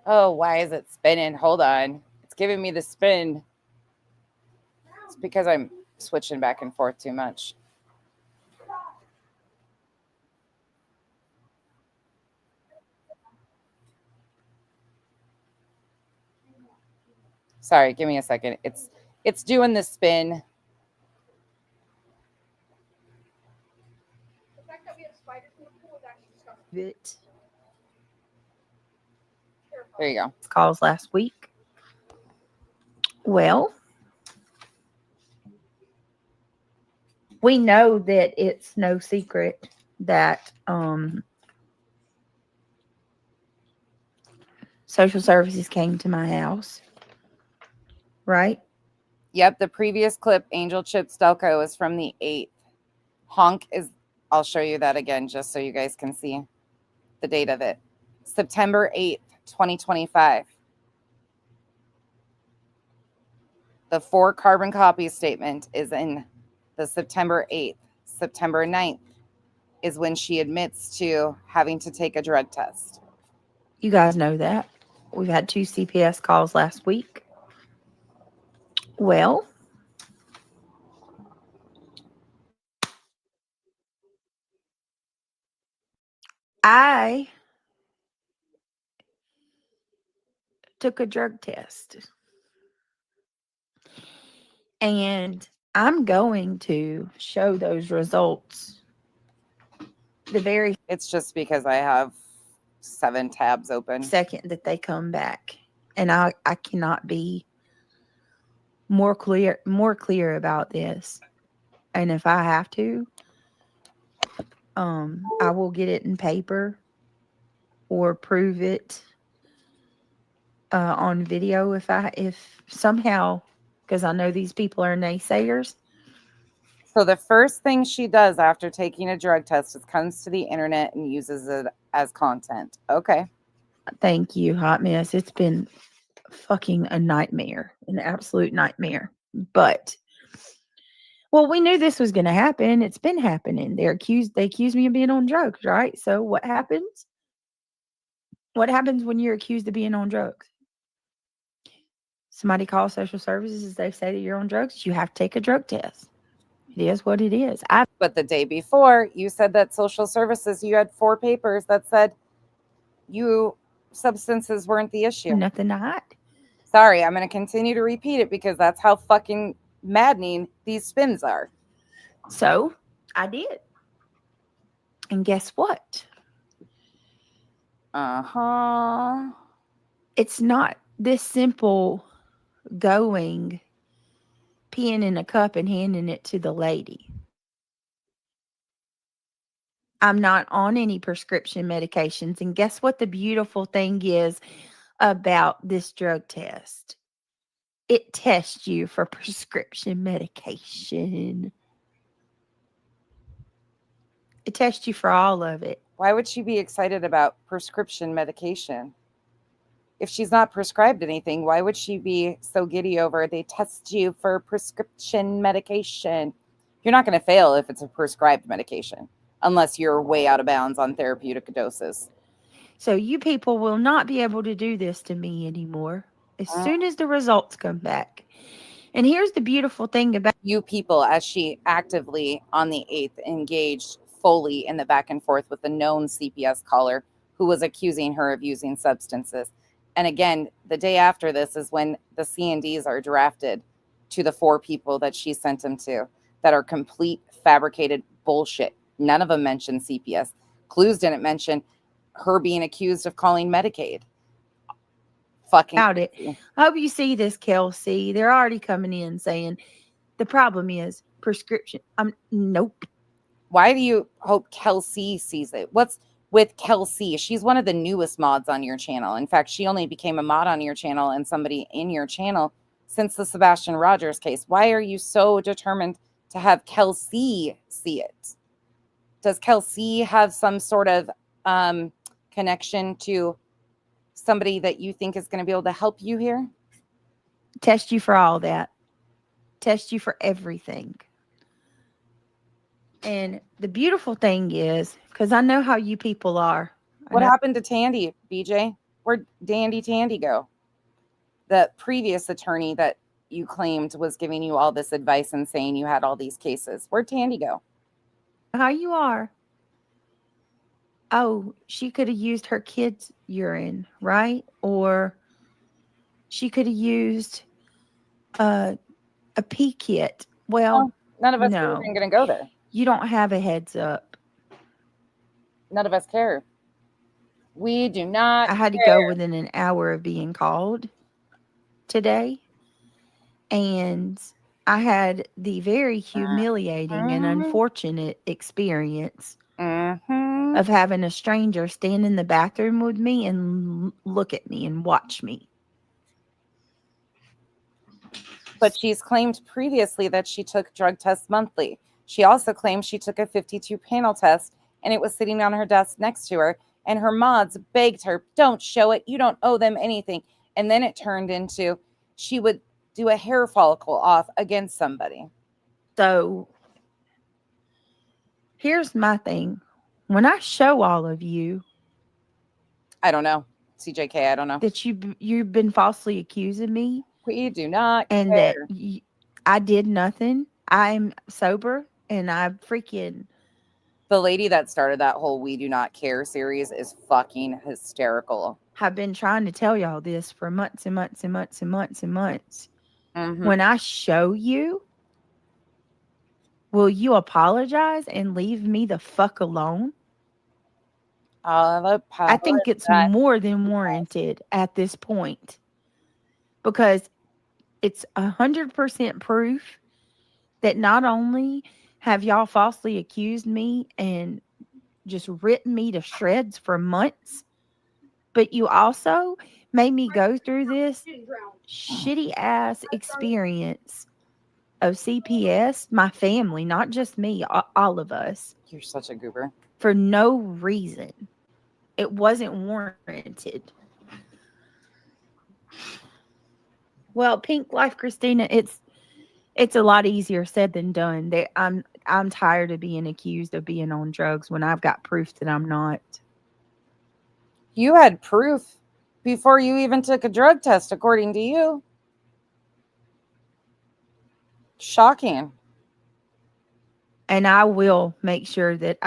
Oh, why is it spinning? Hold on. It's giving me the spin. It's because I'm switching back and forth too much. Sorry, give me a second. It's doing the spin.
The fact that we have spiders in the pool is actually disgusting.
It
There you go.
calls last week. Well, we know that it's no secret that social services came to my house, right?
Yep, the previous clip, Angel Chip Stelco, is from the 8th. Honk is, I'll show you that again just so you guys can see the date of it. September 8th, 2025. The 4 carbon copy statement is in the September 8th. September 9th is when she admits to having to take a drug test.
You guys know that. We've had 2 CPS calls last week. Well, I took a drug test. And I'm going to show those results.
It's just because I have 7 tabs open.
Second that they come back. And I cannot be more clear about this. And if I have to, I will get it in paper or prove it on video if somehow, because I know these people are naysayers.
So the first thing she does after taking a drug test is comes to the internet and uses it as content. Okay.
Thank you, Hot Mess. It's been fucking a nightmare, an absolute nightmare. But, well, we knew this was going to happen. It's been happening. They accused me of being on drugs, right? So what happens? What happens when you're accused of being on drugs? Somebody calls social services. They say that you're on drugs. You have to take a drug test. It is what it is.
But the day before, you said that social services, you had 4 papers that said substances weren't the issue.
Nothing to hide.
Sorry, I'm going to continue to repeat it because that's how fucking maddening these spins are.
So I did. And guess what? It's not this simple going, peeing in a cup and handing it to the lady. I'm not on any prescription medications. And guess what the beautiful thing is about this drug test? It tests you for prescription medication. It tests you for all of it.
Why would she be excited about prescription medication? If she's not prescribed anything, why would she be so giddy over they test you for prescription medication? You're not going to fail if it's a prescribed medication, unless you're way out of bounds on therapeutic doses.
So you people will not be able to do this to me anymore as soon as the results come back. And here's the beautiful thing about
you people, as she actively on the 8th engaged fully in the back and forth with the known CPS caller who was accusing her of using substances. And again, the day after this is when the C&Ds are drafted to the 4 people that she sent them to that are complete fabricated bullshit. None of them mentioned CPS. Clues didn't mention her being accused of calling Medicaid. Fucking
about it. I hope you see this, Kelsey. They're already coming in saying the problem is prescription. Nope.
Why do you hope Kelsey sees it? What's with Kelsey? She's one of the newest mods on your channel. In fact, she only became a mod on your channel and somebody in your channel since the Sebastian Rogers case. Why are you so determined to have Kelsey see it? Does Kelsey have some sort of connection to somebody that you think is going to be able to help you here?
Test you for all that. Test you for everything. And the beautiful thing is, because I know how you people are.
What happened to Tandy, BJ? Where'd Dandy Tandy go? The previous attorney that you claimed was giving you all this advice and saying you had all these cases. Where'd Tandy go?
How you are. Oh, she could have used her kid's urine, right? Or she could have used a pee kit. Well,
none of us
no.
are even going to go there.
You don't have a heads up.
None of us care. We do not
I had to go within an hour of being called today. And I had the very humiliating and unfortunate experience of having a stranger stand in the bathroom with me and look at me and watch me.
But she's claimed previously that she took drug tests monthly. She also claimed she took a 52 panel test and it was sitting on her desk next to her. And her mods begged her, don't show it. You don't owe them anything. And then it turned into she would do a hair follicle off against somebody.
So here's my thing. When I show all of you,
I don't know. CJK, I don't know.
That you've been falsely accusing me.
We do not
and
care.
That I did nothing. I'm sober and I freaking...
The lady that started that whole We Do Not Care series is fucking hysterical.
I've been trying to tell y'all this for months and months and months and months and months.
Mm-hmm.
When I show you, will you apologize and leave me the fuck alone? I think it's more than warranted at this point. Because it's 100% proof that not only have y'all falsely accused me and just ripped me to shreds for months, but you also made me go through this shitty ass experience of CPS, my family, not just me, all of us.
You're such a goober.
For no reason. It wasn't warranted. Well, Pink Life Christina, it's a lot easier said than done. I'm tired of being accused of being on drugs when I've got proof that I'm not.
You had proof before you even took a drug test, according to you. Shocking.
And I will make sure that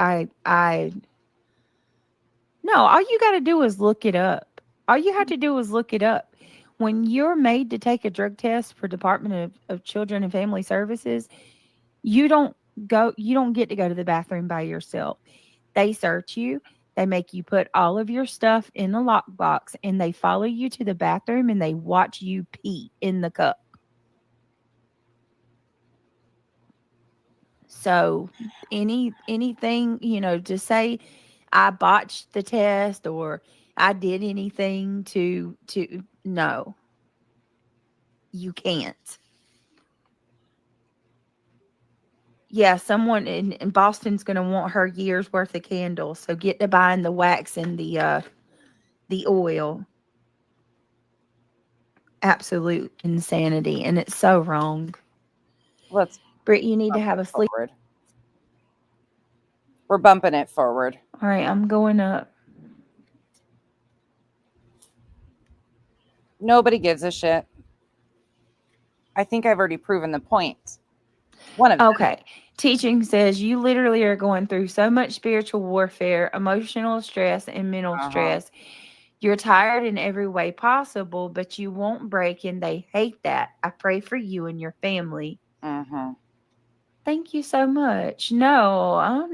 no, all you got to do is look it up. All you have to do is look it up. When you're made to take a drug test for Department of Children and Family Services, you don't get to go to the bathroom by yourself. They search you. They make you put all of your stuff in a lockbox and they follow you to the bathroom and they watch you pee in the cup. So anything, to say I botched the test or I did anything to no, you can't. Yeah, someone in Boston's going to want her year's worth of candles. So get to buying the wax and the oil. Absolute insanity. And it's so wrong. Britt, you need to have a sleep.
Forward. We're bumping it forward.
All right, I'm going up.
Nobody gives a shit. I think I've already proven the point. One of them.
Okay. Teaching says you literally are going through so much spiritual warfare, emotional stress, and mental stress. You're tired in every way possible, but you won't break, and they hate that. I pray for you and your family.
Mm-hmm.
Thank you so much. No,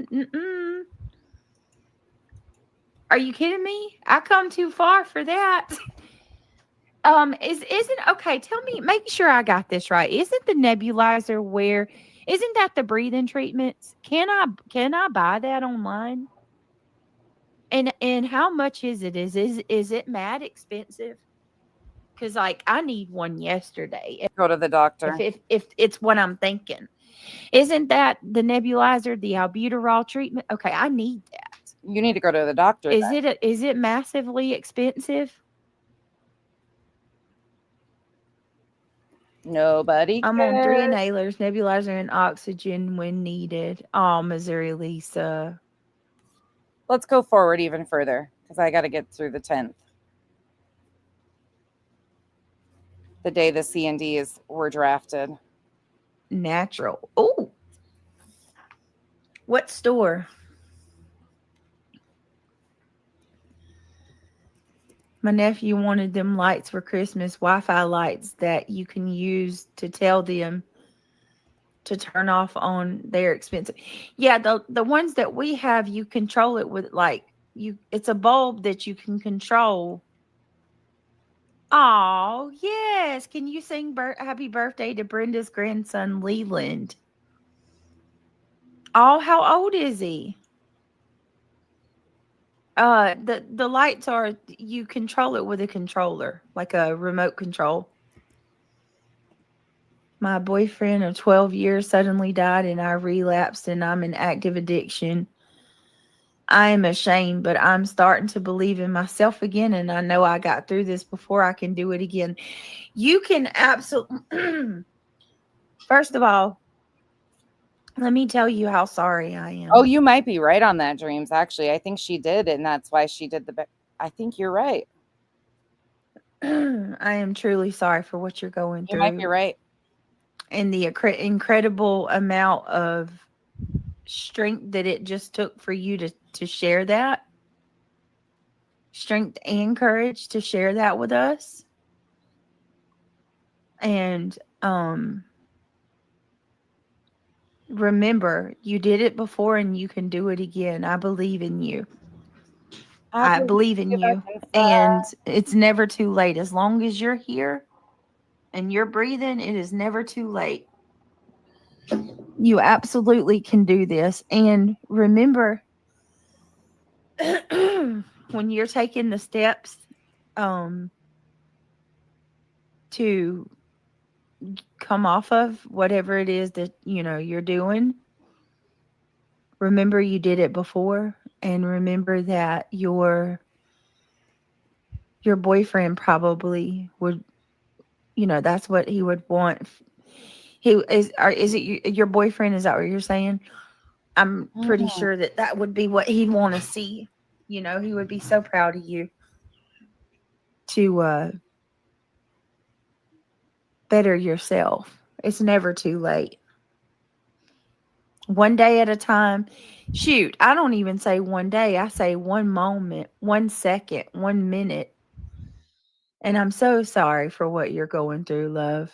are you kidding me? I come too far for that. Isn't okay? Tell me, make sure I got this right. Isn't the nebulizer where? Isn't that the breathing treatments? Can I buy that online? And how much is it? Is it mad expensive? Because I need one yesterday.
Go to the doctor.
If it's what I'm thinking. Isn't that the nebulizer, the albuterol treatment? Okay, I need that.
You need to go to the doctor.
Is
then.
is it massively expensive?
Nobody
I'm on 3
cares.
inhalers, nebulizer, and oxygen when needed. Oh, Missouri Lisa.
Let's go forward even further because I got to get through the 10th. The day the C&Ds were drafted.
Natural. Oh. What store? My nephew wanted them lights for Christmas, Wi-Fi lights that you can use to tell them to turn off on their expensive. Yeah, the ones that we have, you control it with like it's a bulb that you can control. Oh, yes. Can you sing happy birthday to Brenda's grandson Leland? Oh, how old is he? The lights are, you control it with a controller, like a remote control. My boyfriend of 12 years suddenly died and I relapsed and I'm in active addiction. I am ashamed, but I'm starting to believe in myself again, and I know I got through this before. I can do it again. You can absolutely. First of all, let me tell you how sorry I am.
Oh, you might be right on that, Dreams. Actually, I think she did, and that's why she did the. I think you're right.
I am truly sorry for what you're going through.
You might be right.
And the incredible amount of strength that it just took for you to share that. Strength and courage to share that with us. And remember, you did it before and you can do it again. I believe in you. I believe in you. And it's never too late. As long as you're here and you're breathing, it is never too late. You absolutely can do this. And remember, when you're taking the steps to come off of whatever it is that you're doing, remember you did it before, and remember that your boyfriend probably would, that's what he would want. Is it your boyfriend? Is that what you're saying? I'm pretty sure that would be what he'd want to see. He would be so proud of you to better yourself. It's never too late. One day at a time. Shoot, I don't even say one day. I say one moment, 1 second, 1 minute. And I'm so sorry for what you're going through, love.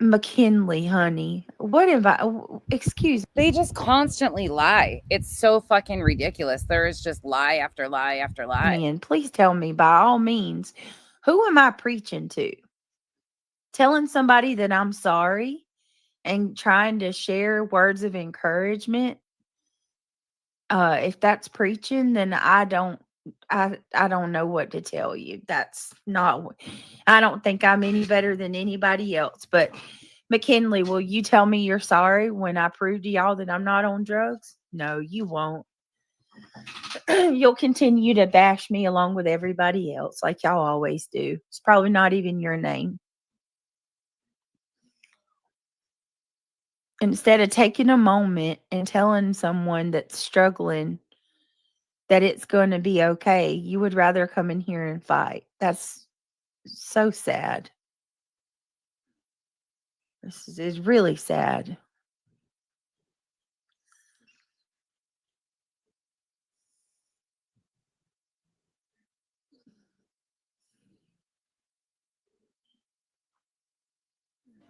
McKinley, honey. What have I... Excuse me.
They just constantly lie. It's so fucking ridiculous. There is just lie after lie after lie.
Man, please tell me, by all means, who am I preaching to? Telling somebody that I'm sorry and trying to share words of encouragement. If that's preaching, then I don't know what to tell you. That's not, I don't think I'm any better than anybody else. But McKinley, will you tell me you're sorry when I prove to y'all that I'm not on drugs? No, you won't. You'll continue to bash me along with everybody else like y'all always do. It's probably not even your name. Instead of taking a moment and telling someone that's struggling that it's going to be okay, you would rather come in here and fight. That's so sad. This is really sad.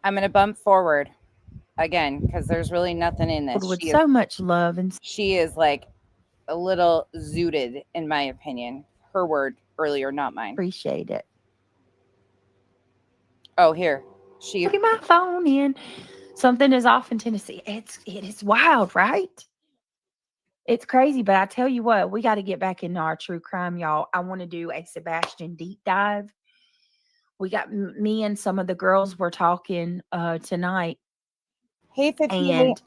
I'm going to bump forward again because there's really nothing in this.
With so much love. And
she is like a little zooted, in my opinion. Her word earlier, not mine.
Appreciate it.
Oh, here.
Look at my phone in. Something is off in Tennessee. It is wild, right? It's crazy, but I tell you what, we got to get back into our true crime, y'all. I want to do a Sebastian deep dive. We got me and some of the girls were talking tonight,
Hey, 58.
and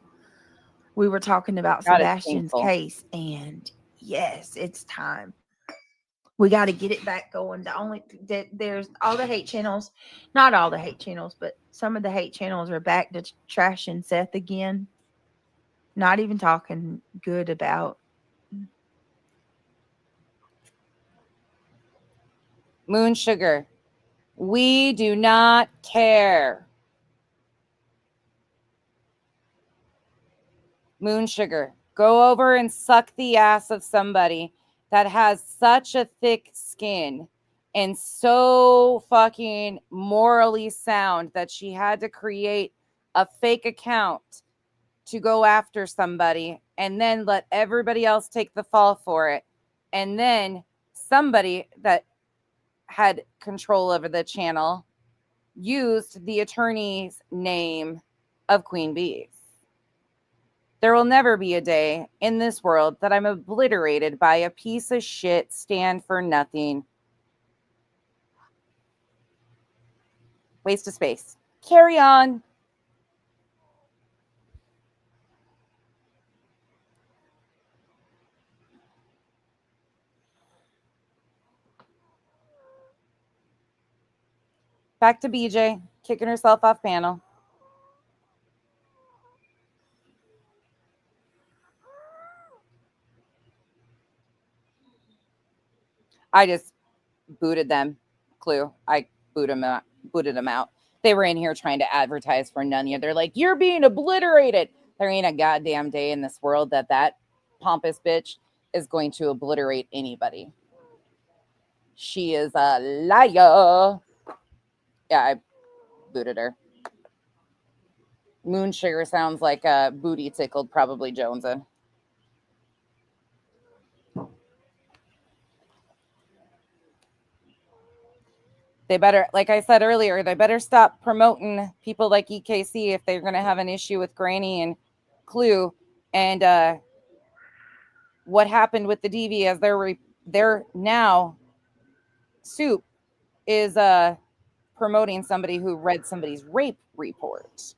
we were talking about
God, it's
Sebastian's
painful.
case, and yes, it's time. We got to get it back going. The only that there's all the hate channels, not all the hate channels, but some of the hate channels are back to trashing Seth again. Not even talking good about.
Moon Sugar. We do not care. Moon Sugar. Go over and suck the ass of somebody that has such a thick skin and so fucking morally sound that she had to create a fake account to go after somebody and then let everybody else take the fall for it. And then somebody that had control over the channel used the attorney's name of Queen Bees. There will never be a day in this world that I'm obliterated by a piece of shit stand for nothing. Waste of space. Carry on. Back to BJ, kicking herself off panel. I just booted them. Clue. I booted them out. They were in here trying to advertise for Nunya. They're like, you're being obliterated. There ain't a goddamn day in this world that pompous bitch is going to obliterate anybody. She is a liar. Yeah, I booted her. Moon Sugar sounds like a booty tickled, probably Jonesin. They better, like I said earlier, they better stop promoting people like EKC if they're going to have an issue with Granny and Clue. And what happened with the DV as they're now Soup is promoting somebody who read somebody's rape report.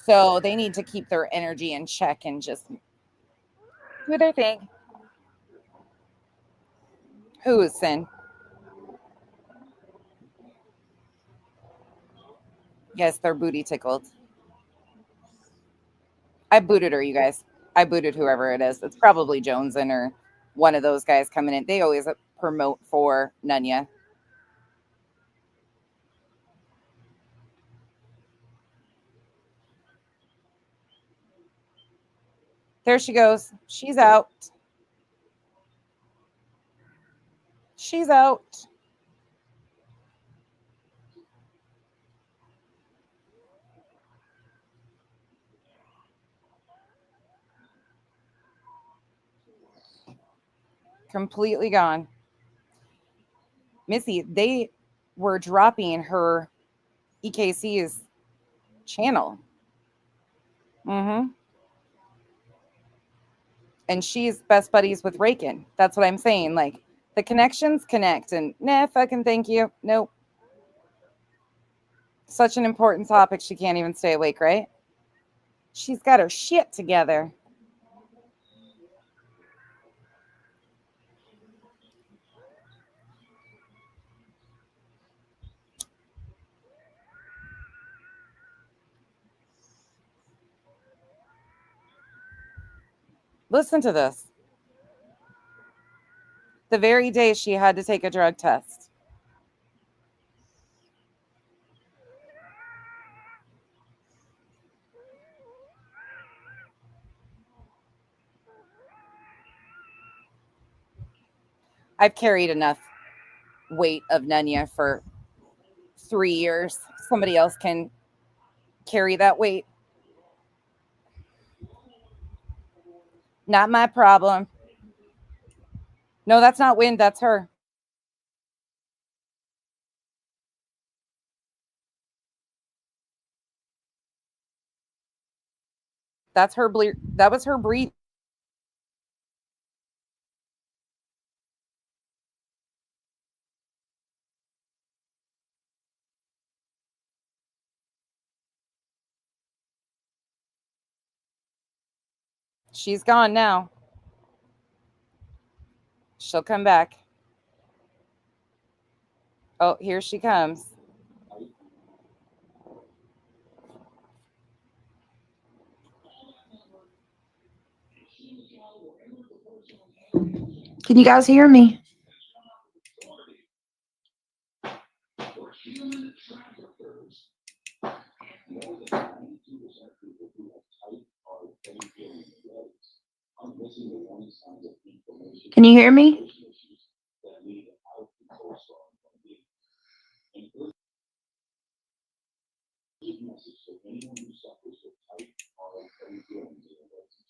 So they need to keep their energy in check and just do their thing. Who is Sin? Yes, they're booty tickled. I booted her, you guys. I booted whoever it is. It's probably Jonesin or one of those guys coming in. They always promote for Nunya. There she goes. She's out. She's out. Completely gone. Missy, they were dropping her EKC's channel. Mm-hmm. And she's best buddies with Rakin. That's what I'm saying. Like, the connections connect. And nah, fucking thank you. Nope. Such an important topic, she can't even stay awake, right? She's got her shit together. Listen to this. The very day she had to take a drug test. I've carried enough weight of Nunya for 3 years. Somebody else can carry that weight. Not my problem. No, that's not wind. That's her. That's her. That was her breathing. She's gone now. She'll come back. Oh, here she comes.
Can you guys hear me? Can you hear me?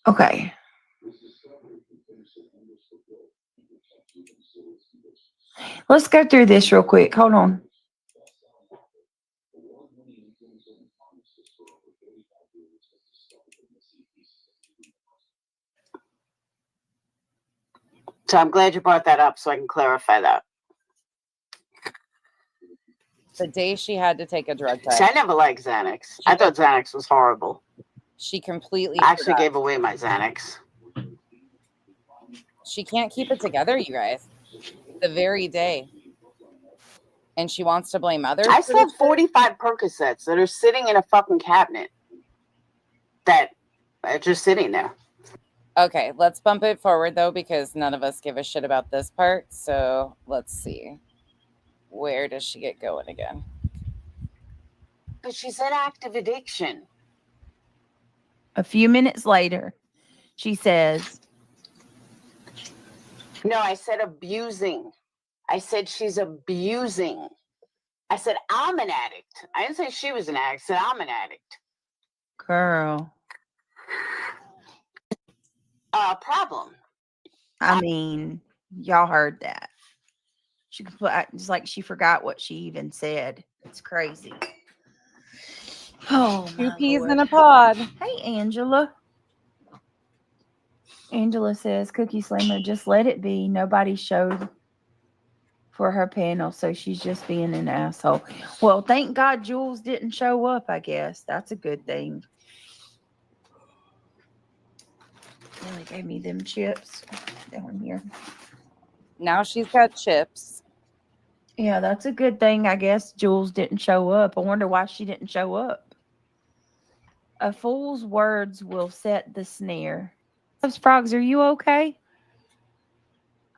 Okay. Let's go through this real quick. Hold on.
So I'm glad you brought that up so I can clarify that.
The day she had to take a drug test.
See, I never liked Xanax. I thought Xanax was horrible.
She completely
I actually
forgot.
gave away my Xanax.
She can't keep it together, you guys. The very day. And she wants to blame others.
I still have 45 Percocets that are sitting in a fucking cabinet that are just sitting there.
Okay, let's bump it forward though, because none of us give a shit about this part. So let's see. Where does she get going again?
But she said active addiction.
A few minutes later, she says,
No, I said abusing. I said she's abusing. I said I'm an addict. I didn't say she was an addict. I said I'm an addict.
girl.
Problem.
I mean, y'all heard that. She could put just like she forgot what she even said. It's crazy. Oh,
Two
my
peas
Lord.
in a pod.
Hey, Angela. Angela says, Cookie Slammer, just let it be. Nobody showed for her panel, so she's just being an asshole. Well, thank God Jules didn't show up, I guess. That's a good thing. Really gave me them chips down here.
Now she's got chips.
Yeah, that's a good thing. I guess Jules didn't show up. I wonder why she didn't show up. A fool's words will set the snare. Frogs, are you okay?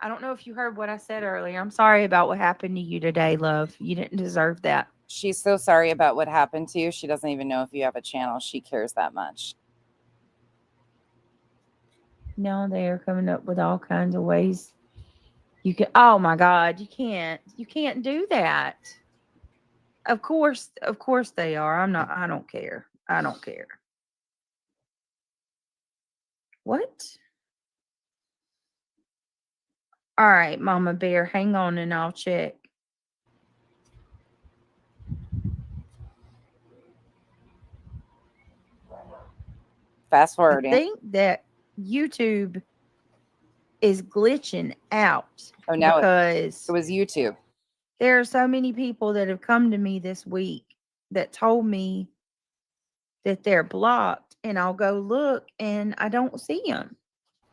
I don't know if you heard what I said earlier. I'm sorry about what happened to you today, love. You didn't deserve that.
She's so sorry about what happened to you. She doesn't even know if you have a channel. She cares that much.
No, they are coming up with all kinds of ways. You can. Oh my God, you can't. You can't do that. Of course they are. I'm not. I don't care. I don't care. What? All right, Mama Bear, hang on and I'll check.
Fast forwarding.
I think that YouTube is glitching out.
Oh, now
because
it was YouTube.
There are so many people that have come to me this week that told me that they're blocked, and I'll go look and I don't see them.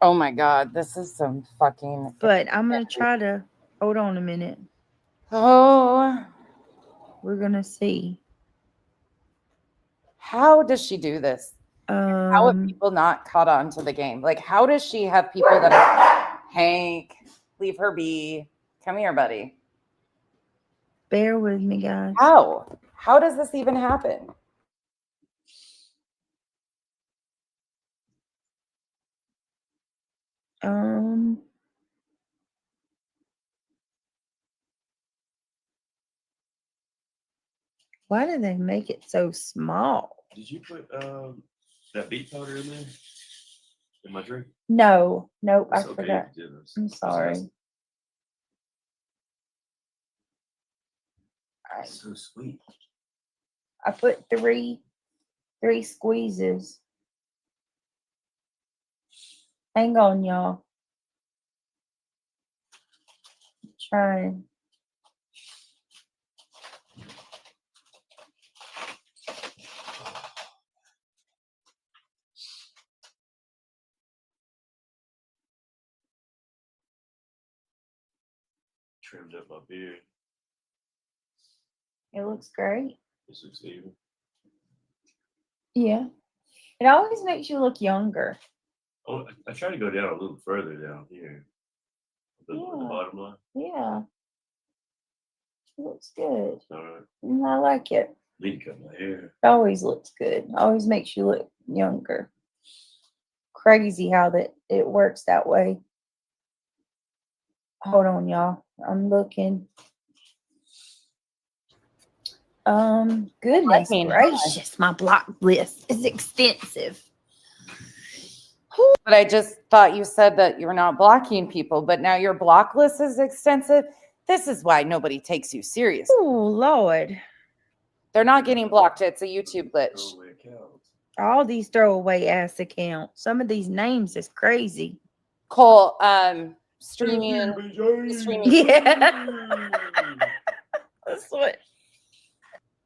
Oh my God, this is some fucking.
But I'm going to try to hold on a minute.
Oh,
we're going to see.
How does she do this? How have people not caught on to the game? Like, how does she have people that are, Hank, leave her be. Come here, buddy.
Bear with me, guys.
How? How does this even happen?
Why do they make it so small?
Did you put that beet powder in there? In my drink?
No, nope, I
It's okay,
forgot.
you did this.
I'm sorry.
It's so sweet.
I put three squeezes. Hang on, y'all. Trying.
Trimmed up my beard.
It looks great.
This looks even.
Yeah. It always makes you look younger.
Oh, I try to go down a little further down here. The
Yeah.
bottom line.
Yeah. It looks good.
All right.
I like it.
Need to cut my hair.
It always looks good. Always makes you look younger. Crazy how that it works that way. Hold on, y'all. I'm looking. Goodness gracious, my block list is extensive.
But I just thought you said that you're not blocking people, but now your block list is extensive. This is why nobody takes you serious.
Oh, Lord.
They're not getting blocked. It's a YouTube glitch.
All these throwaway ass accounts. Some of these names is crazy.
Cole, streaming.
Yeah. That's what.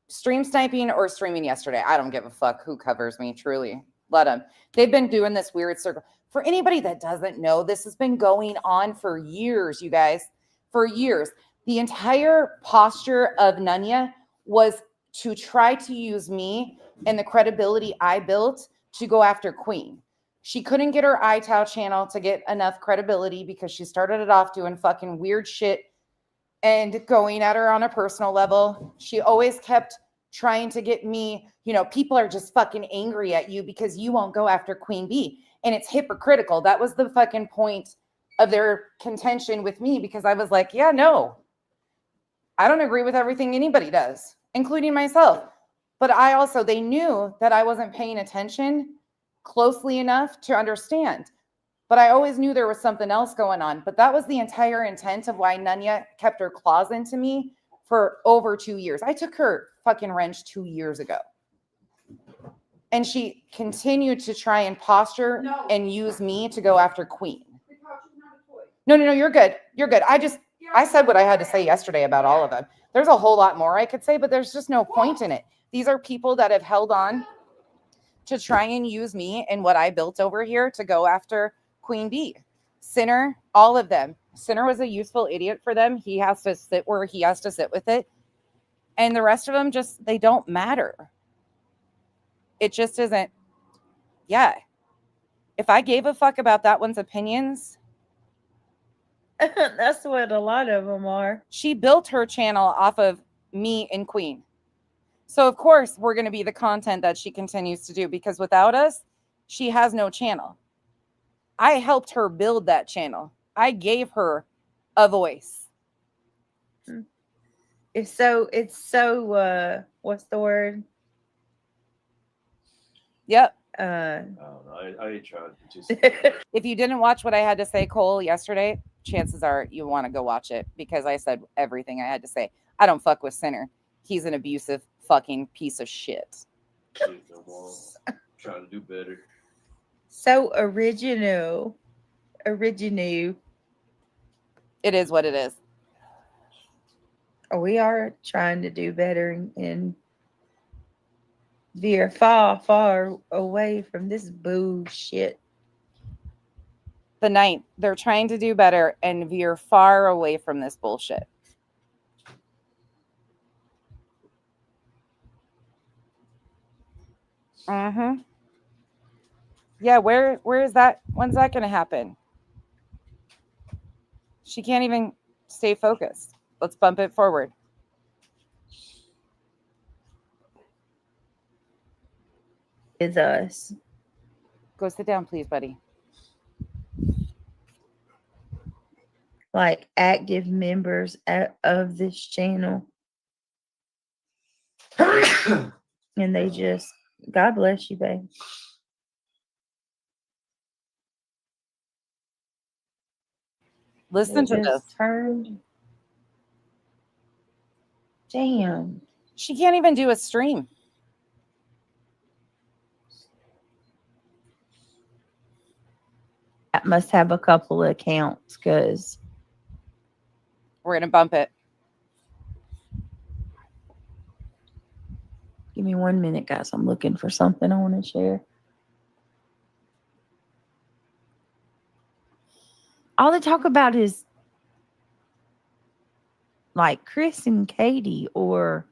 Stream sniping or streaming yesterday. I don't give a fuck who covers me, truly. Let them. They've been doing this weird circle. For anybody that doesn't know, this has been going on for years, you guys. For years. The entire posture of Nunya was to try to use me and the credibility I built to go after Queen. She couldn't get her iTow channel to get enough credibility because she started it off doing fucking weird shit and going at her on a personal level. She always kept trying to get me, you know, people are just fucking angry at you because you won't go after Queen Bee. And it's hypocritical. That was the fucking point of their contention with me because I was like, yeah, no, I don't agree with everything anybody does, including myself. But they knew that I wasn't paying attention closely enough to understand. But I always knew there was something else going on. But that was the entire intent of why Nunya kept her claws into me for over 2 years. I took her fucking wrench 2 years ago. And she continued to try and posture and use me to go after Queen. No, you're good. You're good. I said what I had to say yesterday about all of them. There's a whole lot more I could say, but there's just no point in it. These are people that have held on to try and use me and what I built over here to go after Queen Bee. Sinner, all of them. Sinner was a useful idiot for them. He has to sit where he has to sit with it. And the rest of them they don't matter. It just isn't. Yeah. If I gave a fuck about that one's opinions.
That's what a lot of them are.
She built her channel off of me and Queen. So, of course, we're going to be the content that she continues to do because without us, she has no channel. I helped her build that channel. I gave her a voice.
It's so what's the word?
Yep.
I don't know. I ain't trying to
If you didn't watch what I had to say, Cole, yesterday, chances are you want to go watch it because I said everything I had to say. I don't fuck with Sinner. He's an abusive fucking piece of shit.
Trying to do better.
So original. It
is what it is.
We are trying to do better and veer far away from this bullshit.
The ninth, they're trying to do better and veer far away from this bullshit. Mm-hmm. Yeah, where is that? When's that going to happen? She can't even stay focused. Let's bump it forward.
Is us.
Go sit down, please, buddy.
Like active members of this channel. And they just, God bless you, babe.
Listen to this.
Turned. Damn.
She can't even do a stream.
That must have a couple of accounts because
we're going to bump it.
Give me 1 minute, guys. I'm looking for something I want to share. All they talk about is like Chris and Katie, or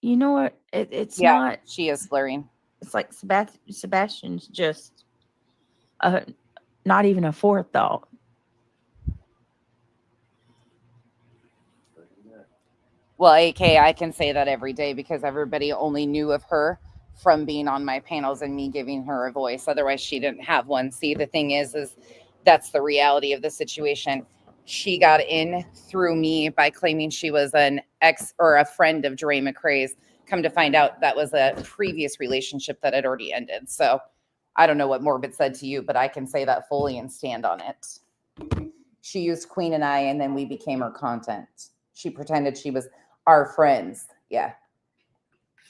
you know what? It's
Yeah,
not.
she is slurring.
It's like Sebastian's just not even a forethought.
Well, AK, I can say that every day because everybody only knew of her from being on my panels and me giving her a voice. Otherwise, she didn't have one. See, the thing is that's the reality of the situation. She got in through me by claiming she was an ex or a friend of Dre McRae's. Come to find out, that was a previous relationship that had already ended. So I don't know what Morbid said to you, but I can say that fully and stand on it. She used Queen and I, and then we became her content. She pretended she was our friends. Yeah.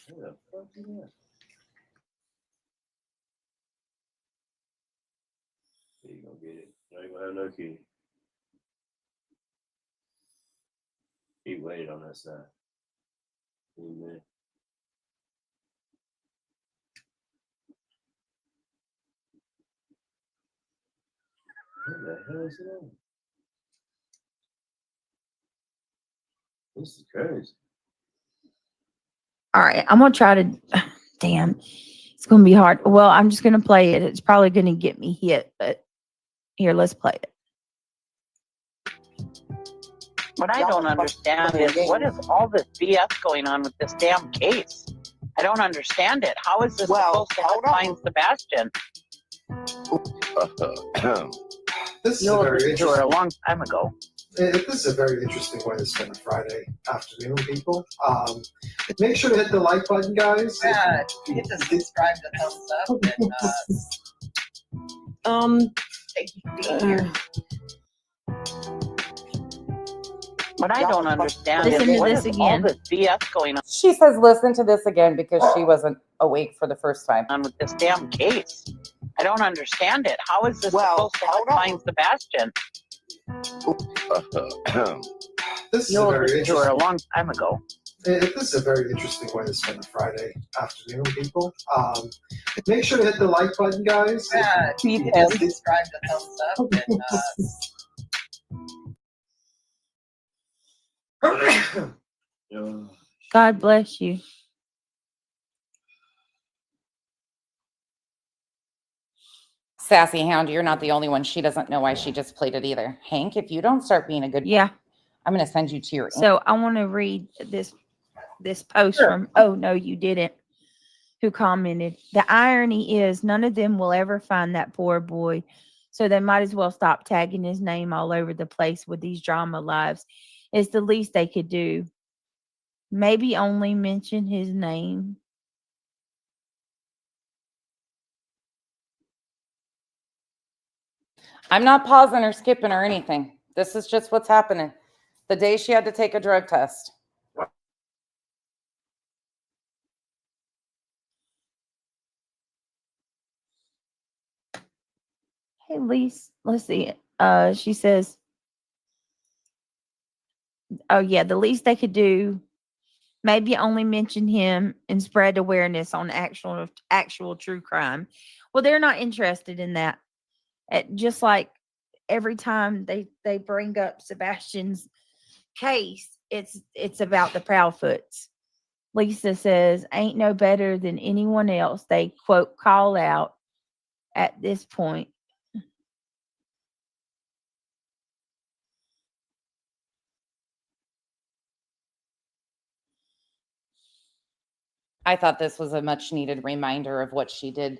Who the fuck is that? You gonna get it. I ain't gonna have no key. He waited on that side. Amen. What the hell is that? This is crazy.
All right, I'm gonna try to. Damn, it's gonna be hard. Well, I'm just gonna play it. It's probably gonna get me hit, but here, let's play it.
What I don't understand is what is all this BS going on with this damn case? I don't understand it. How is this supposed to help find Sebastian?
This is
You
a
were
very
to her a
interesting.
long time ago.
This is a very interesting way to spend a Friday afternoon, people. Make sure to hit the like button, guys.
Yeah, hit the subscribe, the thumbs up, and thank you for being here. What I don't understand
Listen
is
to
what
this
is all
again.
this BS going
She says, listen to this again because she wasn't awake for the first time.
on with this damn case. I don't understand it. How is this supposed to help find Sebastian?
This is
You
a
were
very
to her a
interesting.
long time ago.
This is a very interesting way to spend a Friday afternoon, people. Make sure to hit the like button, guys.
Yeah, hit the subscribe, the thumbs up, and
God bless you.
Sassy Hound, you're not the only one. She doesn't know why she just played it either. Hank, if you don't start being a good
Yeah.
I'm going to send you to your.
So I want to read this post from Oh No You Didn't, who commented, the irony is none of them will ever find that poor boy, so they might as well stop tagging his name all over the place with these drama lives. It's the least they could do. Maybe only mention his name.
I'm not pausing or skipping or anything. This is just what's happening. The day she had to take a drug test.
Hey, Lise, let's see. She says, oh yeah, the least they could do, maybe only mention him and spread awareness on actual true crime. Well, they're not interested in that. Just like every time they bring up Sebastian's case, it's about the Proudfoots. Lisa says, ain't no better than anyone else. They quote call out at this point.
I thought this was a much needed reminder of what she did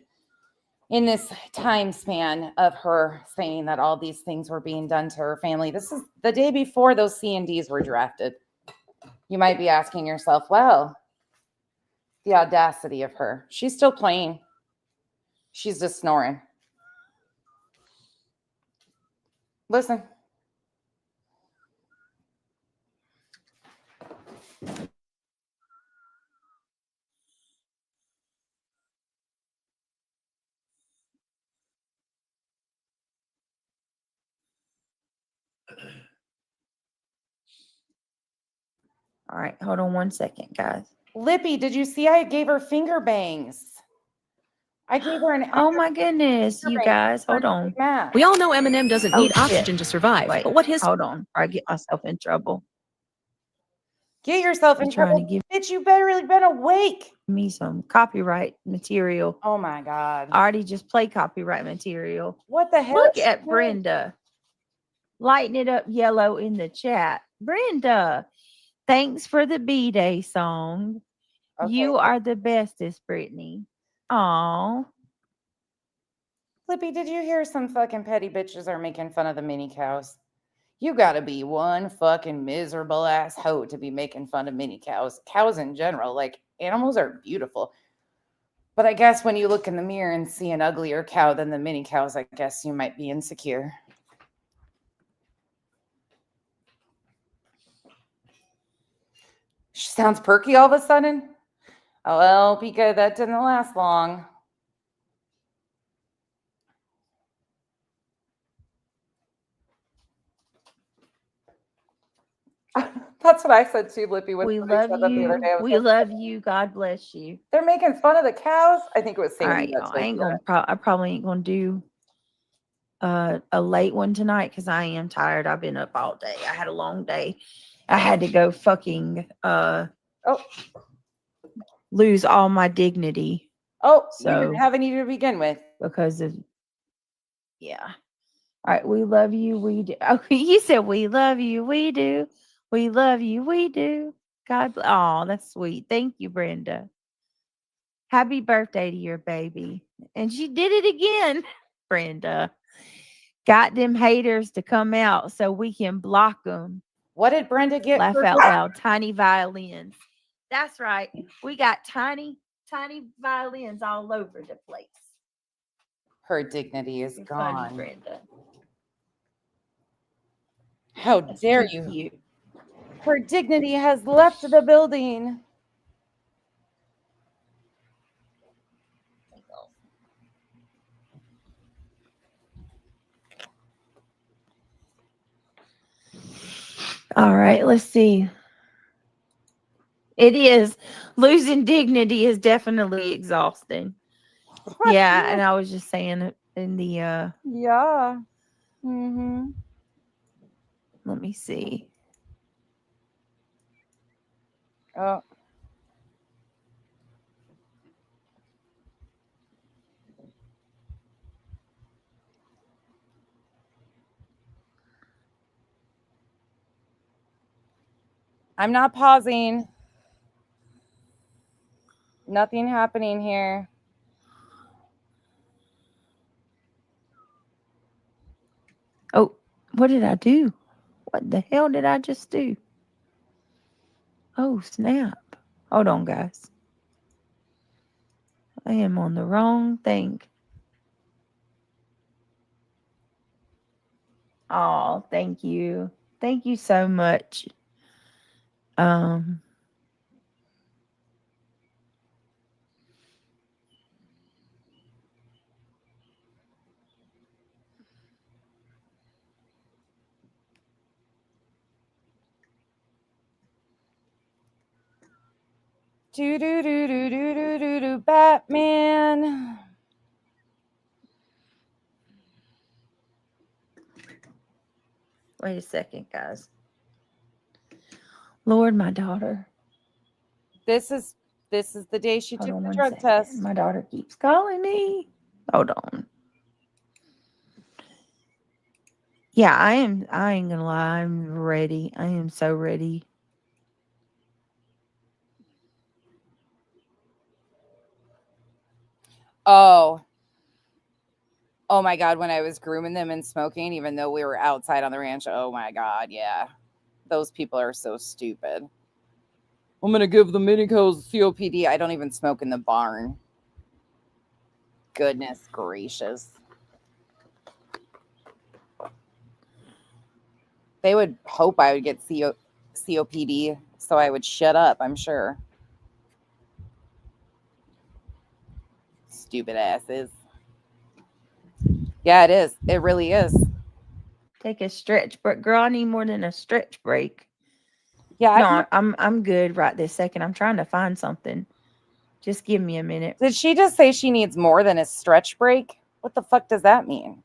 in this time span of her saying that all these things were being done to her family. This is the day before those C&Ds were drafted. You might be asking yourself, well, the audacity of her. She's still playing. She's just snoring. Listen.
All right, hold on one second, guys.
Lippy, did you see I gave her finger bangs?
I gave her an.
Oh my goodness, you guys, hold on.
We all know Eminem doesn't
Oh,
need
shit.
oxygen to survive.
Wait,
but what his
hold on, or I get myself in trouble.
Get yourself in
I'm trying
trouble,
to give
bitch. You better really been awake.
me some copyright material.
Oh my god.
I already just play copyright material.
What the hell?
Look
is
at
she doing?
Brenda. Lighting it up yellow in the chat. Brenda, thanks for the B-Day song.
Okay.
You are the bestest, Brittany. Aw.
Flippy, did you hear some fucking petty bitches are making fun of the mini cows? You gotta be one fucking miserable ass hoe to be making fun of mini cows. Cows in general, like animals are beautiful. But I guess when you look in the mirror and see an uglier cow than the mini cows, I guess you might be insecure. She sounds perky all of a sudden. Oh, well, Pika, that didn't last long. That's what I said too, Lippy. When
We
somebody
love
said that the other
you.
day, I was
We
like,
love you. God bless you.
they're making fun of the cows. I think it was
All
Sadie.
right,
that
y'all.
told
I ain't
you
gonna.
that.
I probably ain't gonna do a late one tonight because I am tired. I've been up all day. I had a long day. I had to go fucking lose all my dignity
Oh, you
So-
didn't have any to begin with.
because of yeah. All right, we love you. We do. Oh, you said we love you. We do. We love you. We do. God. Oh, that's sweet. Thank you, Brenda. Happy birthday to your baby. And she did it again, Brenda. Got them haters to come out so we can block them.
What did Brenda get?
Laugh
for
out
her-
loud. Tiny violins. That's right. We got tiny violins all over the place.
Her dignity is
You're funny,
gone.
Brenda.
How
That's
dare
too
you?
cute.
Her dignity has left the building.
All right, let's see. It is. Losing dignity is definitely exhausting. Yeah, and I was just saying it in the
Yeah. Mm-hmm.
let me see.
Oh. I'm not pausing. Nothing happening here.
Oh, what did I do? What the hell did I just do? Oh, snap. Hold on, guys. I am on the wrong thing. Oh, thank you. Thank you so much.
Do do do do do do do do Batman.
Wait a second, guys. Lord, my daughter.
This is the day she
Hold
took
on
the
one
drug
second.
test.
My daughter keeps calling me. Hold on. Yeah, I ain't gonna lie. I'm ready. I am so ready.
Oh my God, when I was grooming them and smoking, even though we were outside on the ranch, oh my God, yeah. Those people are so stupid. I'm going to give the minicos COPD. I don't even smoke in the barn. Goodness gracious. They would hope I would get COPD, so I would shut up, I'm sure. Stupid asses. Yeah, it is. It really is.
Take a stretch break. Girl, I need more than a stretch break.
Yeah,
No, I'm good right this second. I'm trying to find something. Just give me a minute.
Did she just say she needs more than a stretch break? What the fuck does that mean?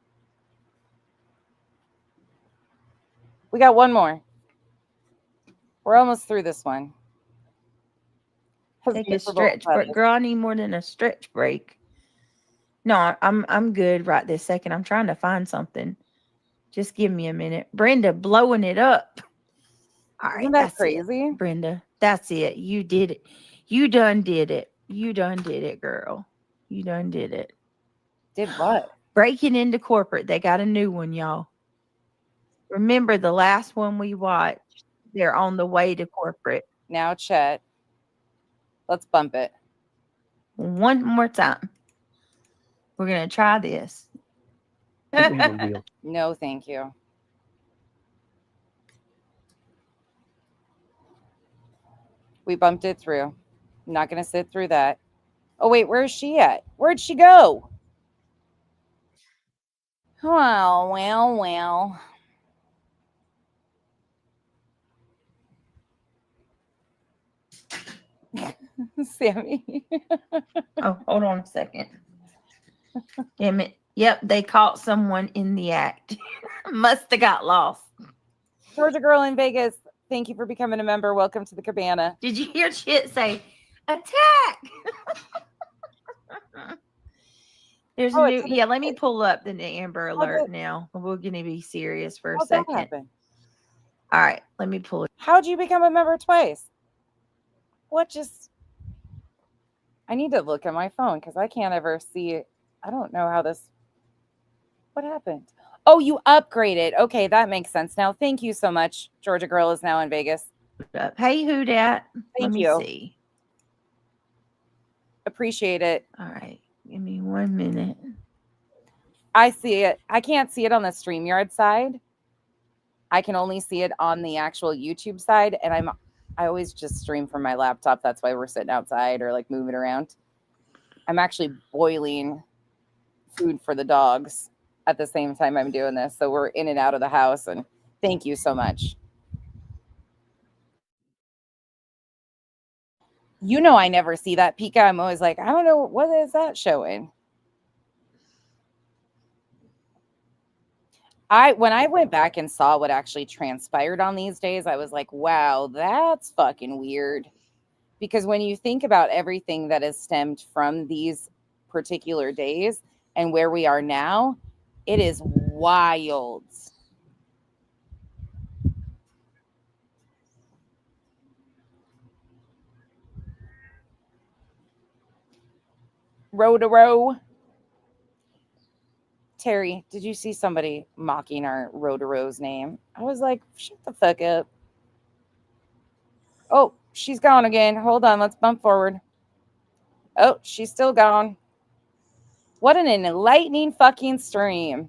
We got one more. We're almost through this one.
Take a stretch break. Girl, I need more than a stretch break. No, I'm good right this second. I'm trying to find something. Just give me a minute. Brenda blowing it up. All right,
Isn't that
that's
crazy?
it, Brenda. That's it. You did it. You done did it. You done did it, girl. You done did it.
Did what?
Breaking into corporate. They got a new one, y'all. Remember the last one we watched? They're on the way to corporate.
Now, Chet. Let's bump it.
One more time. We're going to try this.
No, thank you. We bumped it through. I'm not going to sit through that. Oh, wait, where is she at? Where'd she go? Well. Sammy.
Oh, hold on a second. Damn it. Yep, they caught someone in the act. Must have got lost.
Georgia girl in Vegas, thank you for becoming a member. Welcome to the cabana.
Did you hear Chit say, attack? There's a new, yeah, let me pull up the Amber Alert now. We're going to be serious for a
How'd that
second.
happen?
All right, let me pull it.
How'd you become a member twice? What just... I need to look at my phone because I can't ever see it. I don't know how this... What happened? Oh, you upgraded. Okay, that makes sense now. Thank you so much. Georgia girl is now in Vegas.
Hey, who dat?
Thank
Let
you.
me see.
Appreciate it.
All right, give me 1 minute.
I see it. I can't see it on the StreamYard side. I can only see it on the actual YouTube side, and I always just stream from my laptop. That's why we're sitting outside or like moving around. I'm actually boiling food for the dogs at the same time I'm doing this. So we're in and out of the house, and thank you so much. You know, I never see that Pika. I'm always like, I don't know, what is that showing? When I went back and saw what actually transpired on these days, I was like, wow, that's fucking weird. Because when you think about everything that has stemmed from these particular days and where we are now, it is wild. Row to row. Terry, did you see somebody mocking our Row to Row's name? I was like, shut the fuck up. Oh, she's gone again. Hold on, let's bump forward. Oh, she's still gone. What an enlightening fucking stream.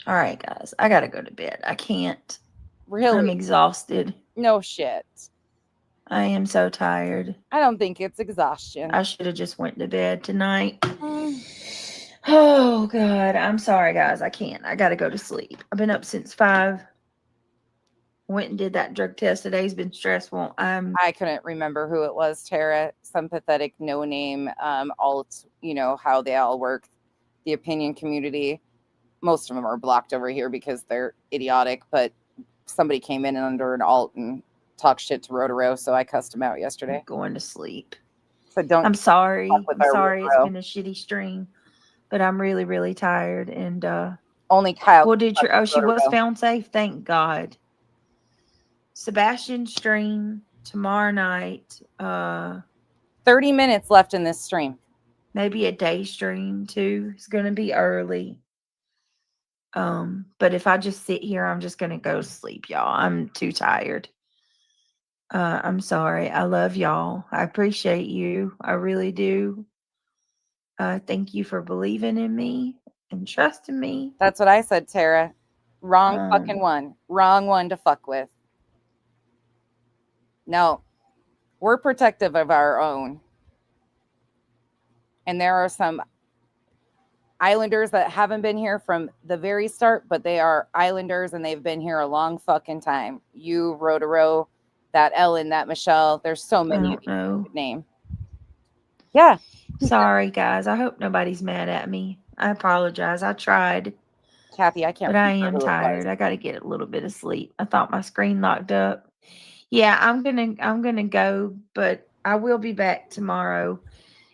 All right, guys, I got to go to bed. I can't.
Really?
I'm exhausted.
No shit.
I am so tired.
I don't think it's exhaustion.
I should have just went to bed tonight. Oh, God. I'm sorry, guys. I can't. I got to go to sleep. I've been up since 5. Went and did that drug test. Today's been stressful.
I couldn't remember who it was, Tara. Some pathetic no-name alt, you know, how they all work. The opinion community. Most of them are blocked over here because they're idiotic, but somebody came in under an alt and talked shit to Row to Row, so I cussed him out yesterday.
I'm going to sleep.
So don't.
I'm sorry.
I'm
sorry. It's been a shitty stream, but I'm really, really tired. And
only Kyle.
Well, did your? Oh, she was found safe. Thank God. Sebastian stream tomorrow night.
30 minutes left in this stream.
Maybe a day stream too. It's going to be early. But if I just sit here, I'm just going to go to sleep, y'all. I'm too tired. I'm sorry. I love y'all. I appreciate you. I really do. Thank you for believing in me and trusting me.
That's what I said, Tara. Wrong fucking one. Wrong one to fuck with. No, we're protective of our own. And there are some Islanders that haven't been here from the very start, but they are Islanders and they've been here a long fucking time. You, Row to Row, that Ellen, that Michelle. There's so many people you could name. Yeah.
Sorry, guys. I hope nobody's mad at me. I apologize. I tried.
Kathy, I can't
But I
remember
am
who it was.
tired. I got to get a little bit of sleep. I thought my screen locked up. Yeah, I'm gonna go, but I will be back tomorrow,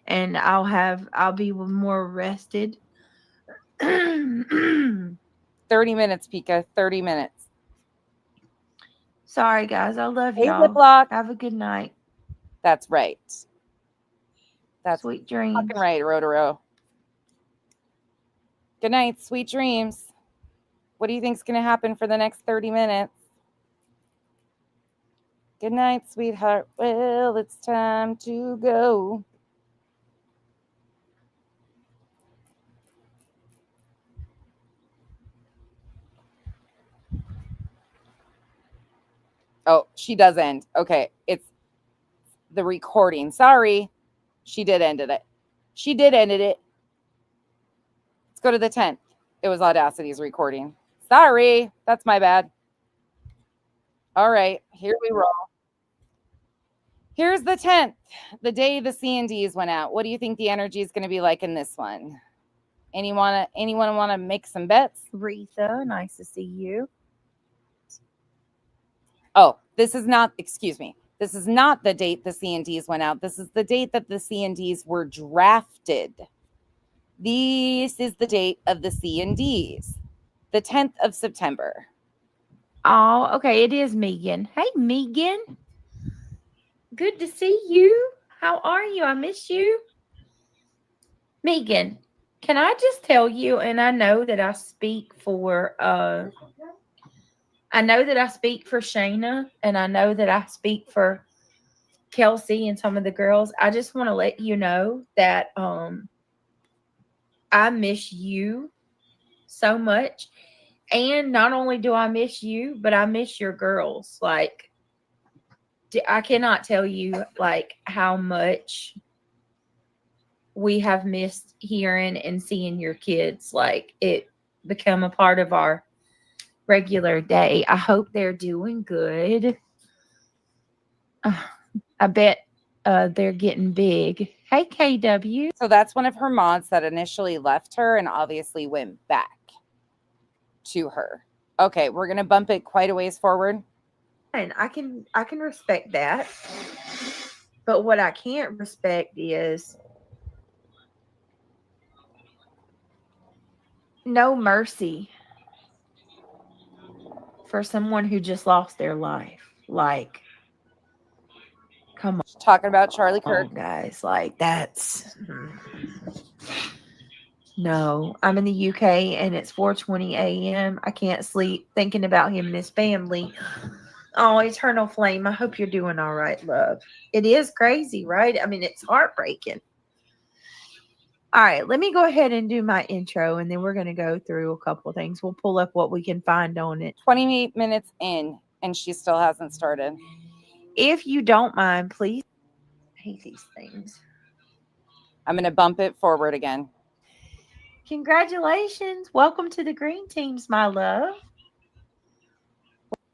and I'll be more rested.
30 minutes, Pika. 30 minutes.
Sorry, guys. I love
Hey,
y'all.
Ziploc.
Have a good night.
That's right. That's
Sweet dreams.
fucking right, Rotaro. Good night. Sweet dreams. What do you think's going to happen for the next 30 minutes? Good night, sweetheart. Well, it's time to go. Oh, she does end. Okay. It's the recording. Sorry. She did end it. She did end it. Let's go to the 10th. It was Audacity's recording. Sorry. That's my bad. All right. Here we roll. Here's the 10th, the day the C&Ds went out. What do you think the energy is going to be like in this one? Anyone want to make some bets?
Retha, nice to see you.
Oh, this is not, excuse me. This is not the date the C&Ds went out. This is the date that the C&Ds were drafted. This is the date of the C&Ds, the 10th of September.
Oh, okay. It is Megan. Hey, Megan. Good to see you. How are you? I miss you. Megan, can I just tell you, and I know that I speak for Shayna, and I know that I speak for Kelsey and some of the girls. I just want to let you know that I miss you so much. And not only do I miss you, but I miss your girls. Like, I cannot tell you like how much we have missed hearing and seeing your kids. Like, it become a part of our regular day. I hope they're doing good. I bet they're getting big. Hey, KW.
So that's one of her mods that initially left her and obviously went back to her. Okay, we're going to bump it quite a ways forward.
And I can respect that. But what I can't respect is no mercy for someone who just lost their life. Like, come on.
Talking about Charlie Kirk.
Guys, like, that's no. I'm in the UK and it's 4:20 a.m. I can't sleep thinking about him and his family. Oh, eternal flame. I hope you're doing all right, love. It is crazy, right? I mean, it's heartbreaking. All right, let me go ahead and do my intro, and then we're going to go through a couple of things. We'll pull up what we can find on it.
28 minutes in, and she still hasn't started.
If you don't mind, please. I hate these things.
I'm going to bump it forward again.
Congratulations. Welcome to the green teams, my love.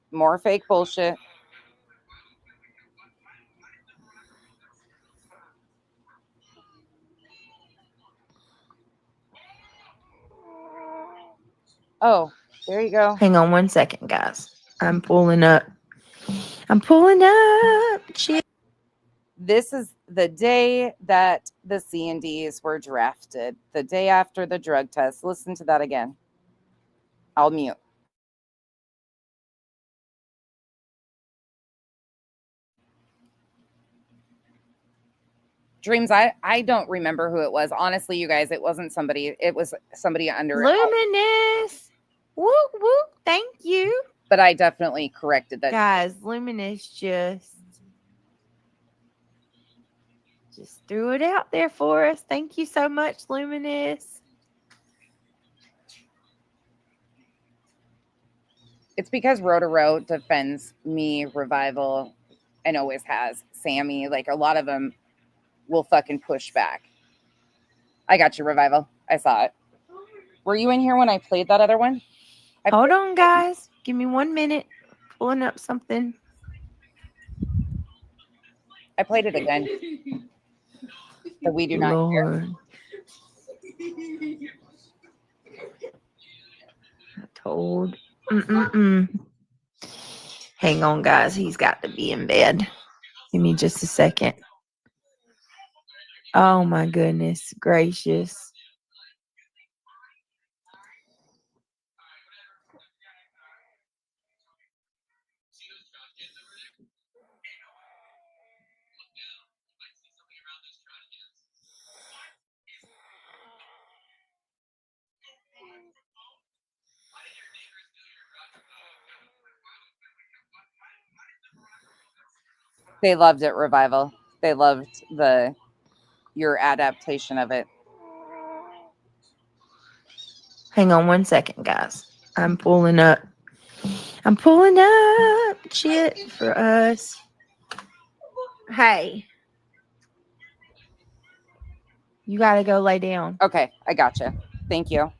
More fake bullshit. Oh, there you go.
Hang on one second, guys. I'm pulling up. Shit.
This is the day that the C&Ds were drafted. The day after the drug test. Listen to that again. I'll mute. Dreams, I don't remember who it was. Honestly, you guys, it wasn't somebody. It was somebody under
Luminous. Woo, woo. Thank you.
But I definitely corrected that.
Guys, Luminous just threw it out there for us. Thank you so much, Luminous.
It's because Rotaro defends me, Revival, and always has. Sammy, like a lot of them will fucking push back. I got you, Revival. I saw it. Were you in here when I played that other one?
Hold on, guys. Give me 1 minute. Pulling up something.
I played it again. that we do not care.
Lord. I told. Hang on, guys. He's got to be in bed. Give me just a second. Oh my goodness gracious.
They loved it, Revival. They loved your adaptation of it.
Hang on one second, guys. I'm pulling up shit for us. Hey. You got to go lay down.
Okay, I gotcha. Thank you.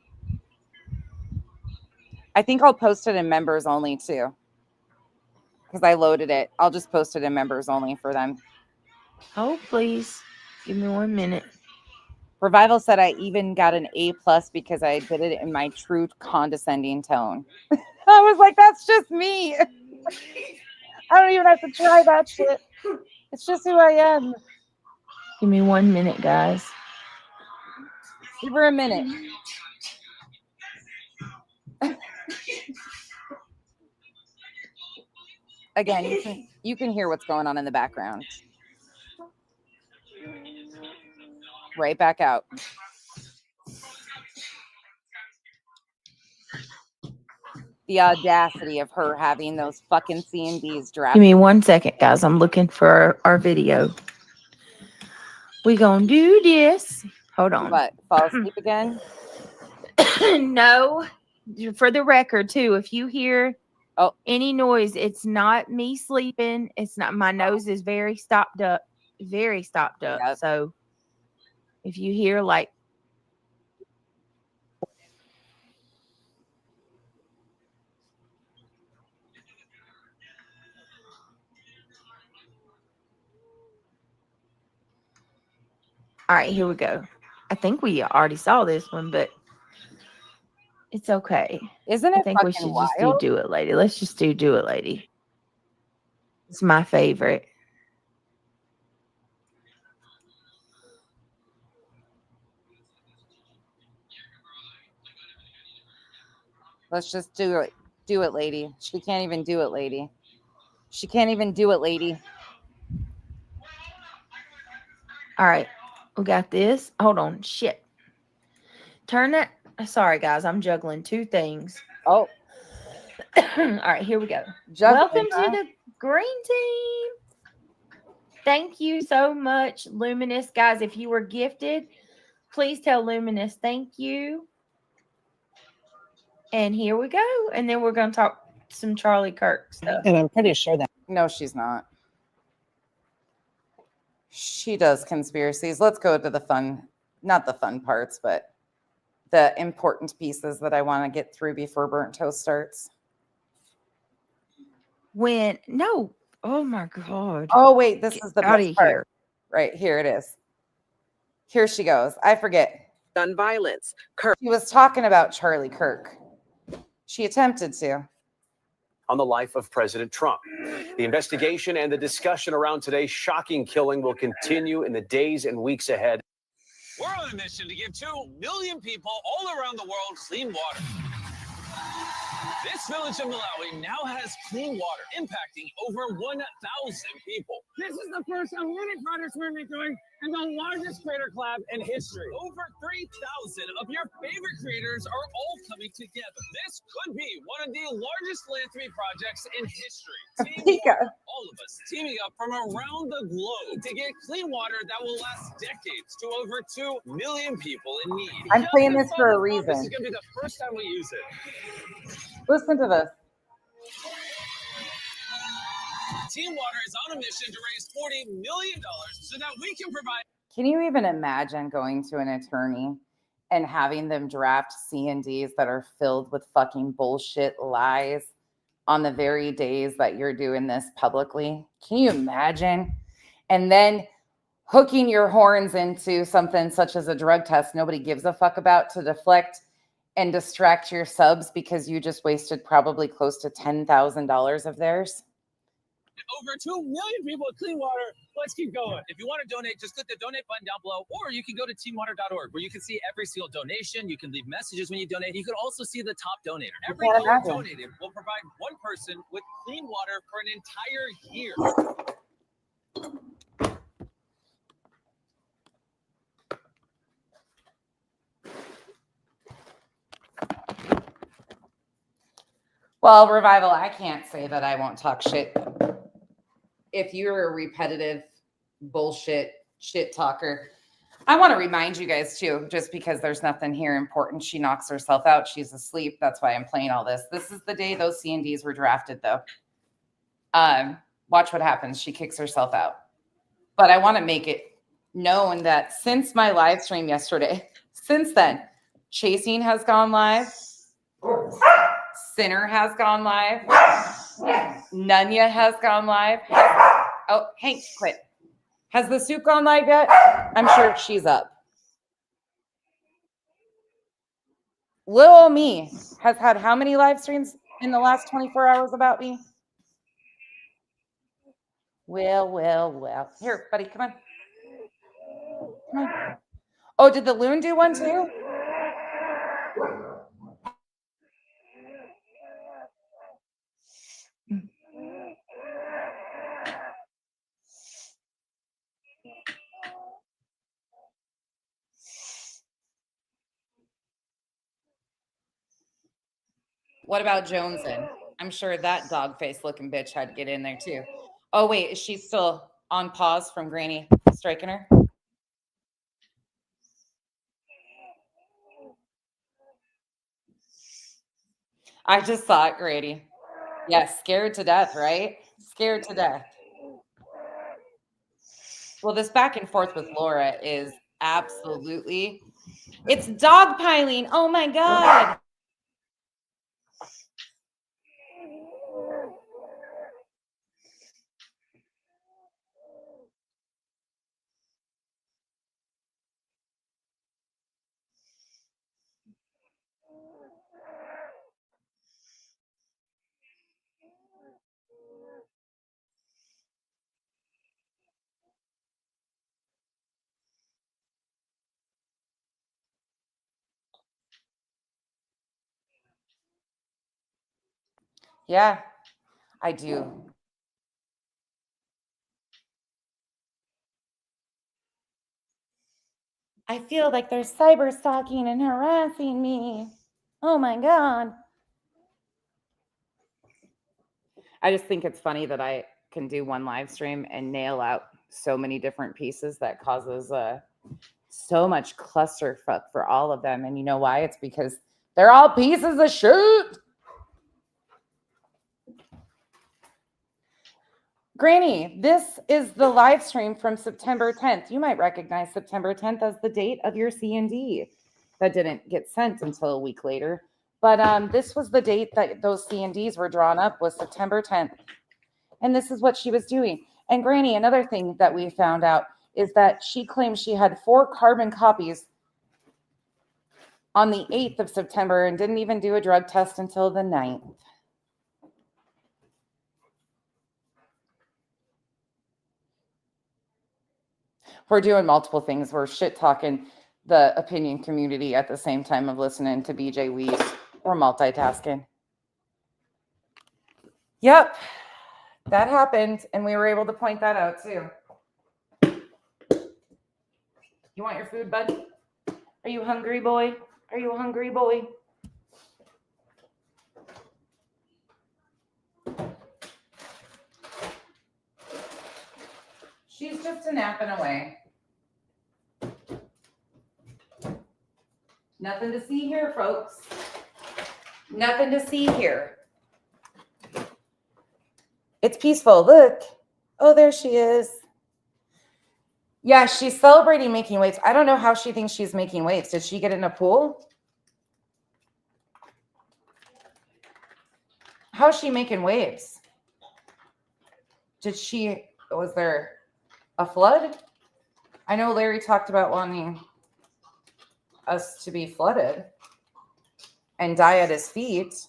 I think I'll post it in members only too. Because I loaded it. I'll just post it in members only for them.
Oh, please. Give me 1 minute.
Revival said I even got an A+ because I did it in my true condescending tone. I was like, that's just me. I don't even have to try that shit. It's just who I am.
Give me 1 minute, guys.
Give her a minute. Again, you can hear what's going on in the background. Right back out. The audacity of her having those fucking C&Ds drafted.
Give me 1 second, guys. I'm looking for our video. We gonna do this. Hold on.
What? Fall asleep again?
No. For the record, too, if you hear any noise, it's not me sleeping. It's not. My nose is very stopped up. Very stopped up.
Yep.
So if you hear like all right, here we go. I think we already saw this one, but it's okay.
Isn't it
I think we
fucking
should just
wild?
do It Lady. Let's just do It Lady. It's my favorite.
Let's just do it. Do it, lady. She can't even do it, lady. She can't even do it, lady.
All right. We got this. Hold on. Shit. Turn that. Sorry, guys. I'm juggling two things.
Oh.
All right. Here we go.
Juggling,
Welcome to the green team. Thank you so much, Luminous. Guys, if you were gifted, please tell Luminous thank you. And here we go. And then we're going to talk some Charlie Kirk stuff.
And I'm pretty sure that. No, she's not. She does conspiracies. Let's go to the fun, not the fun parts, but the important pieces that I want to get through before Burnt Toast starts.
Oh my God.
Oh, wait, this is the
outta
best part.
here.
Right, here it is. Here she goes. I forget.
Gun violence.
She was talking about Charlie Kirk. She attempted to.
On the life of President Trump. The investigation and the discussion around today's shocking killing will continue in the days and weeks ahead.
We're on a mission to give 2 million people all around the world clean water. This village of Malawi now has clean water, impacting over 1,000 people. This is the first of many projects we're doing and the largest creator collab in history. Over 3,000 of your favorite creators are all coming together. This could be one of the largest philanthropy projects in history. Team Water, all of us teaming up from around the globe to get clean water that will last decades to over 2 million people in need.
I'm playing this for a reason.
This is going to be the first time we use it.
Listen to this.
Team Water is on a mission to raise $40 million so that we can provide.
Can you even imagine going to an attorney and having them draft C&Ds that are filled with fucking bullshit lies on the very days that you're doing this publicly? Can you imagine? And then hooking your horns into something such as a drug test nobody gives a fuck about to deflect and distract your subs because you just wasted probably close to $10,000 of theirs.
Over 2 million people with clean water. Let's keep going. If you want to donate, just click the donate button down below, or you can go to teamwater.org where you can see every single donation. You can leave messages when you donate. You can also see the top donator. Every
can't
dollar
imagine.
donated will provide one person with clean water for an entire year.
Well, Revival, I can't say that I won't talk shit. If you're a repetitive bullshit shit talker, I want to remind you guys too, just because there's nothing here important. She knocks herself out. She's asleep. That's why I'm playing all this. This is the day those C&Ds were drafted, though. Watch what happens. She kicks herself out. But I want to make it known that since my live stream yesterday, since then, Chasing has gone live. Sinner has gone live. Nunya has gone live. Oh, Hank, quit. Has the soup gone live yet? I'm sure she's up. Lil Me has had how many live streams in the last 24 hours about me? Well. Here, buddy, come on. Come on. Oh, did the loon do one too? What about Joneson? I'm sure that dog face looking bitch had to get in there too. Oh, wait, is she still on pause from Granny striking her? I just saw it, Grady. Yeah, scared to death, right? Scared to death. Well, this back and forth with Laura is absolutely, it's dogpiling. Oh my God. Yeah, I do. I feel like they're cyber stalking and harassing me. Oh my God. I just think it's funny that I can do one live stream and nail out so many different pieces that causes so much clusterfuck for all of them. And you know why? It's because they're all pieces of shit. Granny, this is the live stream from September 10th. You might recognize September 10th as the date of your C&D. That didn't get sent until a week later. But this was the date that those C&Ds were drawn up, was September 10th. And this is what she was doing. And Granny, another thing that we found out is that she claimed she had 4 carbon copies on the 8th of September and didn't even do a drug test until the 9th. We're doing multiple things. We're shit talking the opinion community at the same time of listening to BJ Wees. We're multitasking. Yep, that happened. And we were able to point that out too. You want your food, bud? Are you hungry, boy? Are you a hungry boy? She's just a napping away. Nothing to see here, folks. Nothing to see here. It's peaceful. Look. Oh, there she is. Yeah, she's celebrating making waves. I don't know how she thinks she's making waves. Did she get in a pool? How's she making waves? Was there a flood?
I know Larry talked about wanting us to be flooded and die at his feet.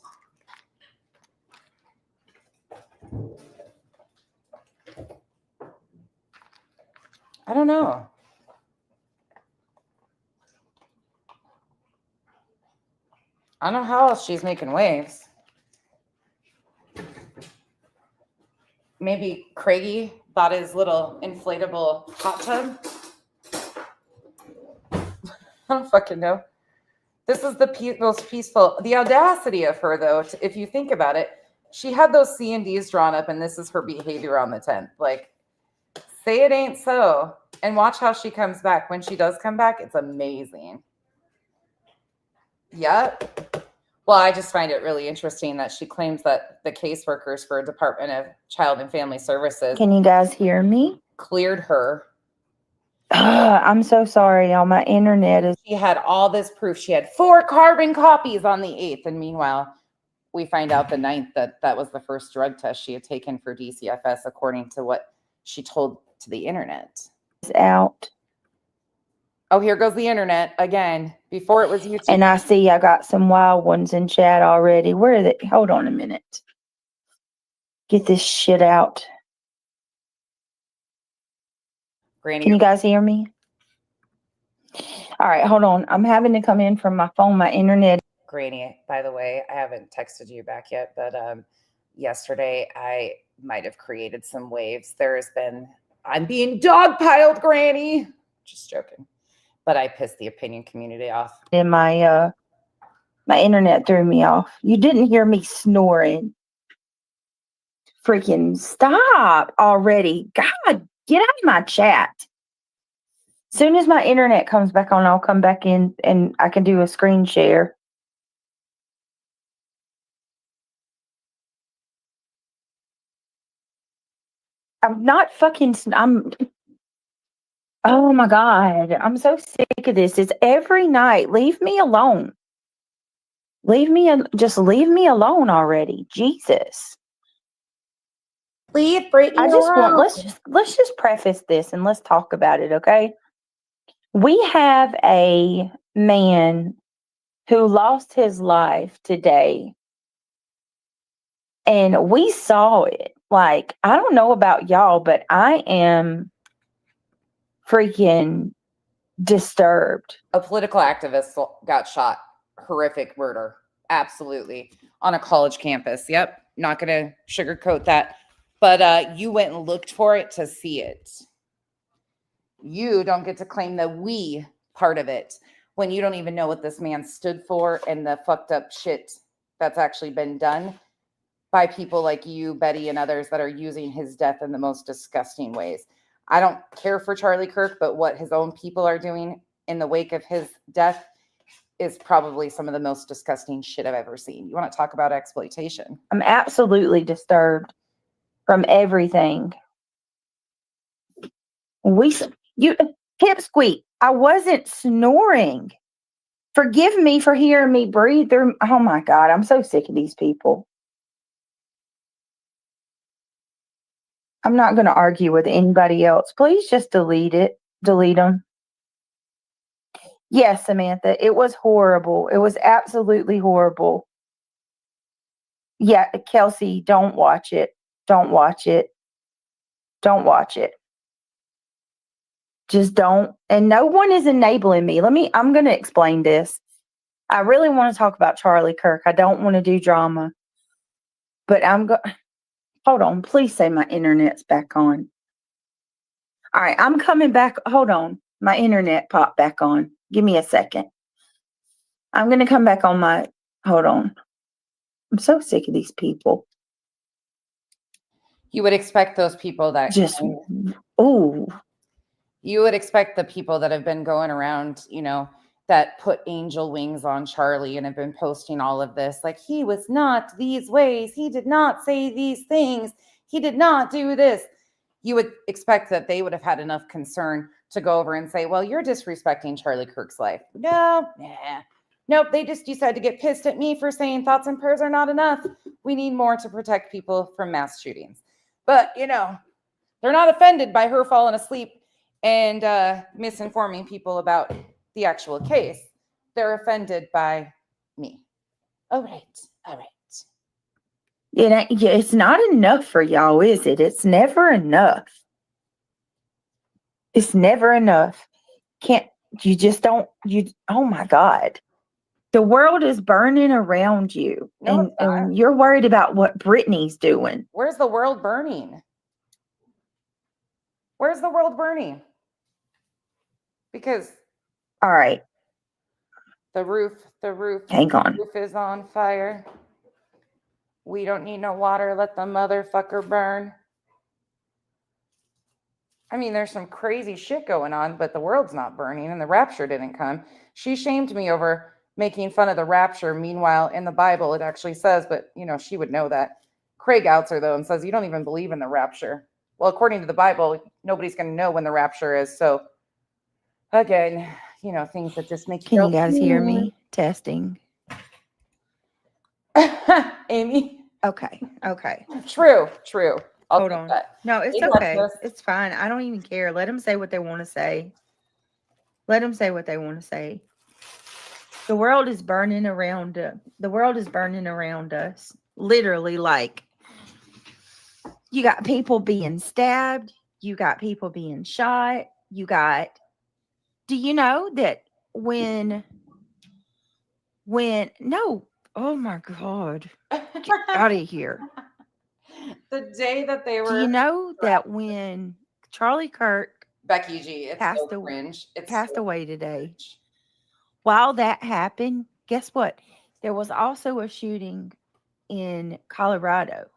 I don't know. I don't know how else she's making waves. Maybe Craigie bought his little inflatable hot tub. I don't fucking know. This is the most peaceful. The audacity of her, though, if you think about it, she had those C&Ds drawn up, and this is her behavior on the 10th. Like, say it ain't so, and watch how she comes back. When she does come back, it's amazing. Yep. Well, I just find it really interesting that she claims that the caseworkers for Department of Child and Family Services
Can you guys hear me?
cleared her.
I'm so sorry. All my internet is.
She had all this proof. She had 4 carbon copies on the 8th. And meanwhile, we find out the 9th that that was the first drug test she had taken for DCFS, according to what she told to the internet.
Out.
Oh, here goes the internet again. Before it was YouTube.
And I see I got some wild ones in chat already. Where are they? Hold on a minute. Get this shit out.
Granny.
Can you guys hear me? All right, hold on. I'm having to come in from my phone. My internet.
Granny, by the way, I haven't texted you back yet, but yesterday I might have created some waves. I'm being dogpiled, Granny. Just joking. But I pissed the opinion community off.
And my internet threw me off. You didn't hear me snoring. Freaking stop already. God, get out of my chat. Soon as my internet comes back on, I'll come back in and I can do a screen share. I'm not fucking, oh my God. I'm so sick of this. It's every night. Leave me alone. Just leave me alone already. Jesus.
Leave Brittany alone.
Let's just preface this and let's talk about it, okay? We have a man who lost his life today, and we saw it. Like, I don't know about y'all, but I am freaking disturbed.
A political activist got shot. Horrific murder. Absolutely. On a college campus. Yep. Not going to sugarcoat that. But you went and looked for it to see it. You don't get to claim the we part of it when you don't even know what this man stood for and the fucked up shit that's actually been done by people like you, Betty, and others that are using his death in the most disgusting ways. I don't care for Charlie Kirk, but what his own people are doing in the wake of his death is probably some of the most disgusting shit I've ever seen. You want to talk about exploitation?
I'm absolutely disturbed from everything. Pipsqueak, I wasn't snoring. Forgive me for hearing me breathe through. Oh my God, I'm so sick of these people. I'm not going to argue with anybody else. Please just delete it. Delete them. Yes, Samantha, it was horrible. It was absolutely horrible. Yeah, Kelsey, don't watch it. Don't watch it. Don't watch it. Just don't. And no one is enabling me. I'm going to explain this. I really want to talk about Charlie Kirk. I don't want to do drama. But hold on. Please say my internet's back on. All right, I'm coming back. Hold on. My internet popped back on. Give me a second. I'm going to come back on hold on. I'm so sick of these people.
You would expect those people that you would expect the people that have been going around, that put angel wings on Charlie and have been posting all of this. Like, he was not these ways. He did not say these things. He did not do this. You would expect that they would have had enough concern to go over and say, well, you're disrespecting Charlie Kirk's life. Nope, they just decided to get pissed at me for saying thoughts and prayers are not enough. We need more to protect people from mass shootings. But, they're not offended by her falling asleep
and misinforming people about the actual case. They're offended by me. All right.
Yeah, it's not enough for y'all, is it? It's never enough. It's never enough. Oh my God. The world is burning around you.
No,
and you're worried about what Brittany's doing.
Where's the world burning? Where's the world burning? Because
all right.
The roof
Hang on.
The roof is on fire. We don't need no water. Let the motherfucker burn. I mean, there's some crazy shit going on, but the world's not burning and the rapture didn't come. She shamed me over making fun of the rapture. Meanwhile, in the Bible, it actually says, but she would know that. Craig outs her though and says, you don't even believe in the rapture. Well, according to the Bible, nobody's going to know when the rapture is. So again, things that just make you
Can you guys hear me? Testing.
Amy.
Okay.
True.
Hold on.
That.
No, it's okay. It's fine. I don't even care. Let them say what they want to say. The world is burning around us. Literally, like, you got people being stabbed. You got people being shot. Do you know that no, oh my God, get out of here.
The day that they were.
Do you know that when Charlie Kirk,
Becky G, it's
passed away today, while that happened, guess what? There was also a shooting in Colorado.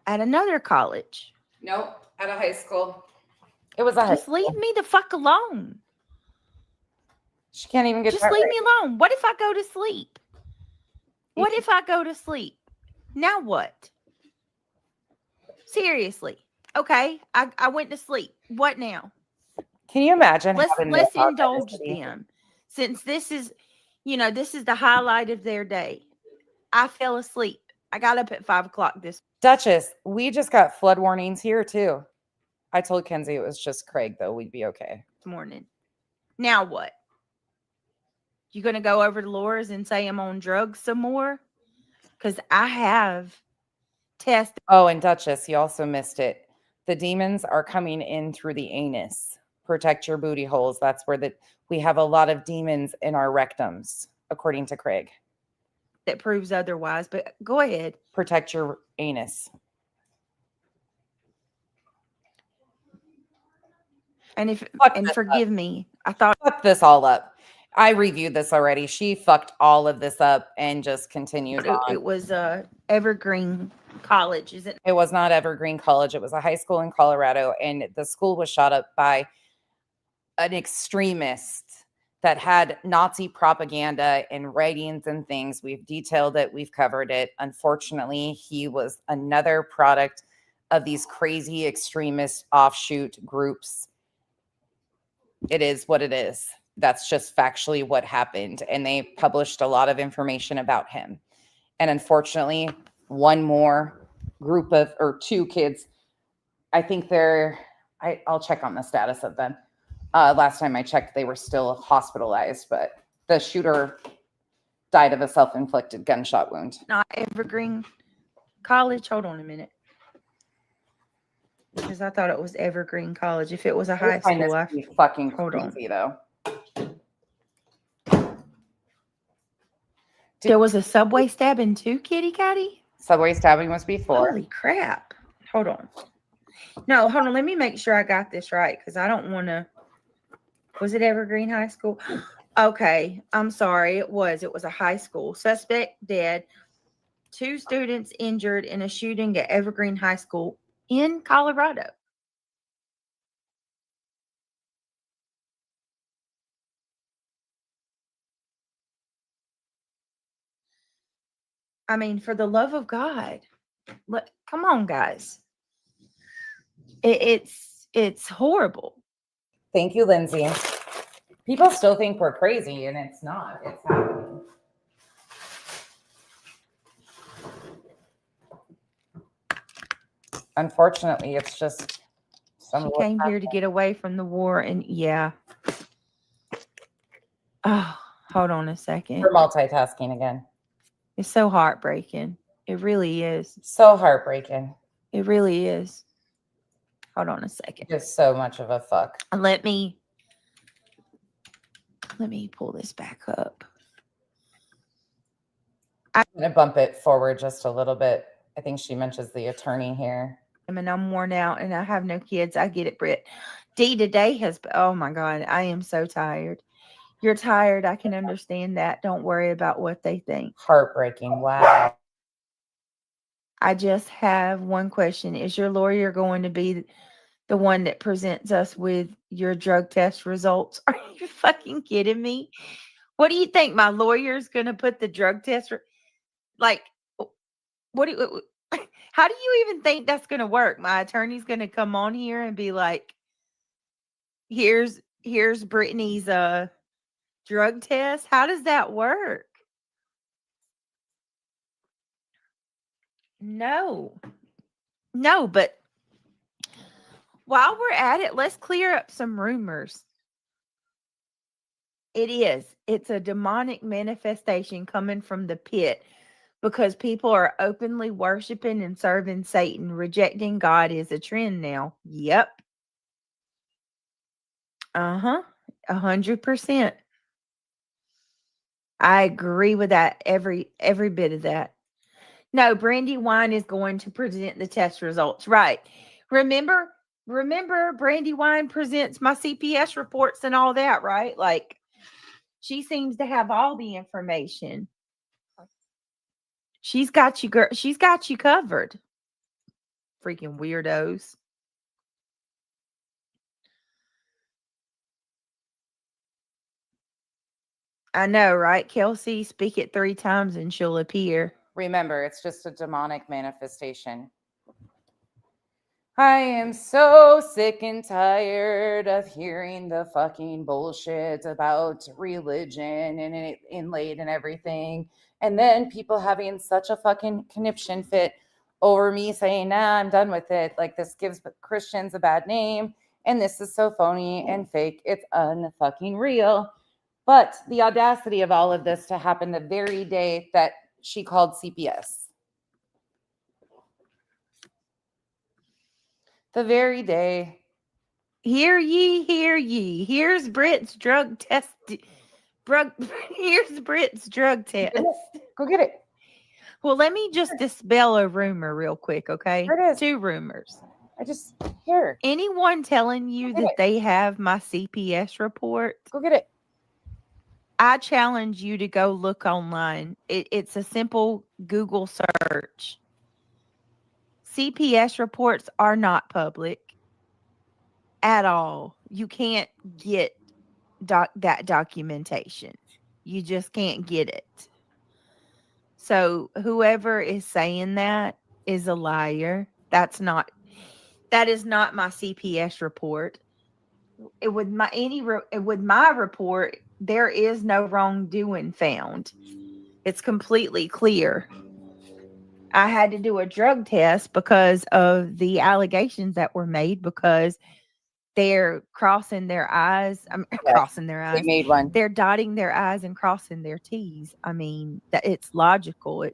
At another college.
Nope, at a high school. It was a high
Just
school.
leave me the fuck alone.
She can't even get.
Just leave me alone. What if I go to sleep? Now what? Seriously. Okay, I went to sleep. What now?
Can you imagine?
Let's indulge them. Since this is the highlight of their day. I fell asleep. I got up at 5:00 this
Duchess, we just got flood warnings here too. I told Kenzie it was just Craig, though. We'd be okay.
morning. Now what? You gonna go over to Laura's and say I'm on drugs some more? Because I have tested.
Oh, and Duchess, you also missed it. The demons are coming in through the anus. Protect your booty holes. That's where we have a lot of demons in our rectums, according to Craig.
That proves otherwise, but go ahead.
Protect your anus.
And forgive me. I thought
fuck this all up. I reviewed this already. She fucked all of this up and just continued on.
It was Evergreen College, is it?
It was not Evergreen College. It was a high school in Colorado, and the school was shot up by an extremist that had Nazi propaganda and writings and things. We've detailed it. We've covered it. Unfortunately, he was another product of these crazy extremist offshoot groups. It is what it is. That's just factually what happened. And they published a lot of information about him. And unfortunately, one more group or two kids, I think I'll check on the status of them. Last time I checked, they were still hospitalized, but the shooter died of a self-inflicted gunshot wound.
Not Evergreen College. Hold on a minute. Because I thought it was Evergreen College. If it was a high school,
I fucking
hold on.
crazy though.
There was a subway stabbing too, Kitty Catty?
Subway stabbing was before.
Holy crap. Hold on. No, hold on. Let me make sure I got this right because I don't want to. Was it Evergreen High School? Okay. I'm sorry. It was a high school. Suspect dead. 2 students injured in a shooting at Evergreen High School in Colorado. I mean, for the love of God, look, come on, guys. It's horrible.
Thank you, Lindsay. People still think we're crazy, and it's not. It's happening.
unfortunately, it's just some
She
of what's
came here to get away from the war, and yeah. Oh, hold on a second.
We're multitasking again.
It's so heartbreaking. It really is.
So heartbreaking.
It really is. Hold on a second.
Just so much of a fuck.
Let me pull this back up.
I'm going to bump it forward just a little bit. I think she mentions the attorney here.
And I'm worn out and I have no kids. I get it, Britt. D today has, oh my God, I am so tired. You're tired. I can understand that. Don't worry about what they think.
Heartbreaking. Wow.
I just have one question. Is your lawyer going to be the one that presents us with your drug test results? Are you fucking kidding me? What do you think? My lawyer's going to put the drug test? Like, what do you, how do you even think that's going to work? My attorney's going to come on here and be like, here's Brittany's drug test. How does that work? No, but while we're at it, let's clear up some rumors. It's a demonic manifestation coming from the pit because people are openly worshiping and serving Satan. Rejecting God is a trend now. Yep. 100%. I agree with that. Every bit of that. No, Brandywine is going to present the test results. Right. Remember, Brandywine presents my CPS reports and all that, right? Like, she seems to have all the information. She's got you, girl. She's got you covered. Freaking weirdos. I know, right? Kelsey, speak it 3 times and she'll appear.
Remember, it's just a demonic manifestation. I am so sick and tired of hearing the fucking bullshit about religion and it inlaid and everything. And then people having such a fucking conniption fit over me saying, nah, I'm done with it. Like, this gives Christians a bad name. And this is so phony and fake. It's unfucking real. But the audacity of all of this to happen the very day that she called CPS. The very day.
Hear ye, hear ye. Here's Britt's drug test. Here's Britt's drug test.
Go get it.
Well, let me just dispel a rumor real quick, okay?
There it is.
2 rumors.
I just here.
Anyone telling you that they have my CPS report?
Go get it.
I challenge you to go look online. It's a simple Google search. CPS reports are not public at all. You can't get that documentation. You just can't get it. So whoever is saying that is a liar. That is not my CPS report. With my report, there is no wrongdoing found. It's completely clear. I had to do a drug test because of the allegations that were made, because they're crossing their I's. Crossing their I's.
They made one.
They're dotting their I's and crossing their T's. I mean, that it's logical.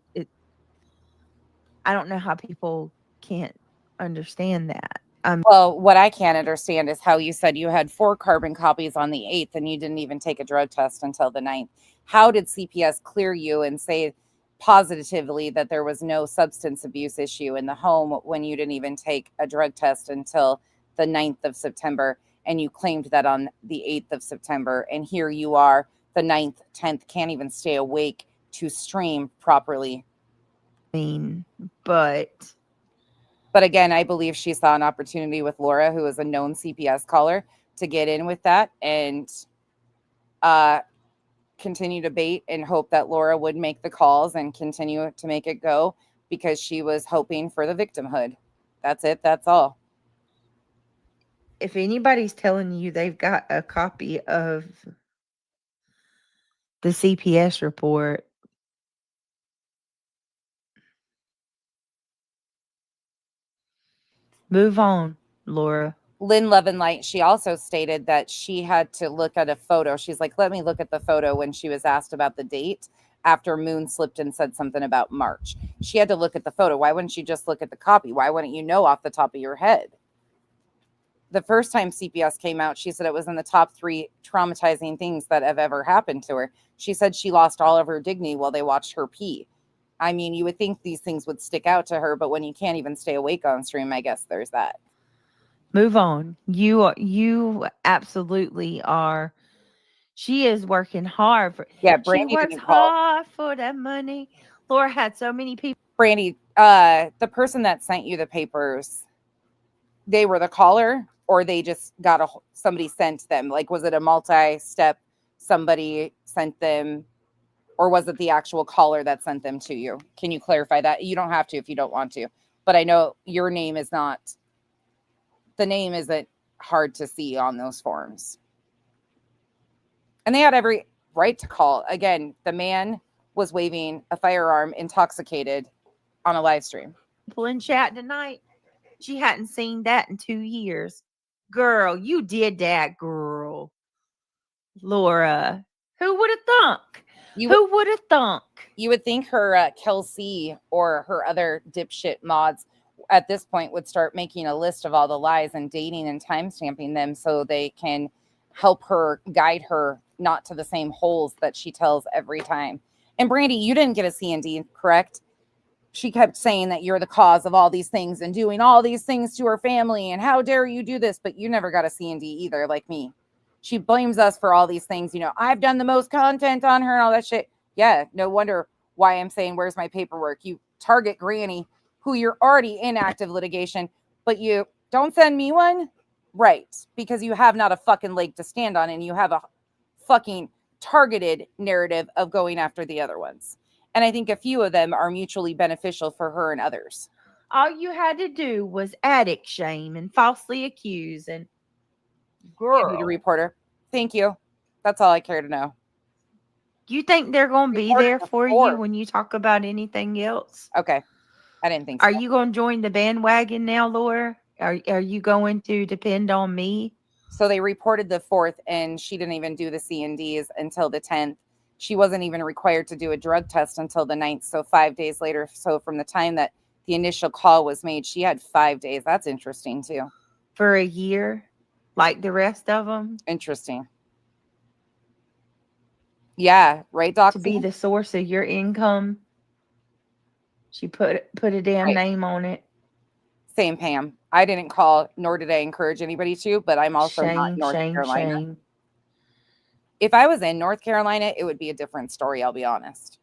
I don't know how people can't understand that.
Well, what I can't understand is how you said you had 4 carbon copies on the 8th and you didn't even take a drug test until the 9th. How did CPS clear you and say positively that there was no substance abuse issue in the home when you didn't even take a drug test until the 9th of September, and you claimed that on the 8th of September, and here you are, the 9th, 10th, can't even stay awake to stream properly. But again, I believe she saw an opportunity with Laura, who is a known CPS caller, to get in with that and continue to bait and hope that Laura would make the calls and continue to make it go, because she was hoping for the victimhood. That's it. That's all.
If anybody's telling you they've got a copy of the CPS report,
Move on, Laura.
Lynn Levenlight, she also stated that she had to look at a photo. She's like, let me look at the photo when she was asked about the date after Moon slipped and said something about March. She had to look at the photo. Why wouldn't you just look at the copy? Why wouldn't you know off the top of your head? The first time CPS came out, she said it was in the top 3 traumatizing things that have ever happened to her. She said she lost all of her dignity while they watched her pee. I mean, you would think these things would stick out to her, but when you can't even stay awake on stream, I guess there's that.
Move on. You absolutely are. She is working hard for.
Yeah,
She
Brandy
works
didn't call.
hard for that money. Laura had so many people.
Brandy, the person that sent you the papers, they were the caller, or they just got somebody sent them? Like, was it a multi-step? Somebody sent them, or was it the actual caller that sent them to you? Can you clarify that? You don't have to if you don't want to, but I know your name is not. The name isn't hard to see on those forms. And they had every right to call. Again, the man was waving a firearm intoxicated on a live stream.
People in chat tonight. She hadn't seen that in 2 years. Girl, you did that, girl. Laura, who would have thunk? Who would have thunk?
You would think her Kelsey or her other dipshit mods at this point would start making a list of all the lies and dating and timestamping them so they can help her, guide her not to the same holes that she tells every time. And Brandy, you didn't get a C&D, correct? She kept saying that you're the cause of all these things and doing all these things to her family, and how dare you do this, but you never got a C&D either, like me. She blames us for all these things. You know, I've done the most content on her and all that shit. Yeah, no wonder why I'm saying, where's my paperwork? You target Granny, who you're already in active litigation, but you don't send me one? Right, because you have not a fucking leg to stand on, and you have a fucking targeted narrative of going after the other ones. And I think a few of them are mutually beneficial for her and others.
All you had to do was addict shame and falsely accuse. And girl,
The reporter. Thank you. That's all I care to know.
You think they're going to be
Reporter
there for you when you talk about anything else?
Okay. I didn't think so.
Are you going to join the bandwagon now, Laura? Are you going to depend on me?
So they reported the 4th, and she didn't even do the C&Ds until the 10th. She wasn't even required to do a drug test until the 9th. So 5 days later. So from the time that the initial call was made, she had 5 days. That's interesting too.
For a year, like the rest of them?
Interesting. Yeah, right, Doc?
To be the source of your income. She put a damn name on it.
Same, Pam. I didn't call, nor did I encourage anybody to, but I'm also not North Carolina.
Shame.
If I was in North Carolina, it would be a different story, I'll be honest.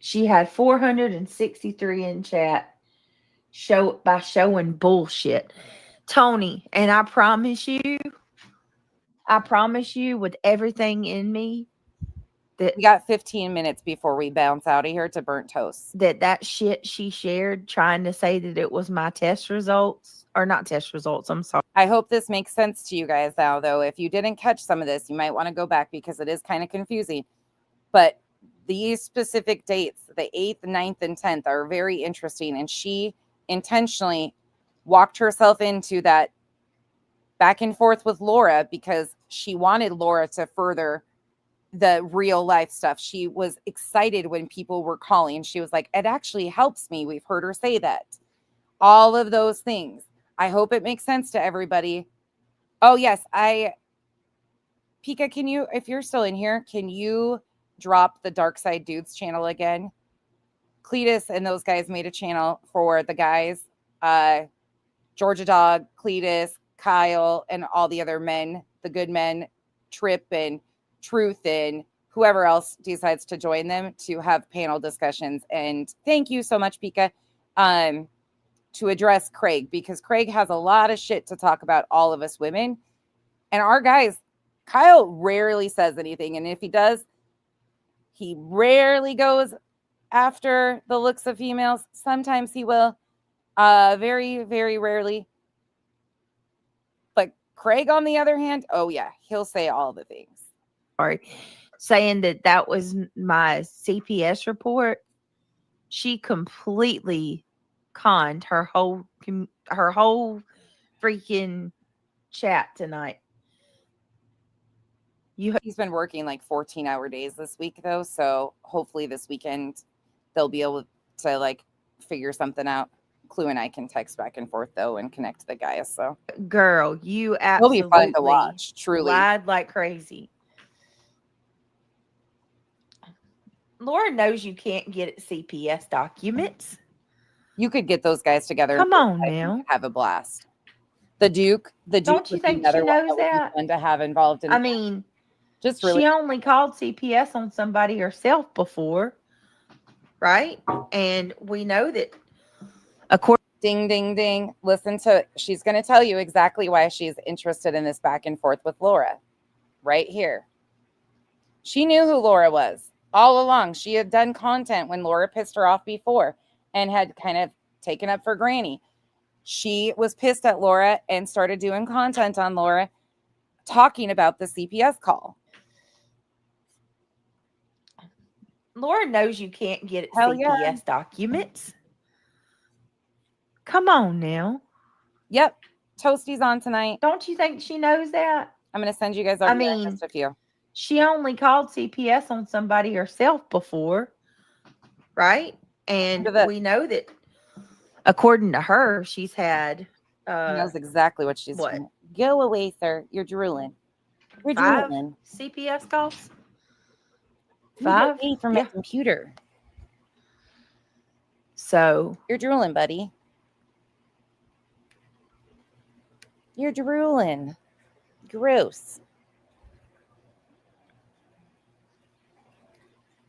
She had 463 in chat showing bullshit. Tony, and I promise you with everything in me, that
we got 15 minutes before we bounce out of here to burnt toast.
That shit she shared trying to say that it was my test results, or not test results, I'm sorry.
I hope this makes sense to you guys now, though. If you didn't catch some of this, you might want to go back because it is kind of confusing. But these specific dates, the 8th, 9th, and 10th, are very interesting. And she intentionally walked herself into that back and forth with Laura because she wanted Laura to further the real life stuff. She was excited when people were calling. She was like, it actually helps me. We've heard her say that. All of those things. I hope it makes sense to everybody. Oh, yes. Pika, can you, if you're still in here, can you drop the Dark Side Dudes channel again? Cletus and those guys made a channel for the guys. Georgia Dog, Cletus, Kyle, and all the other men, the good men, Trip and Truth and whoever else decides to join them to have panel discussions. And thank you so much, Pika, to address Craig, because Craig has a lot of shit to talk about all of us women. And our guys, Kyle rarely says anything. And if he does, he rarely goes after the looks of females. Sometimes he will. Very, very rarely. But Craig, on the other hand, oh yeah, he'll say all the things.
Sorry, saying that was my CPS report. She completely conned her whole freaking chat tonight.
He's been working like 14-hour days this week though, so hopefully this weekend they'll be able to like figure something out. Clue and I can text back and forth though and connect the guys. So
Girl, you
it'll
absolutely
be fun to watch. Truly,
lied like crazy. Laura knows you can't get CPS documents.
You could get those guys together.
Come
and
on now.
have a blast. The Duke.
Don't you
would be
think
another
she
one
knows
would be
that?
fun to have involved in.
I mean,
just really.
she only called CPS on somebody herself before, right? And we know that according.
Ding, ding, ding. Listen to, she's going to tell you exactly why she's interested in this back and forth with Laura right here. She knew who Laura was all along. She had done content when Laura pissed her off before and had kind of taken up for Granny. She was pissed at Laura and started doing content on Laura talking about the CPS call.
Laura knows you can't get
Hell
CPS documents. Come on now.
Yep. Toasty's on tonight.
Don't you think she knows that?
I'm going to send you guys over there in just a few.
She only called CPS on somebody herself before, right? And we know that according to her, she's had
she knows exactly what she's doing. Go away, sir. You're drooling. You're
5
drooling.
CPS calls.
You
5
get me from my computer.
So
you're drooling, buddy. You're drooling. Gross.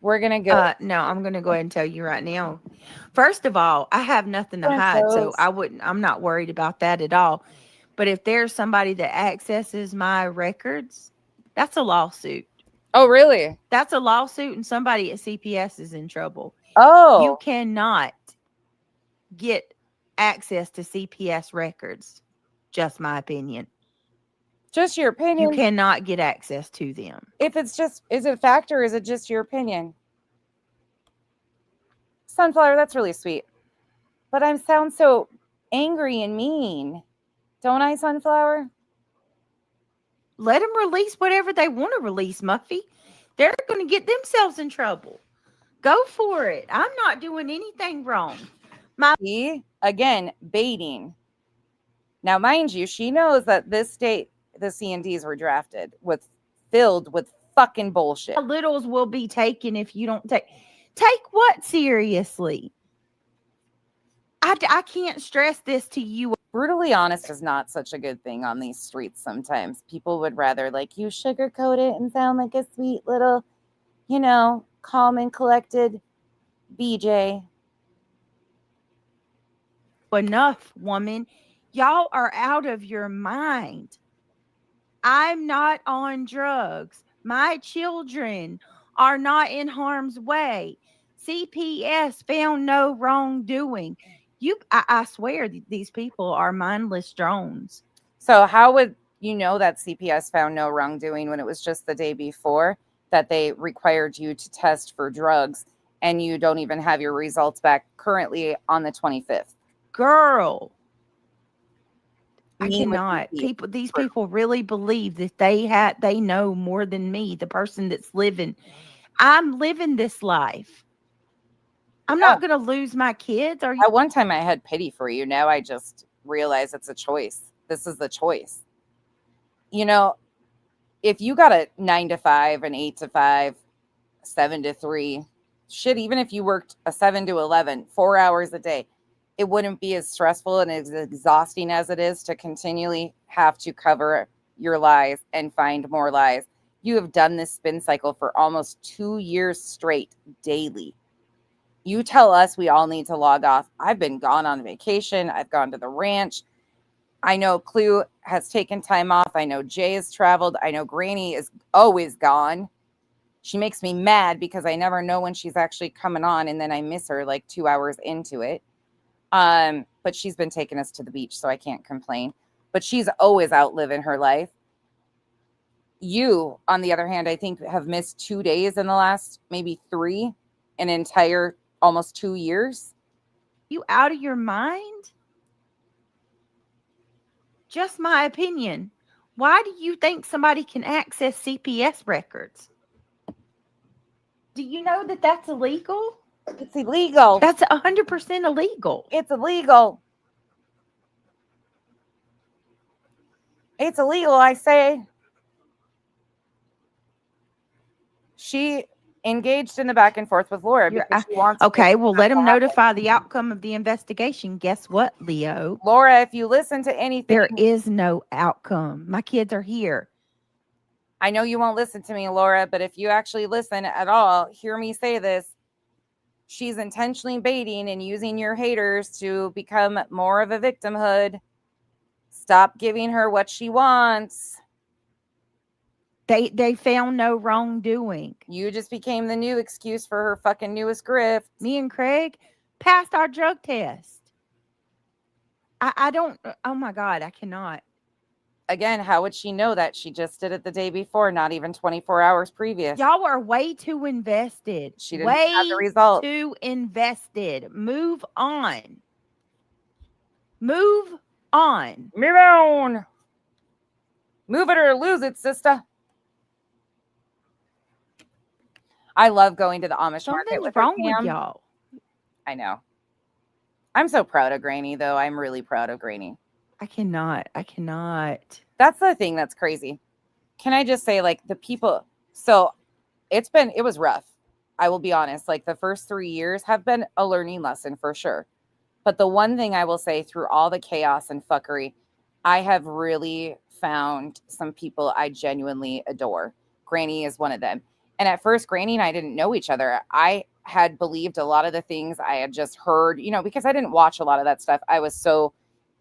We're gonna go.
No, I'm gonna go ahead and tell you right now. First of all, I have nothing to hide, so I'm not worried about that at all. But if there's somebody that accesses my records, that's a lawsuit.
Oh, really?
That's a lawsuit, and somebody at CPS is in trouble.
Oh,
you cannot get access to CPS records. Just my opinion.
Just your opinion.
You cannot get access to them.
If it's just, is it fact or is it just your opinion? Sunflower, that's really sweet. But I sound so angry and mean. Don't I, Sunflower?
Let them release whatever they want to release, Muffy. They're going to get themselves in trouble. Go for it. I'm not doing anything wrong.
Again, baiting. Now, mind you, she knows that this state, the C&Ds were drafted filled with fucking bullshit.
Littles will be taken if you don't take what seriously? I can't stress this to you.
Brutally honest is not such a good thing on these streets sometimes. People would rather like you sugarcoat it and sound like a sweet little, calm and collected BJ.
Enough, woman. Y'all are out of your mind. I'm not on drugs. My children are not in harm's way. CPS found no wrongdoing. I swear these people are mindless drones.
So how would you know that CPS found no wrongdoing when it was just the day before that they required you to test for drugs and you don't even have your results back currently on the 25th?
Girl. I cannot. These people really believe that they know more than me, the person that's living. I'm living this life. I'm not going to lose my kids. At
one time I had pity for you. Now I just realize it's a choice. This is the choice. If you got a 9 to 5, an 8 to 5, 7 to 3, shit, even if you worked a 7 to 11, 4 hours a day, it wouldn't be as stressful and as exhausting as it is to continually have to cover your lies and find more lies. You have done this spin cycle for almost 2 years straight daily. You tell us we all need to log off. I've been gone on vacation. I've gone to the ranch. I know Clue has taken time off. I know Jay has traveled. I know Granny is always gone. She makes me mad because I never know when she's actually coming on, and then I miss her like 2 hours into it. But she's been taking us to the beach, so I can't complain. But she's always out living her life. You, on the other hand, I think have missed 2 days in the last maybe 3, an entire almost 2 years.
You out of your mind?
Just my opinion. Why do you think somebody can access CPS records? Do you know that that's illegal?
It's illegal.
That's 100% illegal.
It's illegal. It's illegal, I say. She engaged in the back and forth with Laura because she wants.
Okay, well, let them notify the outcome of the investigation. Guess what, Leo?
Laura, if you listen to anything,
there is no outcome. My kids are here.
I know you won't listen to me, Laura, but if you actually listen at all, hear me say this. She's intentionally baiting and using your haters to become more of a victimhood. Stop giving her what she wants.
They found no wrongdoing.
You just became the new excuse for her fucking newest grift.
Me and Craig passed our drug test. I don't, oh my God, I cannot.
Again, how would she know that? She just did it the day before, not even 24 hours previous.
Y'all are way too invested.
She didn't have the result.
Too invested. Move on. Move on.
Move on. Move it or lose it, sister. I love going to the Amish market.
Something's wrong with y'all.
I know. I'm so proud of Granny, though. I'm really proud of Granny.
I cannot.
That's the thing that's crazy. Can I just say, like, the people, so it was rough. I will be honest. Like, the first 3 years have been a learning lesson for sure. But the one thing I will say through all the chaos and fuckery, I have really found some people I genuinely adore. Granny is one of them. And at first, Granny and I didn't know each other. I had believed a lot of the things I had just heard, because I didn't watch a lot of that stuff. I was so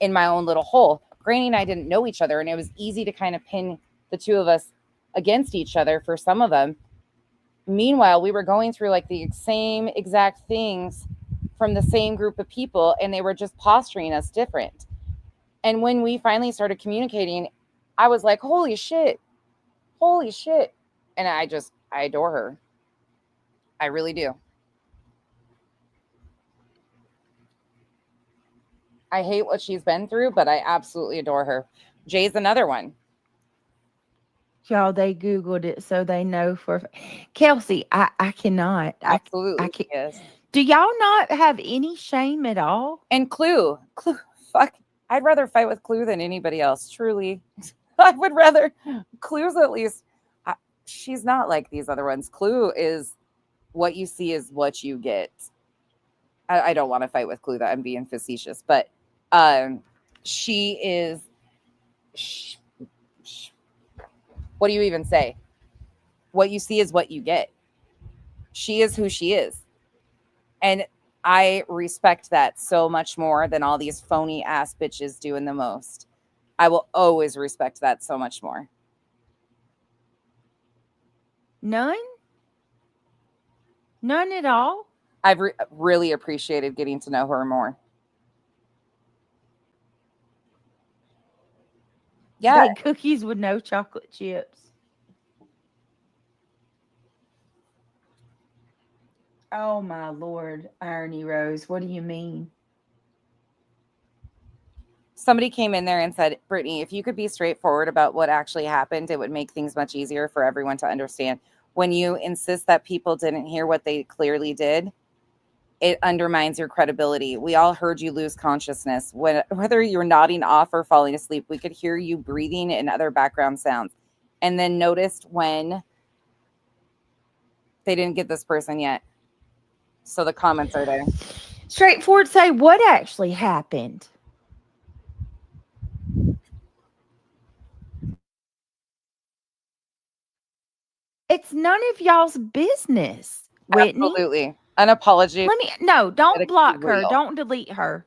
in my own little hole. Granny and I didn't know each other, and it was easy to kind of pin the two of us against each other for some of them. Meanwhile, we were going through like the same exact things from the same group of people, and they were just posturing us different. And when we finally started communicating, I was like, holy shit. And I adore her. I really do. I hate what she's been through, but I absolutely adore her. Jay's another one.
Y'all, they Googled it, so they know for Kelsey. I cannot.
Absolutely.
Yes. Do y'all not have any shame at all?
And Clue, fuck. I'd rather fight with Clue than anybody else. Truly, I would rather. Clue's at least. She's not like these other ones. Clue is what you see is what you get. I don't want to fight with Clue. That I'm being facetious, but she is. What do you even say? What you see is what you get. She is who she is. And I respect that so much more than all these phony ass bitches doing the most. I will always respect that so much more.
None at all?
I've really appreciated getting to know her more. Yeah.
Bake cookies with no chocolate chips. Oh my Lord, Irony Rose, what do you mean?
Somebody came in there and said, Brittany, if you could be straightforward about what actually happened, it would make things much easier for everyone to understand. When you insist that people didn't hear what they clearly did, it undermines your credibility. We all heard you lose consciousness. Whether you're nodding off or falling asleep, we could hear you breathing and other background sounds. And then noticed when they didn't get this person yet. So the comments are there.
Straightforward, say what actually happened. It's none of y'all's business, Whitney.
Absolutely. An apology.
Don't block her. Don't delete her.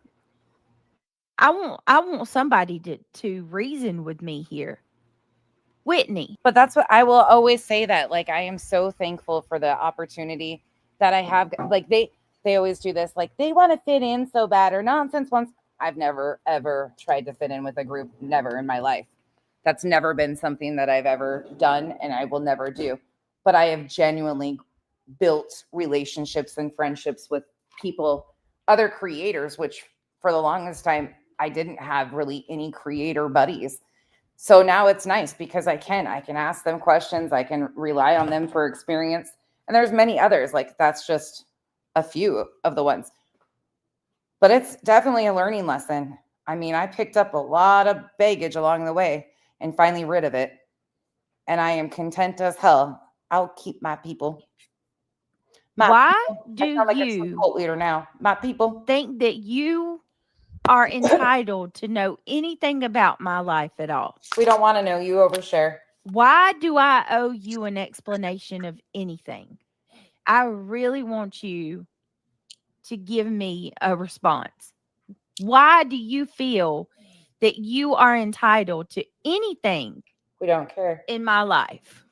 I want somebody to reason with me here. Whitney.
But that's what I will always say, that like I am so thankful for the opportunity that I have. Like they always do this, like they want to fit in so bad or nonsense. Once I've never ever tried to fit in with a group, never in my life. That's never been something that I've ever done, and I will never do. But I have genuinely built relationships and friendships with people, other creators, which for the longest time
I didn't have really any creator buddies. So now it's nice because I can ask them questions. I can rely on them for experience. And there's many others. Like that's just a few of the ones. But it's definitely a learning lesson. I mean, I picked up a lot of baggage along the way and finally rid of it. And I am content as hell. I'll keep my people.
Why
People. I
do
sound like a
you
cult leader now? My people.
think that you are entitled to know anything about my life at all?
We don't want to know. You overshare.
Why do I owe you an explanation of anything? I really want you to give me a response. Why do you feel that you are entitled to anything?
We don't care.
In my life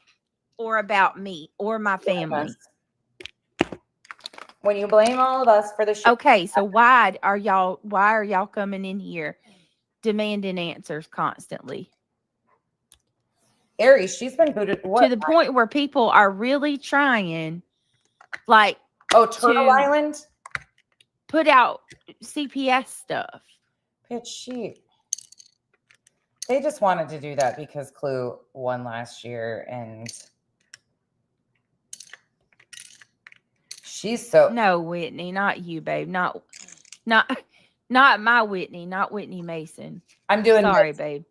or about me or my family.
When you blame all of us for the shit.
Okay, so why are y'all coming in here demanding answers constantly?
Aries, she's been booted
to the point where people are really trying, like,
Turtle Island,
put out CPS stuff.
Bitch, they just wanted to do that because Clue won last year, and she's so
no, Whitney, not you, babe, not my Whitney, not Whitney Mason.
I'm doing
sorry,
this.
babe.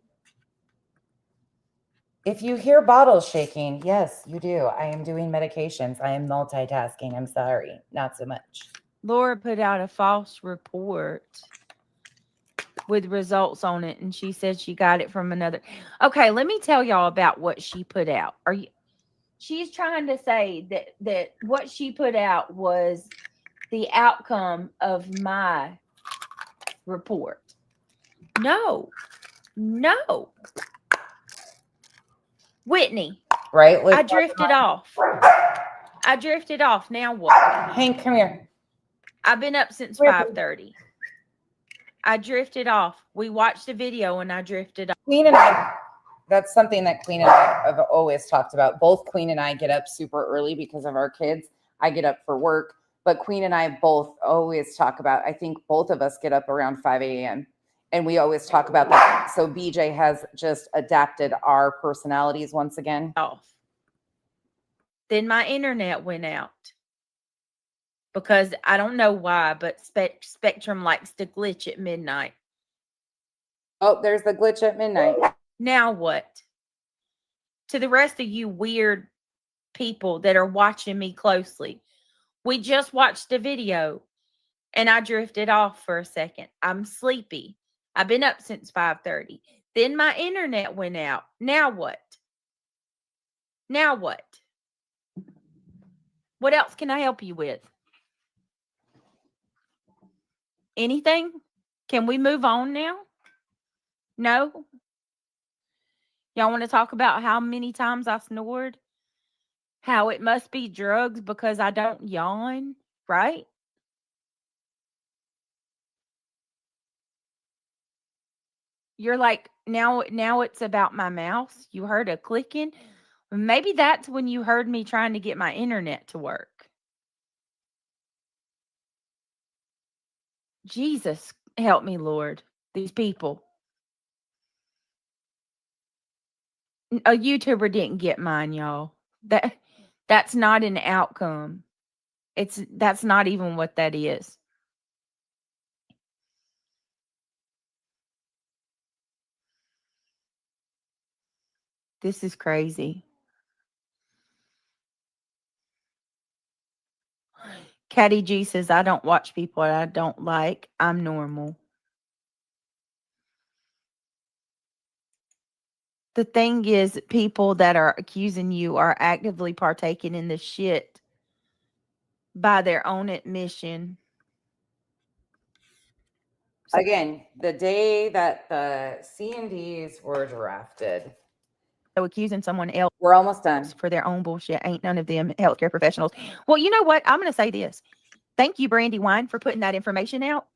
If you hear bottles shaking, yes, you do. I am doing medications. I am multitasking. I'm sorry, not so much.
Laura put out a false report with results on it, and she said she got it from another. Okay, let me tell y'all about what she put out. She's trying to say that what she put out was the outcome of my report. No. Whitney.
Right?
I drifted off. Now what?
Hank, come here.
I've been up since 5:30. I drifted off. We watched the video and I drifted off.
Queen and I, that's something that Queen and I have always talked about. Both Queen and I get up super early because of our kids. I get up for work, but Queen and I both always talk about, I think both of us get up around 5 a.m. and we always talk about that. So BJ has just adapted our personalities once again.
Then my internet went out. Because I don't know why, but Spectrum likes to glitch at midnight.
Oh, there's the glitch at midnight.
Now what? To the rest of you weird people that are watching me closely, we just watched the video and I drifted off for a second. I'm sleepy. I've been up since 5:30. Then my internet went out. Now what? What else can I help you with? Anything? Can we move on now? No? Y'all want to talk about how many times I snored? How it must be drugs because I don't yawn, right? You're like, now it's about my mouse. You heard a clicking. Maybe that's when you heard me trying to get my internet to work. Jesus, help me, Lord. These people. A YouTuber didn't get mine, y'all. That's not an outcome. That's not even what that is. This is crazy. Caddy G says, I don't watch people I don't like. I'm normal. The thing is, people that are accusing you are actively partaking in this shit by their own admission.
Again, the day that the C&Ds were drafted.
So accusing someone else.
We're almost done.
For their own bullshit. Ain't none of them healthcare professionals. Well, you know what? I'm going to say this. Thank you, Brandy Wine, for putting that information out.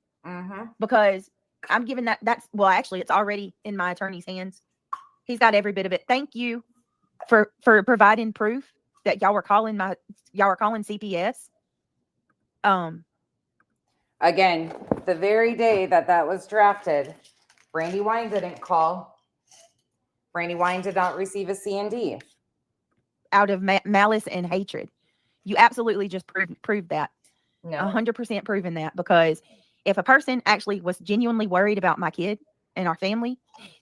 Because I'm giving actually, it's already in my attorney's hands. He's got every bit of it. Thank you for providing proof that y'all were calling CPS.
Again, the very day that that was drafted, Brandy Wine didn't call. Brandy Wine did not receive a C&D.
Out of malice and hatred. You absolutely just proved that.
No.
100% proven that, because if a person actually was genuinely worried about my kid and our family,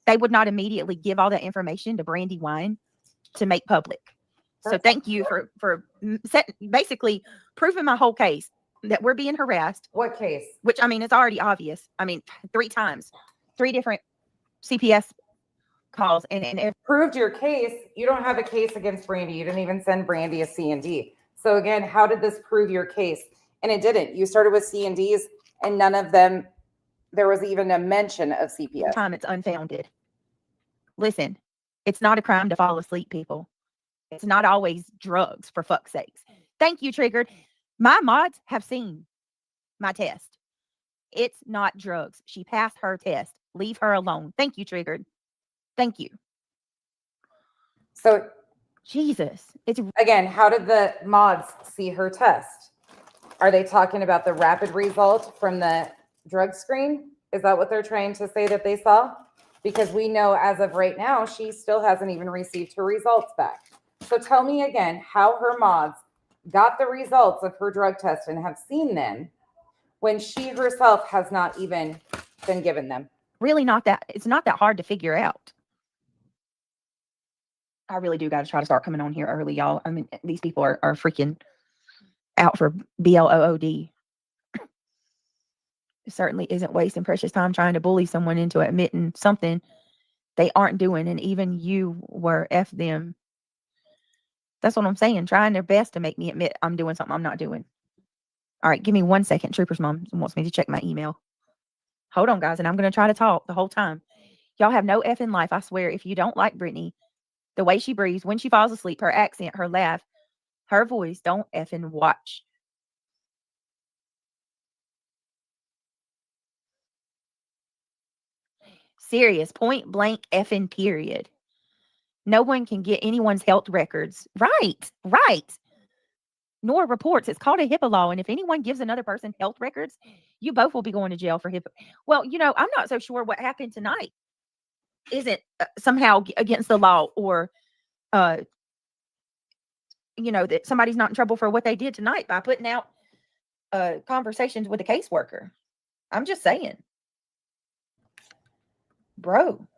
they would not immediately give all that information to Brandy Wine to make public. So thank you for basically proving my whole case that we're being harassed.
What case?
Which, I mean, it's already obvious. I mean, 3 times, 3 different CPS calls, and if
Proved your case. You don't have a case against Brandy. You didn't even send Brandy a C&D. So again, how did this prove your case? And it didn't. You started with C&Ds, and none of them, there was even a mention of CPS.
time it's unfounded. Listen, it's not a crime to fall asleep, people. It's not always drugs, for fuck's sakes. Thank you, Triggered. My mods have seen my test. It's not drugs. She passed her test. Leave her alone. Thank you, Triggered. Thank you.
So,
Jesus. It's
again, how did the mods see her test? Are they talking about the rapid result from the drug screen? Is that what they're trying to say that they saw? Because we know as of right now, she still hasn't even received her results back. So tell me again how her mods got the results of her drug test and have seen them when she herself has not even been given them.
really not that, it's not that hard to figure out. I really do got to try to start coming on here early, y'all. I mean, these people are freaking out for BLOOD. It certainly isn't wasting precious time trying to bully someone into admitting something they aren't doing, and even you were F them. That's what I'm saying. Trying their best to make me admit I'm doing something I'm not doing. All right, give me 1 second. Trooper's mom wants me to check my email. Hold on, guys, and I'm going to try to talk the whole time. Y'all have no effing life, I swear. If you don't like Brittany, the way she breathes, when she falls asleep, her accent, her laugh, her voice, don't effing watch. Serious, point blank effing period. No one can get anyone's health records. Right. Nor reports. It's called a HIPAA law. And if anyone gives another person health records, you both will be going to jail for HIPAA. Well, you know, I'm not so sure what happened tonight isn't somehow against the law, or, you know, that somebody's not in trouble for what they did tonight by putting out conversations with a caseworker. I'm just saying. Bro.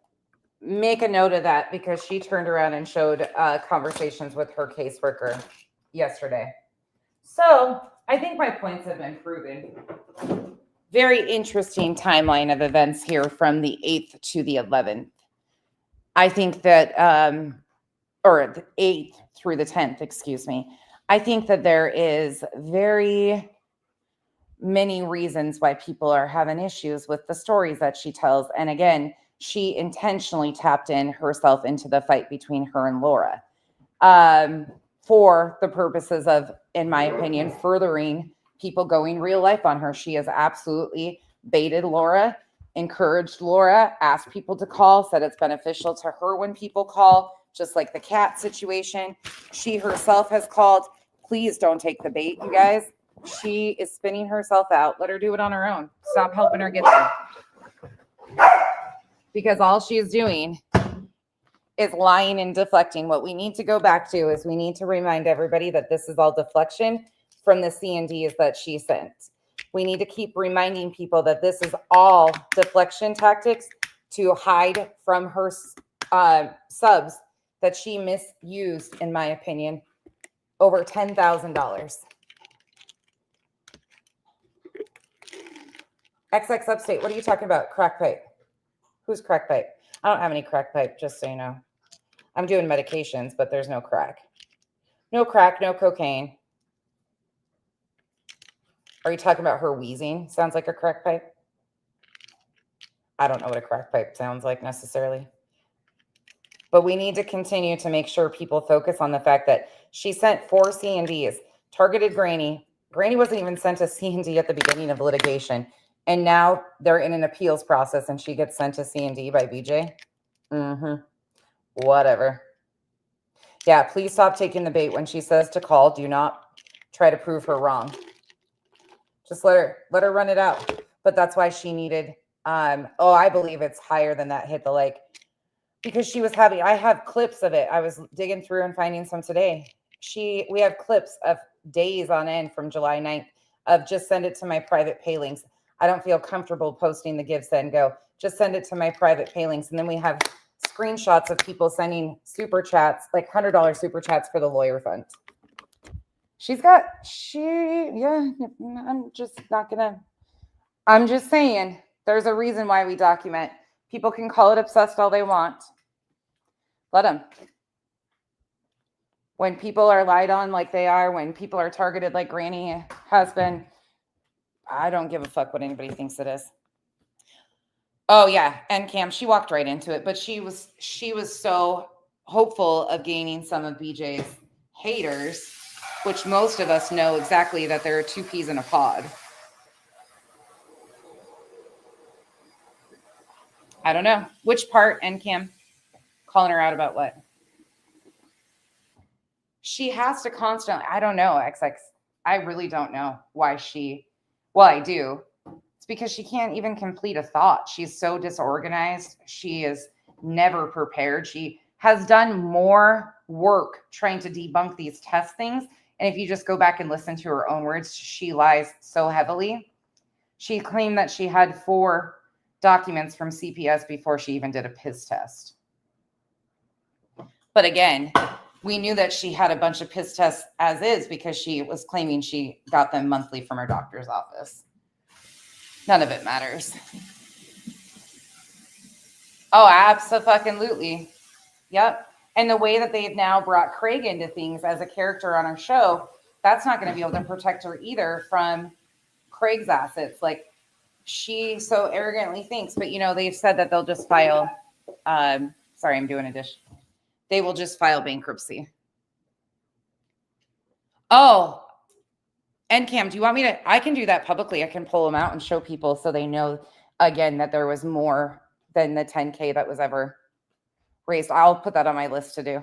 Make a note of that, because she turned around and showed conversations with her caseworker yesterday. So I think my points have been proven. Very interesting timeline of events here from the 8th to the 11th. I think that, or the 8th through the 10th, excuse me. I think that there is very many reasons why people are having issues with the stories that she tells. And again, she intentionally tapped in herself into the fight between her and Laura, for the purposes of, in my opinion, furthering people going real life on her. She has absolutely baited Laura, encouraged Laura, asked people to call, said it's beneficial to her when people call, just like the cat situation. She herself has called. Please don't take the bait, you guys. She is spinning herself out. Let her do it on her own. Stop helping her get there. Because all she is doing is lying and deflecting. What we need to go back to is we need to remind everybody that this is all deflection from the C&Ds that she sent. We need to keep reminding people that this is all deflection tactics to hide from her subs that she misused, in my opinion, over $10,000. XX Upstate, what are you talking about? Crack pipe. Who's crack pipe? I don't have any crack pipe, just so you know. I'm doing medications, but there's no crack. No crack, no cocaine. Are you talking about her wheezing? Sounds like a crack pipe. I don't know what a crack pipe sounds like necessarily. But we need to continue to make sure people focus on the fact that she sent 4 C&Ds, targeted Granny. Granny wasn't even sent a C&D at the beginning of litigation. And now they're in an appeals process and she gets sent to C&D by BJ. Whatever. Yeah, please stop taking the bait when she says to call. Do not try to prove her wrong. Just let her run it out. But that's why she needed, I believe it's higher than that hit the like, because she was having, I have clips of it. I was digging through and finding some today. We have clips of days on end from July 9th of just send it to my private pay links. I don't feel comfortable posting the give, send, go. Just send it to my private pay links. And then we have screenshots of people sending super chats, like $100 super chats for the lawyer fund. I'm just saying, there's a reason why we document. People can call it obsessed all they want. Let them. When people are lied on like they are, when people are targeted like Granny has been, I don't give a fuck what anybody thinks it is. Oh yeah, and Cam, she walked right into it, but she was so hopeful of gaining some of BJ's haters, which most of us know exactly that there are two peas in a pod. I don't know. Which part, and Cam? Calling her out about what? She has to constantly, I don't know, XX. I really don't know why well, I do. It's because she can't even complete a thought. She's so disorganized. She is never prepared. She has done more work trying to debunk these test things. And if you just go back and listen to her own words, she lies so heavily. She claimed that she had 4 documents from CPS before she even did a piss test. But again, we knew that she had a bunch of piss tests as is because she was claiming she got them monthly from her doctor's office. None of it matters. Oh, absolutely. Yep. And the way that they've now brought Craig into things as a character on our show, that's not going to be able to protect her either from Craig's assets. Like, she so arrogantly thinks, but they've said that they'll just file, sorry, I'm doing a dish. They will just file bankruptcy. Oh, and Cam, do you want me to, I can do that publicly. I can pull them out and show people so they know again that there was more than the 10K that was ever raised. I'll put that on my list to do.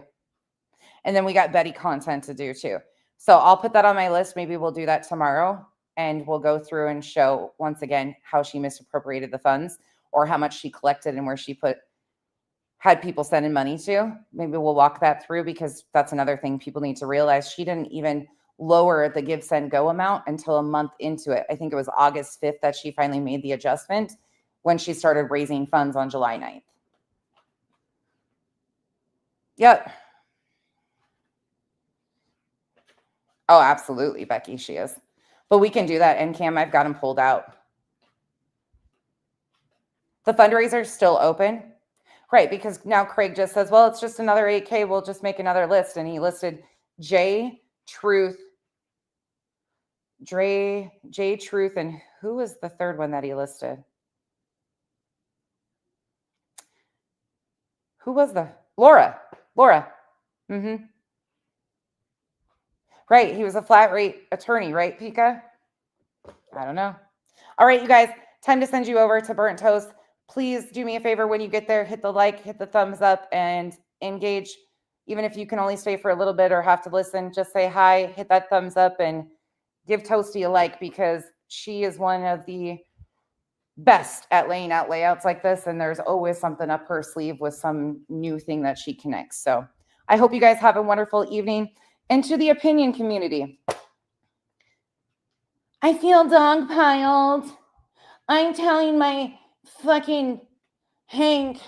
And then we got Betty content to do too. So I'll put that on my list. Maybe we'll do that tomorrow. And we'll go through and show once again how she misappropriated the funds or how much she collected and where she had people sending money to. Maybe we'll walk that through because that's another thing people need to realize. She didn't even lower the give, send, go amount until a month into it. I think it was August 5th that she finally made the adjustment when she started raising funds on July 9th. Yep. Oh, absolutely, Becky, she is. But we can do that. And Cam, I've got them pulled out. The fundraiser is still open. Right, because now Craig just says, well, it's just another 8K. We'll just make another list. And he listed J Truth, and who was the third one that he listed? Who was Laura. Mm-hmm. Right, he was a flat rate attorney, right, Pika? I don't know. All right, you guys, time to send you over to Burnt Toast. Please do me a favor when you get there, hit the like, hit the thumbs up, and engage. Even if you can only stay for a little bit or have to listen, just say hi, hit that thumbs up, and give Toasty a like because she is one of the best at laying out layouts like this, and there's always something up her sleeve with some new thing that she connects. So I hope you guys have a wonderful evening. And to the opinion community, I feel dogpiled. I'm telling my fucking Hank,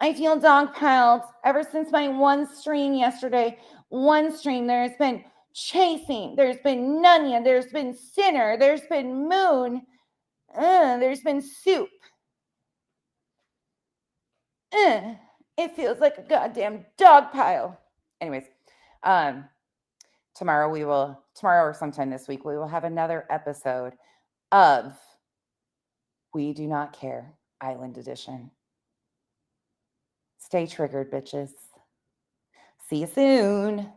I feel dogpiled. Ever since my one stream yesterday, there's been Chasing, there's been Nunya, there's been Sinner, there's been Moon, there's been Soup. It feels like a goddamn dog pile. Anyways, tomorrow or sometime this week, we will have another episode of We Do Not Care Island Edition. Stay triggered, bitches. See you soon.